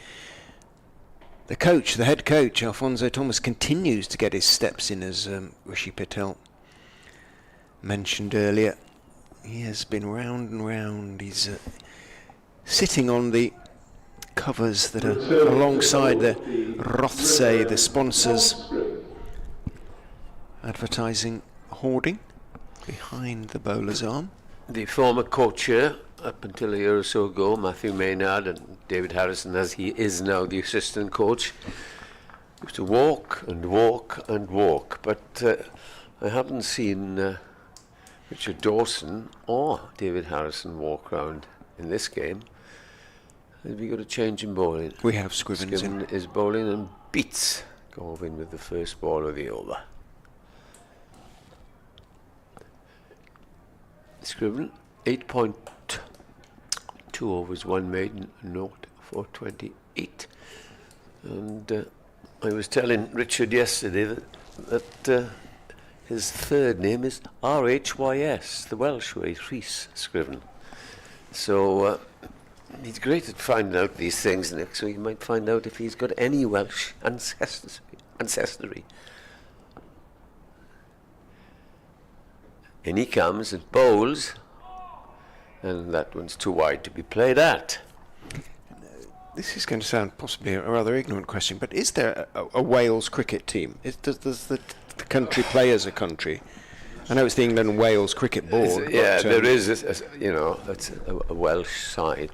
The coach, the head coach, Alphonso Thomas, continues to get his steps in, as Rishi Patel mentioned earlier. He has been round and round. He's sitting on the covers that are alongside the Rothesay, the sponsors, advertising hoarding behind the bowler's arm. The former coach here, up until a year or so ago, Matthew Maynard and David Harrison, as he is now the assistant coach, used to walk and walk and walk, but I haven't seen Richard Dawson or David Harrison walk round in this game. Have we got a change in bowling? We have Scrivens in. Is bowling and beats Gorvin with the first ball of the over. Scriven, 8.2 overs, 1 maiden, 0 for 28. And I was telling Richard yesterday that his third name is R-H-Y-S, the Welsh way, Rhys Scriven. So he's great at finding out these things, Nick, so you might find out if he's got any Welsh ancestry. In he comes and bowls, and that one's too wide to be played at. This is going to sound possibly a rather ignorant question, but is there a Wales cricket team? Does the country play as a country? I know it's the England and Wales cricket board. Yeah, there is, it's a Welsh side.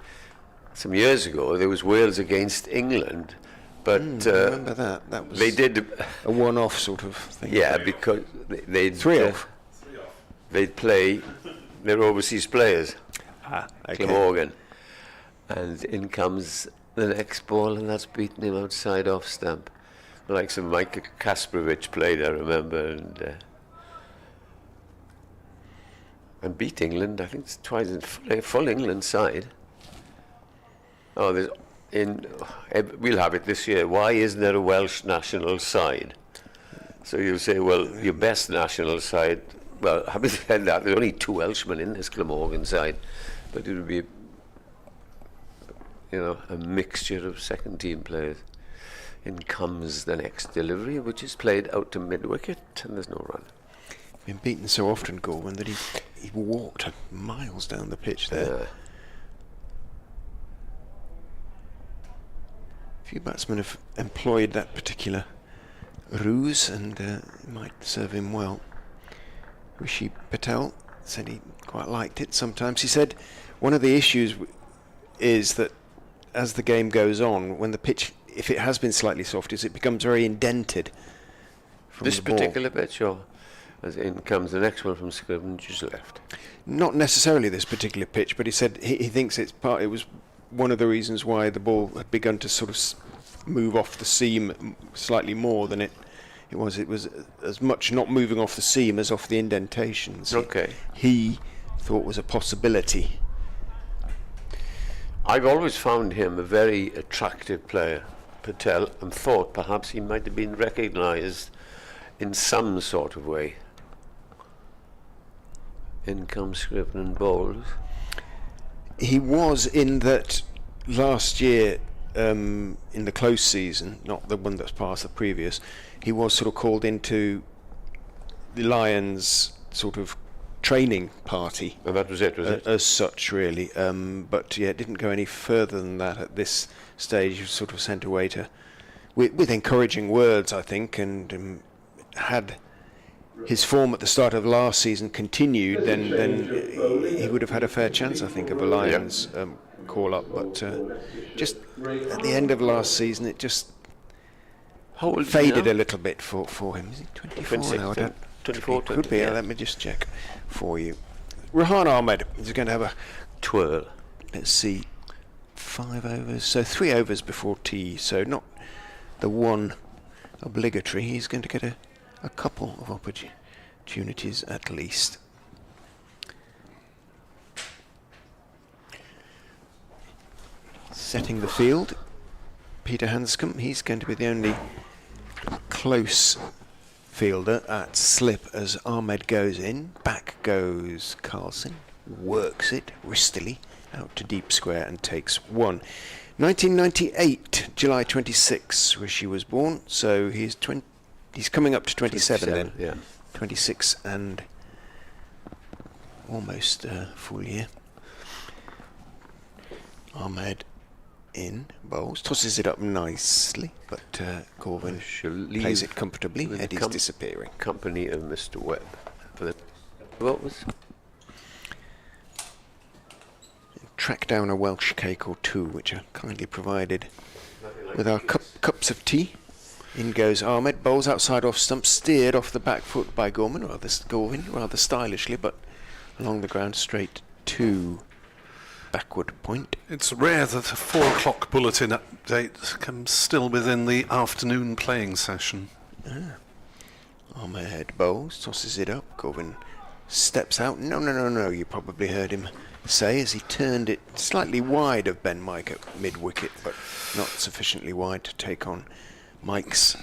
Some years ago, there was Wales against England, but I remember that. That was they did a one-off sort of thing. Yeah, because they'd Three-off. They'd play their overseas players, Okay. Glamorgan, and in comes the next ball, and that's beaten him outside off stump. Like some Mike Kasparovich played, I remember, and beat England. I think it's twice in full England side. Oh, we'll have it this year. Why isn't there a Welsh national side? So you'll say, well, your best national side. Well, having said that, there's only 2 Welshmen in this Glamorgan side, but it would be, a mixture of second-team players. In comes the next delivery, which is played out to mid-wicket, and there's no run. Been beaten so often, Gorman, that he walked miles down the pitch there. Few batsmen have employed that particular ruse, and it might serve him well. Rishi Patel said he quite liked it sometimes. He said one of the issues is that as the game goes on, when the pitch, if it has been slightly soft, is it becomes very indented from This the ball. particular pitch, or as in comes the next one from Scriven, just left. Not necessarily this particular pitch, but he said he thinks it was one of the reasons why the ball had begun to sort of move off the seam slightly more than it was. It was as much not moving off the seam as off the indentations. Okay. He thought was a possibility. I've always found him a very attractive player, Patel, and thought perhaps he might have been recognised in some sort of way. In comes Scriven and bowls. He was in that last year, in the close season, not the one that's past the previous, he was sort of called into the Lions sort of training party. And that was it, was it? As such, really. But yeah, it didn't go any further than that at this stage. He was sort of sent away with encouraging words, I think, and had his form at the start of last season continued, then he would have had a fair chance, I think, of a Lions call-up. But just at the end of last season, it just faded a little bit for him. Is he 24 now? I don't 24, could be. Let me just check for you. Rehan Ahmed is going to have a twirl. Let's see, 5 overs, so 3 overs before tea. So not the one obligatory. He's going to get a couple of opportunities at least. Setting the field. Peter Hanscomb. He's going to be the only close fielder at slip as Ahmed goes in. Back goes Carlson. Works it wristily out to deep square and takes one. 1998, July 26, where she was born. So he's coming up to 27 then. Yeah. 26 and almost a full year. Ahmed in, bowls, tosses it up nicely, but Corvin plays it comfortably. Eddie's disappearing. Company of Mr. Webb. For the what was? Track down a Welsh cake or two, which are kindly provided with our cups of tea. In goes Ahmed, bowls outside off stump, steered off the back foot by Gorman, rather stylishly, but along the ground straight to backward point. It's rare that a 4 o'clock bulletin update comes still within the afternoon playing session. Ahmed bowls, tosses it up. Gorman steps out. No, you probably heard him say as he turned it slightly wide of Ben Mike at mid-wicket, but not sufficiently wide to take on Mike's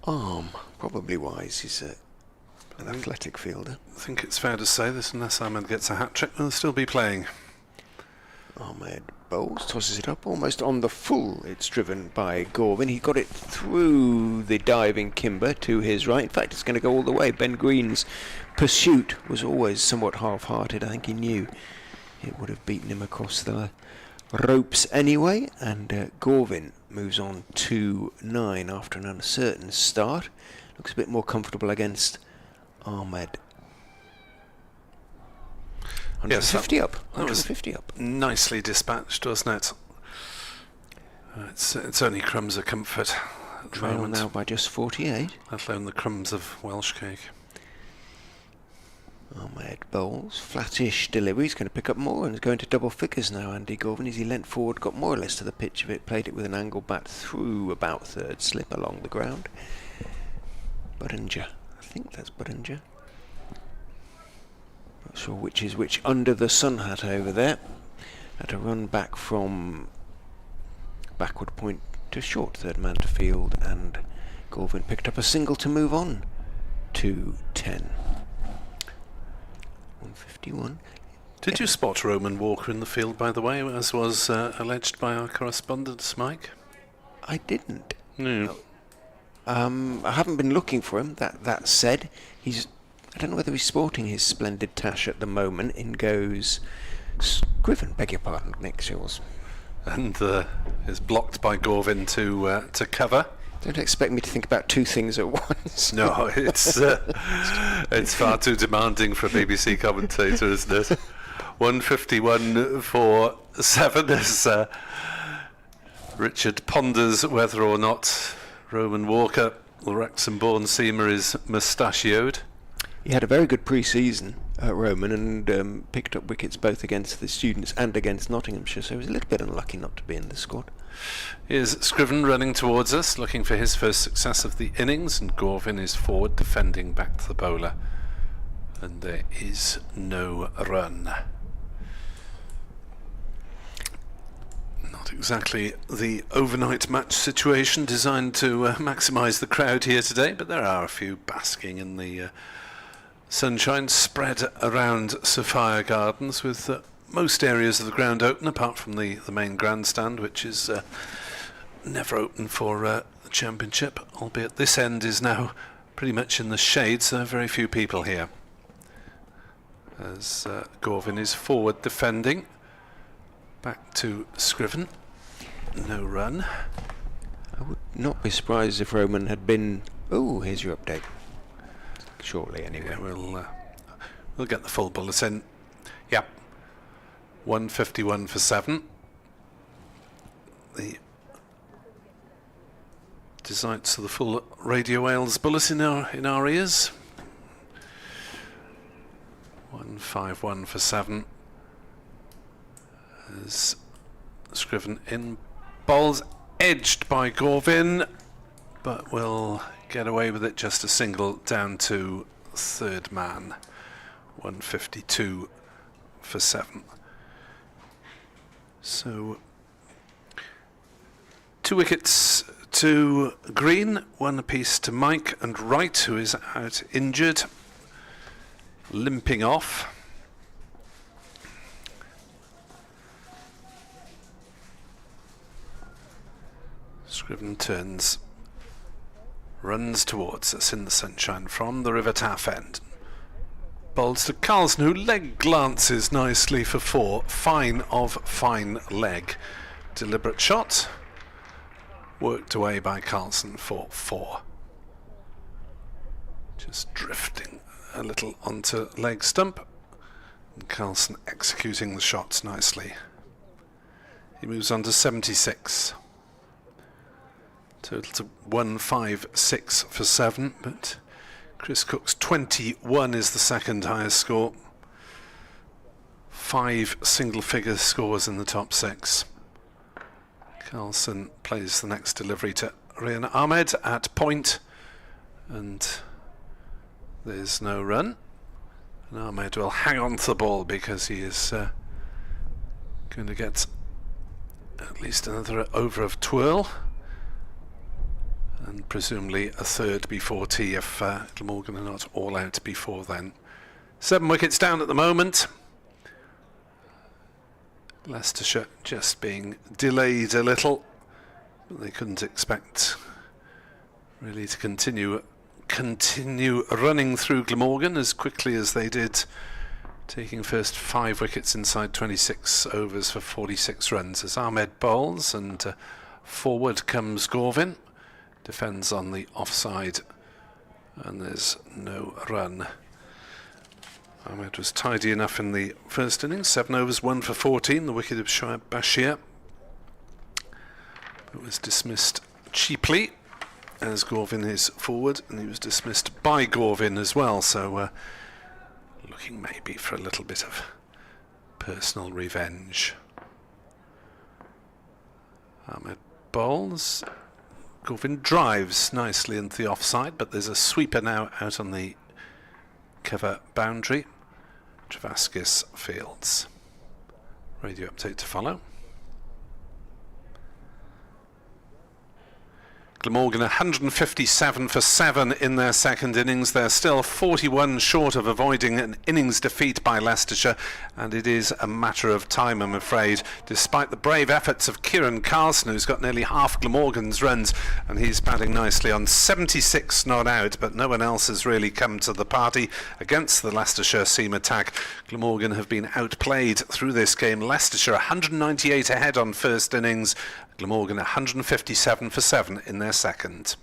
arm. Probably wise. He's an athletic fielder. I think it's fair to say that unless Ahmed gets a hat-trick, they'll still be playing. Ahmed bowls, tosses it up almost on the full. It's driven by Gorvin. He got it through the diving Kimber to his right. In fact, it's going to go all the way. Ben Green's pursuit was always somewhat half-hearted. I think he knew it would have beaten him across the ropes anyway. And Gorvin moves on to 9 after an uncertain start. Looks a bit more comfortable against Ahmed. 150 up. 150 up. Nicely dispatched, wasn't it? It's only crumbs of comfort at the Trail moment. now by just 48. Let alone the crumbs of Welsh cake. Ahmed bowls, flattish delivery. He's going to pick up more and is going to double figures now. Andy Gorvin, as he leant forward, got more or less to the pitch of it, played it with an angle bat through about third slip along the ground. Buttinger, I think that's Buttinger. Not sure which is which under the sun hat over there. Had a run back from backward point to short third man to field, and Gorvin picked up a single to move on to 10. 151. Did you spot Roman Walker in the field, by the way, as was alleged by our correspondent, Mike? I didn't. No. I haven't been looking for him. That said, I don't know whether he's sporting his splendid tash at the moment. In goes Scriven, beg your pardon, Nick Shaw's. And is blocked by Gorvin to cover. Don't expect me to think about two things at once. No, it's far too demanding for a BBC commentator, isn't it? 151 for 7 as Richard ponders whether or not Roman Walker, the Wrexham-born seamer, is mustachioed. He had a very good pre-season at Roman and picked up wickets both against the students and against Nottinghamshire, so he was a little bit unlucky not to be in the squad. Here's Scriven running towards us, looking for his first success of the innings, and Gorvin is forward defending back to the bowler. And there is no run. Not exactly the overnight match situation designed to maximise the crowd here today, but there are a few basking in the sunshine spread around Sophia Gardens, with most areas of the ground open apart from the main grandstand, which is never open for the championship, albeit this end is now pretty much in the shade, so very few people here. As Gorvin is forward defending, back to Scriven, no run. I would not be surprised if Roman had been... Oh, here's your update. Shortly, anyway. Yeah, we'll get the full bulletin. Yep. 151 for 7. The designts of the full Radio Wales bulletin are in our ears. 151 for 7. As Scriven in bowls, edged by Gorvin, but will get away with it, just a single down to third man. 152 for 7. So 2 wickets to Green, 1 apiece to Mike and Wright, who is out injured, limping off. Scriven turns, runs towards us in the sunshine from the River Taff end. Bowls to Carlson, who leg glances nicely for 4. Fine of fine leg. Deliberate shot. Worked away by Carlson for 4. Just drifting a little onto leg stump. And Carlson executing the shots nicely. He moves on to 76. Total to 156 for 7, but Chris Cook's 21 is the second highest score. 5 single-figure scores in the top 6. Carlson plays the next delivery to Rian Ahmed at point, and there's no run. And Ahmed will hang on to the ball because he is going to get at least another over of twirl, and presumably a third before tea if Glamorgan are not all out before then. 7 wickets down at the moment. Leicestershire just being delayed a little, but they couldn't expect really to continue running through Glamorgan as quickly as they did, taking first 5 wickets inside 26 overs for 46 runs as Ahmed bowls, and forward comes Gorvin, defends on the offside, and there's no run. Ahmed was tidy enough in the first innings, 7 overs, 1 for 14, the wicket of Shoaib Bashir. It was dismissed cheaply as Gorvin is forward, and he was dismissed by Gorvin as well, so looking maybe for a little bit of personal revenge. Ahmed bowls. Gorvin drives nicely into the offside, but there's a sweeper now out on the cover boundary. Travaskis fields. Radio update to follow. Glamorgan 157 for 7 in their second innings. They're still 41 short of avoiding an innings defeat by Leicestershire, and it is a matter of time, I'm afraid, despite the brave efforts of Kieran Carlson, who's got nearly half Glamorgan's runs, and he's batting nicely on 76 not out, but no one else has really come to the party against the Leicestershire seam attack. Glamorgan have been outplayed through this game. Leicestershire 198 ahead on first innings, Glamorgan 157 for 7 in their second.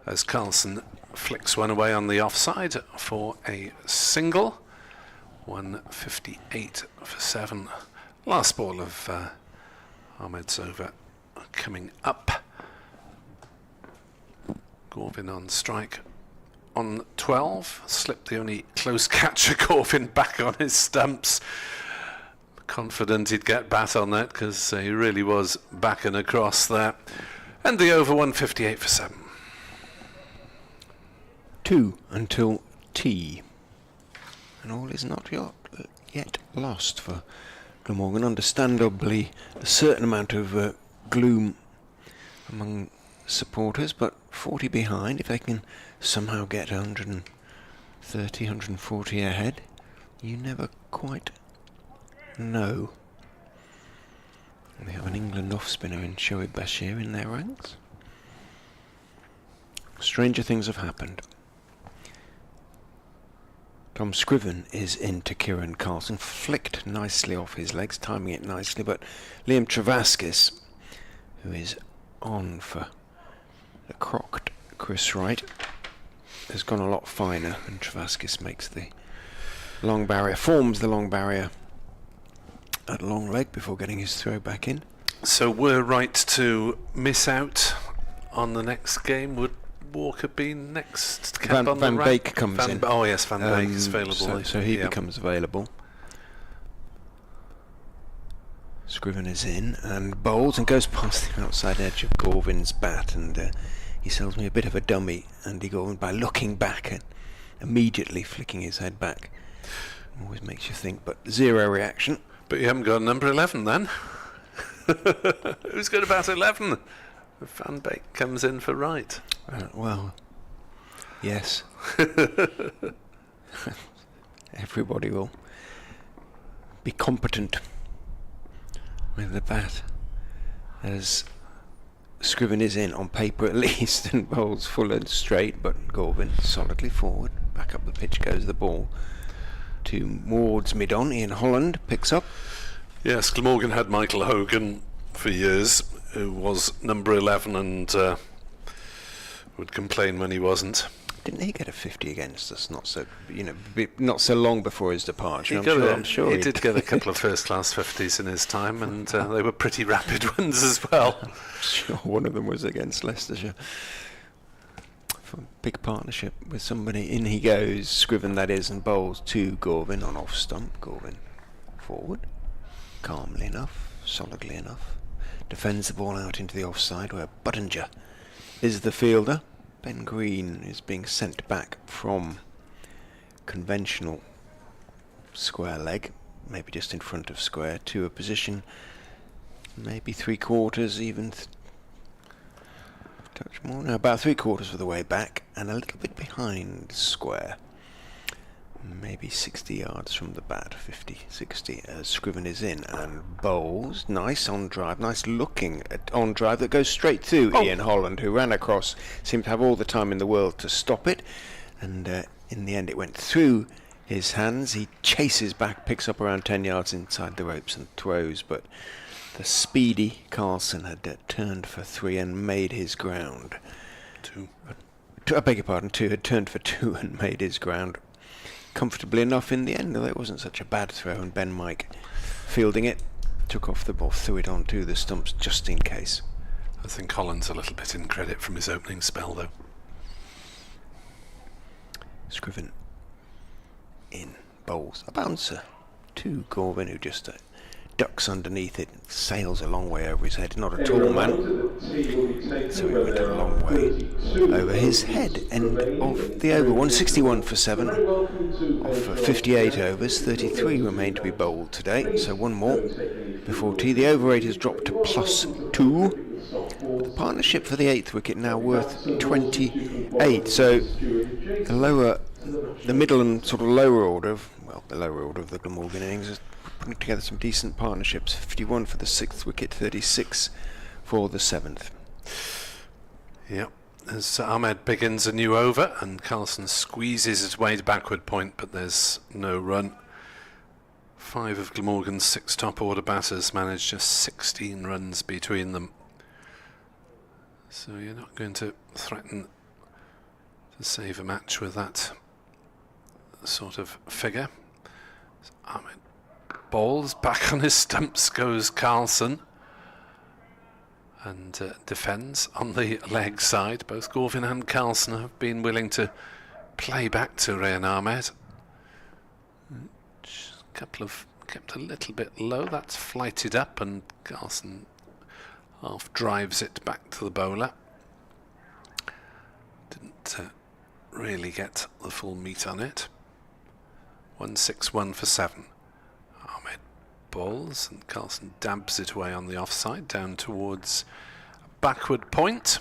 As Carlson flicks one away on the offside for a single. 158 for 7. Last ball of Ahmed's over coming up. Gorvin on strike on 12. Slipped the only close catcher, Gorvin back on his stumps. Confident he'd get bat on that because he really was back and across there. And the over 158 for 7. 2 until tea. And all is not yet lost for Glamorgan. Understandably, a certain amount of gloom among supporters, but 40 behind. If they can somehow get 130, 140 ahead, you never quite know. And they have an England off-spinner in Shoaib Bashir in their ranks. Stranger things have happened. Tom Scriven is into Kieran Carlson, flicked nicely off his legs, timing it nicely, but Liam Travaskis, who is on for the crocked Chris Wright, has gone a lot finer, and Travaskis makes the long barrier, forms the long barrier at long leg before getting his throw back in. So we're right to miss out on the next game. Would Walker be next? Van Beek comes in. Oh yes, Van Beek is available. So he becomes available. Scriven is in and bowls and goes past the outside edge of Gorvin's bat, and he sells me a bit of a dummy, Andy Gorvin, by looking back and immediately flicking his head back. Always makes you think, but zero reaction. But you haven't got number 11 then? Who's good about 11? Van Beek comes in for right. Well, yes. Everybody will be competent with the bat, as Scriven is in on paper at least, and bowls full and straight, but Gorvin solidly forward. Back up the pitch goes the ball towards mid-on. Ian Holland picks up. Yes, Glamorgan had Michael Hogan for years, who was number 11 and would complain when he wasn't. Didn't he get a 50 against us? Not so long before his departure. I'm sure he did get a couple of first-class 50s in his time, and they were pretty rapid ones as well. I'm sure one of them was against Leicestershire. For a big partnership with somebody. In he goes, Scriven that is, and bowls to Gorvin on off stump. Gorvin forward, calmly enough, solidly enough. Defends the ball out into the offside where Buttinger is the fielder. Ben Green is being sent back from conventional square leg, maybe just in front of square, to a position maybe 3/4, even touch more. No, about 3/4 of the way back and a little bit behind square. Maybe 60 yards from the bat, 50, 60, as Scriven is in and bowls. Nice on drive, nice looking on drive that goes straight through Ian Holland, who ran across, seemed to have all the time in the world to stop it, and in the end it went through his hands. He chases back, picks up around 10 yards inside the ropes and throws, but the speedy Carlson had turned for 3 and made his ground. I beg your pardon, 2 had turned for 2 and made his ground comfortably enough in the end, although it wasn't such a bad throw, and Ben Mike, fielding it, took off the ball, threw it onto the stumps just in case. I think Holland's a little bit in credit from his opening spell, though. Scriven in, bowls a bouncer to Gorvin, who just ducks underneath it, sails a long way over his head. Not a tall man, so he went a long way over his head. End of the over. 161 for 7 of 58 overs. 33 remain to be bowled today, so one more before tea. The over rate has dropped to +2. The partnership for the 8th wicket now worth 28. So the middle and sort of lower order of the Glamorgan innings is putting together some decent partnerships. 51 for the 6th wicket, 36 for the 7th. Yep. As Ahmed begins a new over and Carlson squeezes his way to backward point, but there's no run. 5 of Glamorgan's 6 top order batters managed just 16 runs between them. So you're not going to threaten to save a match with that sort of figure. So Ahmed bowls, back on his stumps goes Carlson, and defends on the leg side. Both Gorvin and Carlson have been willing to play back to Rayan Ahmed. Kept a little bit low, that's flighted up, and Carlson half drives it back to the bowler. Didn't really get the full meat on it. 161 for 7. Ahmed bowls and Carlson dabs it away on the offside down towards a backward point.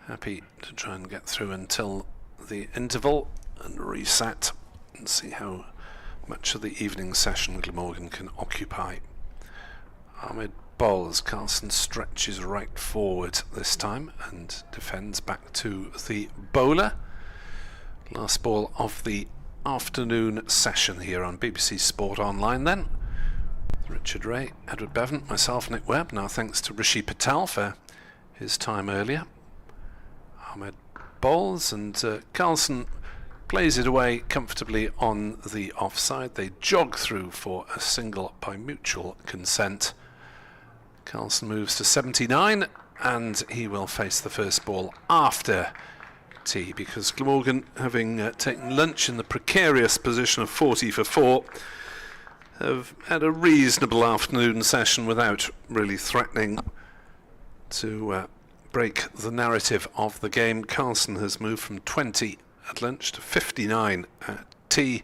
Happy to try and get through until the interval and reset and see how much of the evening session Glamorgan can occupy. Ahmed bowls, Carlson stretches right forward this time and defends back to the bowler. Last ball of the afternoon session here on BBC Sport Online then. Richard Ray, Edward Bevan, myself, Nick Webb. Now thanks to Rishi Patel for his time earlier. Ahmed bowls and Carlson plays it away comfortably on the offside. They jog through for a single by mutual consent. Carlson moves to 79 and he will face the first ball after tea, because Glamorgan, having taken lunch in the precarious position of 40 for 4, have had a reasonable afternoon session without really threatening to break the narrative of the game. Carlson has moved from 20 at lunch to 59 at tea,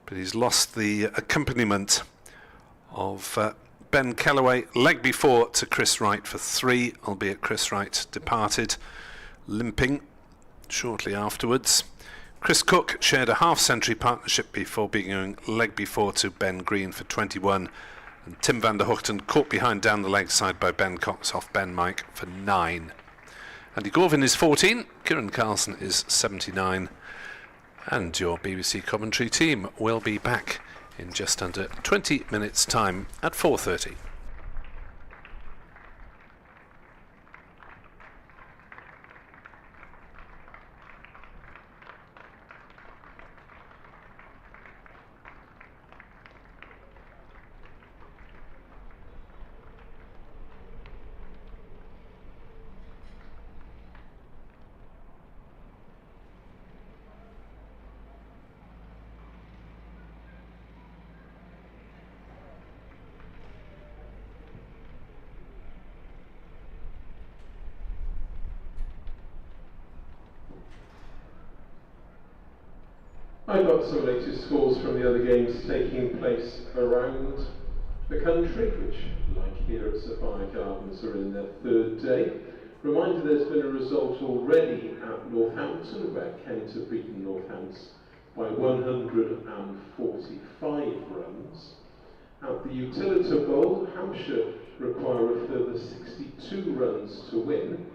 but he's lost the accompaniment of Ben Kellaway, leg before to Chris Wright for 3, albeit Chris Wright departed limping shortly afterwards. Chris Cook shared a half-century partnership before being leg before to Ben Green for 21, and Tim van der Hoogten caught behind down the leg side by Ben Cox off Ben Mike for 9. Andy Gorvin is 14, Kieran Carlson is 79, and your BBC commentary team will be back in just under 20 minutes' time at 4:30. I've got some latest scores from the other games taking place around the country, which, like here at Sapphire Gardens, are in their 3rd day. Reminder, there's been a result already at Northampton, where Kent have beaten Northants by 145 runs. At the Utilita Bowl, Hampshire require a further 62 runs to win,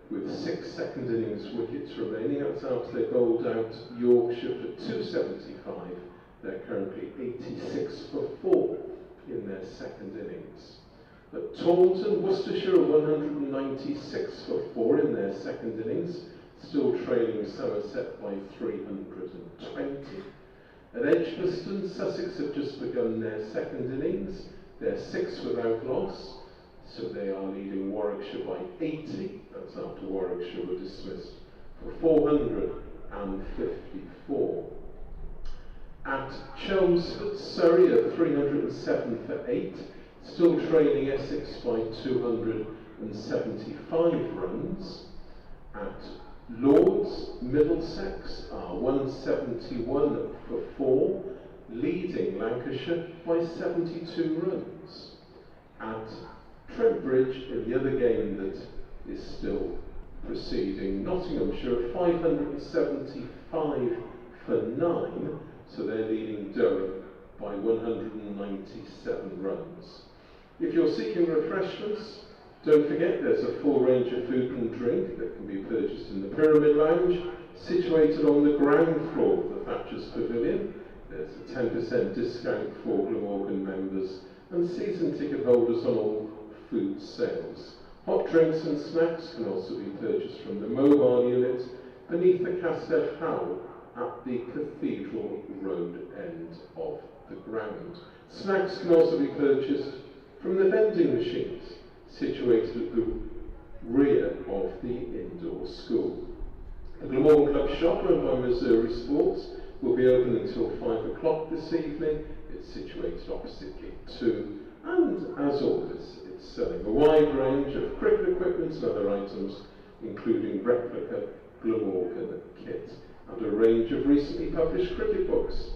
with 6 second innings wickets remaining. That's after they bowled out Yorkshire for 275. They're currently 86 for 4 in their second innings. At Taunton, Worcestershire are 196 for 4 in their second innings, still trailing Somerset by 320. At Edgbaston, Sussex have just begun their second innings. They're 6 without loss, so they are leading Warwickshire by 80. That's after Warwickshire were dismissed for 454. At Chelmsford, Surrey are 307 for 8, still trailing Essex by 275 runs. At Lords, Middlesex are 171 for 4, leading Lancashire by 72 runs. At Trent Bridge, in the other game that is still proceeding, Nottinghamshire 575 for 9, so they're leading Durham by 197 runs. If you're seeking refreshments, don't forget there's a full range of food and drink that can be purchased in the Pyramid Lounge, situated on the ground floor of the Thatcher's Pavilion. There's a 10% discount for Glamorgan members and season ticket holders on all food sales. Hot drinks and snacks can also be purchased from the mobile unit beneath the Castell Howe at the Cathedral Road end of the ground. Snacks can also be purchased from the vending machines situated at the rear of the indoor school. The Glamorgan Club shop run by Missouri Sports will be open until 5 o'clock this evening. It's situated opposite Gate 2, and as always, it's selling a wide range of cricket equipment and other items, including replica Glamorgan kit and a range of recently published cricket books.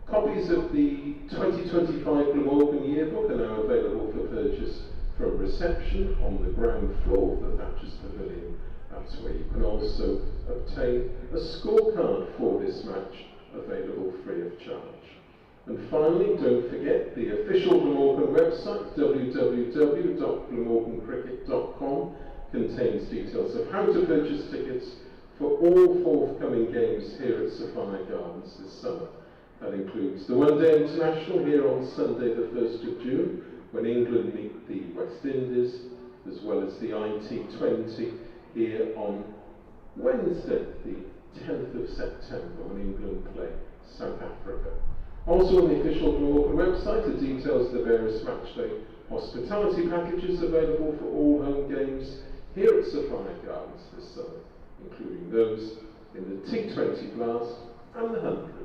Copies of the 2025 Glamorgan yearbook are now available for purchase from reception on the ground floor of the Thatcher's Pavilion. That's where you can also obtain a scorecard for this match, available free of charge. And finally, don't forget the official Glamorgan website, www.glamorgancricket.com, contains details of how to purchase tickets for all forthcoming games here at Sapphire Gardens this summer. That includes the One-Day International here on Sunday the 1st of June, when England meet the West Indies, as well as the IT20 here on Wednesday, the 10th of September, when England play South Africa. Also on the official Glamorgan website are details of the various matchday hospitality packages available for all home games here at Sapphire Gardens this summer, including those in the T20 Blast and the 100.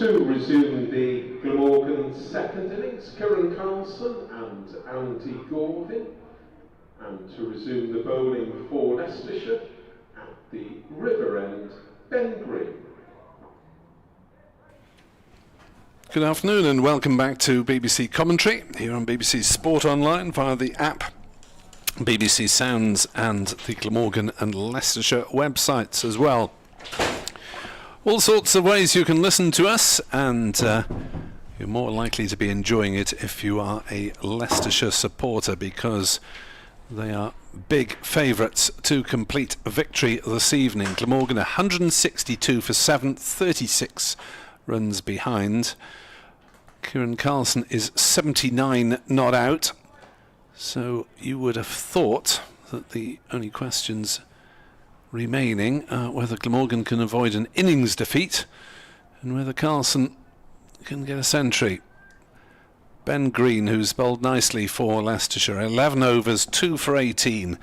To resume the Glamorgan second innings, Kieran Carlson and Andy Gordon. And to resume the bowling for Leicestershire at the River End, Ben Green. Good afternoon and welcome back to BBC Commentary here on BBC Sport Online via the app, BBC Sounds and the Glamorgan and Leicestershire websites as well. All sorts of ways you can listen to us, and you're more likely to be enjoying it if you are a Leicestershire supporter, because they are big favourites to complete victory this evening. Glamorgan 162 for 7th, 36 runs behind. Kieran Carlson is 79 not out, so you would have thought that the only questions remaining whether Glamorgan can avoid an innings defeat and whether Carlson can get a century. Ben Green, who's bowled nicely for Leicestershire, 11 overs, 2 for 18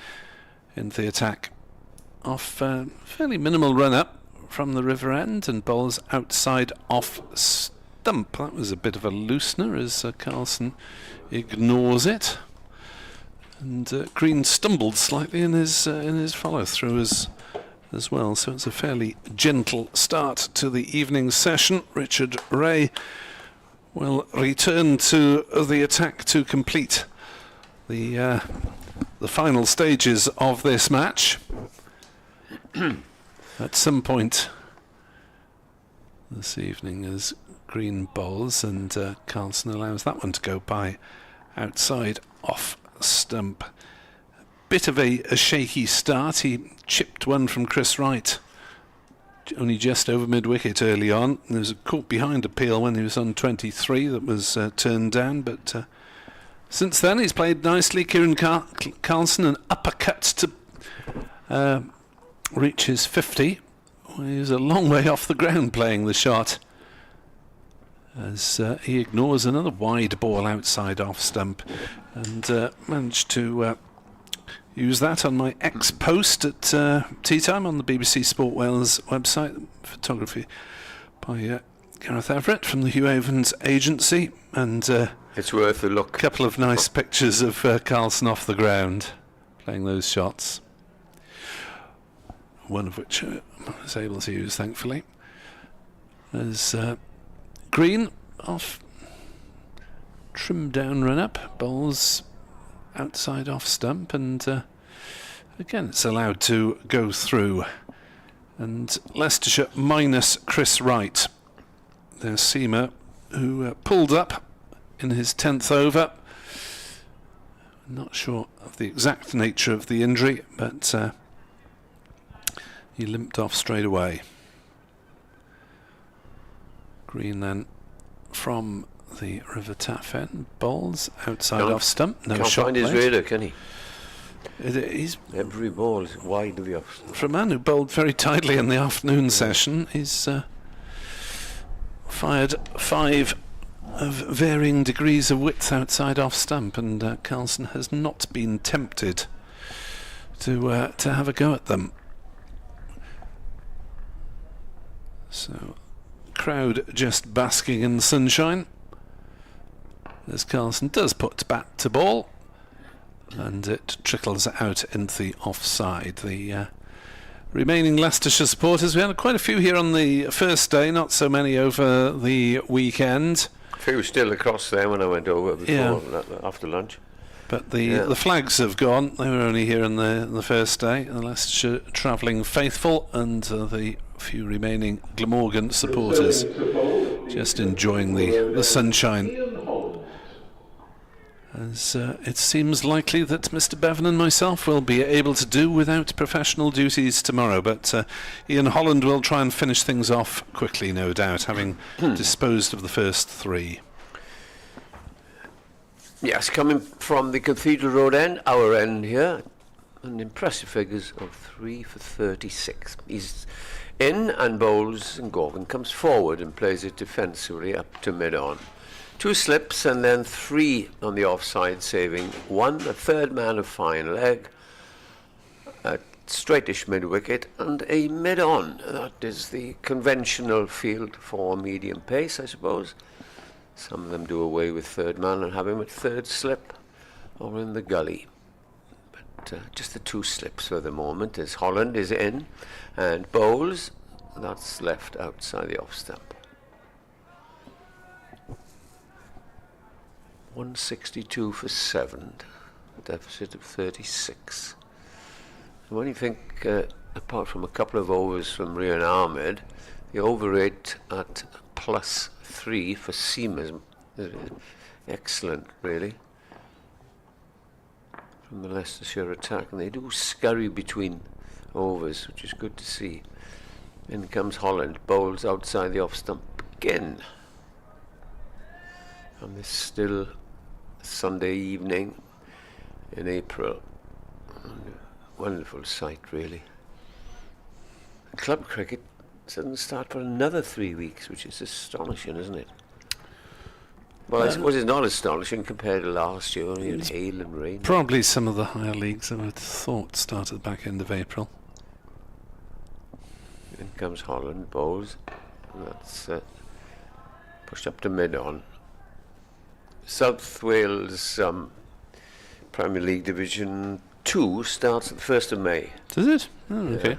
in the attack, off fairly minimal run-up from the River End, and bowls outside off stump. That was a bit of a loosener as Carlson ignores it. And Green stumbled slightly in his follow-through as well, so it's a fairly gentle start to the evening session. Richard Ray will return to the attack to complete the final stages of this match at some point this evening as Green bowls, and Carlson allows that one to go by outside off stump. Bit of a shaky start. He chipped one from Chris Wright only just over mid-wicket early on. There was a caught behind appeal when he was on 23 that was turned down, but since then he's played nicely. Kieran Carlson, an uppercut to reach his 50. He was a long way off the ground playing the shot, as he ignores another wide ball outside off stump, and managed to use that on my ex-post at tea time on the BBC Sport Wales website. Photography by Gareth Everett from the Hugh Evans agency, and it's worth a look. A couple of nice pictures of Carlson off the ground playing those shots, one of which I was able to use, thankfully. As Green off trim down run up, bowls outside off stump, and again it's allowed to go through. And Leicestershire minus Chris Wright, their seamer, who pulled up in his 10th over. Not sure of the exact nature of the injury, but he limped off straight away. Green then from the River Taffen bowls outside off stump. No Can't shot find his played. radar, can he? He's Every ball is wide of the off. for a man who bowled very tidily in the afternoon session. He's fired 5 of varying degrees of width outside off stump, and Carlson has not been tempted to have a go at them. So, crowd just basking in the sunshine as Carlson does put bat to ball, and it trickles out into the offside. The remaining Leicestershire supporters, we had quite a few here on the first day, not so many over the weekend. A few still across there when I went over before, after lunch. But the flags have gone. They were only here on the first day. The Leicestershire travelling faithful, and the few remaining Glamorgan supporters just enjoying the sunshine. As it seems likely that Mr. Bevan and myself will be able to do without professional duties tomorrow, but Ian Holland will try and finish things off quickly, no doubt, having disposed of the first 3. Yes, coming from the Cathedral Road end, our end here, and impressive figures of 3 for 36. He's in and bowls, and Gorgon comes forward and plays it defensively up to mid-on. 2 slips and then 3 on the offside, saving 1, a third man, a fine leg. straightish mid-wicket and a mid-on. That is the conventional field for medium pace, I suppose. Some of them do away with third man and have him at third slip or in the gully. But just the two slips for the moment, as Holland is in and bowls. That's left outside the off stump. 162 for 7, deficit of 36. When you think, apart from a couple of overs from Rian Ahmed, the over rate at +3 for seamers is excellent, really, from the Leicestershire attack. And they do scurry between overs, which is good to see. In comes Holland, bowls outside the off stump again. On this still Sunday evening in April. Wonderful sight, really. Club cricket doesn't start for another 3 weeks, which is astonishing, isn't it? Well, I suppose it's not astonishing compared to last year, only in hail and rain. Probably some of the higher leagues I would have thought started at the back end of April. In comes Holland, bowls. That's pushed up to mid-on. South Wales Premier League Division 2 starts at the 1st of May. Does it? Oh, okay.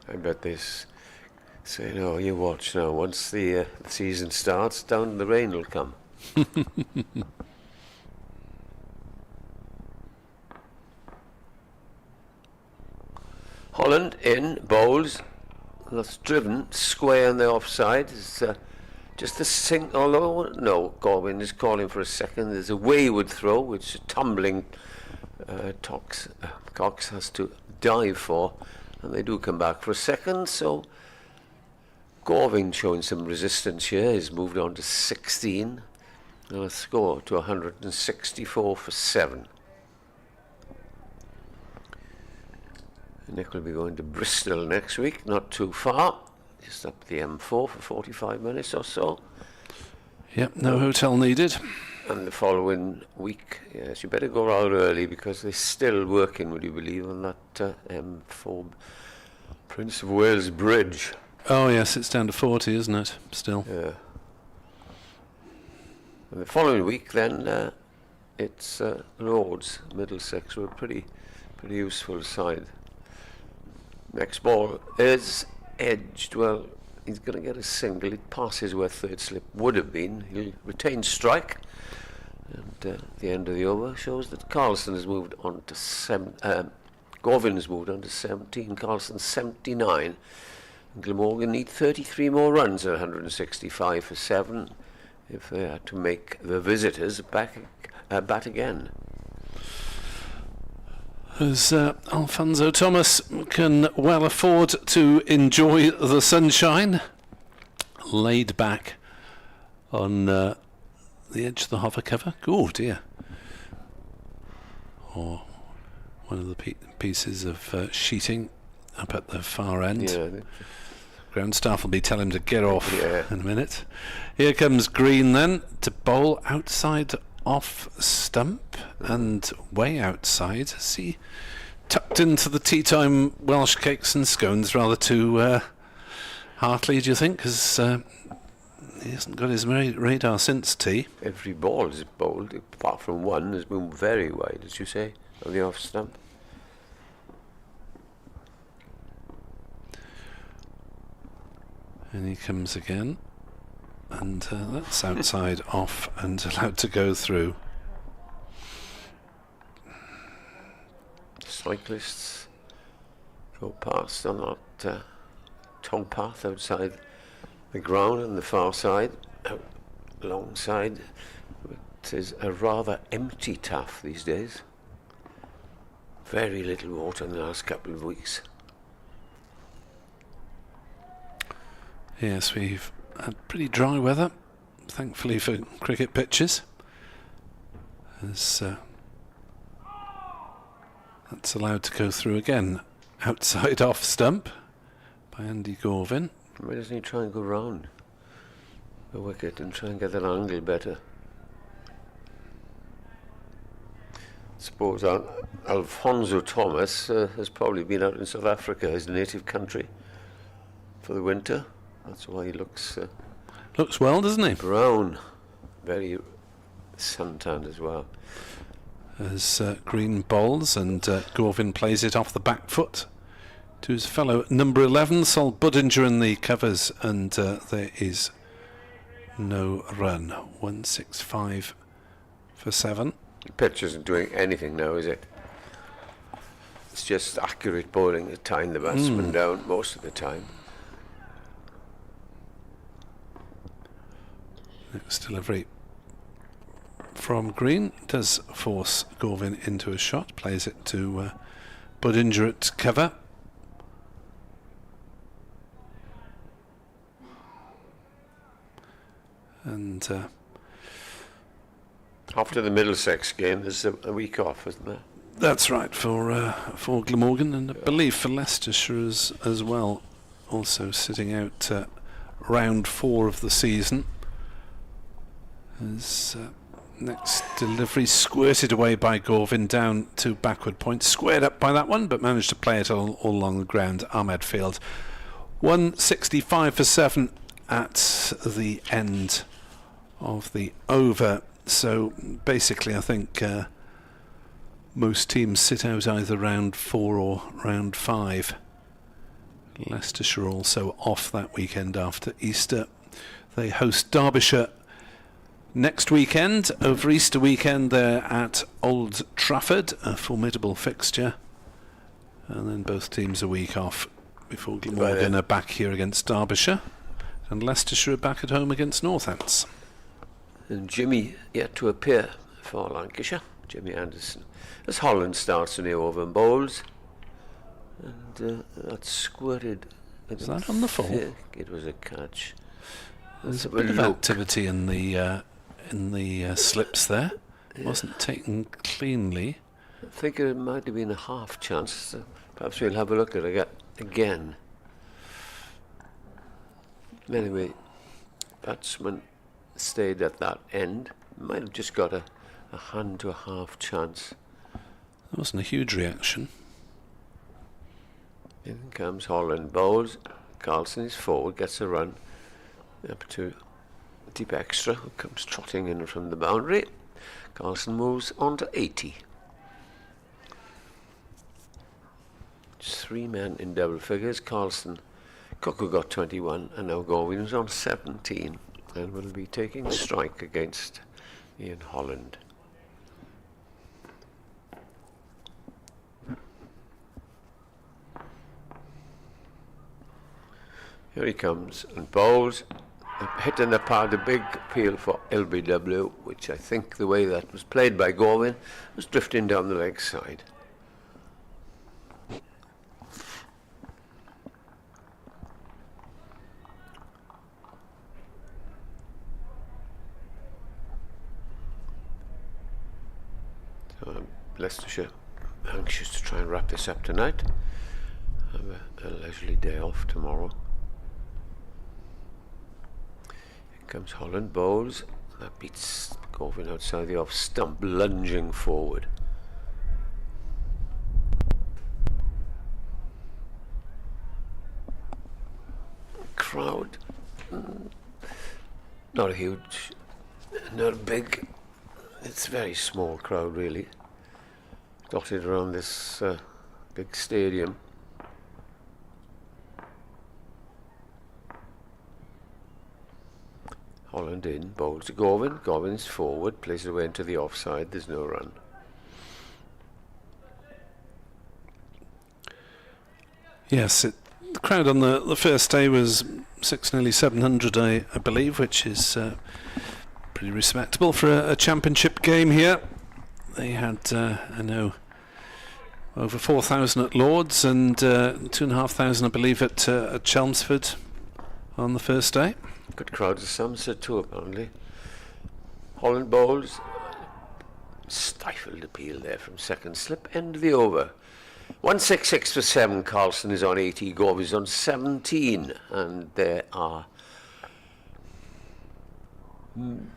I bet this say, no, you watch now. Once the season starts, down the rain will come. Holland in, bowls. That's driven square on the offside. It's just a sink, although, no, Gorwin is calling for a second. There's a wayward throw, which tumbling Cox has to dive for, and they do come back for a second. So Gorwin showing some resistance here. He's moved on to 16 and a score to 164 for 7. Nick will be going to Bristol next week, not too far. Just up the M4 for 45 minutes or so. Yep, no hotel needed. And the following week, yes, you better go out early because they're still working, would you believe, on that M4 Prince of Wales Bridge. Oh yes, it's down to 40, isn't it? Still. Yeah. And the following week, then, it's Lords, Middlesex, who are a pretty useful side. Next ball is edged. Well, he's going to get a single. It passes where third slip would have been. He'll retain strike. And the end of the over shows that Carlson has moved on to Gorvin has moved on to 17. Carlson 79. And Glamorgan need 33 more runs at 165 for 7 if they had to make the visitors bat again. As Alfonso Thomas can well afford to enjoy the sunshine, laid back on the edge of the hover cover. Oh dear. Or one of the pieces of sheeting up at the far end. Yeah. Ground staff will be telling him to get off in a minute. Here comes Green then to bowl outside off stump and way outside. See, tucked into the tea time Welsh cakes and scones rather too heartily, do you think? Because he hasn't got his radar since tea. Every ball is bowled, apart from one, has been very wide, as you say, on the off stump. And he comes again. And that's outside off and allowed to go through. Cyclists go past on that towpath outside the ground on the far side, alongside. It is a rather empty taff these days. Very little water in the last couple of weeks. Yes, we've had pretty dry weather, thankfully for cricket pitches. As that's allowed to go through again, outside off stump by Andy Gorvin. Why doesn't he try and go round the wicket and try and get that angle better? suppose Alfonso Thomas has probably been out in South Africa, his native country, for the winter. That's why he looks Looks well, doesn't he? brown, very suntanned as well. As Green bowls and Gorvin plays it off the back foot to his fellow number 11, Sol Budinger in the covers, and there is no run. 165 for 7. The pitch isn't doing anything now, is it? It's just accurate bowling to tying the batsman down most of the time. Next delivery from Green does force Gorvin into a shot, plays it to Budinger at cover. And After the Middlesex game, there's a week off, isn't there? that's right, for Glamorgan, and I believe for Leicestershire as well, also sitting out round 4 of the season. As next delivery squirted away by Gorvin down to backward point, squared up by that one, but managed to play it all along the ground. Ahmed Field, 165 for 7 at the end of the over. So basically, I think most teams sit out either round 4 or round 5. Leicestershire also off that weekend after Easter. They host Derbyshire next weekend. Over Easter weekend they're at Old Trafford, a formidable fixture, and then both teams a week off before Glamorgan are back here against Derbyshire, and Leicestershire are back at home against Northants. And Jimmy yet to appear for Lancashire, Jimmy Anderson, as Holland starts in the over and bowls, and that's squirted. Is that on the full? It was a catch. There's a bit of activity in the slips there. Wasn't taken cleanly. I think it might have been a half chance. So perhaps we'll have a look at it again. Anyway, batsman stayed at that end. Might have just got a hand to a half chance. There wasn't a huge reaction. In comes Holland bowls. Carlson is forward, gets a run up to deep extra, who comes trotting in from the boundary. Carlson moves on to 80. Just 3 men in double figures. Carlson, Cuckoo got 21, and now Gorvin is on 17, and will be taking strike against Ian Holland. Here he comes and bowls, hitting the pad, a big appeal for LBW, which I think the way that was played by Gorvin was drifting down the leg side. So Leicestershire anxious to try and wrap this up tonight. Have a leisurely day off tomorrow. Comes Holland, bowls, that beats Gorvin outside the off stump, lunging forward. Crowd, not a huge, not a big, it's a very small crowd really, dotted around this big stadium. Holland in, bowls to Gorvin. Gorvin's forward, plays it away into the offside. There's no run. Yes, the crowd on the first day was nearly 700, I believe, which is pretty respectable for a championship game here. They had, I know, over 4,000 at Lords and 2,500, I believe, at Chelmsford on the first day. Good crowd at Somerset too, apparently. Holland bowls. Stifled appeal there from second slip. End of the over. 166 for 7. Carlson is on 80. Gorvin is on 17. And there are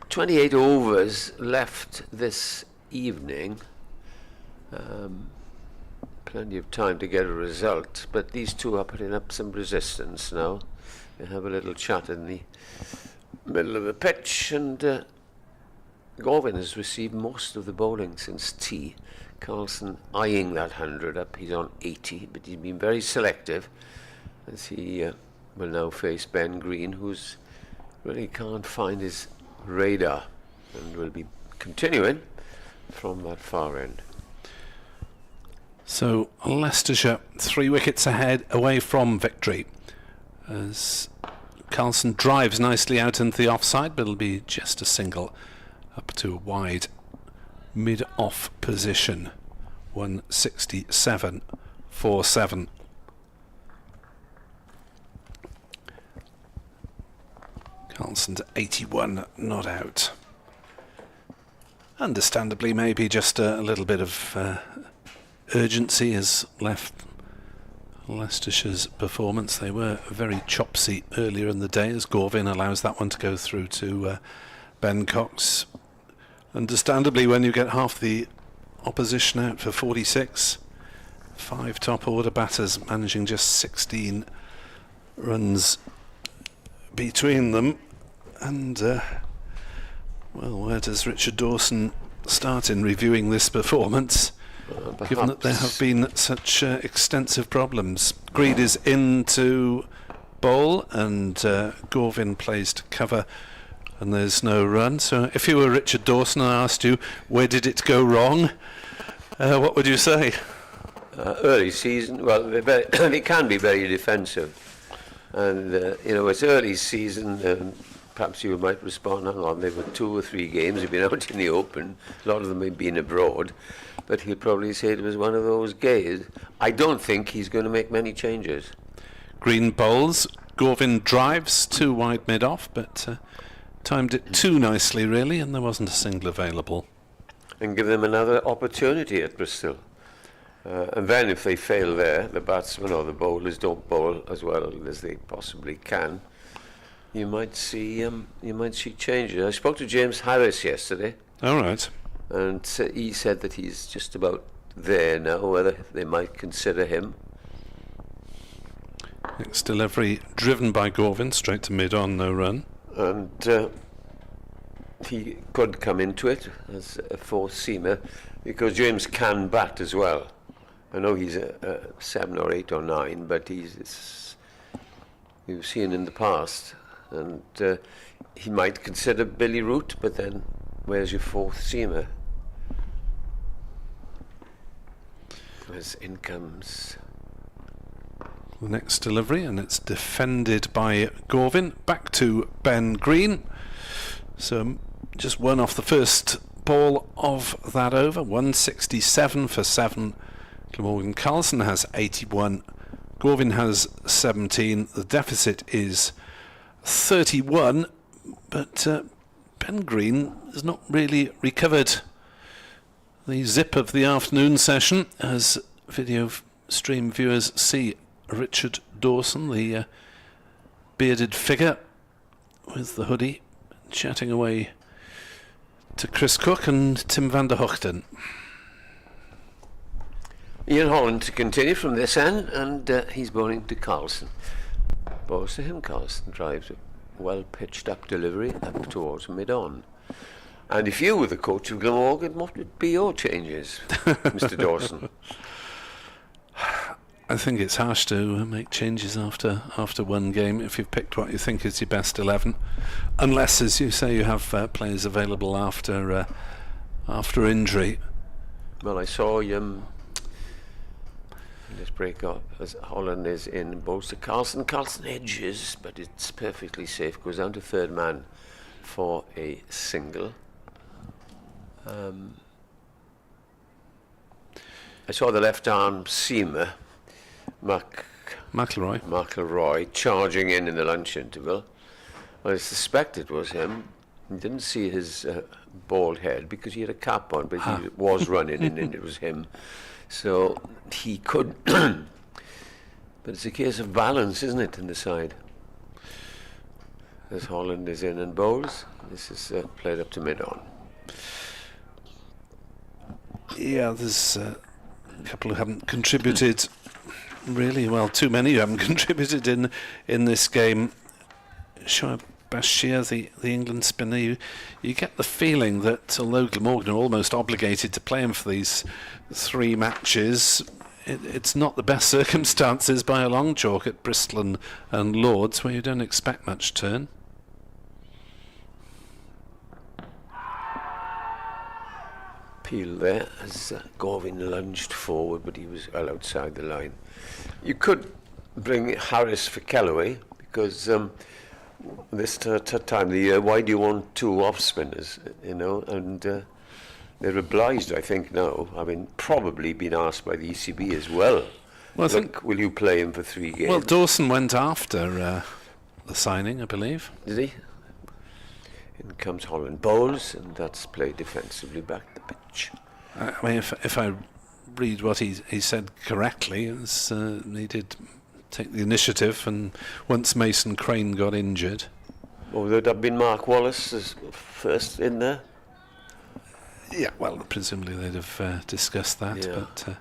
28 overs left this evening. Plenty of time to get a result, but these two are putting up some resistance now. They have a little chat in the middle of the pitch, and Gorvin has received most of the bowling since tea. Carlson eyeing that 100 up. He's on 80, but he's been very selective as he will now face Ben Green, who's really can't find his radar, and will be continuing from that far end. So Leicestershire 3 wickets ahead, away from victory, as Carlson drives nicely out into the offside, but it'll be just a single up to a wide mid-off position. 167.47. Carlson's 81 not out. Understandably, maybe just a little bit of urgency has left Leicestershire's performance. They were very chopsy earlier in the day, as Gorvin allows that one to go through to Ben Cox. Understandably, when you get half the opposition out for 46, 5 top order batters managing just 16 runs between them, and well, where does Richard Dawson start in reviewing this performance, given that there have been such extensive problems? Greed is in to bowl, and Gorvin plays to cover, and there's no run. So if you were Richard Dawson and I asked you where did it go wrong, what would you say? Early season, well, they can be very defensive, and you know, it's early season. Perhaps you might respond, hang on, there were 2 or 3 games, they've been out in the open, a lot of them have been abroad, but he'll probably say it was one of those gays. I don't think he's going to make many changes. Green bowls, Gorvin drives 2 wide mid-off, but timed it too nicely really, and there wasn't a single available. And give them another opportunity at Bristol. And then if they fail there, the batsmen or the bowlers don't bowl as well as they possibly can, you might see changes. I spoke to James Harris yesterday. All right. And he said that he's just about there now, whether they might consider him. Next delivery driven by Gorvin, straight to mid-on, no run. And he could come into it as a 4th seamer, because James can bat as well. I know he's a 7 or 8 or 9, but we've seen in the past. And he might consider Billy Root, but then where's your 4th seamer? As in comes the next delivery, and it's defended by Gorvin. Back to Ben Green. So just 1 off the first ball of that over. 167 for 7. Glamorgan Carlson has 81. Gorvin has 17. The deficit is 31, but Ben Green has not really recovered the zip of the afternoon session, as video stream viewers see Richard Dawson, the bearded figure with the hoodie, chatting away to Chris Cook and Tim van der Hoogten. Ian Holland to continue from this end, and he's bowling to Carlson. Bowls to him. Carlson drives a well pitched up delivery up towards mid-on. And if you were the coach of Glamorgan, what would be your changes, Mr. Dawson? I think it's harsh to make changes after one game if you've picked what you think is your best 11, unless, as you say, you have players available after injury. Well, I saw let's break up as Holland is in, bowls to Carlson. Carlson edges, but it's perfectly safe. Goes down to 3rd man for a single. I saw the left arm seamer, McIlroy, charging in the lunch interval. Well, I suspect it was him. I didn't see his bald head because he had a cap on, but he was running and it was him. So he could, but it's a case of balance, isn't it, in the side? As Holland is in and bowls, this is played up to mid-on. Yeah, there's a couple who haven't contributed really well. Too many who haven't contributed in this game. Shoaib Bashir, the England spinner, you get the feeling that although Glamorgan are almost obligated to play him for these 3 matches, it's not the best circumstances by a long chalk at Bristol and Lords, where you don't expect much turn. Peel there as Garvin lunged forward, but he was well outside the line. You could bring Harris for Callaway, because this time of the year, why do you want 2 off spinners, you know? And they're obliged, I think, now. I mean, probably been asked by the ECB as well. Well, I think, will you play him for 3 games? Well, Dawson went after the signing, I believe. Did he? In comes Holland Bowles, and that's played defensively back the pitch. I mean, if I read what he said correctly, it's, he did take the initiative, and once Mason Crane got injured. Well, would that have been Mark Wallace as first in there? Yeah, well, presumably they'd have discussed that. Yeah. But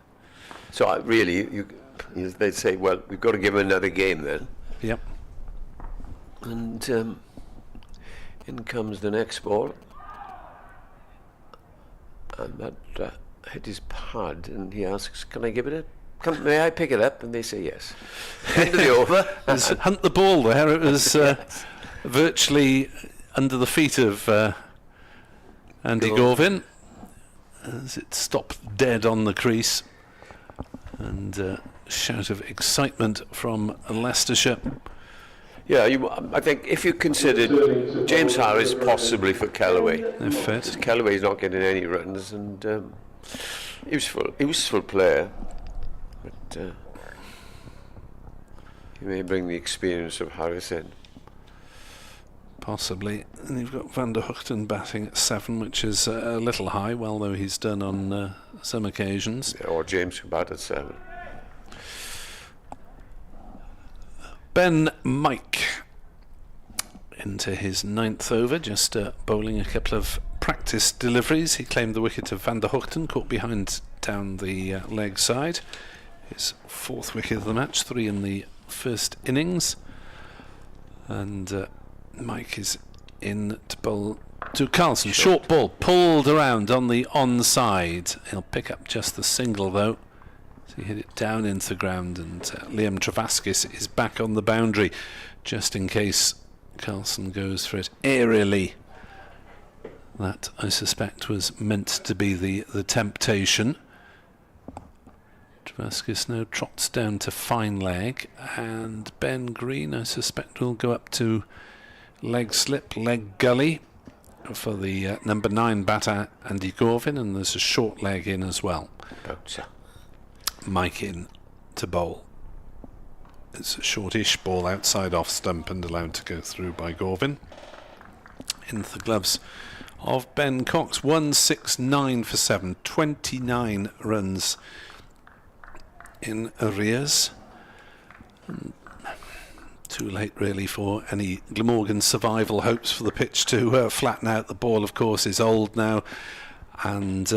so really, they'd say, well, we've got to give him another game then. Yep. And in comes the next ball. And that hit his pad, and he asks, can I give it may I pick it up? And they say yes. End of the over. Hunt the ball there. It was virtually under the feet of Andy Garvin as it stopped dead on the crease. And a shout of excitement from Leicestershire. Yeah, I think if you considered James Harris possibly for Callaway, If fit. because Callaway's not getting any runs, and useful player, but he may bring the experience of Harris in. Possibly. And you've got Van der Hoogten batting at 7, which is a little high, well, though he's done on some occasions. Yeah, or James who bat at 7. Ben Mike into his 9th over, just bowling a couple of practice deliveries. He claimed the wicket of Van der Hoogten, caught behind down the leg side. His 4th wicket of the match, 3 in the first innings. And Mike is in to bowl to Carlson. Short ball, pulled around on the onside. He'll pick up just the single though. So he hit it down into the ground, and Liam Travaskis is back on the boundary just in case Carlson goes for it aerially. That, I suspect, was meant to be the temptation. Travaskis now trots down to fine leg, and Ben Green, I suspect, will go up to leg slip, leg gully for the number 9 batter Andy Garvin, and there's a short leg in as well. Bouncer. Mike in to bowl. It's a shortish ball outside off stump and allowed to go through by Garvin. Into the gloves of Ben Cox. 169 for 7, 29 runs in arrears. Too late really for any Glamorgan survival hopes for the pitch to flatten out. The ball, of course, is old now, and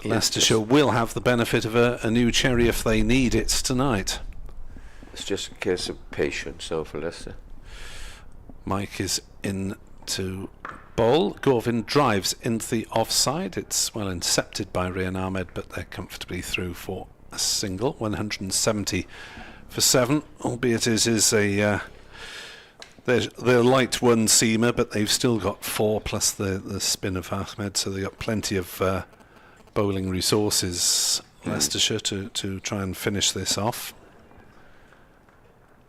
Leicestershire will have the benefit of a new cherry if they need it tonight. It's just a case of patience now for Leicester. Mike is in to bowl. Garvin drives into the offside. It's well intercepted by Rian Ahmed, but they're comfortably through for a single. 170 for 7, albeit it is a they're light one-seamer, but they've still got 4 plus the spin of Ahmed, so they've got plenty of bowling resources, Leicestershire, to try and finish this off.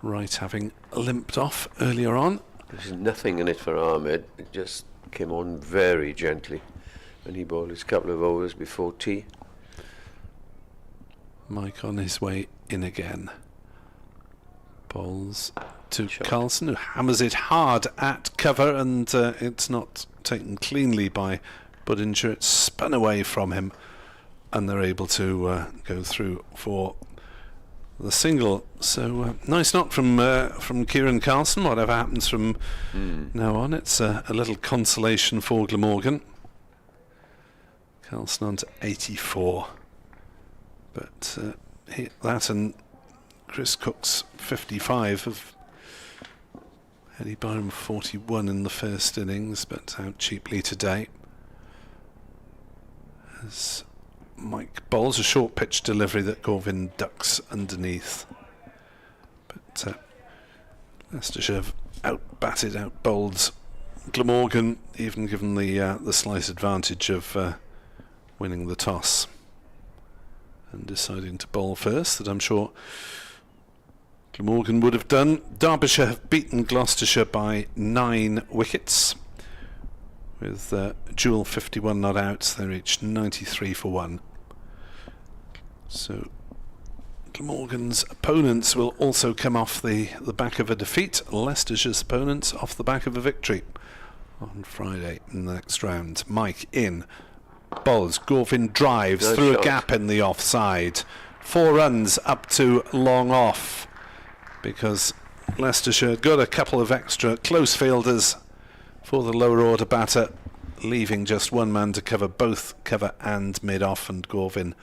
Wright having limped off earlier on. There's nothing in it for Ahmed. It just came on very gently when he bowled his couple of overs before tea. Mike on his way in again. Bowls to Carlson, who hammers it hard at cover, and it's not taken cleanly by Budinger. It's spun away from him, and they're able to go through for the single. So nice knock from Kieran Carlson. Whatever happens from now on, it's a little consolation for Glamorgan. Carlson on to 84. But that and Chris Cook's 55 have Eddie Byram 41 in the first innings, but out cheaply today. As Mike bowls a short pitch delivery that Gorvin ducks underneath. But Leicestershire have out-batted, out-bowled Glamorgan, even given the slight advantage of winning the toss and deciding to bowl first, that I'm sure Glamorgan would have done. Derbyshire have beaten Gloucestershire by 9 wickets. With Jewel 51 not out, they reached 93 for 1. So Glamorgan's opponents will also come off the back of a defeat. Leicestershire's opponents off the back of a victory on Friday in the next round. Mike in. Bowls. Gorvin drives Good through shot. a gap in the offside. 4 runs up to long off, because Leicestershire got a couple of extra close fielders for the lower order batter, leaving just one man to cover both cover and mid-off, and Gorvin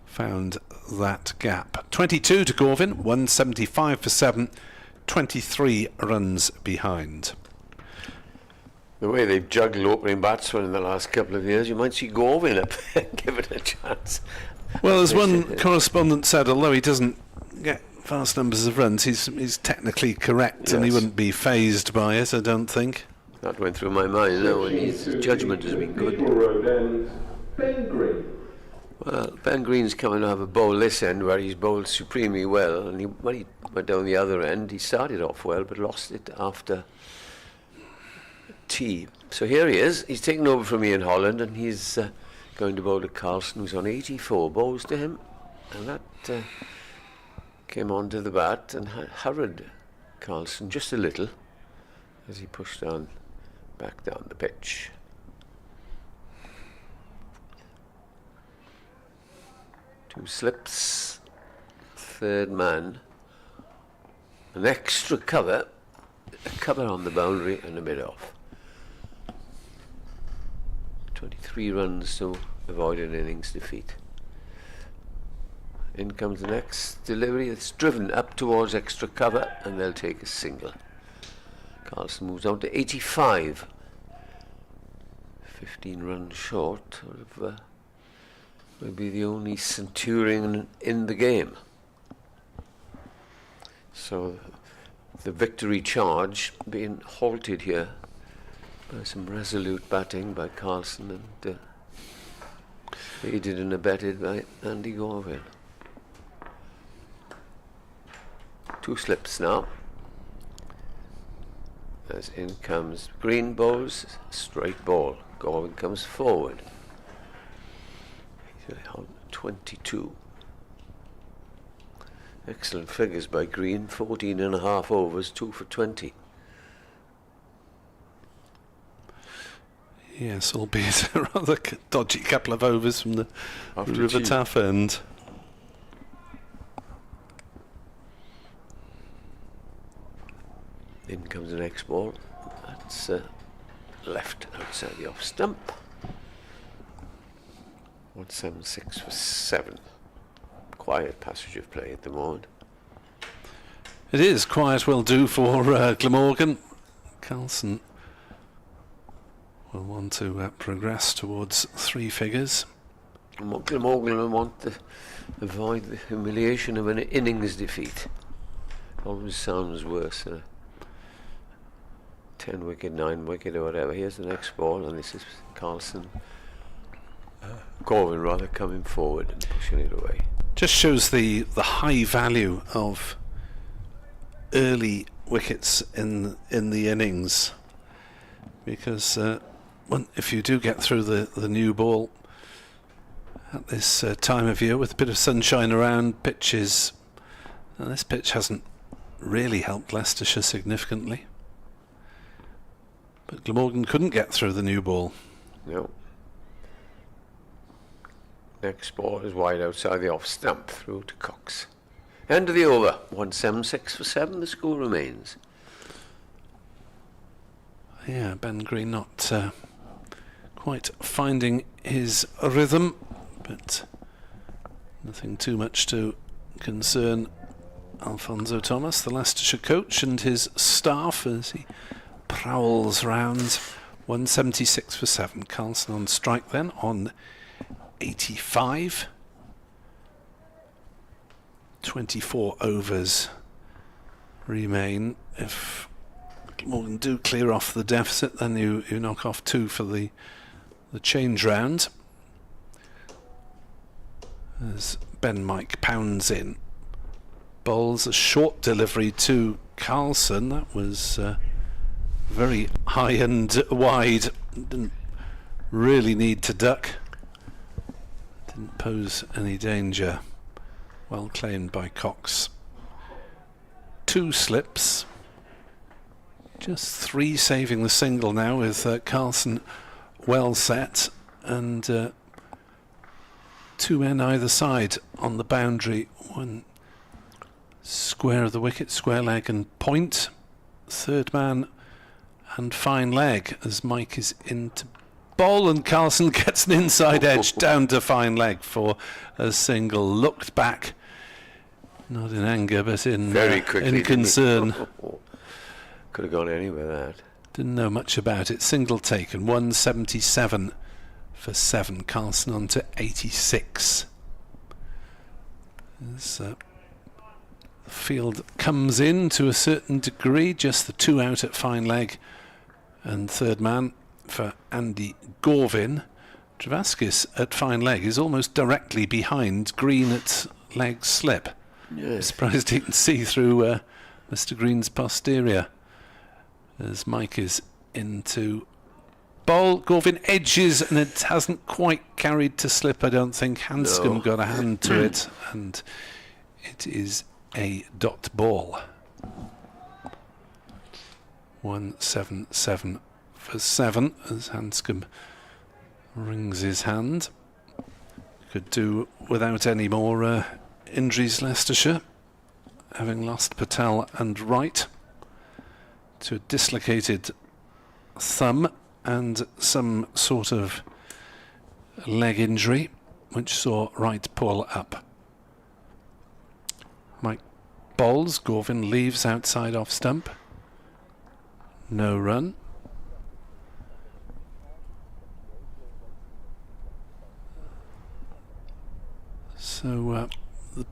found that gap. 22 to Gorvin, 175 for 7, 23 runs behind. The way they've juggled opening batsmen in the last couple of years, you might see Gorvin up there and give it a chance. Well, as one correspondent said, although he doesn't get vast numbers of runs, he's technically correct, and he Yes. wouldn't be phased by it, I don't think. That went through my mind, no, and his judgment has been good. People Road End, Ben Green. Well, Ben Green's coming to have a bowl this end where he's bowled supremely well, and when he went down the other end, he started off well but lost it after tea. So here he is, he's taken over from Ian Holland, and he's going to bowl to Carlson, who's on 84 bowls to him, and that came onto the bat and hurried Carlson just a little as he pushed back down the pitch. Two slips, third man, an extra cover, a cover on the boundary and a mid off. 23 runs to avoid an innings defeat. In comes the next delivery. It's driven up towards extra cover, and they'll take a single. Carlson moves on to 85. 15 runs short of maybe the only centurion in the game. So the victory charge being halted here by some resolute batting by Carlson, and aided and abetted by Andy Gorvin. 2 slips now. As in comes Green, bowls straight ball. Gorvin comes forward. He's on 22. Excellent figures by Green. 14 and a half overs, 2 for 20. Yes, albeit a rather dodgy couple of overs from the After River tea. Taff end. In comes the next ball. That's left outside the off stump. 176 for 7. Quiet passage of play at the moment. It is quiet will do for Glamorgan. Carlson will want to progress towards 3 figures. And what Glamorgan will want to avoid the humiliation of an innings defeat. Always sounds worse than a 10 wicket, 9 wicket or whatever. Here's the next ball, and this is Carlson. Gorvin rather coming forward and pushing it away. Just shows the high value of early wickets in the innings, because if you do get through the new ball at this time of year with a bit of sunshine around, pitches, this pitch hasn't really helped Leicestershire significantly, but Glamorgan couldn't get through the new ball. No. Next ball is wide outside the off stump, through to Cox. End of the over. 176 for 7. The score remains. Yeah, Ben Green not quite finding his rhythm, but Nothing too much to concern Alfonso Thomas, the Leicestershire coach, and his staff as he prowls round. 176 for 7. Carlson on strike then on 85. 24 overs remain. If Glamorgan do clear off the deficit, then you knock off 2 for the change round. As Ben Mike pounds in. Bowls a short delivery to Carlson. That was very high and wide. Didn't really need to duck. Didn't pose any danger. Well claimed by Cox. 2 slips. Just 3 saving the single now with Carlson well set, and 2 men either side on the boundary. 1 square of the wicket, square leg and point. 3rd man and fine leg as Mike is into bowl, and Carlson gets an inside edge down to fine leg for a single. Looked back, not in anger but in Very quickly, in concern. Could have gone anywhere, that. Didn't know much about it. Single taken. 177 for 7. Carlson on to 86. As the field comes in to a certain degree, just the 2 out at fine leg, and 3rd man for Andy Gorvin. Travaskis at fine leg is almost directly behind Green at leg slip. Yes. Surprised he can see through Mr. Green's posterior. As Mike is into bowl, Gorvin edges, and it hasn't quite carried to slip, I don't think. Hanscomb got a hand to it, and it is a dot ball. 177 for 7 as Hanscomb wrings his hand. Could do without any more injuries, Leicestershire, having lost Patel and Wright to a dislocated thumb and some sort of leg injury, which saw Wright pull up. Mike bowls. Gorvin leaves outside off stump. No run. So a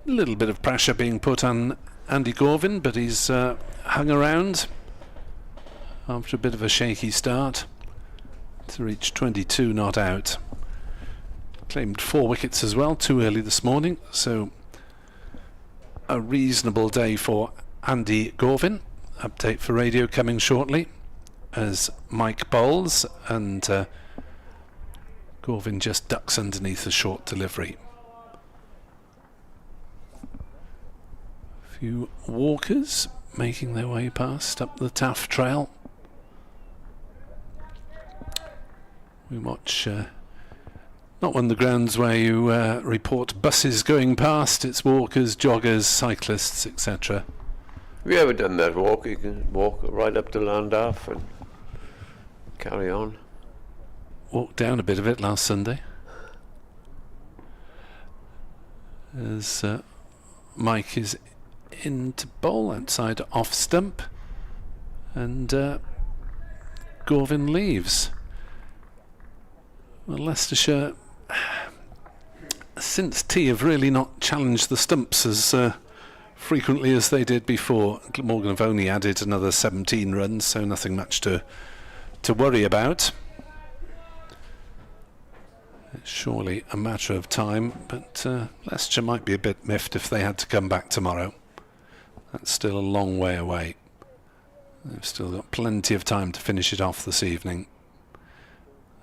little bit of pressure being put on Andy Gorvin, but he's hung around after a bit of a shaky start to reach 22 not out. Claimed 4 wickets as well, too early this morning, so a reasonable day for Andy Gorvin. Update for radio coming shortly as Mike bowls, and Gorvin just ducks underneath a short delivery. A few walkers making their way past up the Taff Trail. We watch not one of the grounds where you report buses going past. It's walkers, joggers, cyclists, etc. Have you ever done that walk? You can walk right up to Landaf and carry on. Walked down a bit of it last Sunday as Mike is into bowl outside off stump, and Gorvin leaves. Well, Leicestershire since tea have really not challenged the stumps as frequently as they did before. Glamorgan have only added another 17 runs, so nothing much to worry about. It's surely a matter of time, but Leicestershire might be a bit miffed if they had to come back tomorrow. That's still a long way away. They've still got plenty of time to finish it off this evening.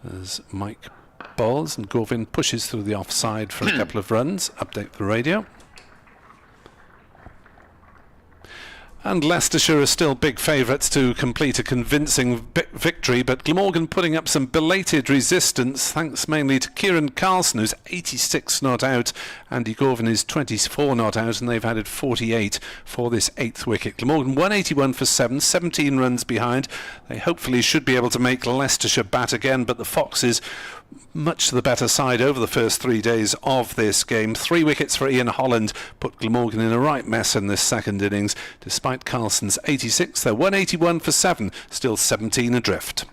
As Mike bowls and Gorvin pushes through the offside for a couple of runs. Update the radio. And Leicestershire are still big favourites to complete a convincing victory, but Glamorgan putting up some belated resistance, thanks mainly to Kieran Carlson, who's 86 not out. Andy Gorvin is 24 not out, and they've added 48 for this 8th wicket. Glamorgan 181 for 7, 17 runs behind. They hopefully should be able to make Leicestershire bat again, but the Foxes much the better side over the first 3 days of this game. 3 wickets for Ian Holland put Glamorgan in a right mess in this second innings. Despite Carlson's 86, they're 181 for 7, still 17 adrift.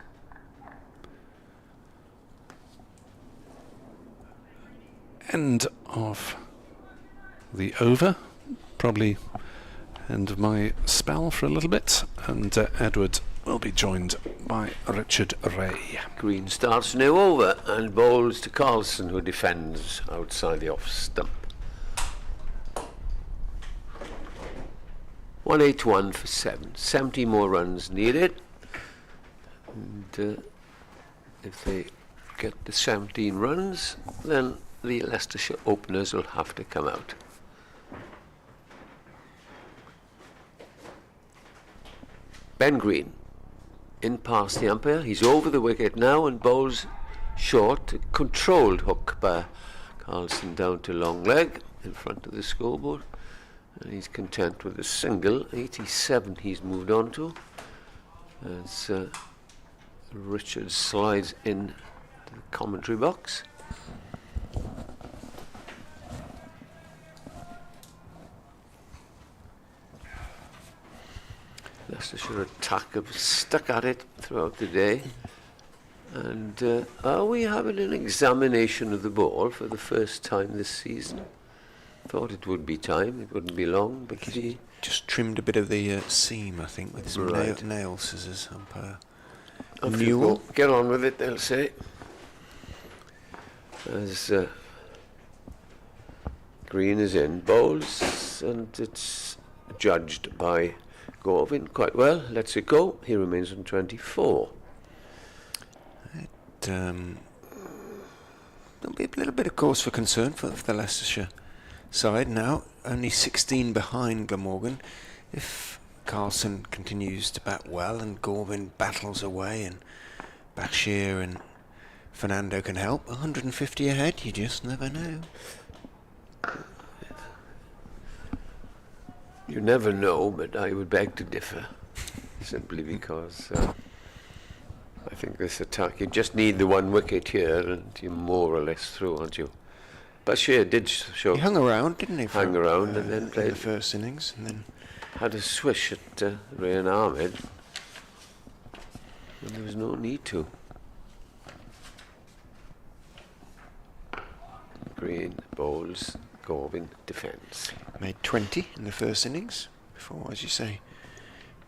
End of the over, probably end of my spell for a little bit, and Edward will be joined by Richard Ray. Green starts new over and bowls to Carlson, who defends outside the off stump. 181 for 7. 70 more runs needed. And if they get the 17 runs, then the Leicestershire openers will have to come out. Ben Green in past the umpire. He's over the wicket now and bowls short. A controlled hook by Carlson down to long leg in front of the scoreboard. And he's content with a single. 87 he's moved on to. As Richard slides in the commentary box. Leicestershire attack have stuck at it throughout the day. And are we having an examination of the ball for the first time this season? Thought it would be time, it wouldn't be long, but he just trimmed a bit of the seam, I think, with some nail scissors. Umpire Newell. Get on with it, they'll say. As Green is in, bowls, and it's judged by Gorvin quite well. Lets it go. He remains on 24. There'll be a little bit of cause for concern for the Leicestershire side now. Only 16 behind Glamorgan. If Carlson continues to bat well and Gorvin battles away and Bashir and Fernando can help, 150 ahead, you just never know. You never know, but I would beg to differ, simply because I think this attack, you just need the one wicket here and you're more or less through, aren't you? Bashir did show... He hung around, didn't he? Hung around and then played... the first innings, and then... had a swish at Ray and Ahmed. And there was no need to. Green bowls, Gorvin defends. Made 20 in the first innings before, as you say,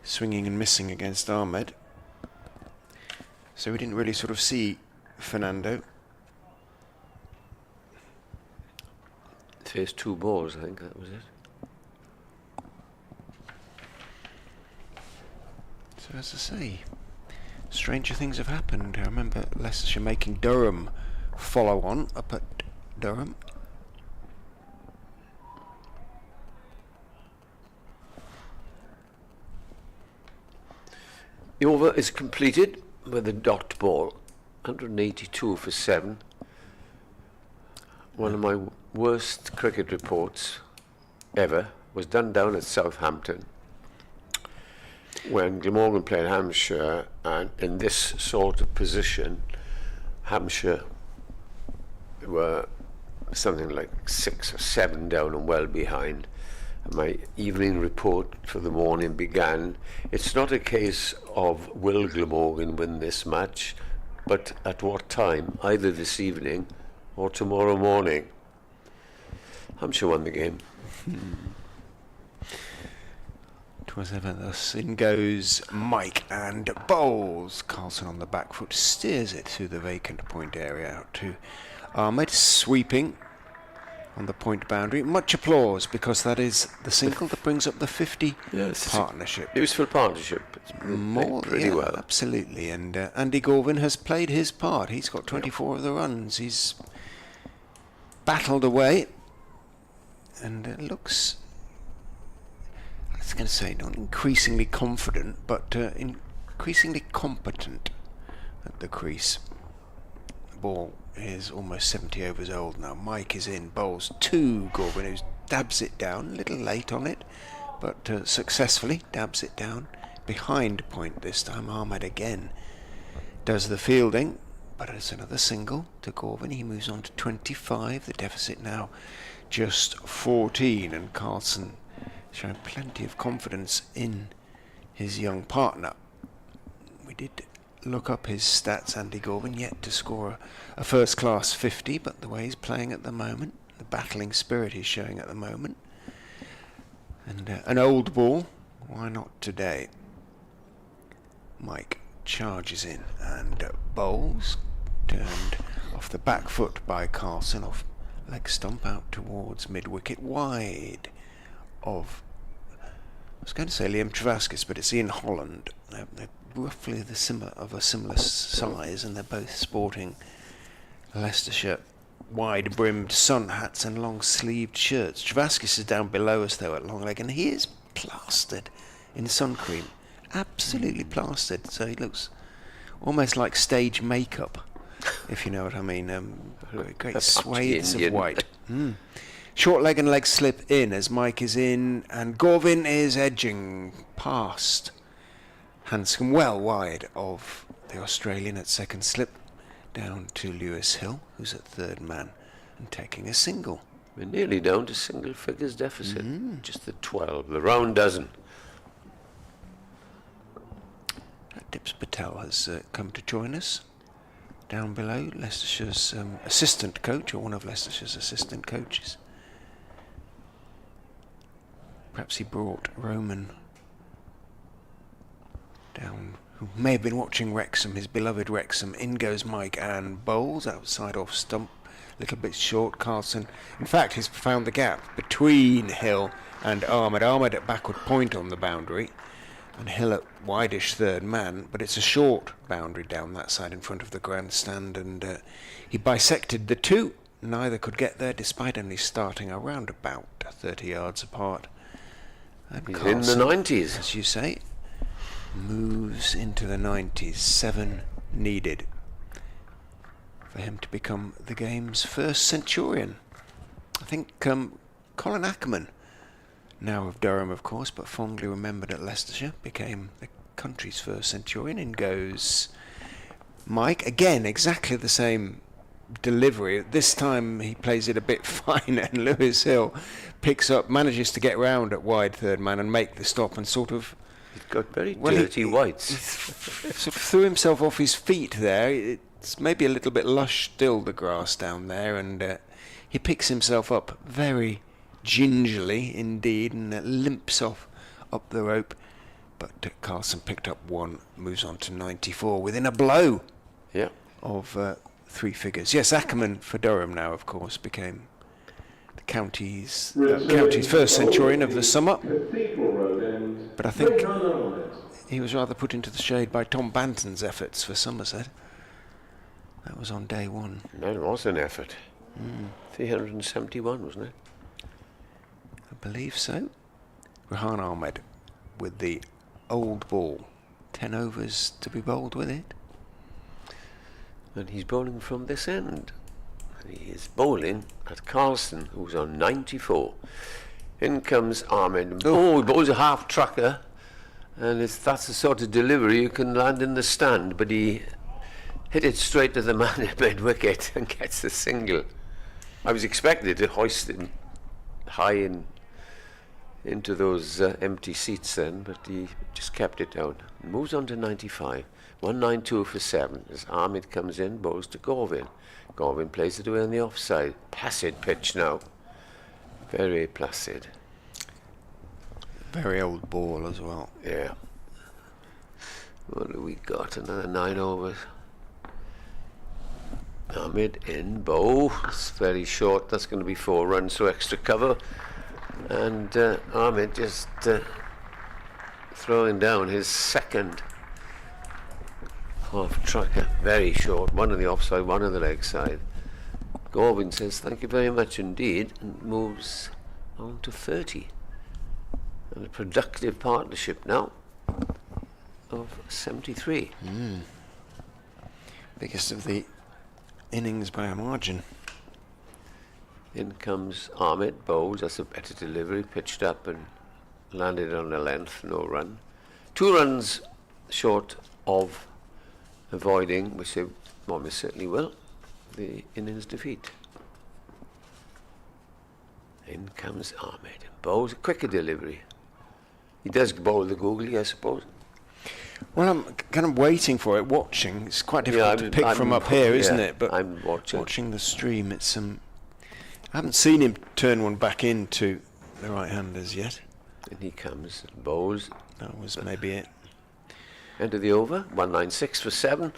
swinging and missing against Ahmed. So we didn't really sort of see Fernando. First 2 balls, I think that was it. So as I say, stranger things have happened. I remember Leicestershire making Durham follow on up at Durham. The over is completed with a dot ball, 182 for 7. One of my worst cricket reports ever was done down at Southampton when Glamorgan played Hampshire, and in this sort of position Hampshire were something like 6 or 7 down and well behind. My evening report for the morning began, it's not a case of will Glamorgan win this match, but at what time, either this evening or tomorrow morning. Hampshire won the game. Twas ever thus. In goes Mike and bowls. Carlson on the back foot steers it through the vacant point area out to Ahmed, sweeping on the point boundary. Much applause, because that is the single that brings up the 50 partnership. Useful partnership. It's More, pretty well. Absolutely. And Andy Gorvin has played his part. He's got 24 of the runs. He's battled away and looks, I was going to say, not increasingly confident, but increasingly competent at the crease. The ball is almost 70 overs old now. Mike is in, bowls to Gorvin, who dabs it down, a little late on it, but successfully dabs it down behind point this time. Ahmed again does the fielding, but it's another single to Gorvin. He moves on to 25. The deficit now just 14, and Carlson showing plenty of confidence in his young partner. We did look up his stats, Andy Gorvin, yet to score a first-class 50, but the way he's playing at the moment, the battling spirit he's showing at the moment, and an old ball, why not today? Mike charges in and bowls, turned off the back foot by Carlson, off leg stump out towards mid-wicket, wide of, I was going to say Liam Travaskis, but it's Ian Holland. They're roughly of a similar size, and they're both sporting Leicestershire wide-brimmed sun hats and long-sleeved shirts. Travaskis is down below us though at long leg, and he is plastered in sun cream, absolutely plastered, so he looks almost like stage makeup, if you know what I mean. Great swathes of white. Short leg and leg slip in as Mike is in, and Gorvin is edging past Hanscomb, well wide of the Australian at second slip, down to Lewis Hill, who's at third man and taking a single. We're nearly down to single figures deficit, just the 12, the round dozen. Dips Patel has come to join us down below, Leicestershire's assistant coach, or one of Leicestershire's assistant coaches. Perhaps he brought Roman down, who may have been watching Wrexham, his beloved Wrexham. In goes Mike and bowls outside off stump, a little bit short. Carlson, in fact, he's found the gap between Hill and Ahmed. Ahmed at backward point on the boundary, and Hill at wideish third man, but it's a short boundary down that side in front of the grandstand, and he bisected the two. Neither could get there, despite only starting around about 30 yards apart. And He's Carlson, in the 90s. as you say, moves into the 90s. 7 needed for him to become the game's first centurion. I think Colin Ackerman, now of Durham of course, but fondly remembered at Leicestershire, became the country's first centurion. In goes Mike, again exactly the same delivery. This time he plays it a bit finer, and Lewis Hill picks up, manages to get round at wide third man and make the stop, and sort of, He's got very dirty whites. sort of threw himself off his feet there. It's maybe a little bit lush still, the grass down there, and he picks himself up very gingerly indeed, and limps off up the rope. But Carlson picked up 1, moves on to 94 within a blow Yeah. of 3 figures. Yes, Ackerman for Durham now, of course, became the county's first centurion of the summer. Cathedral Road and But I think Resolute. he was rather put into the shade by Tom Banton's efforts for Somerset. That was on day 1. That was an effort. 371, wasn't it? I believe so. Rehan Ahmed with the old ball. 10 overs to be bowled with it. And he's bowling from this end. And he is bowling at Carlson, who's on 94. In comes Ahmed. Oh, he bowls a half tracker. And that's the sort of delivery you can land in the stand. But he hit it straight to the man at mid-wicket and gets the single. I was expected to hoist him high into those empty seats then, but he just kept it down. Moves on to 95. 192 for 7 as Ahmed comes in, bowls to Gorvin. Gorvin plays it away on the offside. Placid pitch now. Very placid. Very old ball as well. Yeah. What do we got? Another 9 overs. Ahmed in, bow. It's very short. That's going to be 4 runs, so extra cover. And Ahmed just throwing down his second half tracker. Very short. 1 on the offside, 1 on the leg side. Gorvin says thank you very much indeed, and moves on to 30. And a productive partnership now of 73. Biggest of the innings by a margin. In comes Ahmed, bowls. That's a better delivery, pitched up and landed on the length, no run. 2 runs short of avoiding, which they almost certainly will, the innings defeat. In comes Ahmed. Bowls a quicker delivery. He does bowl the googly, I suppose. Well, I'm kind of waiting for it, watching. It's quite difficult to pick from up here, isn't it? But I'm watching the stream, it's I haven't seen him turn one back into the right-handers yet. And he comes and bowls. That was maybe it. End of the over, 196 for 7.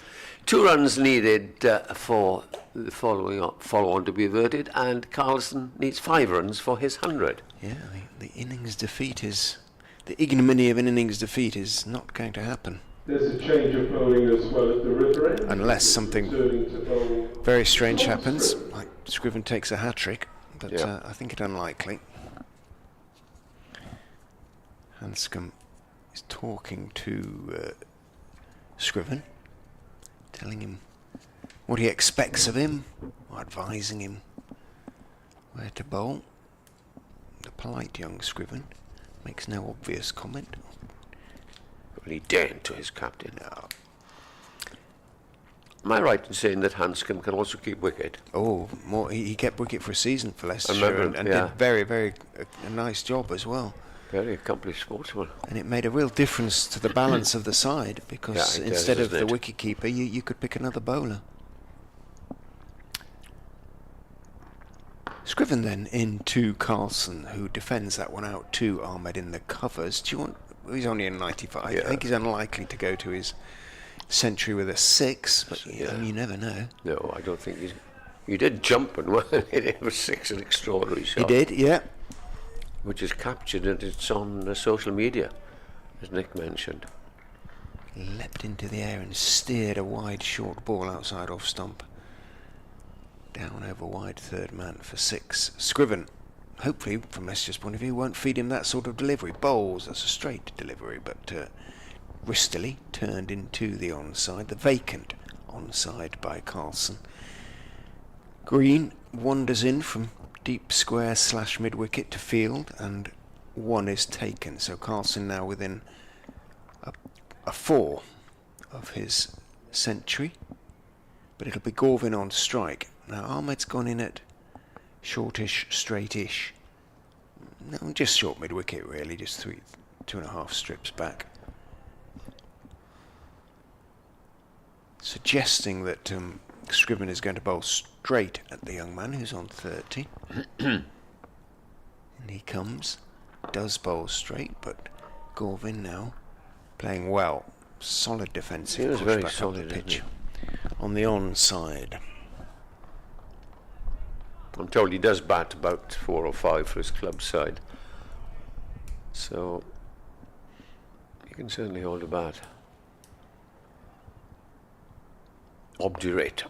2 runs needed for the follow-on to be averted, and Carlson needs 5 runs for his 100. Yeah, the innings defeat is... The ignominy of an innings defeat is not going to happen. There's a change of bowling as well at the river end. Unless something very strange happens, like Scriven takes a hat-trick, but I think it unlikely. Hanscomb is talking to Scriven, telling him what he expects of him, or advising him where to bowl. The polite young Scriven makes no obvious comment. Well, he daren't to his captain. No. Am I right in saying that Hanscomb can also keep wicket? Oh, more. He kept wicket for a season for Leicestershire and did very, very a nice job as well. Very accomplished sportsman. And it made a real difference to the balance of the side, because instead of the wicket keeper, you could pick another bowler. Scriven then into Carlson, who defends that one out to Ahmed in the covers. Do you want? He's only in 95. I think he's unlikely to go to his century with a 6, but you never know. No, I don't think he's... He did jump and hit it for 6, an extraordinary shot. He did, yeah. Which is captured and it's on social media, as Nick mentioned. Leapt into the air and steered a wide short ball outside off stump. Down over wide third man for 6. Scriven, hopefully from Leicester's point of view, won't feed him that sort of delivery. Bowls, that's a straight delivery, but wristily turned into the onside, the vacant onside by Carlson. Green wanders in from deep square / mid wicket to field, and 1 is taken. So Carlson now within a 4 of his century, but it'll be Gorvin on strike. Now Ahmed's gone in at shortish, straightish. No, just short mid wicket really, just 2.5 strips back. Suggesting that Scriven is going to bowl straight at the young man who's on 30. And he comes, does bowl straight, but Gorvin now playing well. Solid defensive. He was push very back solid, up the pitch. isn't On the onside. I'm told he does bat about 4 or 5 for his club side. So he can certainly hold a bat. Obdurate.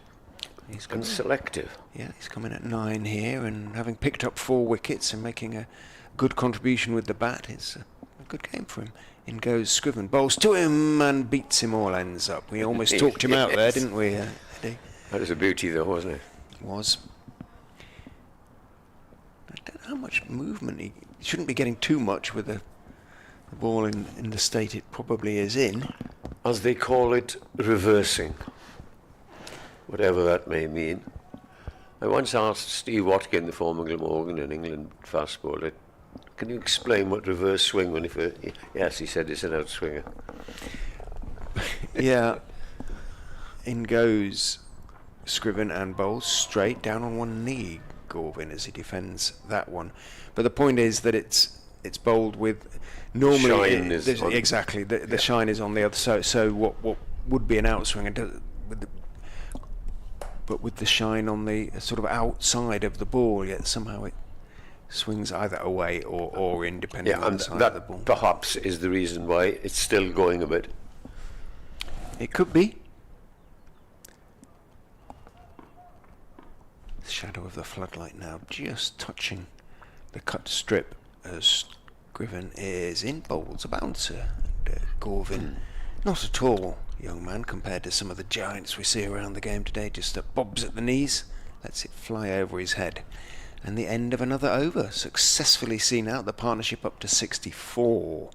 And selective. Yeah, he's coming at 9 here, and having picked up 4 wickets and making a good contribution with the bat, it's a good game for him. In goes Scriven, bowls to him and beats him all ends up. We almost talked him out there, didn't we, Eddie? That was a beauty though, wasn't it? Was. I don't know how much movement he shouldn't be getting too much with the ball in the state it probably is in. As they call it, reversing. Whatever that may mean. I once asked Steve Watkin, the former Glamorgan in England fast bowler, can you explain what reverse swing when yes, he said it's an outswinger. Yeah. In goes Scriven and bowls straight down on one knee, Gorvin, as he defends that one. But the point is that it's bowled with normally shine is on, exactly the shine is on the other. So what would be an outswinger but with the shine on the sort of outside of the ball, yet somehow it swings either away or in, depending on the side of the ball. Perhaps is the reason why it's still going a bit. It could be. The shadow of the floodlight now just touching the cut strip as Scriven is in, bowls a bouncer, and Gorvin not at all young man compared to some of the giants we see around the game today, just bobs at the knees, lets it fly over his head. And the end of another over, successfully seen out, the partnership up to 64.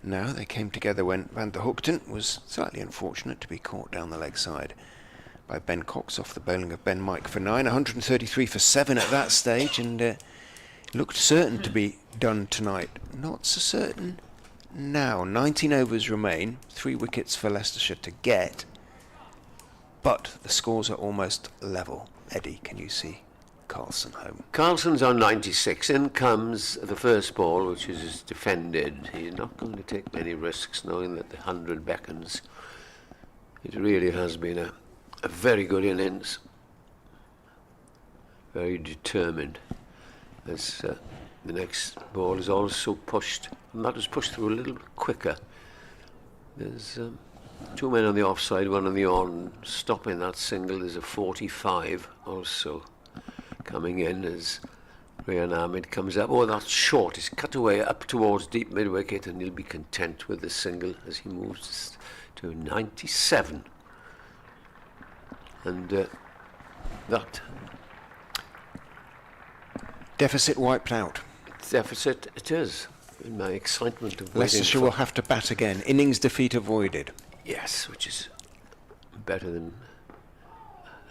No, they came together when Van der Hoogten was slightly unfortunate to be caught down the leg side by Ben Cox off the bowling of Ben Mike for 9. 133 for 7 at that stage, and looked certain to be done tonight. Not so certain now. 19 overs remain, 3 wickets for Leicestershire to get, but the scores are almost level. Eddie, can you see Carlson home? Carlson's on 96. In comes the first ball, which is defended. He's not going to take many risks, knowing that the 100 beckons. It really has been a very good innings. Very determined. As the next ball is also pushed, and that was pushed through a little bit quicker. There's 2 men on the offside, 1 on the on, stopping that single. There's a 45 also coming in as Rayan Ahmed comes up. Oh, that's short. He's cut away up towards deep mid-wicket, and he'll be content with the single as he moves to 97. And that Deficit wiped out. deficit it is. In my excitement of waiting Leicestershire for- will have to bat again. Innings defeat avoided. Yes, which is better than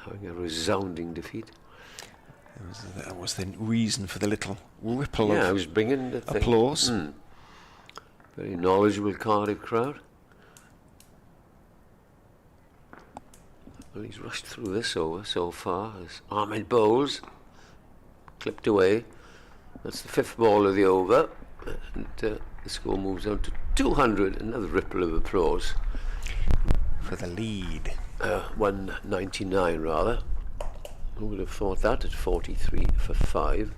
having a resounding defeat. That was the reason for the little ripple Yeah, I of was bringing the thing. applause. Very knowledgeable Cardiff crowd. Well, he's rushed through this over so far as Ahmed bowls, clipped away. That's the 5th ball of the over, and the score moves on to 200. Another ripple of applause. For the lead. 199 rather. Who would have thought that at 43 for 5?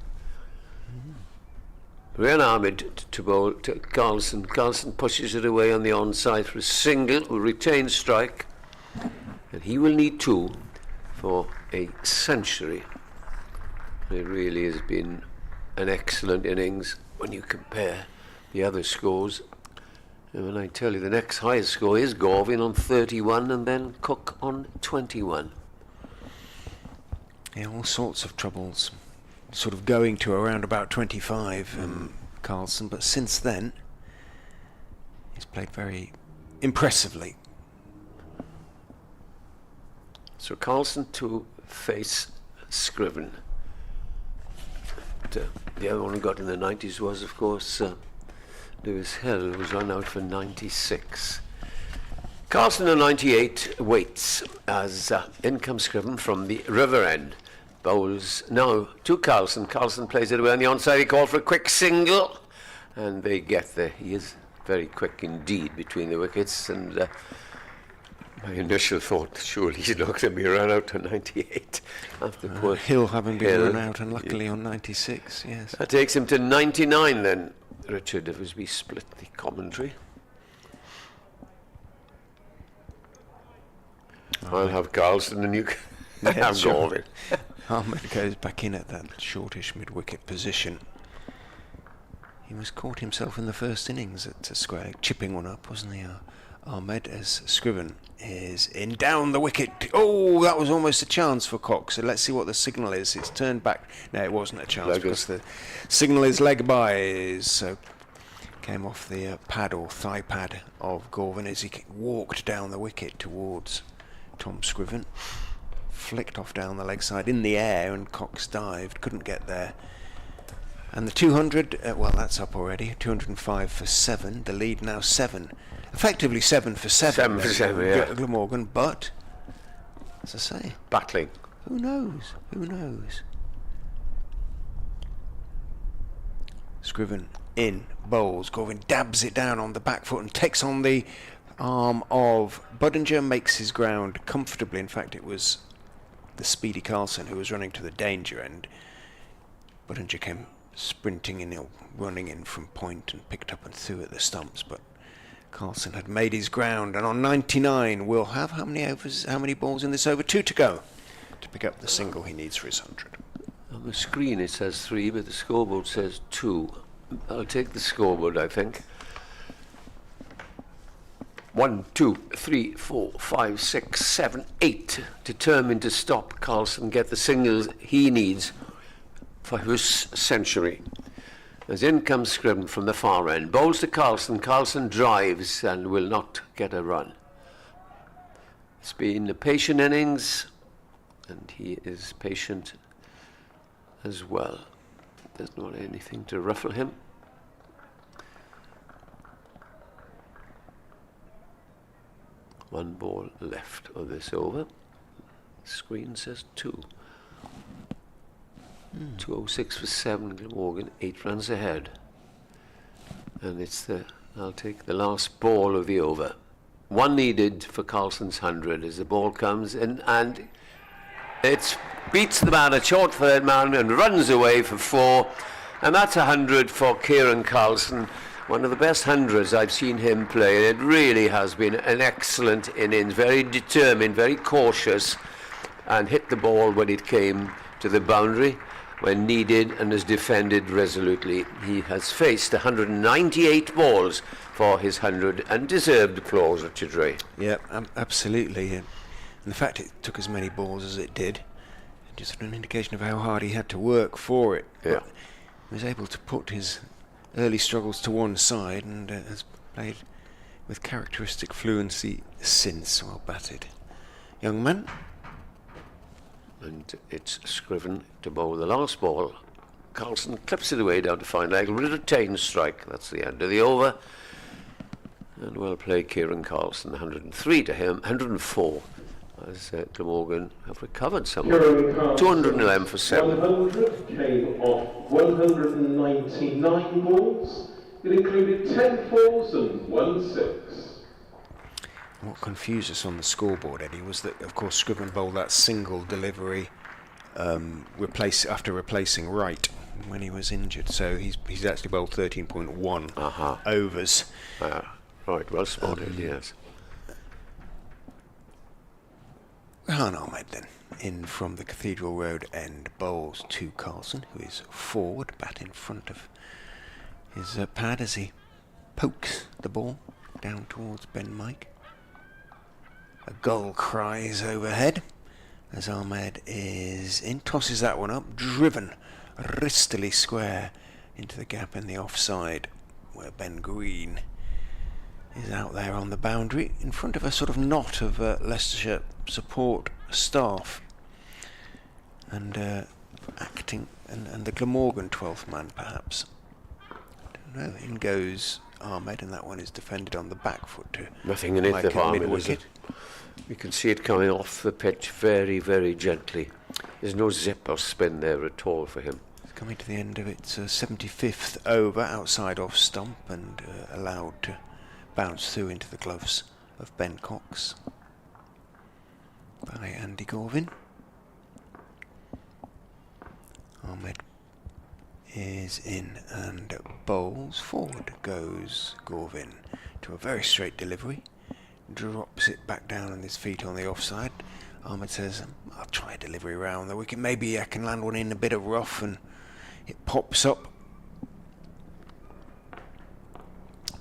Rayan Ahmed to bowl to Carlson. Carlson pushes it away on the onside for a single, will retain strike, and he will need 2 for a century. It really has been an excellent innings when you compare the other scores. And when I tell you the next highest score is Garvin on 31 and then Cook on 21. Yeah, all sorts of troubles. Sort of going to around about 25, Carlson, but since then, he's played very impressively. So Carlson to face Scriven. The other one who got in the 90s was, of course, Lewis Hill, who was run out for 96. Carlson on 98 waits as in comes Scriven from the river end. Bowls now to Carlson. Carlson plays it away on the onside. He called for a quick single, and they get there. He is very quick indeed between the wickets, and my initial thought, surely he's not going to be run out to 98 after poor Hill having been Hill. run out, and luckily on 96, yes. That takes him to 99 then, Richard, as we split the commentary. I'll have Carlson and you can have sure. Garvin. Ahmed goes back in at that shortish mid-wicket position. He was caught himself in the first innings at square, chipping one up, wasn't he, Ahmed, as Scriven is in down the wicket. Oh, that was almost a chance for Cox. So let's see what the signal is. It's turned back. No, it wasn't a chance because the signal is leg by. So came off the pad or thigh pad of Garvin as he walked down the wicket towards Tom Scriven. Flicked off down the leg side in the air, and Cox dived, couldn't get there. And the 200, well, that's up already. 205 for 7. The lead now 7. Effectively 7 for 7. 7 for 7, yeah. Glamorgan, but as I say, Battling. who knows? Who knows? Scriven in, bowls. Garvin dabs it down on the back foot and takes on the arm of Budinger, makes his ground comfortably. In fact, it was the speedy Carlson who was running to the danger end. Budinger came sprinting in, running in from point and picked up and threw at the stumps, but Carlson had made his ground, and on 99 we'll have how many overs, how many balls in this over? 2 to go to pick up the single he needs for his 100. On the screen it says 3, but the scoreboard says 2. I'll take the scoreboard, I think. 1, 2, 3, 4, 5, 6, 7, 8. Determined to stop Carlson, get the singles he needs for his century. As in comes Scriven from the far end. Bowls to Carlson. Carlson drives and will not get a run. It's been a patient innings, and he is patient as well. There's not anything to ruffle him. One ball left of this over. Screen says 2. 206 for 7. Glamorgan 8 runs ahead. And I'll take the last ball of the over. 1 needed for Carlson's 100 as the ball comes in, and it beats the man, a short third man, and runs away for 4. And that's 100 for Kieran Carlson. One of the best hundreds I've seen him play. It really has been an excellent innings, very determined, very cautious, and hit the ball when it came to the boundary when needed, and has defended resolutely. He has faced 198 balls for his 100 and deserved applause, Richard Ray. Yeah, absolutely. And the fact it took as many balls as it did, just an indication of how hard he had to work for it. Yeah. But he was able to put his early struggles to one side and has played with characteristic fluency since. Well batted, young man. And it's Scriven to bowl the last ball. Carlson clips it away down to fine leg, retained strike. That's the end of the over. And well played, Kieran Carlson. 103 to him, 104 as Glamorgan have recovered somewhat. 211 for 7. 100 came off 199 balls. It included 10 fours and 1 6. What confused us on the scoreboard, Eddie, was that, of course, Scriven bowled that single delivery after replacing Wright when he was injured. So he's actually bowled 13.1 overs. Right, well spotted, yes. Rehan Ahmed then, in from the Cathedral Road end, bowls to Carlson, who is forward, bat in front of his pad as he pokes the ball down towards Ben Mike. A gull cries overhead as Ahmed is in, tosses that one up, driven wristily square into the gap in the offside, where Ben Green is out there on the boundary in front of a sort of knot of Leicestershire support staff and acting and the Glamorgan 12th man perhaps. I don't know. In goes Ahmed, and that one is defended on the back foot to nothing in it, like the Ahmed, mid-wicket. You can see it coming off the pitch very, very gently. There's no zip or spin there at all for him. It's coming to the end of its 75th over outside off stump and allowed to bounce through into the gloves of Ben Cox by Andy Gorvin. Ahmed is in and bowls. Forward goes Gorvin to a very straight delivery, drops it back down on his feet on the offside. Ahmed says, I'll try a delivery around the wicket, maybe I can land one in a bit of rough, and it pops up.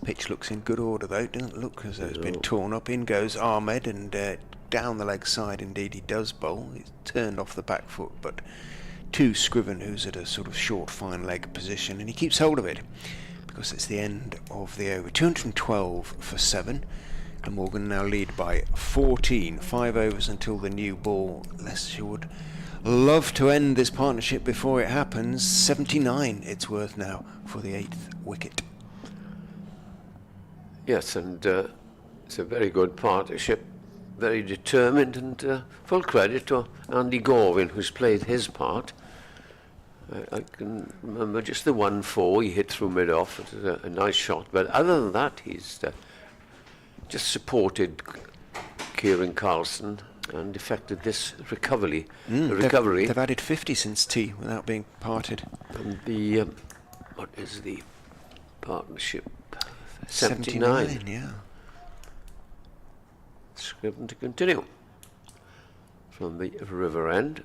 Pitch looks in good order though, doesn't look as though it's been torn up. In goes Ahmed, and down the leg side indeed he does bowl. He's turned off the back foot, but to Scriven, who's at a sort of short fine leg position, and he keeps hold of it because it's the end of the over. 212 for 7. Glamorgan now lead by 14. 5 overs until the new ball. Leicestershire would love to end this partnership before it happens. 79 it's worth now for the 8th wicket. Yes, and it's a very good partnership, very determined, and full credit to Andy Gorvin, who's played his part. I can remember just the 1-4 he hit through mid-off. It was a nice shot, but other than that, he's just supported Kieran Carlson and effected this recovery. They've added 50 since tea without being parted. And the what is the partnership? 79. Yeah. Scriven to continue from the river end.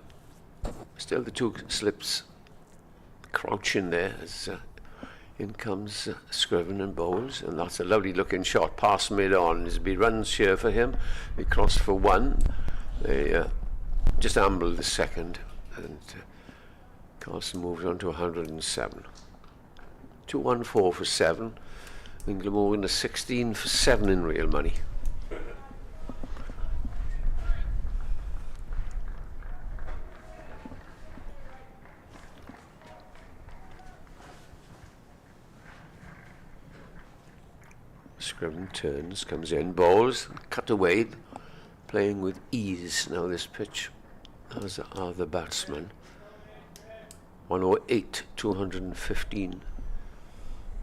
Still the two slips crouching there as in comes Scriven and bowls, and that's a lovely looking shot past mid on. There'll be runs here for him. He crossed for 1. They just ambled the second, and Carlson moves on to 107. 214 for 7. And Glamorgan is 16 for 7 in real money. Scriven turns, comes in, bowls, cut away, playing with ease now this pitch, as are the batsmen. 108, 215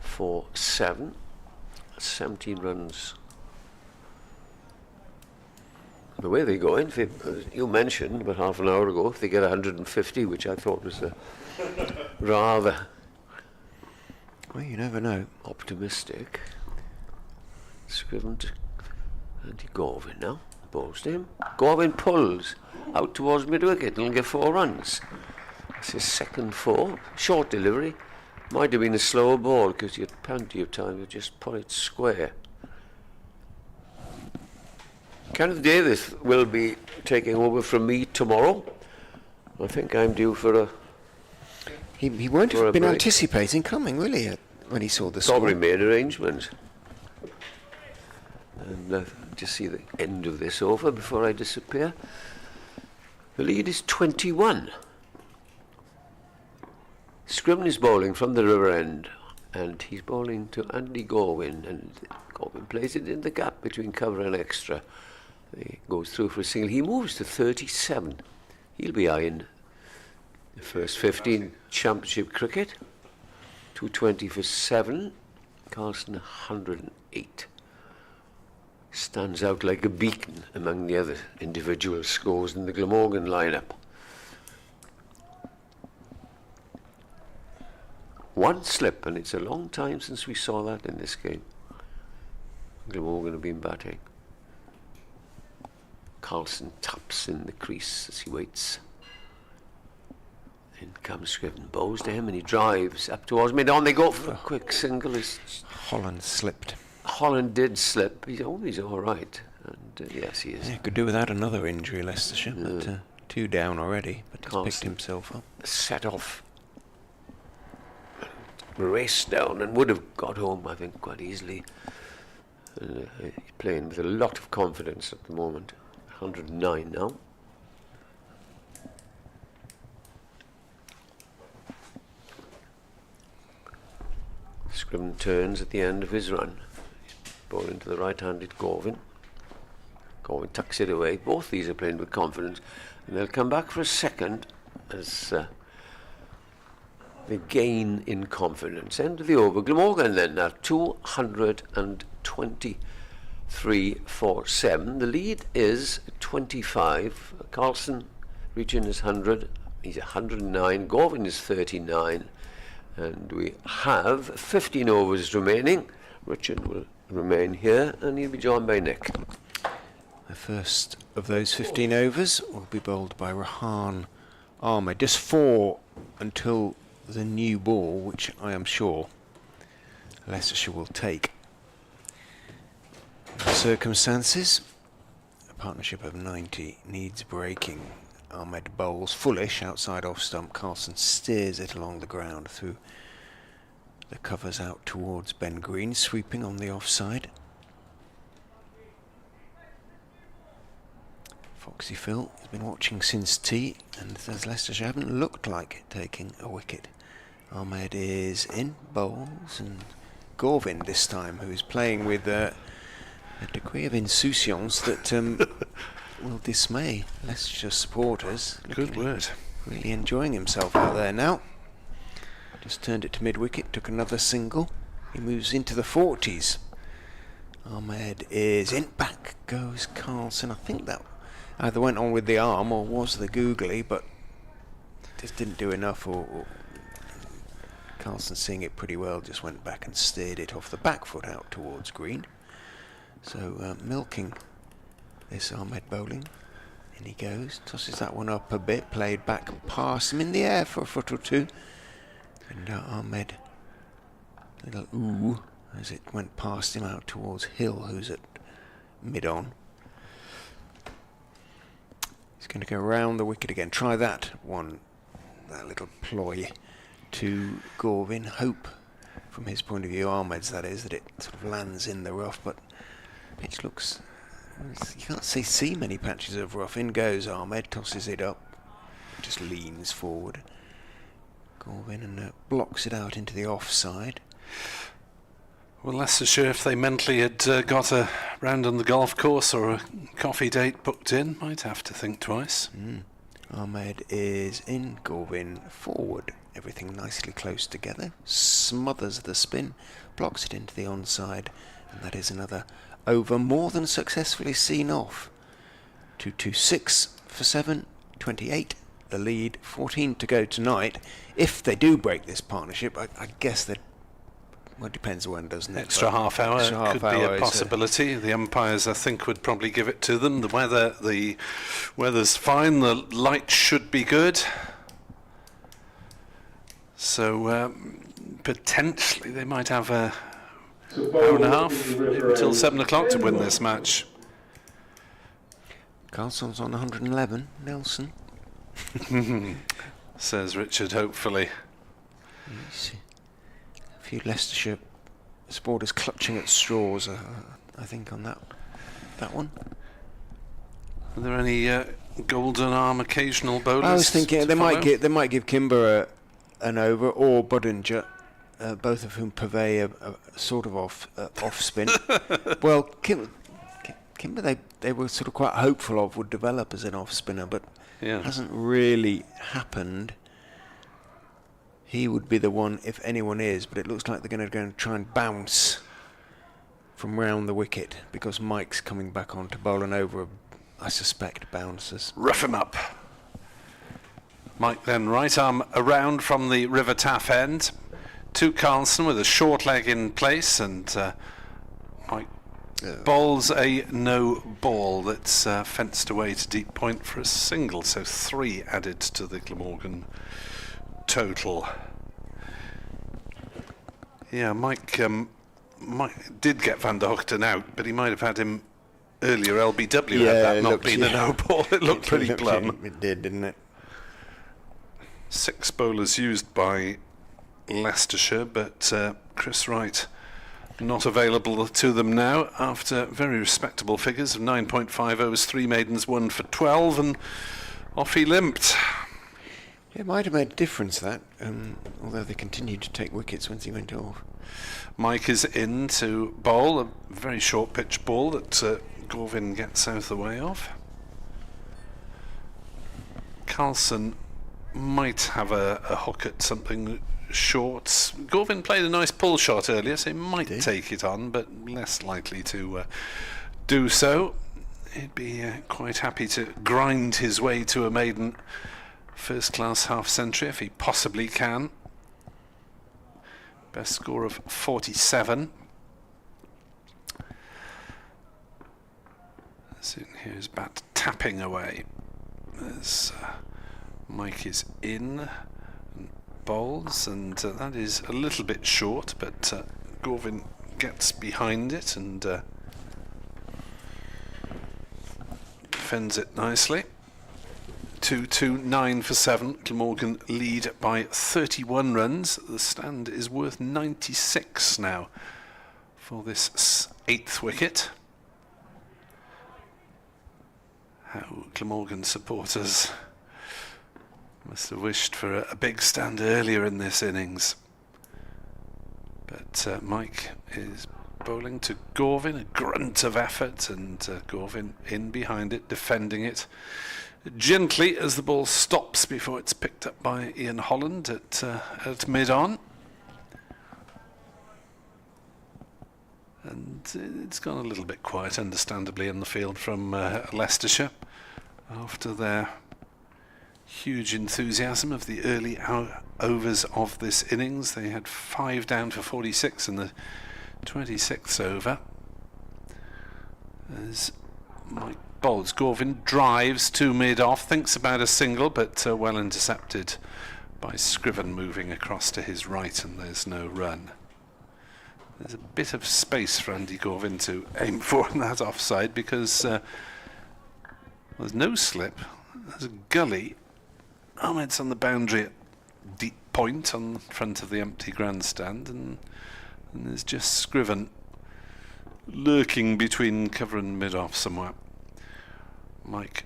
for 7, 17 runs. The way they go in, if they, as you mentioned about half an hour ago, if they get 150, which I thought was a rather Well, you never know. optimistic. Scriven to Gorvin now. Bowls to him. Gorvin pulls out towards mid-wicket and will get 4 runs. That's his second 4. Short delivery. Might have been a slower ball because he had plenty of time to just pull it square. Kenneth Davis will be taking over from me tomorrow. I think I'm due for a... He won't For a have been break. anticipating coming, will he, when he saw the score? Probably made arrangements. And just see the end of this over before I disappear. The lead is 21. Scriven is bowling from the river end, and he's bowling to Andy Gorwin, and Gorwin plays it in the gap between cover and extra. He goes through for a single. He moves to 37. He'll be eyeing the first 15 championship cricket. 220 for 7. Carlson 108. Stands out like a beacon among the other individual scores in the Glamorgan lineup. One slip, and it's a long time since we saw that in this game. Glamorgan have been batting. Carlson taps in the crease as he waits. In comes Scriven, bows to him, and he drives up towards mid-on. They go for a quick single. Holland slipped. Holland did slip. He's all right. And yes, he is. Yeah, could do without another injury, Leicestershire, but 2 down already, but he's picked Carlson himself up. Set off. Raced down and would have got home, I think, quite easily. He's playing with a lot of confidence at the moment. 109 now. Scriven turns at the end of his run. Ball into the right-handed Gorvin. Gorvin tucks it away. Both these are playing with confidence, and they'll come back for a second as they gain in confidence. End of the over. Glamorgan then now 223 for 7. The lead is 25. Carlson reaching his 100. He's 109. Gorvin is 39. And we have 15 overs remaining. Richard will remain here, and he'll be joined by Nick. The first of those 15 overs will be bowled by Rahan Ahmed. Just 4 until the new ball, which I am sure Leicestershire will take. The circumstances, a partnership of 90 needs breaking. Ahmed bowls fullish outside off stump. Carlson steers it along the ground through the covers out towards Ben Green, sweeping on the offside. Foxy Phil has been watching since tea and says Leicestershire haven't looked like taking a wicket. Ahmed is in, bowls, and Gorvin this time, who is playing with a degree of insouciance that will dismay Leicestershire supporters. Good word. Really enjoying himself out there now. Just turned it to mid-wicket, took another single. He moves into the 40s. Ahmed is in, back goes Carlson. I think that either went on with the arm or was the googly, but just didn't do enough, or Carlson, seeing it pretty well, just went back and steered it off the back foot out towards green. So milking this Ahmed bowling. In he goes, tosses that one up a bit, played back past him in the air for a foot or two. And Ahmed, little ooh, as it went past him out towards Hill, who's at mid-on. He's going to go round the wicket again. Try that one, that little ploy to Gorvin. Hope from his point of view, Ahmed's that is, that it sort of lands in the rough, but pitch looks, you can't see many patches of rough. In goes Ahmed, tosses it up, just leans forward. Gorvin and blocks it out into the offside. Well, Leicestershire, if they mentally had got a round on the golf course or a coffee date booked in, might have to think twice. Ahmed is in, Gorvin forward. Everything nicely close together. Smothers the spin, blocks it into the onside, and that is another over more than successfully seen off. 2-2-6 for 7, 28. The lead, 14 to go tonight. If they do break this partnership, I guess that, well, it depends when, doesn't it? Extra half hour could be a possibility. The umpires, I think, would probably give it to them. The weather's fine. The light should be good. So potentially they might have a hour and a half until 7 o'clock to win this match. Carlson's on 111. Nelson. Says Richard, hopefully. A few Leicestershire supporters clutching at straws, I think, on that one. Are there any golden arm occasional bowlers? I was thinking they might give Kimber an over, or Budinger, both of whom purvey a sort of off spin. Well, Kimber they were sort of quite hopeful of would develop as an off spinner, but hasn't really happened. He would be the one if anyone is, but it looks like they're going to go and try and bounce from round the wicket because Mike's coming back on to bowl an over, I suspect, bouncers. Rough him up. Mike then right arm around from the River Taff end to Carlson with a short leg in place, and Mike bowls a no ball that's fenced away to deep point for a single, so 3 added to the Glamorgan total. Yeah, Mike did get Van der Hoogten out, but he might have had him earlier. LBW had that not been a no ball. It looked pretty plumb. It did, didn't it? 6 bowlers used by Leicestershire, but Chris Wright not available to them now after very respectable figures of 9.5 overs, 3 maidens, 1 for 12, and off he limped. It might have made a difference, that, although they continued to take wickets once he went off. Mike is in to bowl a very short pitch ball that Gorvin gets out of the way of. Carlson might have a hook at something short. Gorvin played a nice pull shot earlier, so he might take it on, but less likely to do so. He'd be quite happy to grind his way to a maiden first class half century if he possibly can. Best score of 47. So here's bat tapping away as Mike is in and bowls, and that is a little bit short, but Gorvin gets behind it and defends it nicely. 2-2-9 for 7. Glamorgan lead by 31 runs. The stand is worth 96 now for this 8th wicket. How Glamorgan supporters must have wished for a big stand earlier in this innings. But Mike is bowling to Gorvin, a grunt of effort, and Gorvin in behind it, defending it gently as the ball stops before it's picked up by Ian Holland at mid-on. And it's gone a little bit quiet, understandably, in the field from Leicestershire after their huge enthusiasm of the early overs of this innings. They had 5 down for 46 in the 26th over. As Mike bowls, Gorvin drives to mid-off, thinks about a single, but well intercepted by Scriven moving across to his right, and there's no run. There's a bit of space for Andy Gorvin to aim for in that offside because there's no slip. There's a gully. Ahmed's on the boundary at deep point on front of the empty grandstand, and there's just Scriven lurking between cover and mid-off somewhere. Mike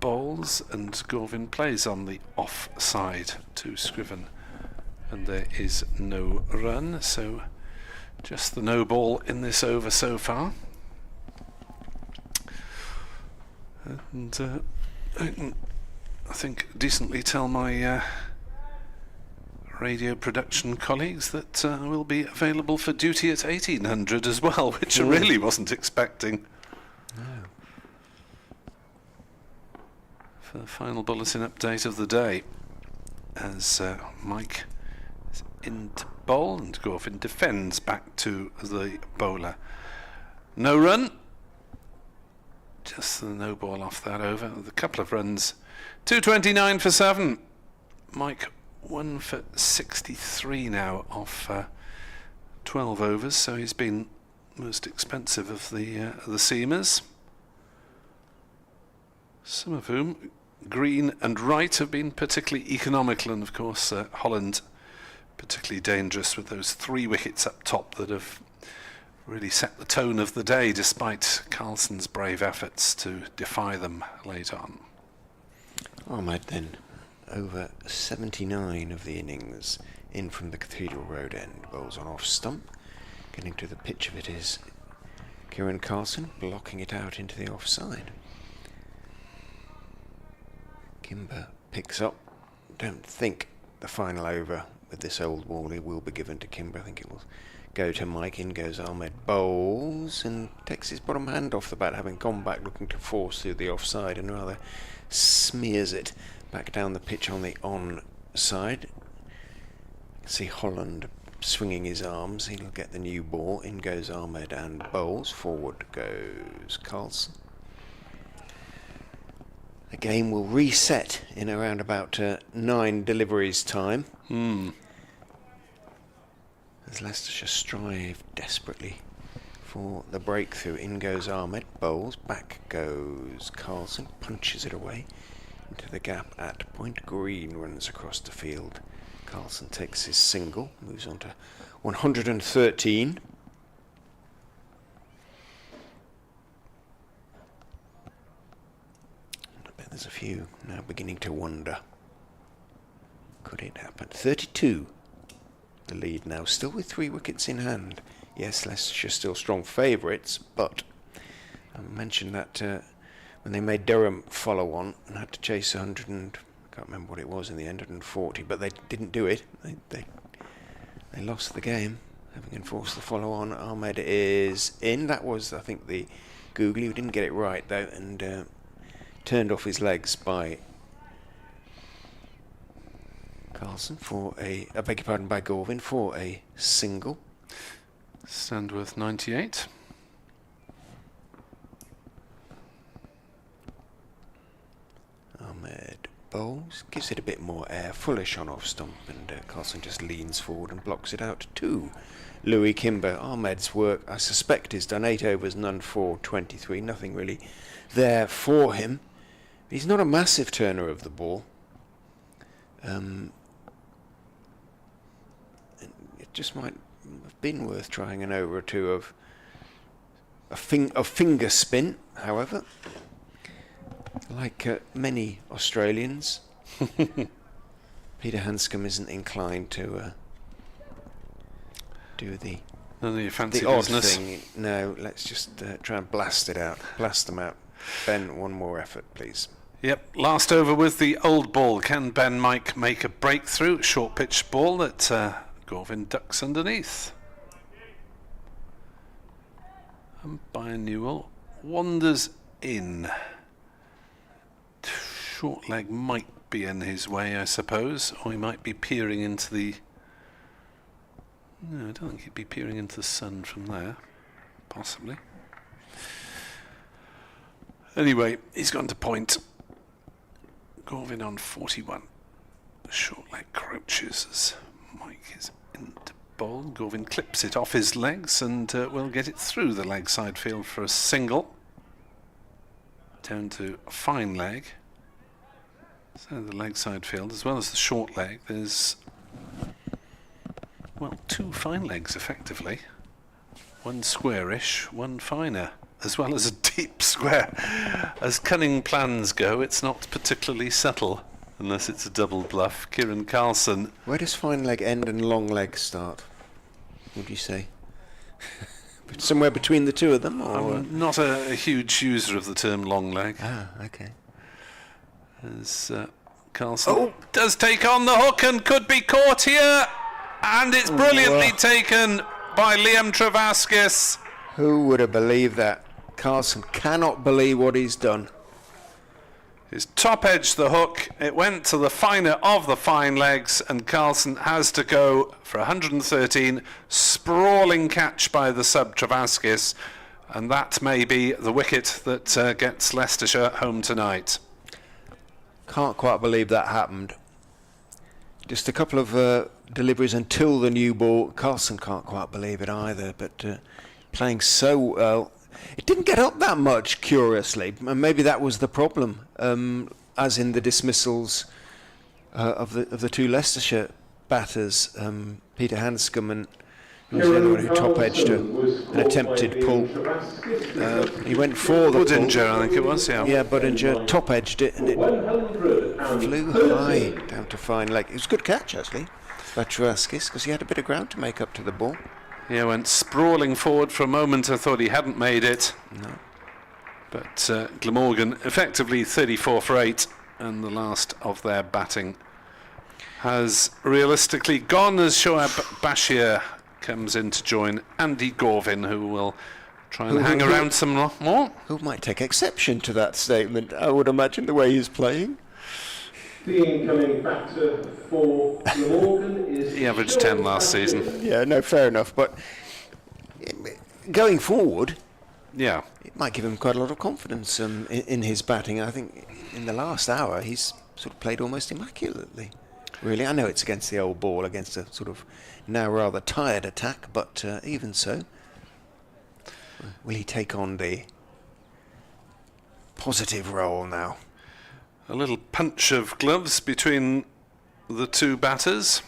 bowls and Gorvin plays on the off side to Scriven, and there is no run, so just the no ball in this over so far. And I can, I think, decently tell my radio production colleagues that will be available for duty at 1800 as well, which I really wasn't expecting. No. For the final bulletin update of the day, as Mike is in to bowl and Gorvin defends back to the bowler. No run. Just the no ball off that over with a couple of runs. 229 for 7. Mike 1 for 63 now off 12 overs, so he's been most expensive of the seamers. Some of whom, Green and Wright, have been particularly economical, and of course Holland particularly dangerous with those 3 wickets up top that have really set the tone of the day, despite Carlson's brave efforts to defy them late on. Ahmed then, over 79 of the innings, in from the Cathedral Road end, bowls on off stump. Getting to the pitch of it is Kieran Carlson, blocking it out into the offside. Kimber picks up. Don't think the final over with this old Wally will be given to Kimber. I think it will go to Mike. In goes Ahmed, bowls and takes his bottom hand off the bat, having gone back looking to force through the offside, and rather smears it back down the pitch on the on side. See Holland swinging his arms. He'll get the new ball. In goes Ahmed and bowls. Forward goes Carlson. The game will reset in around about 9 deliveries time. As Leicestershire strive desperately for the breakthrough. In goes Ahmed, bowls, back goes Carlson, punches it away into the gap at point. Green runs across the field. Carlson takes his single, moves on to 113. I bet there's a few now beginning to wonder, could it happen? 32. The lead now, still with 3 wickets in hand. Yes, Leicestershire still strong favourites, but I mentioned that when they made Durham follow on and had to chase 100 and I can't remember what it was in the end, 140, but they didn't do it. They lost the game, having enforced the follow on. Ahmed is in. That was, I think, the googly who didn't get it right though, and turned off his legs by Carlson for I beg your pardon, by Gorvin for a single. Sandworth 98. Ahmed bowls, gives it a bit more air, fullish on off stump, and Carlson just leans forward and blocks it out to Louis Kimber. Ahmed's work, I suspect, is done. 8 overs, none for 23. Nothing really there for him. He's not a massive turner of the ball. It just might have been worth trying an over or two of finger spin, however. Like many Australians, Peter Hanscomb isn't inclined to do the odd thing. No, let's just try and blast it out. Blast them out. Ben, one more effort, please. Yep, last over with the old ball. Can Ben Mike make a breakthrough? Short pitch ball that Gorvin ducks underneath. Umpire Newell wanders in. Short leg might be in his way, I suppose, or he might be peering into the... No, I don't think he'd be peering into the sun from there. Possibly. Anyway, he's gone to point. Gorvin on 41. Short leg crouches as Mike is into bowl. Gorvin clips it off his legs and will get it through the leg side field for a single. Down to fine leg. So the leg side field, as well as the short leg, there's, well, 2 fine legs effectively. One squarish, one finer, as well as a deep square. As cunning plans go, it's not particularly subtle, unless it's a double bluff. Kieran Carlson. Where does fine leg end and long leg start? Would you say? Somewhere between the two of them? Or? I'm not a huge user of the term long leg. Ah, okay. As Carlson does take on the hook and could be caught here, and it's brilliantly taken by Liam Travaskis. Who would have believed that? Carlson cannot believe what he's done. He's top edged the hook, it went to the finer of the fine legs, and Carlson has to go for 113. Sprawling catch by the sub Travaskis, and that may be the wicket that gets Leicestershire home tonight. Can't quite believe that happened. Just a couple of deliveries until the new ball. Carlson can't quite believe it either, but playing so well. It didn't get up that much, curiously, and maybe that was the problem, as in the dismissals of the 2 Leicestershire batters, Peter Hanscomb and who was the other one who top-edged an attempted pull. He went for the Budinger, pull. I think it was, yeah. Yeah, Budinger top-edged it, and it flew high down to fine leg. It was a good catch, actually, by Travaskis, because he had a bit of ground to make up to the ball. Yeah, went sprawling forward for a moment. I thought he hadn't made it. No. But Glamorgan effectively 34 for 8, and the last of their batting has realistically gone as Shoaib Bashir comes in to join Andy Gorvin, who will try and hang around some more. Who might take exception to that statement, I would imagine, the way he's playing. The incoming batter for Glamorgan is... He averaged 10 last season. Yeah, no, fair enough, but going forward, Yeah. it might give him quite a lot of confidence in his batting. I think in the last hour he's sort of played almost immaculately. Really, I know it's against the old ball, against a sort of now rather tired attack, but even so, will he take on the positive role now? A little punch of gloves between the 2 batters.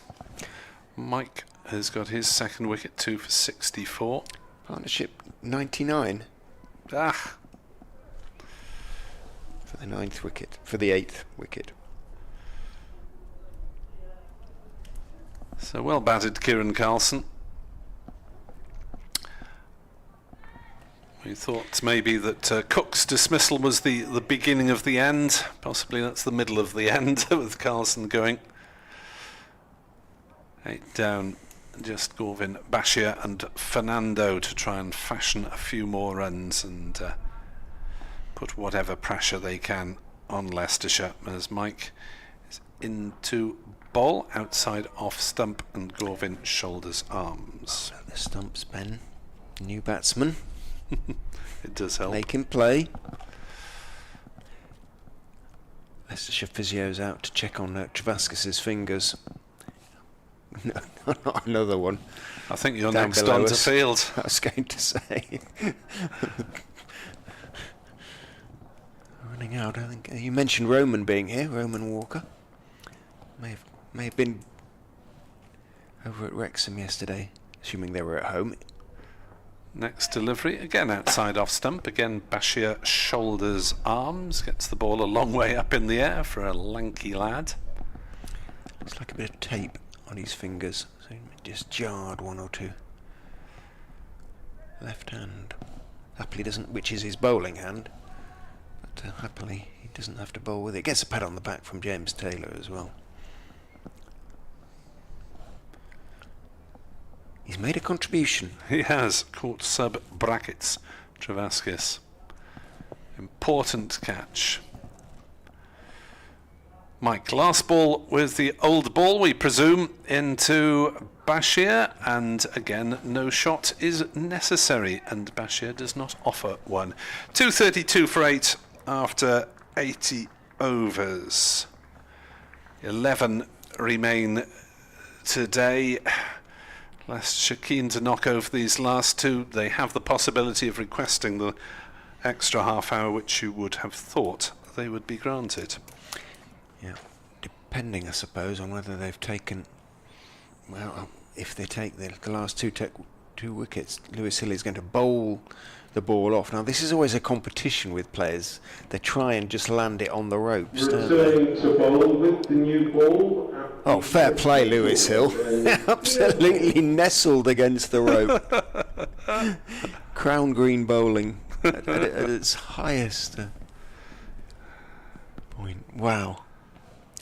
Mike has got his second wicket, 2 for 64. Partnership 99 Ah, for the 9th wicket, for the 8th wicket. so well batted, Kieran Carlson. We thought maybe that Cook's dismissal was the beginning of the end. Possibly that's the middle of the end with Carlson going. 8 down, just Gorvin, Bashir and Fernando to try and fashion a few more runs and put whatever pressure they can on Leicestershire, as Mike is into bowl outside off stump and Gorvin shoulders arms. The stumps, Ben. New batsman. It does help. Make him play. Leicestershire physio's out to check on Travaskis' fingers. No, not another one. I think you're Down next below on to us. field. I was going to say. Running out, I think. You mentioned Roman being here, Roman Walker. May have been over at Wrexham yesterday, assuming they were at home. Next delivery, again outside off stump, again Bashir shoulders arms, gets the ball a long way up in the air for a lanky lad. Looks like a bit of tape on his fingers, so he just jarred 1 or 2. Left hand. Happily doesn't, which is his bowling hand, but happily he doesn't have to bowl with it. Gets a pat on the back from James Taylor as well. He's made a contribution. He has caught sub brackets, Travaskis. Important catch. Mike, last ball with the old ball, we presume, into Bashir, and again no shot is necessary, and Bashir does not offer one. 232 for 8 after 80 overs. 11 remain today. Leicestershire keen to knock over these last 2. They have the possibility of requesting the extra half hour, which you would have thought they would be granted. Yeah, depending, I suppose, on whether they've taken. Well, if they take the last two wickets, Lewis Hill is going to bowl the ball off. Now, this is always a competition with players. They try and just land it on the ropes, don't they? Returning to bowl with the new ball. Oh, fair play, Lewis Hill. Absolutely nestled against the rope. Crown green bowling at its highest point. Wow.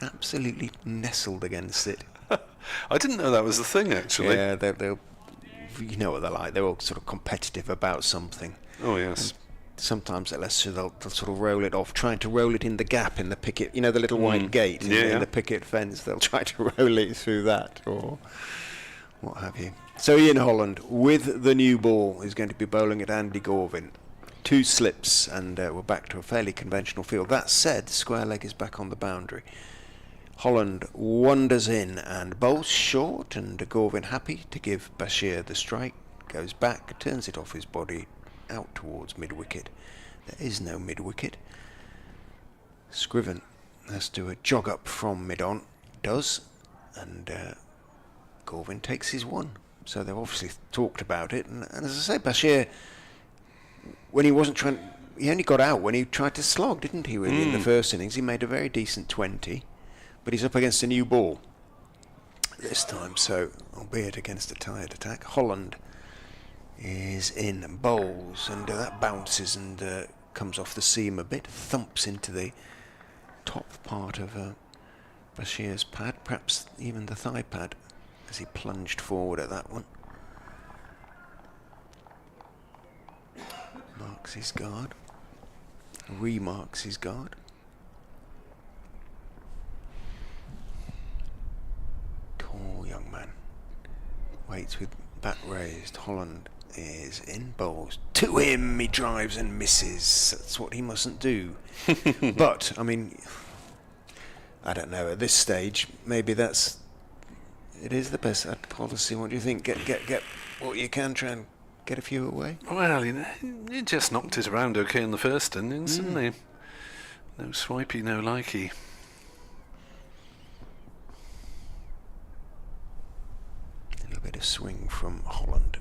Absolutely nestled against it. I didn't know that was the thing, actually. Yeah, they're you know what they're like. They're all sort of competitive about something. Oh, yes. Sometimes at Leicester they'll sort of roll it off, trying to roll it in the gap in the picket, you know, the little white gate in the picket fence. They'll try to roll it through that or what have you. So Ian Holland with the new ball is going to be bowling at Andy Gorvin. 2 slips and we're back to a fairly conventional field. That said, square leg is back on the boundary. Holland wanders in and bowls short, and Gorvin happy to give Bashir the strike. Goes back, turns it off his body, out towards mid-wicket. There is no mid-wicket. Scriven has to jog up from mid-on, does, and Gorvin takes his one. So they've obviously talked about it, and as I say, Bashir, when he wasn't trying, he only got out when he tried to slog, didn't he, really, in the first innings. He made a very decent 20, but he's up against a new ball this time, so albeit against a tired attack. Holland is in and bowls, and that bounces and comes off the seam a bit, thumps into the top part of Bashir's pad, perhaps even the thigh pad, as he plunged forward at that one. Marks his guard, remarks his guard. Tall young man, waits with bat raised. Holland is in, bowls to him, he drives and misses. That's what he mustn't do. But I mean, I don't know, at this stage maybe it is the best policy. What do you think? Get what you can, try and get a few away. Well, you know, he just knocked it around okay in the first innings, didn't he? No swipey, no likey. A little bit of swing from Holland,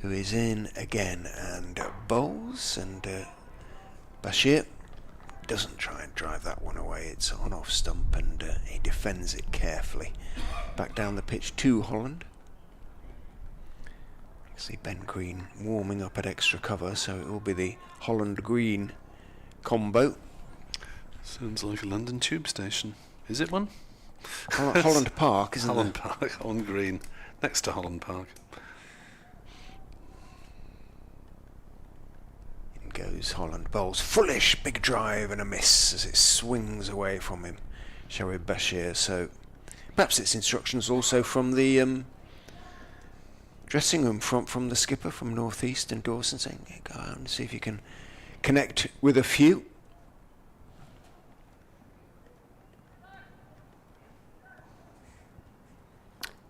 who is in again and bowls, and Bashir doesn't try and drive that one away. It's on off stump, and he defends it carefully. Back down the pitch to Holland. See Ben Green warming up at extra cover, so it will be the Holland-Green combo. Sounds like a London tube station. Is it one? Holland Park, isn't Holland it? Park, Holland Green, next to Holland Park. In goes Holland, bowls foolish, big drive and a miss as it swings away from him. Sharib Bashir, so perhaps it's instructions also from the dressing room, from the skipper from North East and Dawson, saying, yeah, go out and see if you can connect with a few.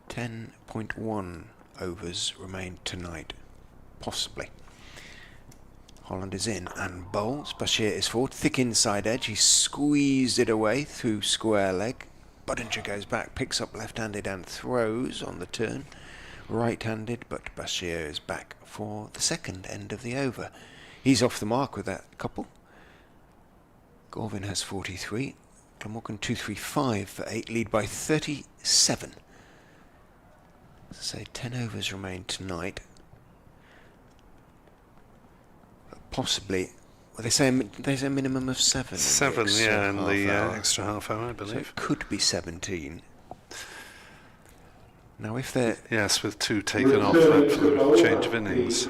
.1 overs remain tonight, possibly. Holland is in and bowls. Bashir is forward, thick inside edge. He squeezed it away through square leg. Budinger goes back, picks up left-handed and throws on the turn. Right-handed, but Bashir is back for the second end of the over. He's off the mark with that couple. Gorvin has 43. Glamorgan 235 for 8, lead by 37. As I say, 10 overs remain tonight. Possibly, well, they say a minimum of 7. 7, yeah, in the hour. Extra half hour, I believe. So it could be 17. Now, if they're Yes, with 2 taken off that for the change of innings.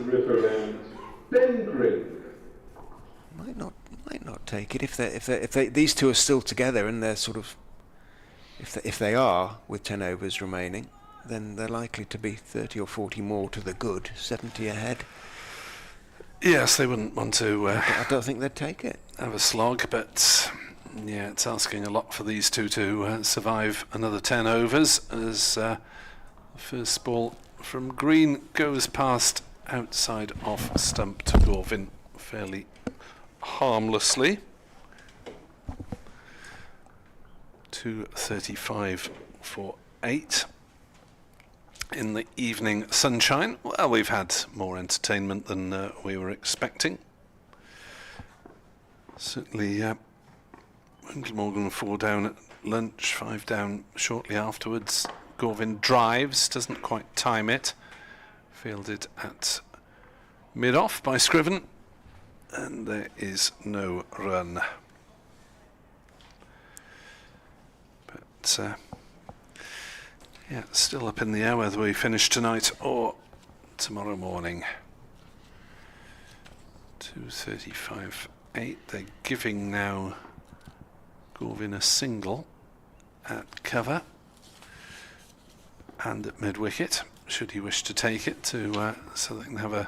Ben Green. might not take it if they these two are still together and they're sort of if they are with 10 overs remaining, then they're likely to be 30 or 40 more to the good, 70 ahead. Yes, they wouldn't want to I don't think they'd take it. have a slog, but yeah, it's asking a lot for these two to survive another 10 overs as the first ball from Green goes past outside off stump to Gorvin fairly harmlessly. 2:35 for 8 in the evening sunshine. Well, we've had more entertainment than we were expecting. Certainly, when Glamorgan 4 down at lunch, 5 down shortly afterwards. Gorvin drives, doesn't quite time it. Fielded at mid-off by Scriven, and there is no run. But yeah, still up in the air whether we finish tonight or tomorrow morning. 2:35 8. They're giving now Gorvin a single at cover and at mid-wicket, should he wish to take it, to so they can have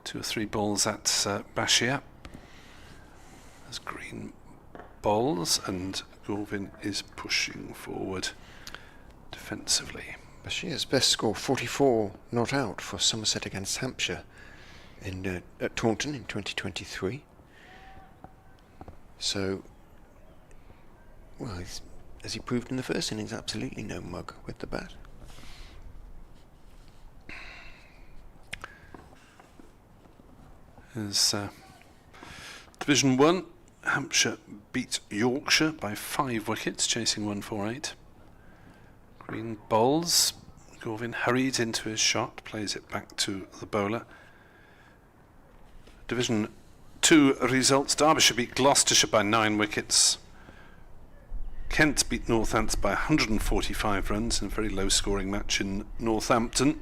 2 or 3 balls at Bashir. As Green bowls and Gorvin is pushing forward defensively. Bashir's best score, 44 not out for Somerset against Hampshire at Taunton in 2023. So, well, as he proved in the first innings, absolutely no mug with the bat. As Division 1, Hampshire beat Yorkshire by 5 wickets, chasing 148. Green bowls. Gorvin hurried into his shot, plays it back to the bowler. Division 2 results. Derbyshire beat Gloucestershire by 9 wickets. Kent beat Northampton by 145 runs in a very low-scoring match in Northampton.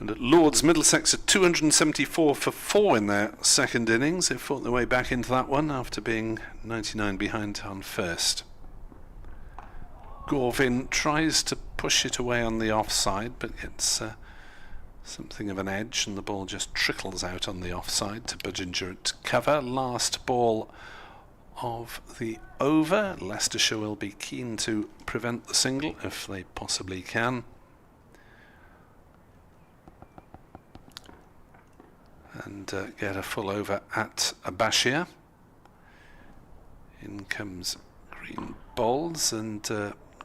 And at Lords, Middlesex are 274 for 4 in their second innings. They fought their way back into that one after being 99 behind on first. Gorvin tries to push it away on the offside, but gets something of an edge, and the ball just trickles out on the offside to Budginger at cover. Last ball of the over. Leicestershire will be keen to prevent the single if they possibly can. And get a full over at Bashir. In comes Green bowls, and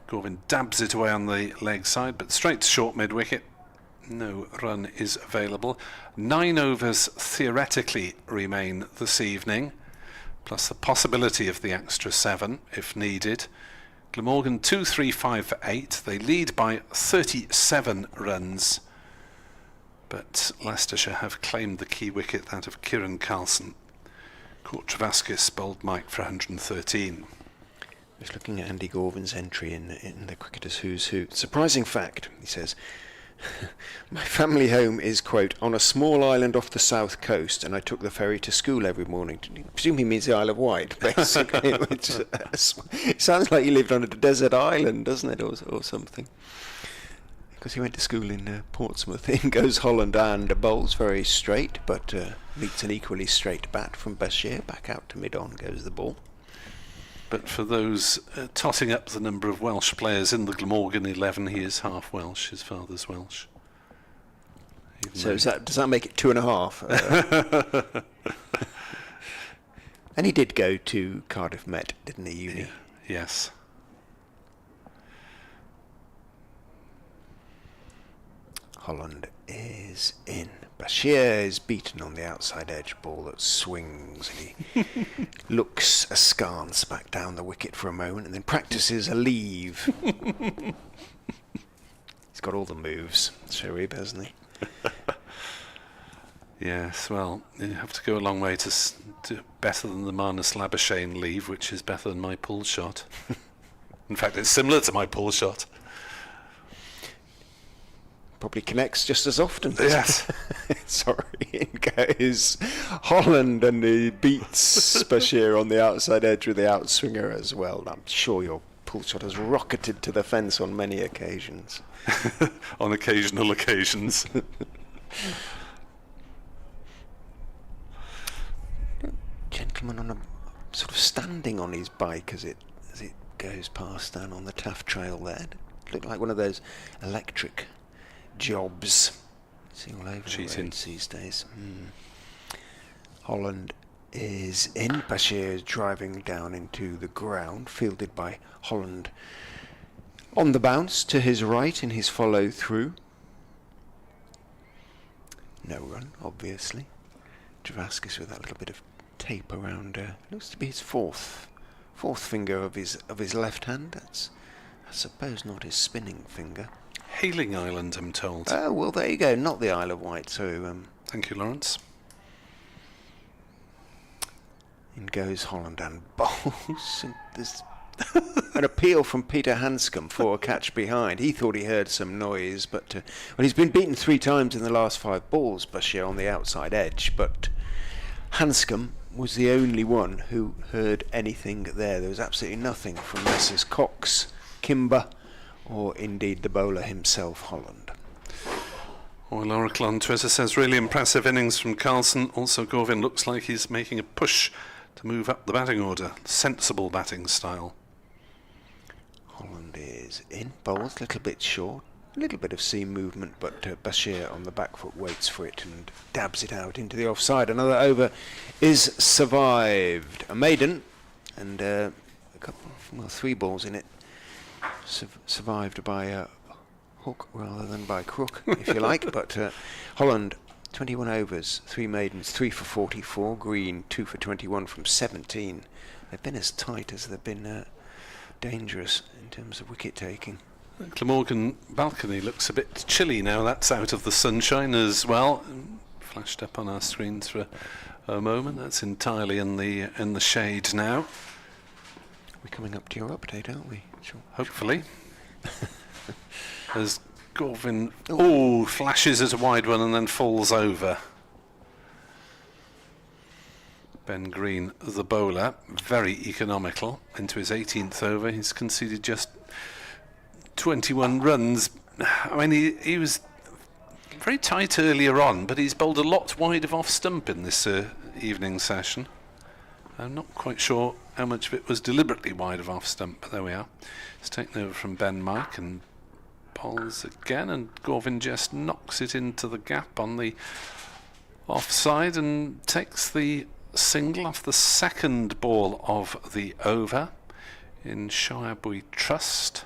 Gorvin dabs it away on the leg side, but straight to short mid-wicket. No run is available. 9 overs theoretically remain this evening, plus the possibility of the extra 7 if needed. Glamorgan 2-3-5 for 8. They lead by 37 runs, but Leicestershire have claimed the key wicket, that of Kieran Carlson. Court Travaskis bowled Mike for 113. Just looking at Andy Gorvin's entry in the Cricketers Who's Who. Surprising fact, he says, my family home is, quote, on a small island off the south coast, and I took the ferry to school every morning. I presume he means the Isle of Wight, basically. Which, it sounds like he lived on a desert island, doesn't it, or something. Because he went to school in Portsmouth. In goes Holland and bowls very straight, but meets an equally straight bat from Bashir. Back out to mid-on goes the ball. But for those totting up the number of Welsh players in the Glamorgan 11, he is half Welsh. His father's Welsh. So does that make it 2.5? And he did go to Cardiff Met, didn't he, uni? Yeah. Yes. Holland is in. Bashir is beaten on the outside edge, ball that swings, and he looks askance back down the wicket for a moment and then practices a leave. He's got all the moves, Sharib, hasn't he? Yes, well, you have to go a long way to do better than the Marnus Labuschagne leave, which is better than my pull shot. In fact, it's similar to my pull shot. Probably connects just as often. Yes. Sorry, in goes Holland, and he beats Bashir on the outside edge with the outswinger as well. I'm sure your pull shot has rocketed to the fence on many occasions. On occasional occasions. Gentleman on a sort of standing on his bike as it goes past down on the Taff Trail there. It looked like one of those electric jobs. See all over the roads these days. Holland is in. Bashir is driving down into the ground, fielded by Holland on the bounce to his right in his follow through. No run, obviously. Javaskis with that little bit of tape around, looks to be his fourth finger of his left hand. That's, I suppose, not his spinning finger. Hailing Island, I'm told. Oh, well, there you go. Not the Isle of Wight. So Thank you, Lawrence. in goes Holland and bowls. And there's an appeal from Peter Hanscomb for a catch behind. He thought he heard some noise, but well, he's been beaten 3 times in the last 5 balls, Bashir, on the outside edge. But Hanscomb was the only one who heard anything there. There was absolutely nothing from Messrs Cox, Kimber, or indeed the bowler himself, Holland. Well, Oracle on Twitter says really impressive innings from Carlson. Also, Gorvin looks like he's making a push to move up the batting order. Sensible batting style. Holland is in, bowls, a little bit short, a little bit of seam movement, but Bashir on the back foot waits for it and dabs it out into the offside. Another over is survived. A maiden and a couple, 3 balls in it. Survived by hook rather than by crook, if you like. But Holland, 21 overs, 3 maidens, 3 for 44. Green, 2 for 21 from 17. They've been as tight as they've been dangerous in terms of wicket taking. The Glamorgan balcony looks a bit chilly now. That's out of the sunshine as well. Flashed up on our screens for a moment. That's entirely in the shade now. We're coming up to your update, aren't we? Sure. Hopefully. As Gorvin flashes at a wide one and then falls over. Ben Green, the bowler, very economical into his 18th over. He's conceded just 21 runs. I mean, he was very tight earlier on, but he's bowled a lot wide of off stump in this evening session. I'm not quite sure how much of it was deliberately wide of off stump, but there we are. It's taken over from Ben Mark and bowls again, and Gorvin just knocks it into the gap on the offside and takes the single off the second ball of the over in Shire we trust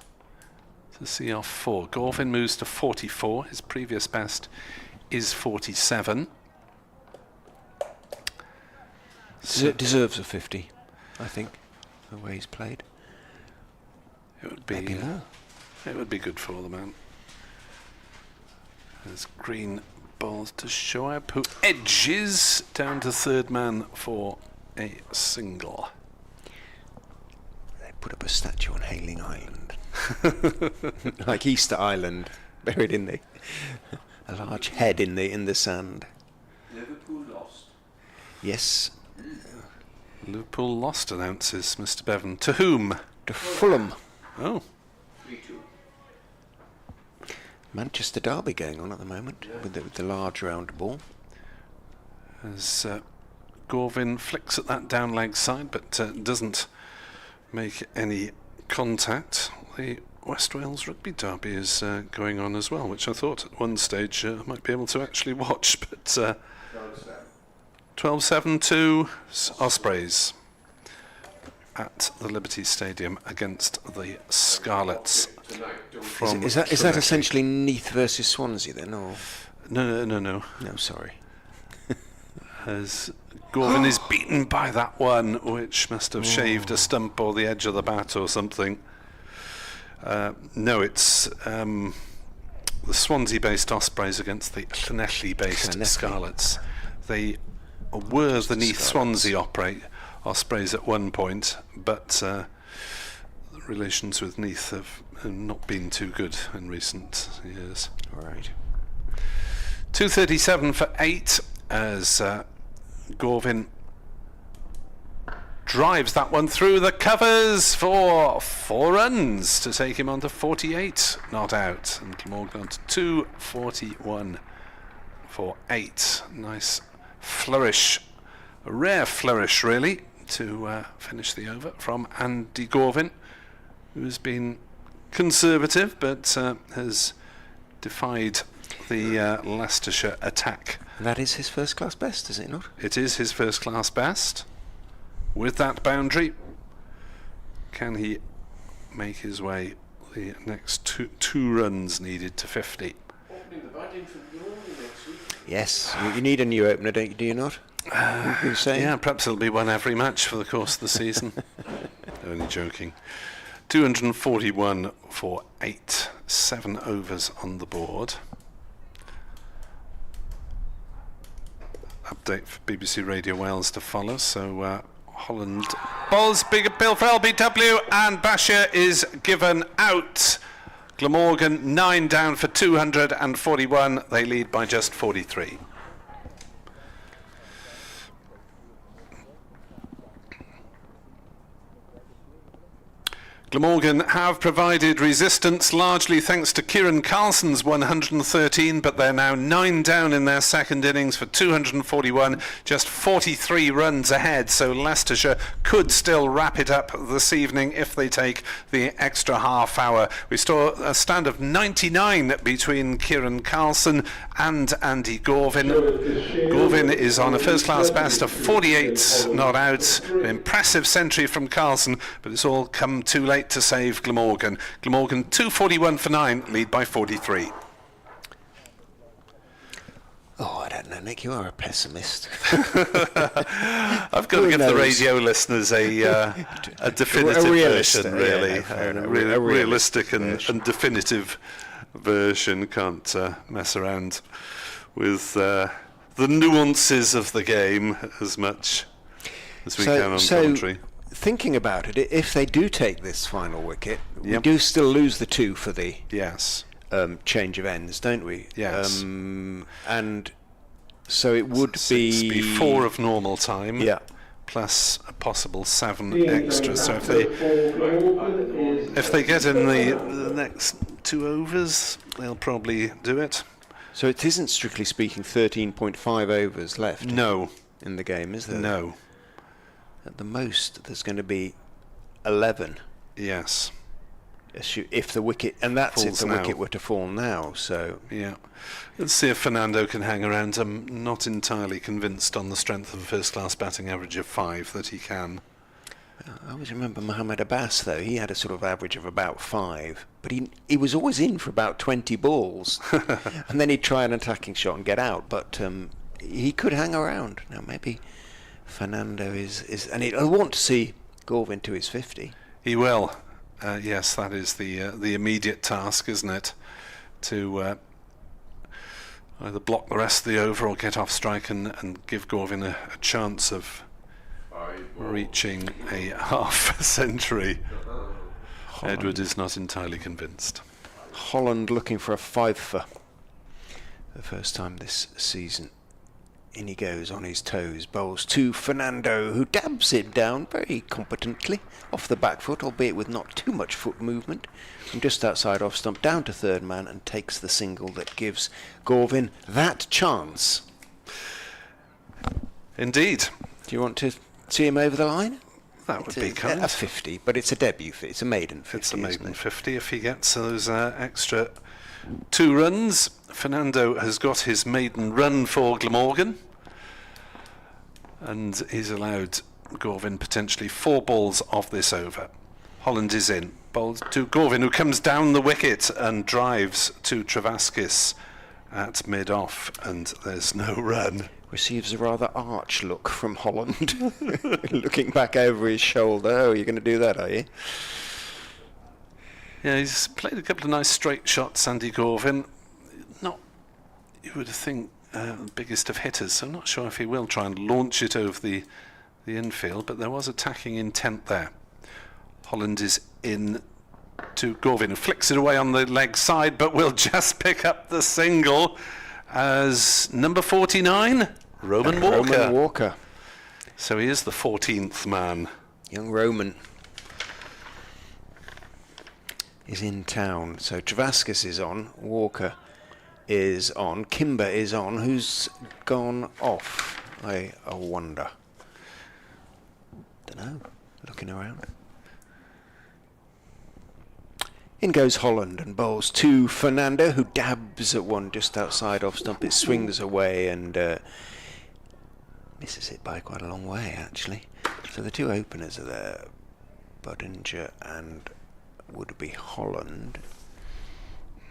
to see off 4. Gorvin moves to 44. His previous best is 47. So Deserves a 50, I think, the way he's played. it would be Maybe more. it would be good for the man. As Green bowls to Shoaib, who edges down to third man for a single. They put up a statue on Hailing Island, like Easter Island, buried in a large head in the sand. Liverpool lost. Yes, Liverpool lost, announces Mr. Bevan. To whom? to Fulham. Oh, 3-2. Manchester Derby going on at the moment with the large round ball. as Gorvin flicks at that down leg side, but doesn't make any contact. The West Wales Rugby Derby is going on as well, which I thought at one stage I might be able to actually watch, but 12-7 to Ospreys at the Liberty Stadium against the Scarlets. From Is that Llanelli. essentially Neath versus Swansea then, or No. no? Sorry. As Gorvin is beaten by that one, which must have shaved a stump or the edge of the bat or something. No, it's the Swansea-based Ospreys against the Llanelli-based Scarlets. They were the Neath Swansea Ospreys at one point, but the relations with Neath have not been too good in recent years. Right. 2:37 for 8 as Gorvin drives that one through the covers for 4 runs to take him on to 48, not out, and Glamorgan on to 241 for 8. Nice flourish, a rare flourish really, to finish the over from Andy Gorvin, who's been conservative but has defied the Leicestershire attack. And that is his first class best, is it not? It is his first class best. With that boundary, can he make his way the next two runs needed to 50? Yes, you need a new opener, don't you? Do you not? You saying? Yeah, perhaps it'll be one every match for the course of the season. Only joking. 241 for 8, 7 overs on the board. Update for BBC Radio Wales to follow. So Holland balls, big bill for LBW, and Bashir is given out. Glamorgan 9 down for 241. They lead by just 43. Glamorgan have provided resistance largely thanks to Kieran Carlson's 113, but they're now 9 down in their second innings for 241, just 43 runs ahead, so Leicestershire could still wrap it up this evening if they take the extra half hour. We saw a stand of 99 between Kieran Carlson and Andy Gorvin. Gorvin is on a first-class best of 48 not out. An impressive century from Carlson, but it's all come too late to save Glamorgan. Glamorgan 241 for 9, lead by 43. Oh, I don't know, Nick, you are a pessimist. I've got to give the radio listeners a definitive version, really. A realistic and definitive version. Can't mess around with the nuances of the game as much as we can on commentary. Thinking about it, if they do take this final wicket, we do still lose the 2 for the change of ends, don't we? Yes. And so it would be 4 of normal time, plus a possible 7 extra. So if they get in the next 2 overs, they'll probably do it. So it isn't, strictly speaking, 13.5 overs left. No. In the game, is there? No. At the most, there's going to be 11. Yes. If the wicket, and that's falls if the now. wicket were to fall now. So yeah, let's see if Fernando can hang around. I'm not entirely convinced on the strength of a first-class batting average of 5 that he can. I always remember Mohammed Abbas, though. He had a sort of average of about 5, but he was always in for about 20 balls, and then he'd try an attacking shot and get out. But he could hang around. Now maybe Fernando is, and he'll want to see Gorvin to his 50. He will. Yes, that is the immediate task, isn't it? To either block the rest of the over or get off strike and give Gorvin a chance of reaching a half century. Edward is not entirely convinced. Holland looking for a 5 for the first time this season. In he goes on his toes, bowls to Fernando, who dabs it down very competently off the back foot, albeit with not too much foot movement, from just outside off stump down to third man, and takes the single that gives Gorvin that chance. Indeed. Do you want to see him over the line? That would be kind. A 50, but it's a debut. It's a maiden 50. It's a maiden 50 if he gets those extra 2 runs. Fernando has got his maiden run for Glamorgan, and he's allowed Gorvin potentially 4 balls off this over. Holland is in. Bowled to Gorvin, who comes down the wicket and drives to Travaskis at mid-off, and there's no run. Receives a rather arch look from Holland, looking back over his shoulder. Oh, you're going to do that, are you? Yeah, he's played a couple of nice straight shots, Andy Gorvin. Not, you would think, the biggest of hitters, so I'm not sure if he will try and launch it over the infield, but there was attacking intent there. Holland is in to Gorvin, who flicks it away on the leg side, but will just pick up the single as number 49, Roman Walker. Roman Walker. So he is the 14th man. Young Roman is in town. So Travaskis is on, Walker is on, Kimber is on. Who's gone off? I wonder. Don't know. Looking around. In goes Holland and bowls to Fernando, who dabs at one just outside off stump. It swings away and misses it by quite a long way, actually. So the two openers are there, Budinger and would-be Holland,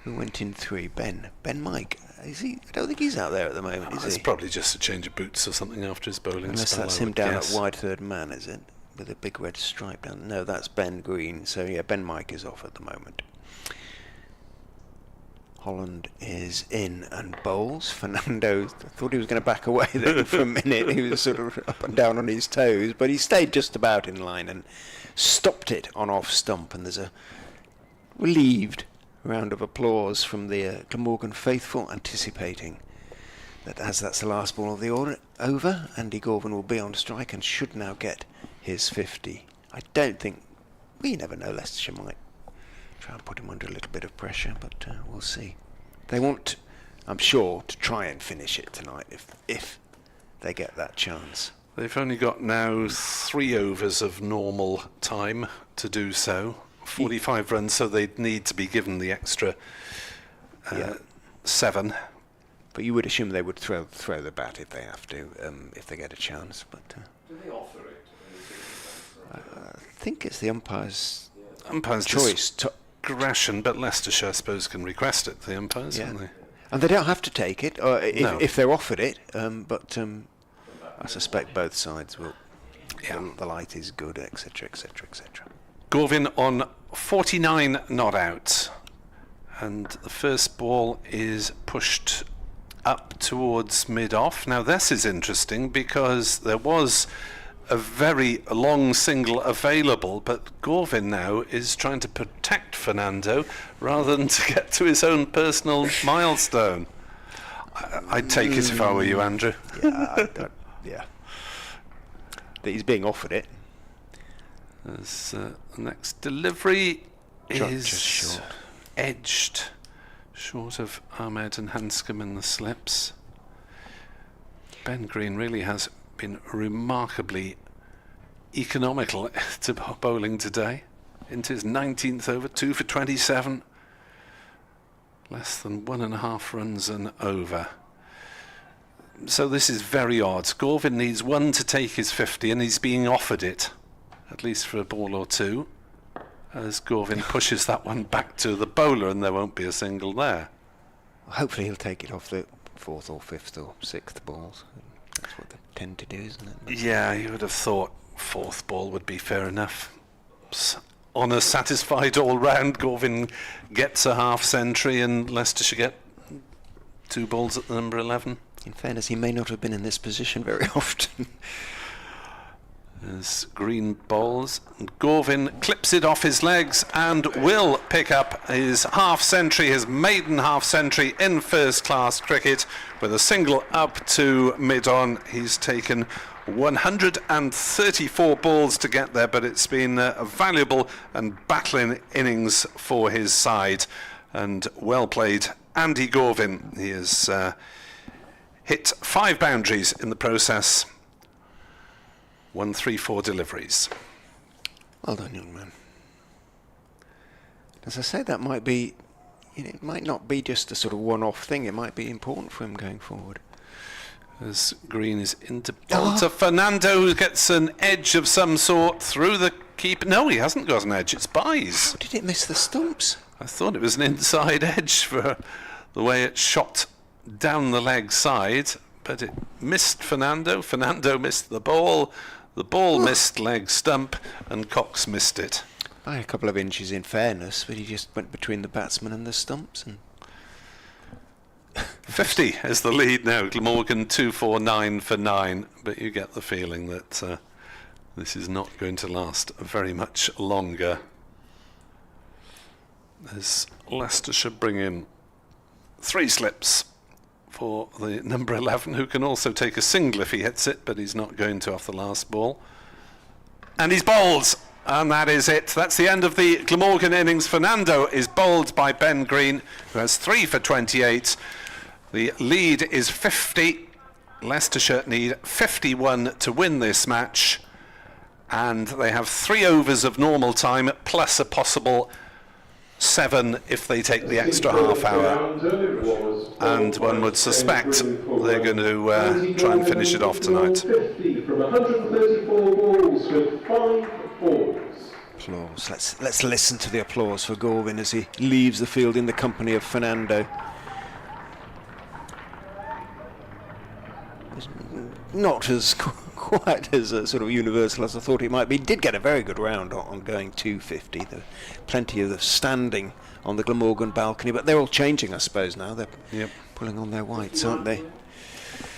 who went in 3. Ben Mike. Is he? I don't think he's out there at the moment, is he? It's probably just a change of boots or something after his bowling Unless spell, that's I him would down guess. at wide third man, is it? With a big red stripe down. No, that's Ben Green. So yeah, Ben Mike is off at the moment. Holland is in and bowls. Fernando, I thought he was going to back away then for a minute. He was sort of up and down on his toes, but he stayed just about in line and stopped it on off stump. And there's a relieved round of applause from the Glamorgan faithful, anticipating that as that's the last ball of the order over, Andy Gorvin will be on strike and should now get his 50. I don't think, we never know, Leicestershire might try and put him under a little bit of pressure, but we'll see. They want, I'm sure, to try and finish it tonight if they get that chance. They've only got now 3 overs of normal time to do so. 45 runs, so they'd need to be given the extra 7. But you would assume they would throw the bat if they have to, if they get a chance. But Do they offer it? I think it's the umpire's choice. choice. Discretion, but Leicestershire, I suppose, can request it, the umpires, can't they? And they don't have to take it, or No. if they're offered it. But I suspect both sides will. Yeah. The light is good, etc., etc., etc. Gorvin on 49 not out, and the first ball is pushed up towards mid-off. Now this is interesting because there was a very long single available, but Gorvin now is trying to protect Fernando rather than to get to his own personal milestone. I'd take it if I were you, Andrew. Yeah. That he's being offered it. As the next delivery is Just short. edged short of Ahmed and Hanscomb in the slips. Ben Green really has been remarkably economical to bowling today. Into his 19th over, 2 for 27. Less than 1.5 runs and over. So this is very odd. Gorvin needs 1 to take his 50 and he's being offered it, at least for a ball or 2, as Gorvin pushes that one back to the bowler and there won't be a single there. Hopefully he'll take it off the 4th or 5th or 6th balls. That's what they tend to do, isn't it? Yeah, you would have thought 4th ball would be fair enough. Honour satisfied all round. Gorvin gets a half century and Leicestershire get 2 balls at the number 11. In fairness, he may not have been in this position very often. As Green bowls, and Gorvin clips it off his legs and will pick up his half century, his maiden half century in first class cricket with a single up to mid-on. He's taken 134 balls to get there, but it's been a valuable and battling innings for his side, and well played Andy Gorvin. He has hit 5 boundaries in the process. 134 deliveries. Well done, young man. As I say, that might be, it might not be just a sort of one-off thing. It might be important for him going forward. As Green is into bowl to Fernando, who gets an edge of some sort through the keeper. No, he hasn't got an edge. It's Buys. How did it miss the stumps? I thought it was an inside edge for the way it shot down the leg side, but it missed Fernando. Fernando missed the ball. The ball missed leg stump, and Cox missed it. By a couple of inches, in fairness, but he just went between the batsman and the stumps. And 50 is the lead now. Glamorgan 249 for 9, but you get the feeling that this is not going to last very much longer. As Leicestershire bring in 3 slips for the number 11, who can also take a single if he hits it, but he's not going to off the last ball. And he's bowled, and that is it. That's the end of the Glamorgan innings. Fernando is bowled by Ben Green, who has 3 for 28. The lead is 50. Leicestershire need 51 to win this match, and they have 3 overs of normal time plus a possible 7 if they take the extra half hour, and one would suspect they're going to try and finish it off tonight. 50 from 134 balls with 5 balls. Applause. Let's listen to the applause for Gorvin as he leaves the field in the company of Fernando. It's not as quite as sort of universal as I thought it might be. He did get a very good round on going 250. There were plenty of standing on the Glamorgan balcony, but they're all changing, I suppose, now. They're pulling on their whites, aren't they?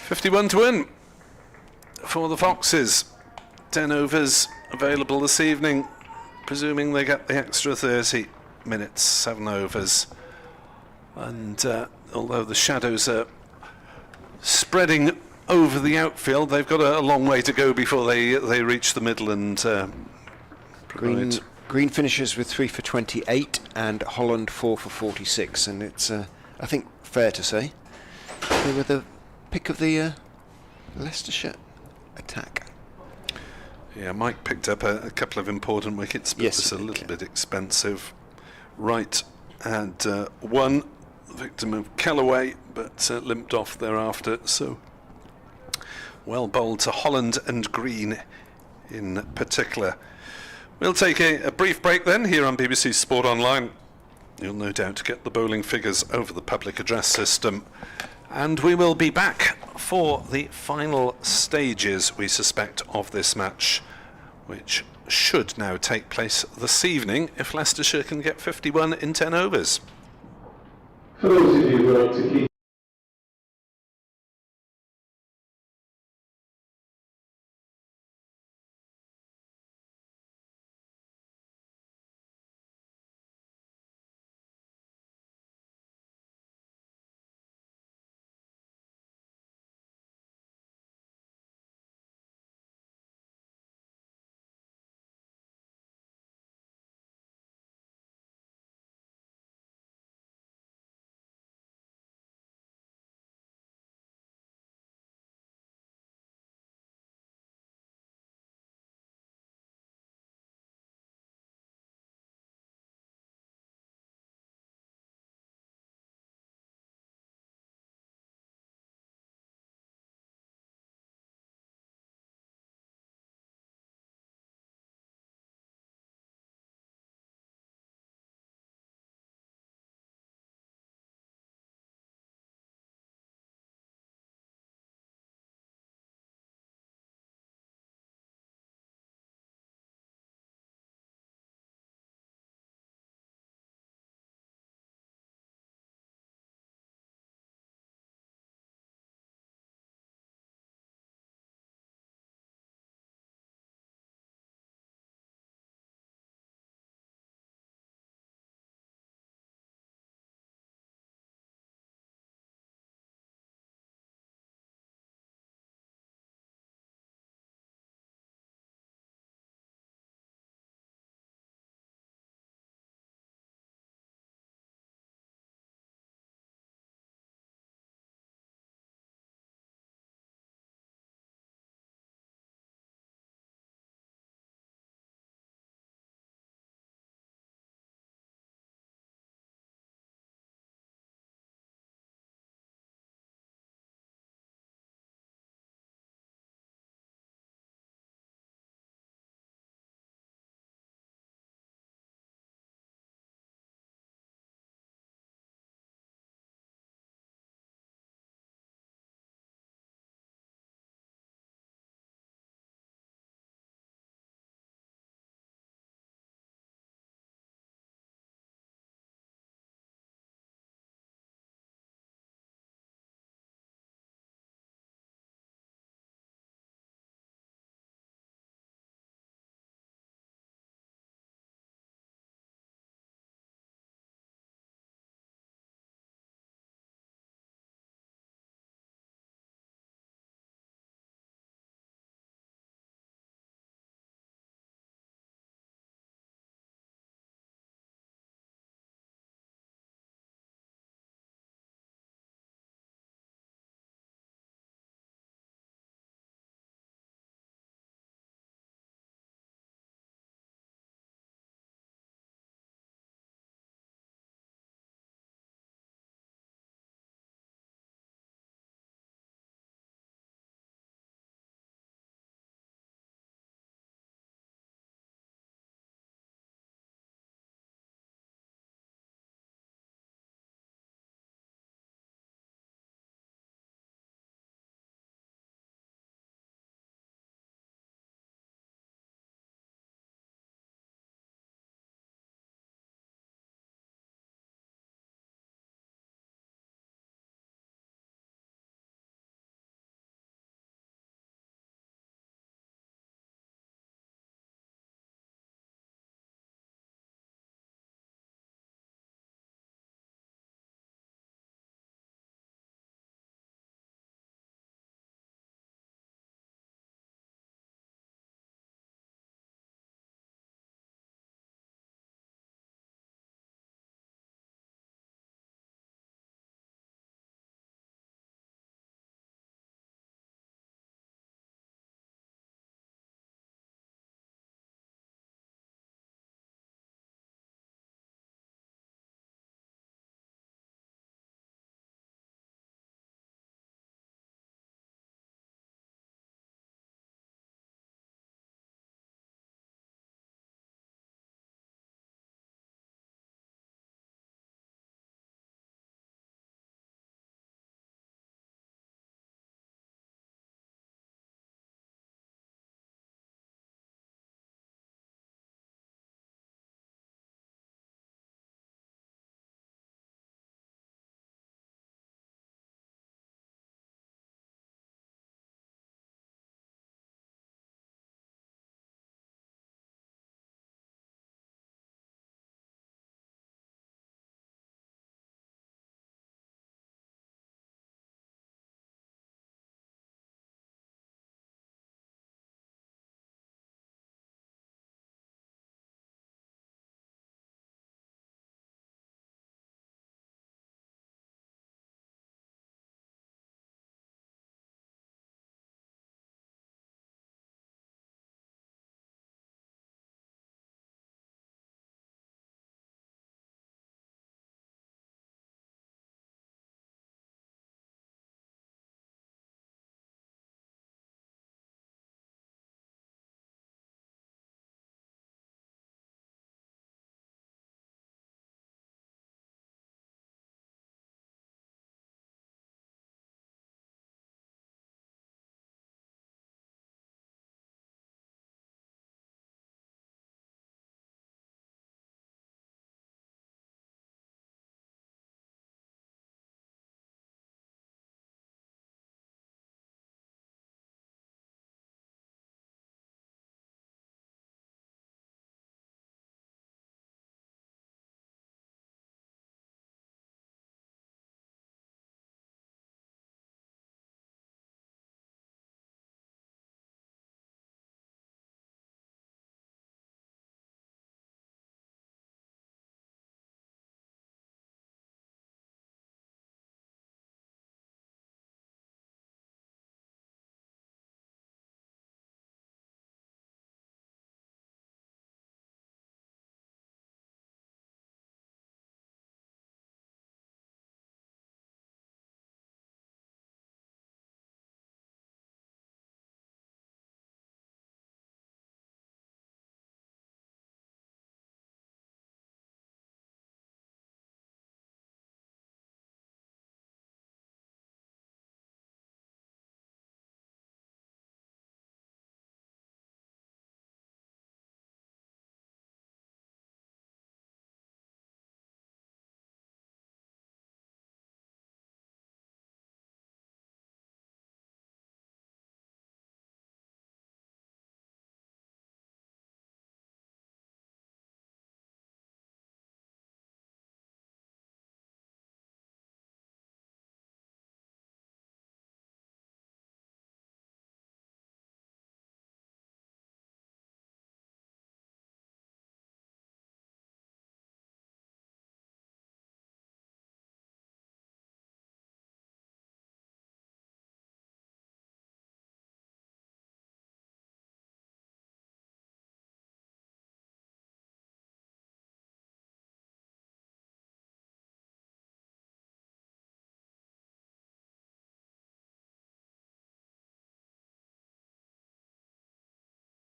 51 to win for the Foxes. 10 overs available this evening, presuming they get the extra 30 minutes, 7 overs. And although the shadows are spreading over the outfield, they've got a long way to go before they reach the middle and Green finishes with 3 for 28 and Holland 4 for 46, and it's I think fair to say they were the pick of the Leicestershire attack. Yeah, Mike picked up a couple of important wickets, but yes, it's a little bit expensive. Wright had one, victim of Callaway, but limped off thereafter. So well bowled to Holland and Green in particular. We'll take a brief break then here on BBC Sport Online. You'll no doubt get the bowling figures over the public address system. And we will be back for the final stages, we suspect, of this match, which should now take place this evening if Leicestershire can get 51 in 10 overs. For those of you who like to keep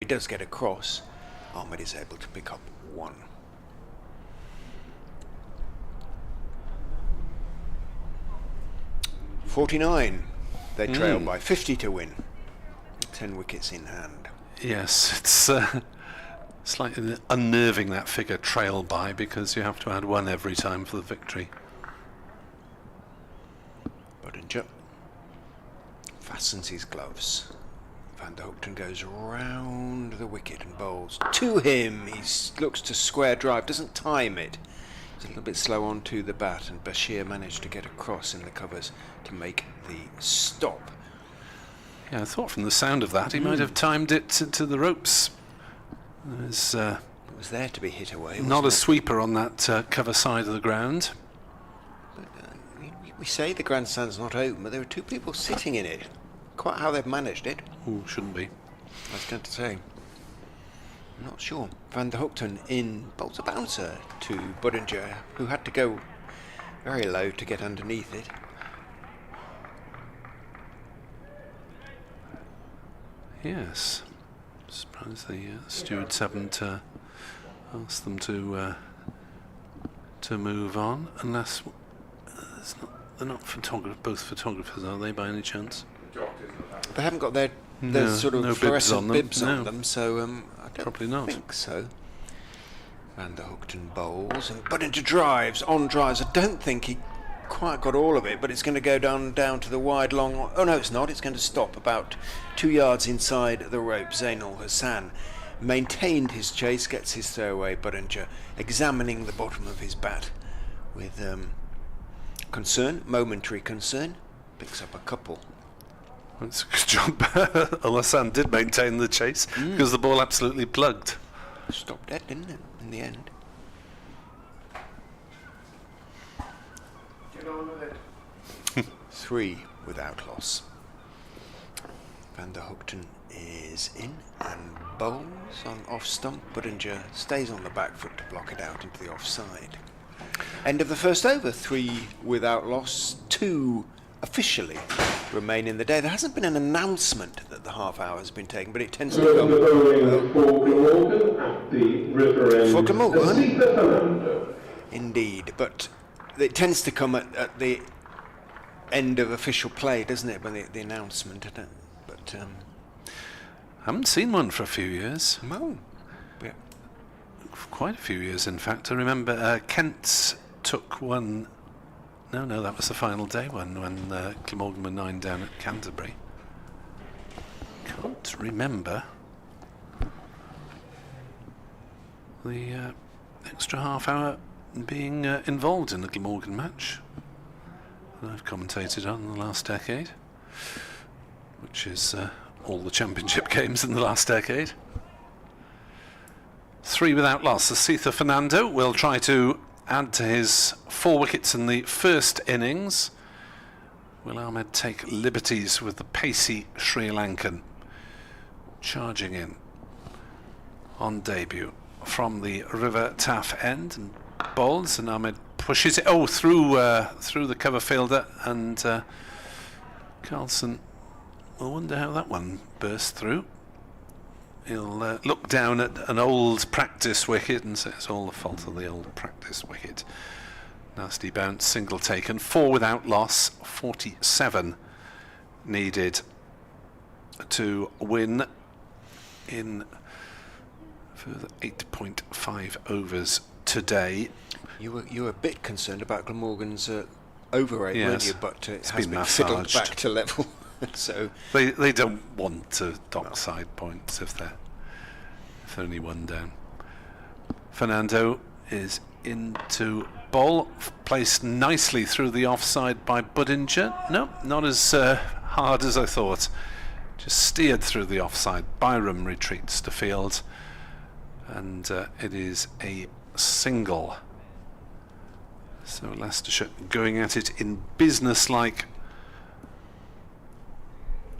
He does get across. Ahmed is able to pick up 1. .49. They trail by 50 to win. 10 wickets in hand. Yes, it's slightly unnerving, that figure, trail by, because you have to add 1 every time for the victory. Budinger fastens his gloves. Van der Hoogten goes round the wicket and bowls to him. He looks to square drive, doesn't time it. He's a little bit slow onto the bat, and Bashir managed to get across in the covers to make the stop. Yeah, I thought from the sound of that he might have timed it to the ropes. It was there to be hit away. Not a wasn't it? sweeper on that cover side of the ground. But, we say the grandstand's not open, but there are 2 people sitting in it. Quite how they've managed it. Ooh, shouldn't be. I was going to say. I'm not sure. Van der Hoogten in bowls a bouncer to Budinger, who had to go very low to get underneath it. Yes. Suppose the stewards haven't asked them to move on, unless they're not both photographers, are they, by any chance? They haven't got their No, sort of no fluorescent bibs on them. on them, so I don't Probably not. think so. Van der Hoogten bowls and Budinger drives. On drives. I don't think he quite got all of it, but it's going to go down to the wide long. Oh no, it's not. It's going to stop about 2 yards inside the rope. Zainul Hassan maintained his chase, gets his throwaway. Budinger examining the bottom of his bat with concern, momentary concern. Picks up a couple. That's a good job. Al-Hassan did maintain the chase because the ball absolutely plugged. Stopped dead, didn't it, in the end? Get on with it. 3 without loss. Van der Hoogten is in and bowls on off stump. Budinger stays on the back foot to block it out into the offside. End of the first over. 3 without loss. 2 officially remain in the day. There hasn't been an announcement that the half hour has been taken, but it tends to come. For Glamorgan at the river end. For Glamorgan? Asita Fernando. Indeed, but it tends to come at the end of official play, doesn't it? When the announcement, but Haven't seen one for a few years. no, yeah. Quite a few years, in fact. I remember Kent took one. No, that was the final day one when Glamorgan were 9 down at Canterbury. Can't remember the extra half hour being involved in a Glamorgan match that I've commentated on in the last decade, which is all the championship games in the last decade. 3 without loss. Asita Fernando will try to add to his 4 wickets in the first innings. Will Ahmed take liberties with the pacey Sri Lankan, charging in on debut from the River Taff end and bowls, and Ahmed pushes it through the cover fielder, and Carlson will wonder how that one burst through. He'll look down at an old practice wicket and say it's all the fault of the old practice wicket. Nasty bounce, single taken, 4 without loss, 47 needed to win in further 8.5 overs today. You were a bit concerned about Glamorgan's over rate, Yes. weren't you? But it It's has been been fiddled massaged. back to level. So They don't want to dock side points if they're only 1 down. Fernando is into bowl, placed nicely through the offside by Budinger. No, not as hard as I thought. Just steered through the offside. Byram retreats to field, and it is a single. So Leicestershire going at it in business-like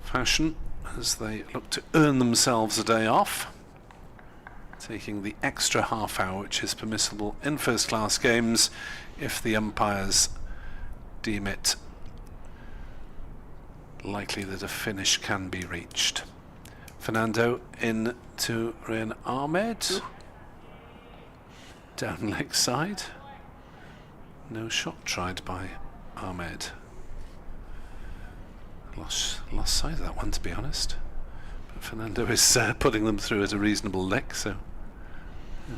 fashion as they look to earn themselves a day off, taking the extra half hour which is permissible in first class games if the umpires deem it likely that a finish can be reached. Fernando in to Ryan Ahmed. Down leg side. No shot tried by Ahmed. Lost sight of that one, to be honest. But Fernando is putting them through at a reasonable lick, so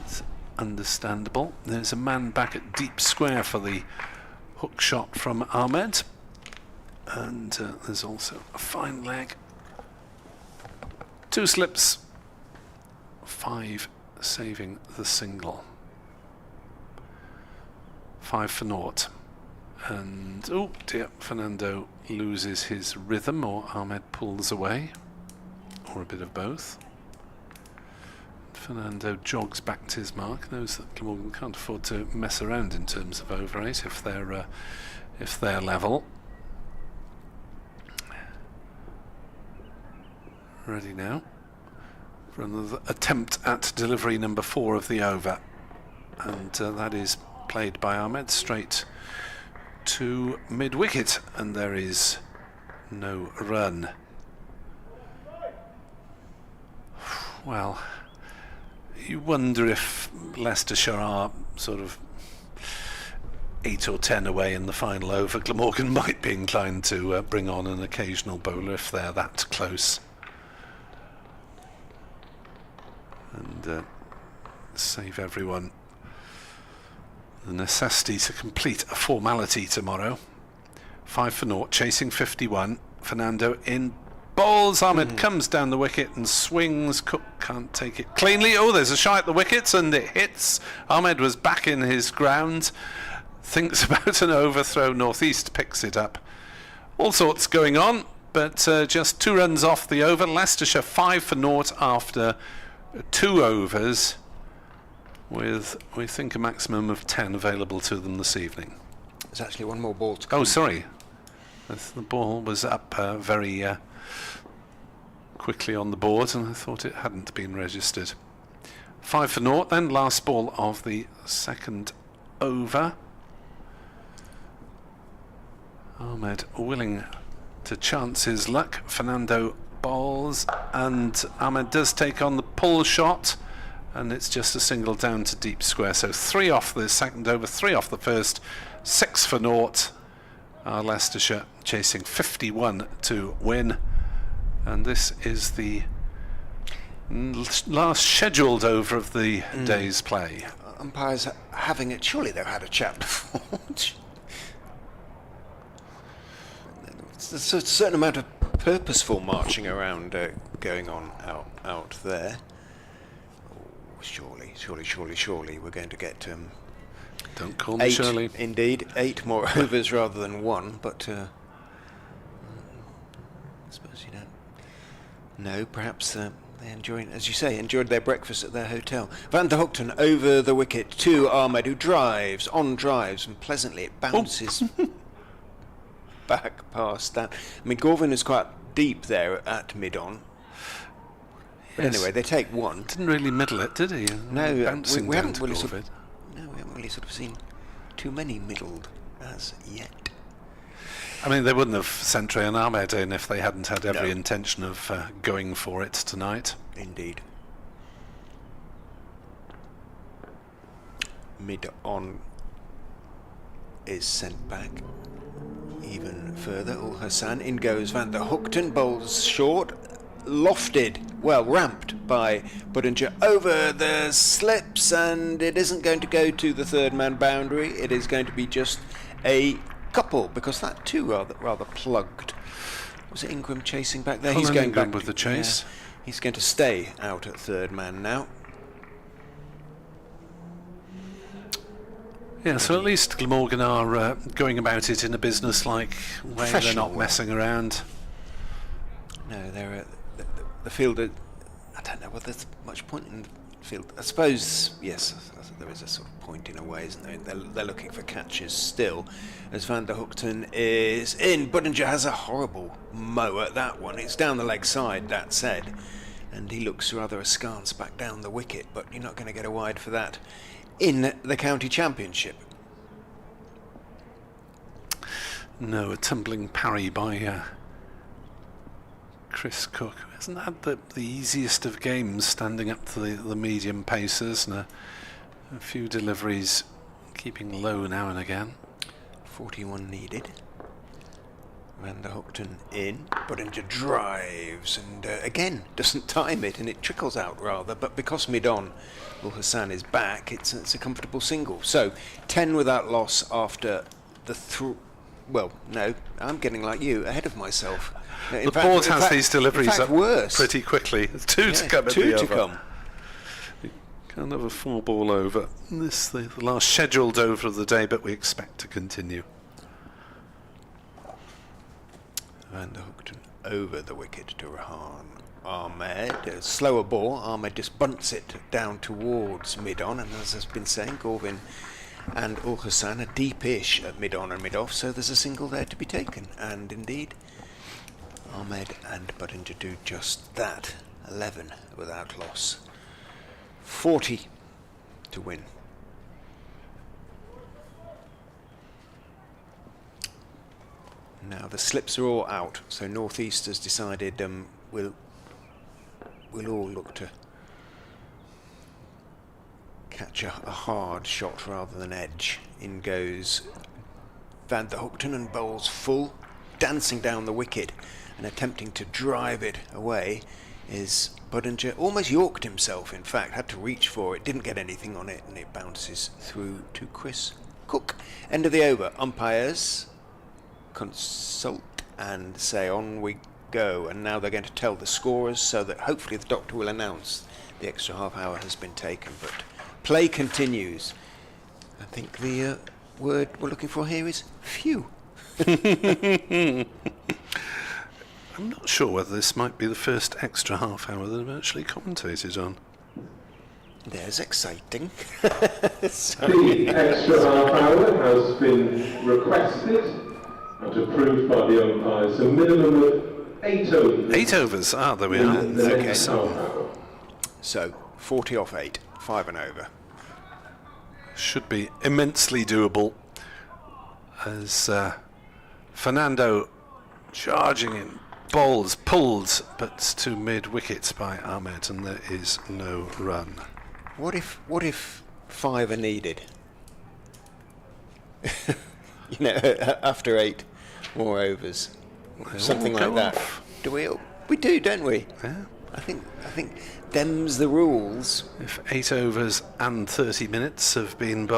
it's understandable. There's a man back at deep square for the hook shot from Ahmed. And there's also a fine leg. 2 slips. 5 saving the single. 5 for naught. And oh dear, Fernando loses his rhythm, or Ahmed pulls away, or a bit of both. Fernando jogs back to his mark, knows that Glamorgan can't afford to mess around in terms of over 8 if they're level. Ready now for another attempt at delivery number 4 of the over, and that is played by Ahmed straight to mid-wicket, and there is no run. Well, you wonder if Leicestershire are sort of 8 or 10 away in the final over. Glamorgan might be inclined to bring on an occasional bowler if they're that close. And save everyone the necessity to complete a formality tomorrow. 5 for naught, chasing 51. Fernando in bowls. Ahmed comes down the wicket and swings. Cook can't take it cleanly. Oh, there's a shy at the wickets and it hits. Ahmed was back in his ground. Thinks about an overthrow. Northeast picks it up. All sorts going on, but just 2 runs off the over. Leicestershire 5 for naught after 2 overs, with, we think, a maximum of 10 available to them this evening. There's actually one more ball to come. Oh, sorry. The ball was up very quickly on the board, and I thought it hadn't been registered. 5 for naught then, last ball of the second over. Ahmed willing to chance his luck. Fernando bowls, and Ahmed does take on the pull shot, and it's just a single down to deep square. So 3 off the second over, 3 off the first, 6 for naught. Leicestershire chasing 51 to win, and this is the last scheduled over of the day's play. Umpires having it. Surely they've had a chat before. There's a certain amount of purposeful marching around going on out there. Oh, surely we're going to get Don't call me 8, Shirley. indeed, 8 more overs rather than 1, but I suppose you don't know. Perhaps they enjoyed, as you say, enjoyed their breakfast at their hotel. Van der Hoogten over the wicket to Ahmed, who drives, and pleasantly it bounces back past that. I mean, Gorvin is quite deep there at mid-on. But Yes. anyway, they take 1. Didn't really middle it, did he? No, Bouncing we down haven't to really Gorvin. we haven't really sort of seen too many middled as yet. I mean, they wouldn't have sent Ryan Ahmed in if they hadn't had every No. intention of going for it tonight. Indeed. Mid-on is sent back even further. Ul Hassan, in goes Van der Hoogten, bowls short, lofted, well ramped by Budinger over the slips, and it isn't going to go to the third man boundary. It is going to be just a couple, because that too rather plugged. Was it Ingram chasing back there? Colin He's going Ingram back with the chase. Yeah, he's going to stay out at third man now. Yeah, so at least Glamorgan are going about it in a business-like way. They're Professional not way. messing around. No, they're the fielder. I don't know whether there's much point in the field. I suppose yes, there is a sort of point in a way, isn't there? They're looking for catches still, as Van der Hoogten is in. Budinger has a horrible mow at that one. It's down the leg side, that said, and he looks rather askance back down the wicket. But you're not going to get a wide for that in the county championship. No, a tumbling parry by Chris Cook hasn't had the easiest of games standing up to the medium pacers, and a few deliveries keeping low now and again. 41 needed. Van der Hoogten in, Budinger drives and again doesn't time it, and it trickles out rather, but because mid-on Hassan is back, it's a comfortable single. So 10 without loss after the well, no, I'm getting like you, ahead of myself. The board has these deliveries up worse. pretty quickly. There's two to come at two the to over. come. You can't have a 4-ball over. This the last scheduled over of the day, but we expect to continue. Van der Hoogten over the wicket to Rehan Ahmed. A slower ball. Ahmed just bunts it down towards mid-on, and as has been saying, Gorvin and Hassan are deep-ish at mid-on and mid-off, so there's a single there to be taken. And indeed, Ahmed and Budinger do just that. 11 without loss. 40 to win. Now the slips are all out, so North East has decided we'll all look to catch a hard shot rather than edge. In goes Van der Hoogten and bowls full, dancing down the wicket and attempting to drive it away is Budinger. Almost yorked himself, in fact, had to reach for it, didn't get anything on it, and it bounces through to Chris Cook. End of the over. Umpires consult and say on we go, and now they're going to tell the scorers so that hopefully the doctor will announce the extra half hour has been taken, but play continues. I think the word we're looking for here is phew. I'm not sure whether this might be the first extra half hour that I've actually commentated on. There's exciting. The extra half hour has been requested and approved by the umpires. A minimum of 8 overs. 8 overs. There we are. in the Okay. next half hour. So 40 off 8, 5 and over. Should be immensely doable as Fernando charging in, bowls pulled, but to mid wickets by Ahmed, and there is no run. What if 5 are needed? After 8 more overs, something like that. Do we do, don't we? Yeah. I think them's the rules. If 8 overs and 30 minutes have been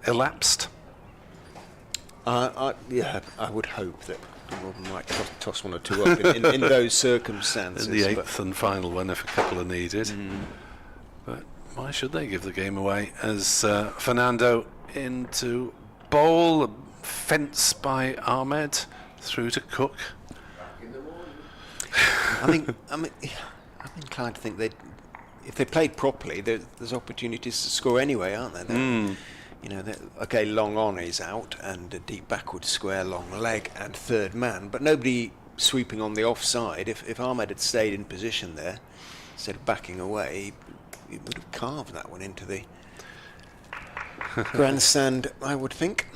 elapsed. I would hope that Glamorgan might toss 1 or 2 up in those circumstances. In the 8th and final one, if a couple are needed. But why should they give the game away? As Fernando into bowl, fence by Ahmed through to Cook. I'm inclined to think if they played properly, there's opportunities to score anyway, aren't there? Okay, long on is out, and a deep backward square, long leg, and third man, but nobody sweeping on the offside. If Ahmed had stayed in position there, instead of backing away, he would have carved that one into the grandstand, I would think.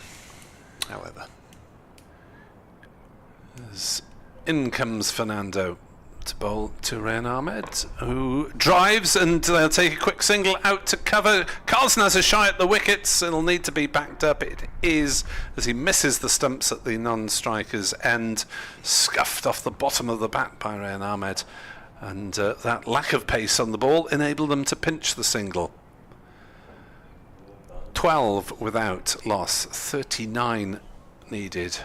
However, As in comes Fernando to bowl to Rehan Ahmed, who drives, and they'll take a quick single out to cover. Carlson has a shy at the wickets. It'll need to be backed up. It is, as he misses the stumps at the non-striker's end, scuffed off the bottom of the bat by Rehan Ahmed, and that lack of pace on the ball enabled them to pinch the single. 12 without loss, 39 needed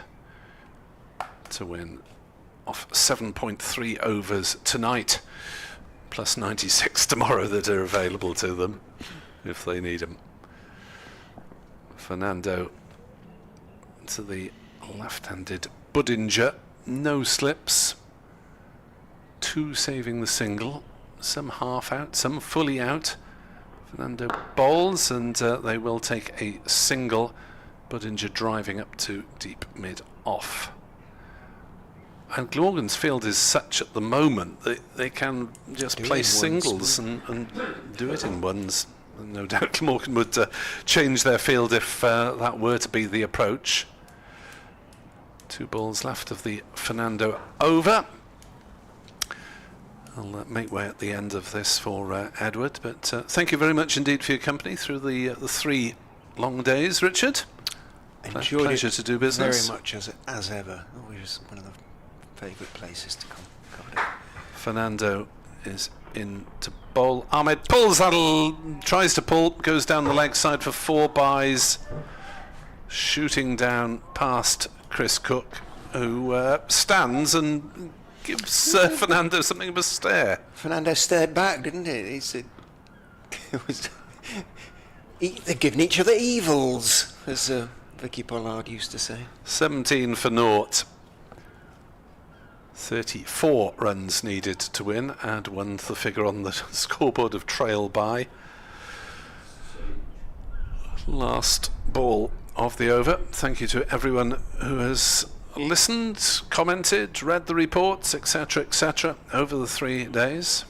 to win off 7.3 overs tonight, plus 96 tomorrow that are available to them if they need them. Fernando to the left-handed Budinger, no slips, 2 saving the single, some half out, some fully out. Fernando bowls, and they will take a single. Budinger driving up to deep mid-off. And Glamorgan's field is such at the moment that they can just play singles and do it in ones. And no doubt Glamorgan would change their field if that were to be the approach. 2 balls left of the Fernando over. I'll make way at the end of this for Edward, but thank you very much indeed for your company through the 3 long days, Richard. Enjoyed Pleasure it to do business. very much as ever. Always one of the favourite places to come. Fernando is in to bowl. Ahmed pulls, tries to pull, goes down the leg side for 4 byes, shooting down past Chris Cook, who stands and gives Fernando something of a stare. Fernando stared back, didn't he? He said, they're giving each other evils, as Vicky Pollard used to say. 17 for naught. 34 runs needed to win. Add 1 to the figure on the scoreboard of trail by. Last ball of the over. Thank you to everyone who has listened, commented, read the reports, etc., over the 3 days.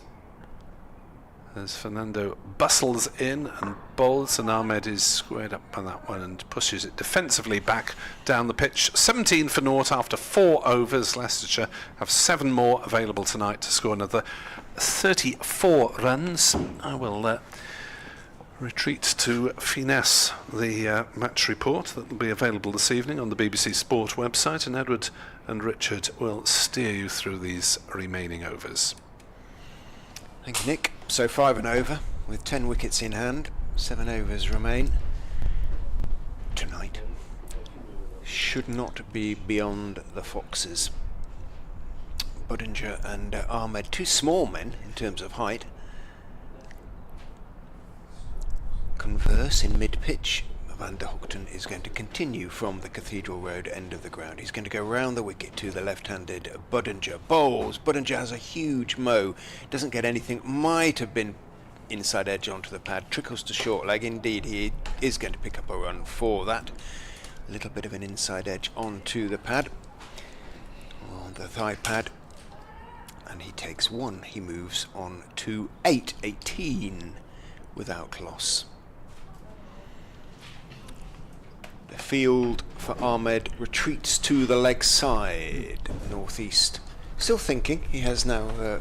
As Fernando bustles in and bowls, and Ahmed is squared up on that one and pushes it defensively back down the pitch. 17 for naught after 4 overs. Leicestershire have 7 more available tonight to score another 34 runs. I will retreat to finesse the match report that will be available this evening on the BBC Sport website, and Edward and Richard will steer you through these remaining overs. Thank you, Nick. So 5 and over, with 10 wickets in hand. 7 overs remain. Tonight should not be beyond the Foxes. Budinger and Ahmed, 2 small men in terms of height, converse in mid-pitch. Van der Hoogten is going to continue from the Cathedral Road end of the ground. He's going to go round the wicket to the left-handed Budinger. Bowls. Budinger has a huge mo. Doesn't get anything. Might have been inside edge onto the pad. Trickles to short leg. Indeed, he is going to pick up a run for that. A little bit of an inside edge onto the pad. On the thigh pad. And he takes 1. He moves on to 18 without loss. The field for Ahmed retreats to the leg side, northeast. Still thinking. He has now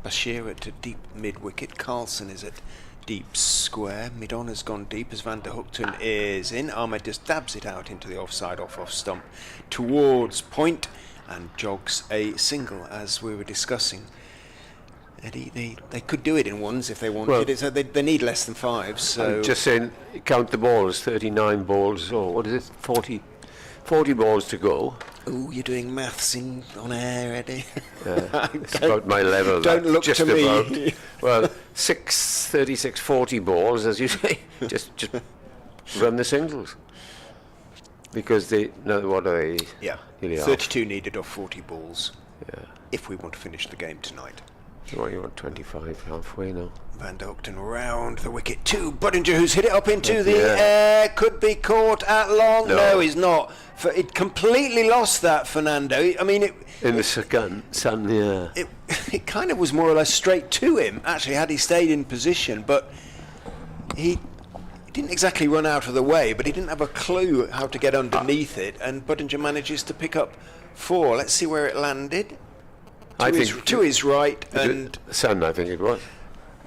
Bashir at deep mid-wicket. Carlson is at deep square. Mid-on has gone deep as Van der Hoogten is in. Ahmed just dabs it out into the offside off stump towards point and jogs a single, as we were discussing. They could do it in ones if they wanted it, so they need less than 5. So I'm just saying, count the balls, 39 balls, or what is it, 40 balls to go. Ooh, you're doing maths on air, Eddie. It's about my level. Don't look just to me. About, well, 36, 40 balls, as you say. just run the singles. Because what are they? Yeah, Nearly 32 half. needed off 40 balls. Yeah. If we want to finish the game tonight. What, you want 25, halfway now? Van der Hoogten round the wicket to Budinger, who's hit it up into the Yeah. air. Could be caught at long. No. No, he's not. It completely lost that, Fernando. I mean, In the sun, yeah. it kind of was more or less straight to him, actually, had he stayed in position. But he didn't exactly run out of the way, but he didn't have a clue how to get underneath it. And Budinger manages to pick up 4. Let's see where it landed. To his right, and sun, I think it was.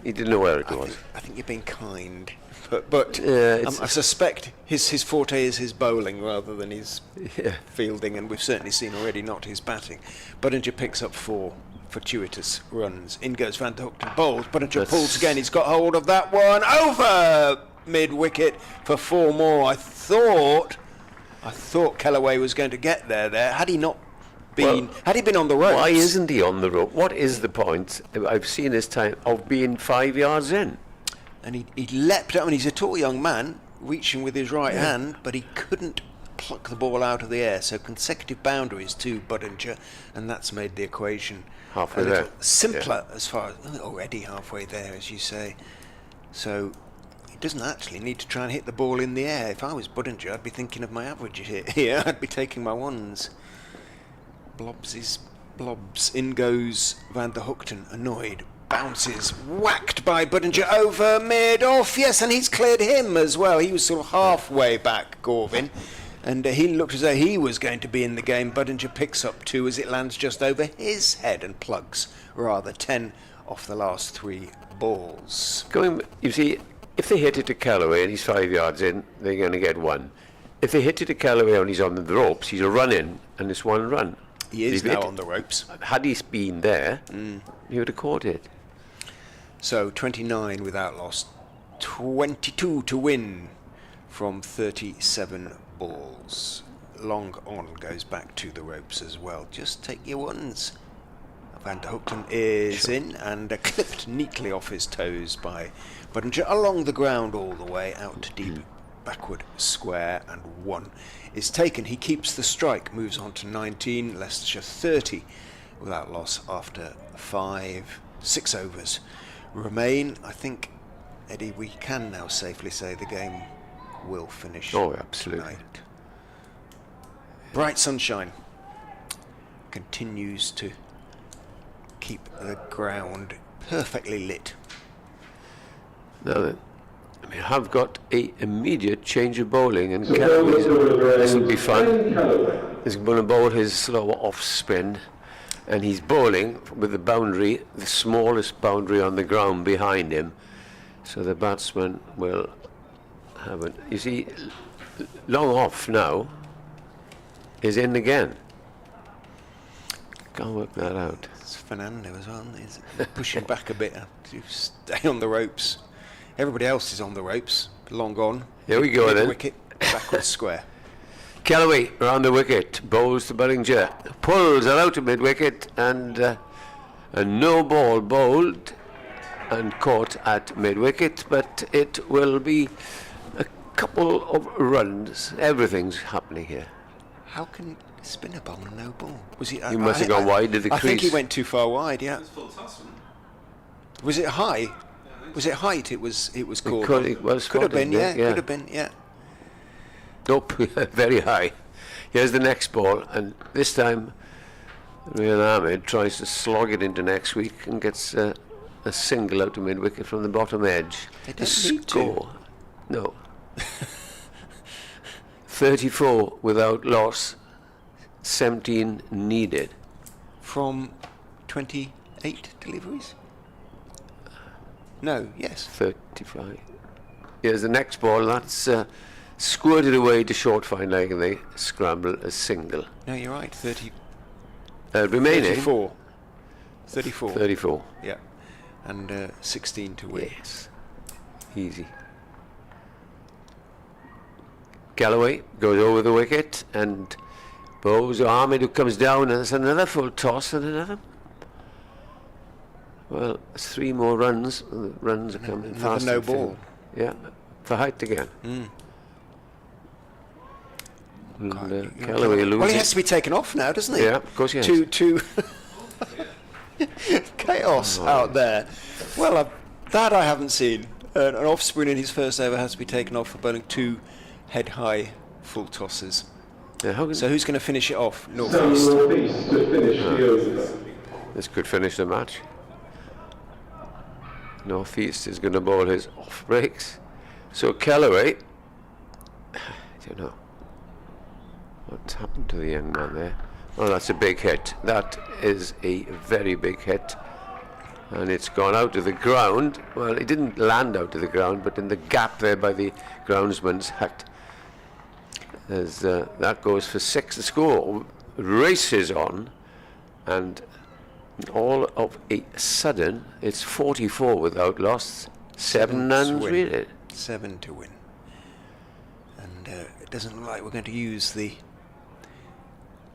He didn't know where it was. I think you're being kind, but Yeah, I suspect his forte is his bowling rather than his Yeah. fielding, and we've certainly seen already not his batting. Budinger picks up 4 fortuitous runs. In goes Van der Hoogten, bowls. Budinger pulls again. He's got hold of that one over mid-wicket for 4 more. I thought Kellaway was going to get there. Had he not had he been on the ropes? Why isn't he on the rope? What is the point? I've seen his time of being 5 yards in. And he leapt up, and he's a tall young man, reaching with his right hand, but he couldn't pluck the ball out of the air. So consecutive boundaries to Budinger, and that's made the equation Halfway a little there. simpler as far as already halfway there, as you say. So he doesn't actually need to try and hit the ball in the air. If I was Budinger, I'd be thinking of my average here. I'd be taking my 1s. Blobs. In goes Van der Hoogten, annoyed. Bounces, whacked by Budinger over mid-off. Yes, and he's cleared him as well. He was sort of halfway back, Gorvin. And he looked as though he was going to be in the game. Budinger picks up 2 as it lands just over his head and plugs. Rather 10 off the last 3 balls. You see, if they hit it to Callaway and he's 5 yards in, they're going to get 1. If they hit it to Callaway and he's on the ropes, he's a run in, and it's 1 run. He is If now it- on the ropes. Had he been there, he would have caught it. So 29 without loss, 22 to win from 37 balls. Long on goes back to the ropes as well. Just take your ones. Van der Hoogten is in and clipped neatly off his toes by Budinger along the ground all the way out to deep backward square, and 1 is taken. He keeps the strike, moves on to 19. Leicestershire 30 without loss after 6 overs remain. I think, Eddie, we can now safely say the game will finish. Oh, absolutely. Tonight. Bright sunshine continues to keep the ground perfectly lit. Now then, we have got a immediate change of bowling, and So Callaway's, Callaway this will be fun. and Callaway. He's going to bowl his slower off spin, and he's bowling with the boundary, the smallest boundary on the ground behind him, so the batsman will have it. You see, long off now is in again. Can't work that out. It's Fernando as well. He's pushing back a bit to stay on the ropes. Everybody else is on the ropes. Long on. Here we go Mid then. wicket, backward square. Callaway around the wicket, bowls to Bellinger, pulls it out to mid-wicket, and a no ball bowled and caught at mid-wicket, but it will be a couple of runs. Everything's happening here. How can spinner bowl a no ball? Was he? He must have gone wide of the I think he crease. went too far wide. Yeah. Was it high? Was it height? It was called. It was Could have been. Yeah. spotted, yeah. Could have been. Yeah. Nope, very high. Here's the next ball, and this time Real Ahmed tries to slog it into next week and gets a single out to mid-wicket from the bottom edge. They The don't need to. score, no. 34 without loss, 17 needed. From 28 deliveries. No. Yes. 35. Here's the next ball, that's squirted away to short fine leg, and they scramble a single. No, you're right. 30. Remaining 34. 34. 34. Yeah. And 16 to win. Yes. Easy. Callaway goes over the wicket and bows Ahmed, who comes down, and it's another full toss and another. Well, it's 3 more runs. The runs are coming Another fast. no and thin. ball. Yeah, for height again. Mm. And, God, Callaway loses. Well, he has to be taken off now, doesn't he? Yeah, of course he has. To chaos out there. Well, that I haven't seen. An off-spin in his first over has to be taken off for bowling 2 head-high full tosses. Yeah, how can So who's going to finish it off? Sam Northeast. Northeast to finish the over. this could finish the match. Northeast is going to bowl his off breaks. So Callaway, I don't know what's happened to the young man there. Oh, that's a big hit. That is a very big hit. And it's gone out of the ground. Well, it didn't land out of the ground, but in the gap there by the groundsman's hut. There's, that goes for 6. The score races on, and all of a sudden, it's 44 without loss. 7 to runs win. really. 7 to win. And it doesn't look like we're going to use the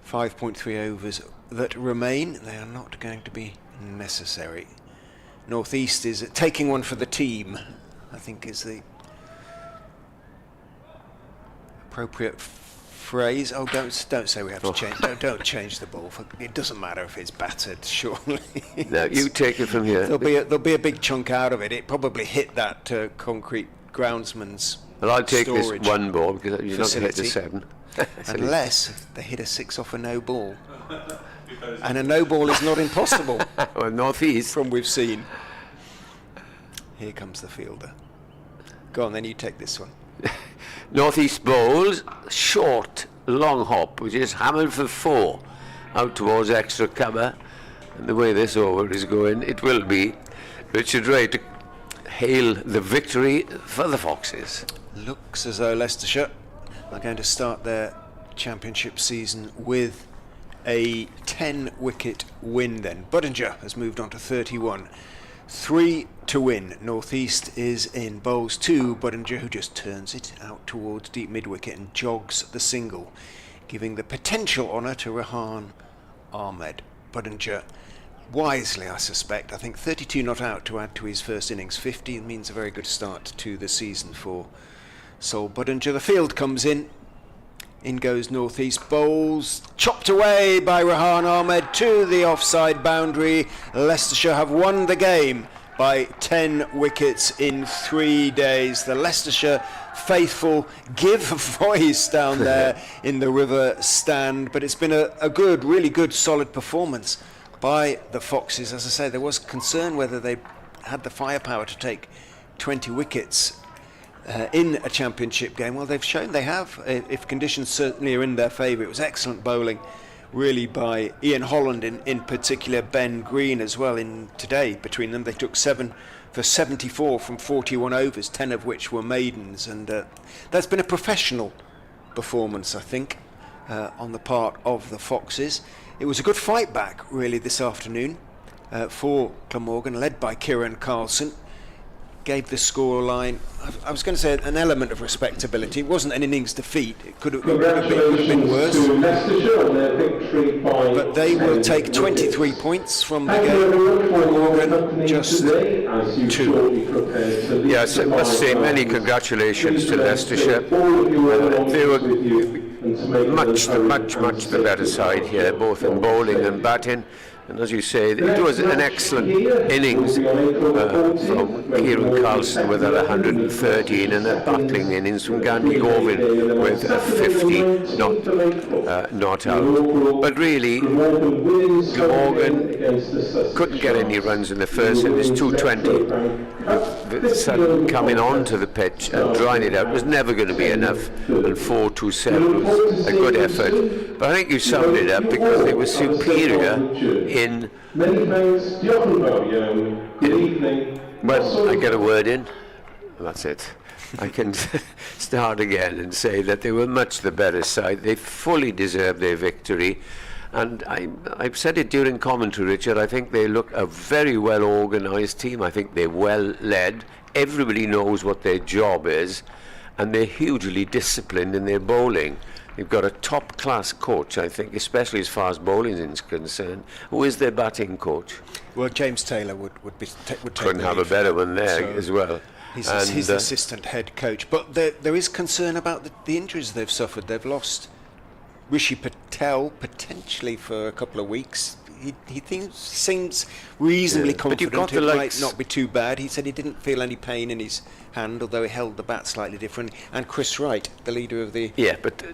5.3 overs that remain. They are not going to be necessary. Northeast is taking one for the team, I think is the appropriate phrase. Oh, don't say we have to change. Don't change the ball. It doesn't matter if it's battered. Surely. Now you take it from here. There'll be a big chunk out of it. It probably hit that concrete groundsman's Well, I'll take storage this 1 ball because you're not going to hit the facility. 7. unless they hit a 6 off a no ball. And a no ball is not impossible Well, Northeast. from we've seen. Here comes the fielder. Go on, then you take this one. Northeast bowls, short, long hop, which is hammered for 4 out towards extra cover, And the way this over is going, it will be Richard Ray to hail the victory for the Foxes. Looks as though Leicestershire are going to start their championship season with a 10-wicket win then. Budinger has moved on to 31. 3 to win. Northeast is in. Bowls 2. Budinger, who just turns it out towards deep mid-wicket and jogs the single, giving the potential honour to Rehan Ahmed. Budinger, wisely I suspect, I think 32 not out to add to his first innings. 50 means a very good start to the season for Sol Budinger. The field comes in. In goes Northeast. Bowls chopped away by Rehan Ahmed to the offside boundary. Leicestershire have won the game by 10 wickets in 3 days. The Leicestershire faithful give voice down there in the River Stand, but it's been a good, really good, solid performance by the Foxes. As I say, there was concern whether they had the firepower to take 20 wickets in a championship game. Well, they've shown they have, if conditions certainly are in their favour. It was excellent bowling, really, by Ian Holland in particular, Ben Green as well. In today, between them, they took 7 for 74 from 41 overs, 10 of which were maidens, and that's been a professional performance, I think, on the part of the Foxes. It was a good fight back, really, this afternoon for Glamorgan, led by Kieran Carlson. Gave the scoreline, I was going to say, an element of respectability. It wasn't an innings defeat. It could have been worse. But they will take 23 points from the game. Morgan just 2. Yes, I must say many congratulations to Leicestershire. They were much the better side here, both in bowling and batting. And as you say, it was an excellent innings from Kieran Carlson with 113 and a battling innings from Gandhi Govin with 50 not out. But really, Glamorgan couldn't get any runs in the first innings. 220 with the sun coming onto the pitch and drying it out was never going to be enough, and 427 was a good effort. But I think you summed it up because they were superior in. Well, I get a word in, that's it. I can start again and say that they were much the better side. They fully deserved their victory. And I've said it during commentary, Richard, I think they look a very well organised team. I think they're well led. Everybody knows what their job is, and they're hugely disciplined in their bowling. They've got a top-class coach, I think, especially as far as bowling is concerned. Who is their batting coach? Well, James Taylor would take couldn't have a better one there as well. He's the assistant head coach. But there is concern about the injuries they've suffered. They've lost Rishi Patel potentially for a couple of weeks. He seems reasonably confident it might not be too bad. He said he didn't feel any pain in his hand, although he held the bat slightly different. And Chris Wright, the leader of the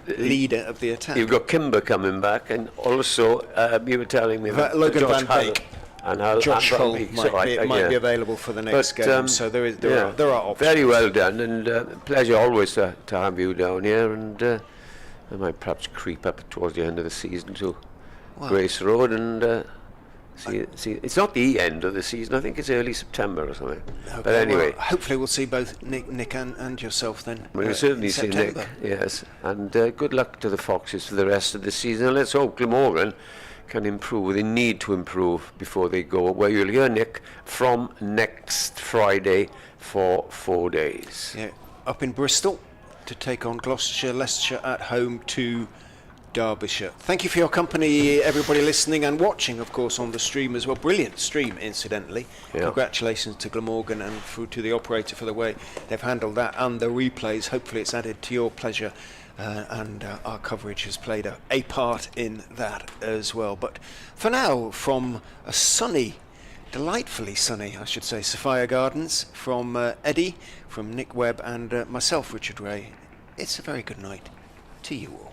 leader of the attack. You've got Kimber coming back, and also you were telling me that Logan Van Beek and Josh Hull might be available for the next game. So there are options. Very well done, and pleasure always to have you down here, and I might perhaps creep up towards the end of the season to Grace Road and see. It's not the end of the season. I think it's early September or something. Okay, but anyway, hopefully we'll see both Nick and yourself then. We'll certainly see Nick. Yes, and good luck to the Foxes for the rest of the season. And let's hope Glamorgan can improve. They need to improve before they go. Where you'll hear Nick from next Friday for 4 days. Yeah, up in Bristol to take on Gloucestershire. Leicestershire at home to Derbyshire. Thank you for your company, everybody listening and watching, of course, on the stream as well. Brilliant stream, incidentally. Yeah. Congratulations to Glamorgan and through to the operator for the way they've handled that and the replays. Hopefully it's added to your pleasure, and our coverage has played a part in that as well. But for now, from a sunny, delightfully sunny, I should say, Sophia Gardens, from Eddie, from Nick Webb and myself, Richard Ray, it's a very good night to you all.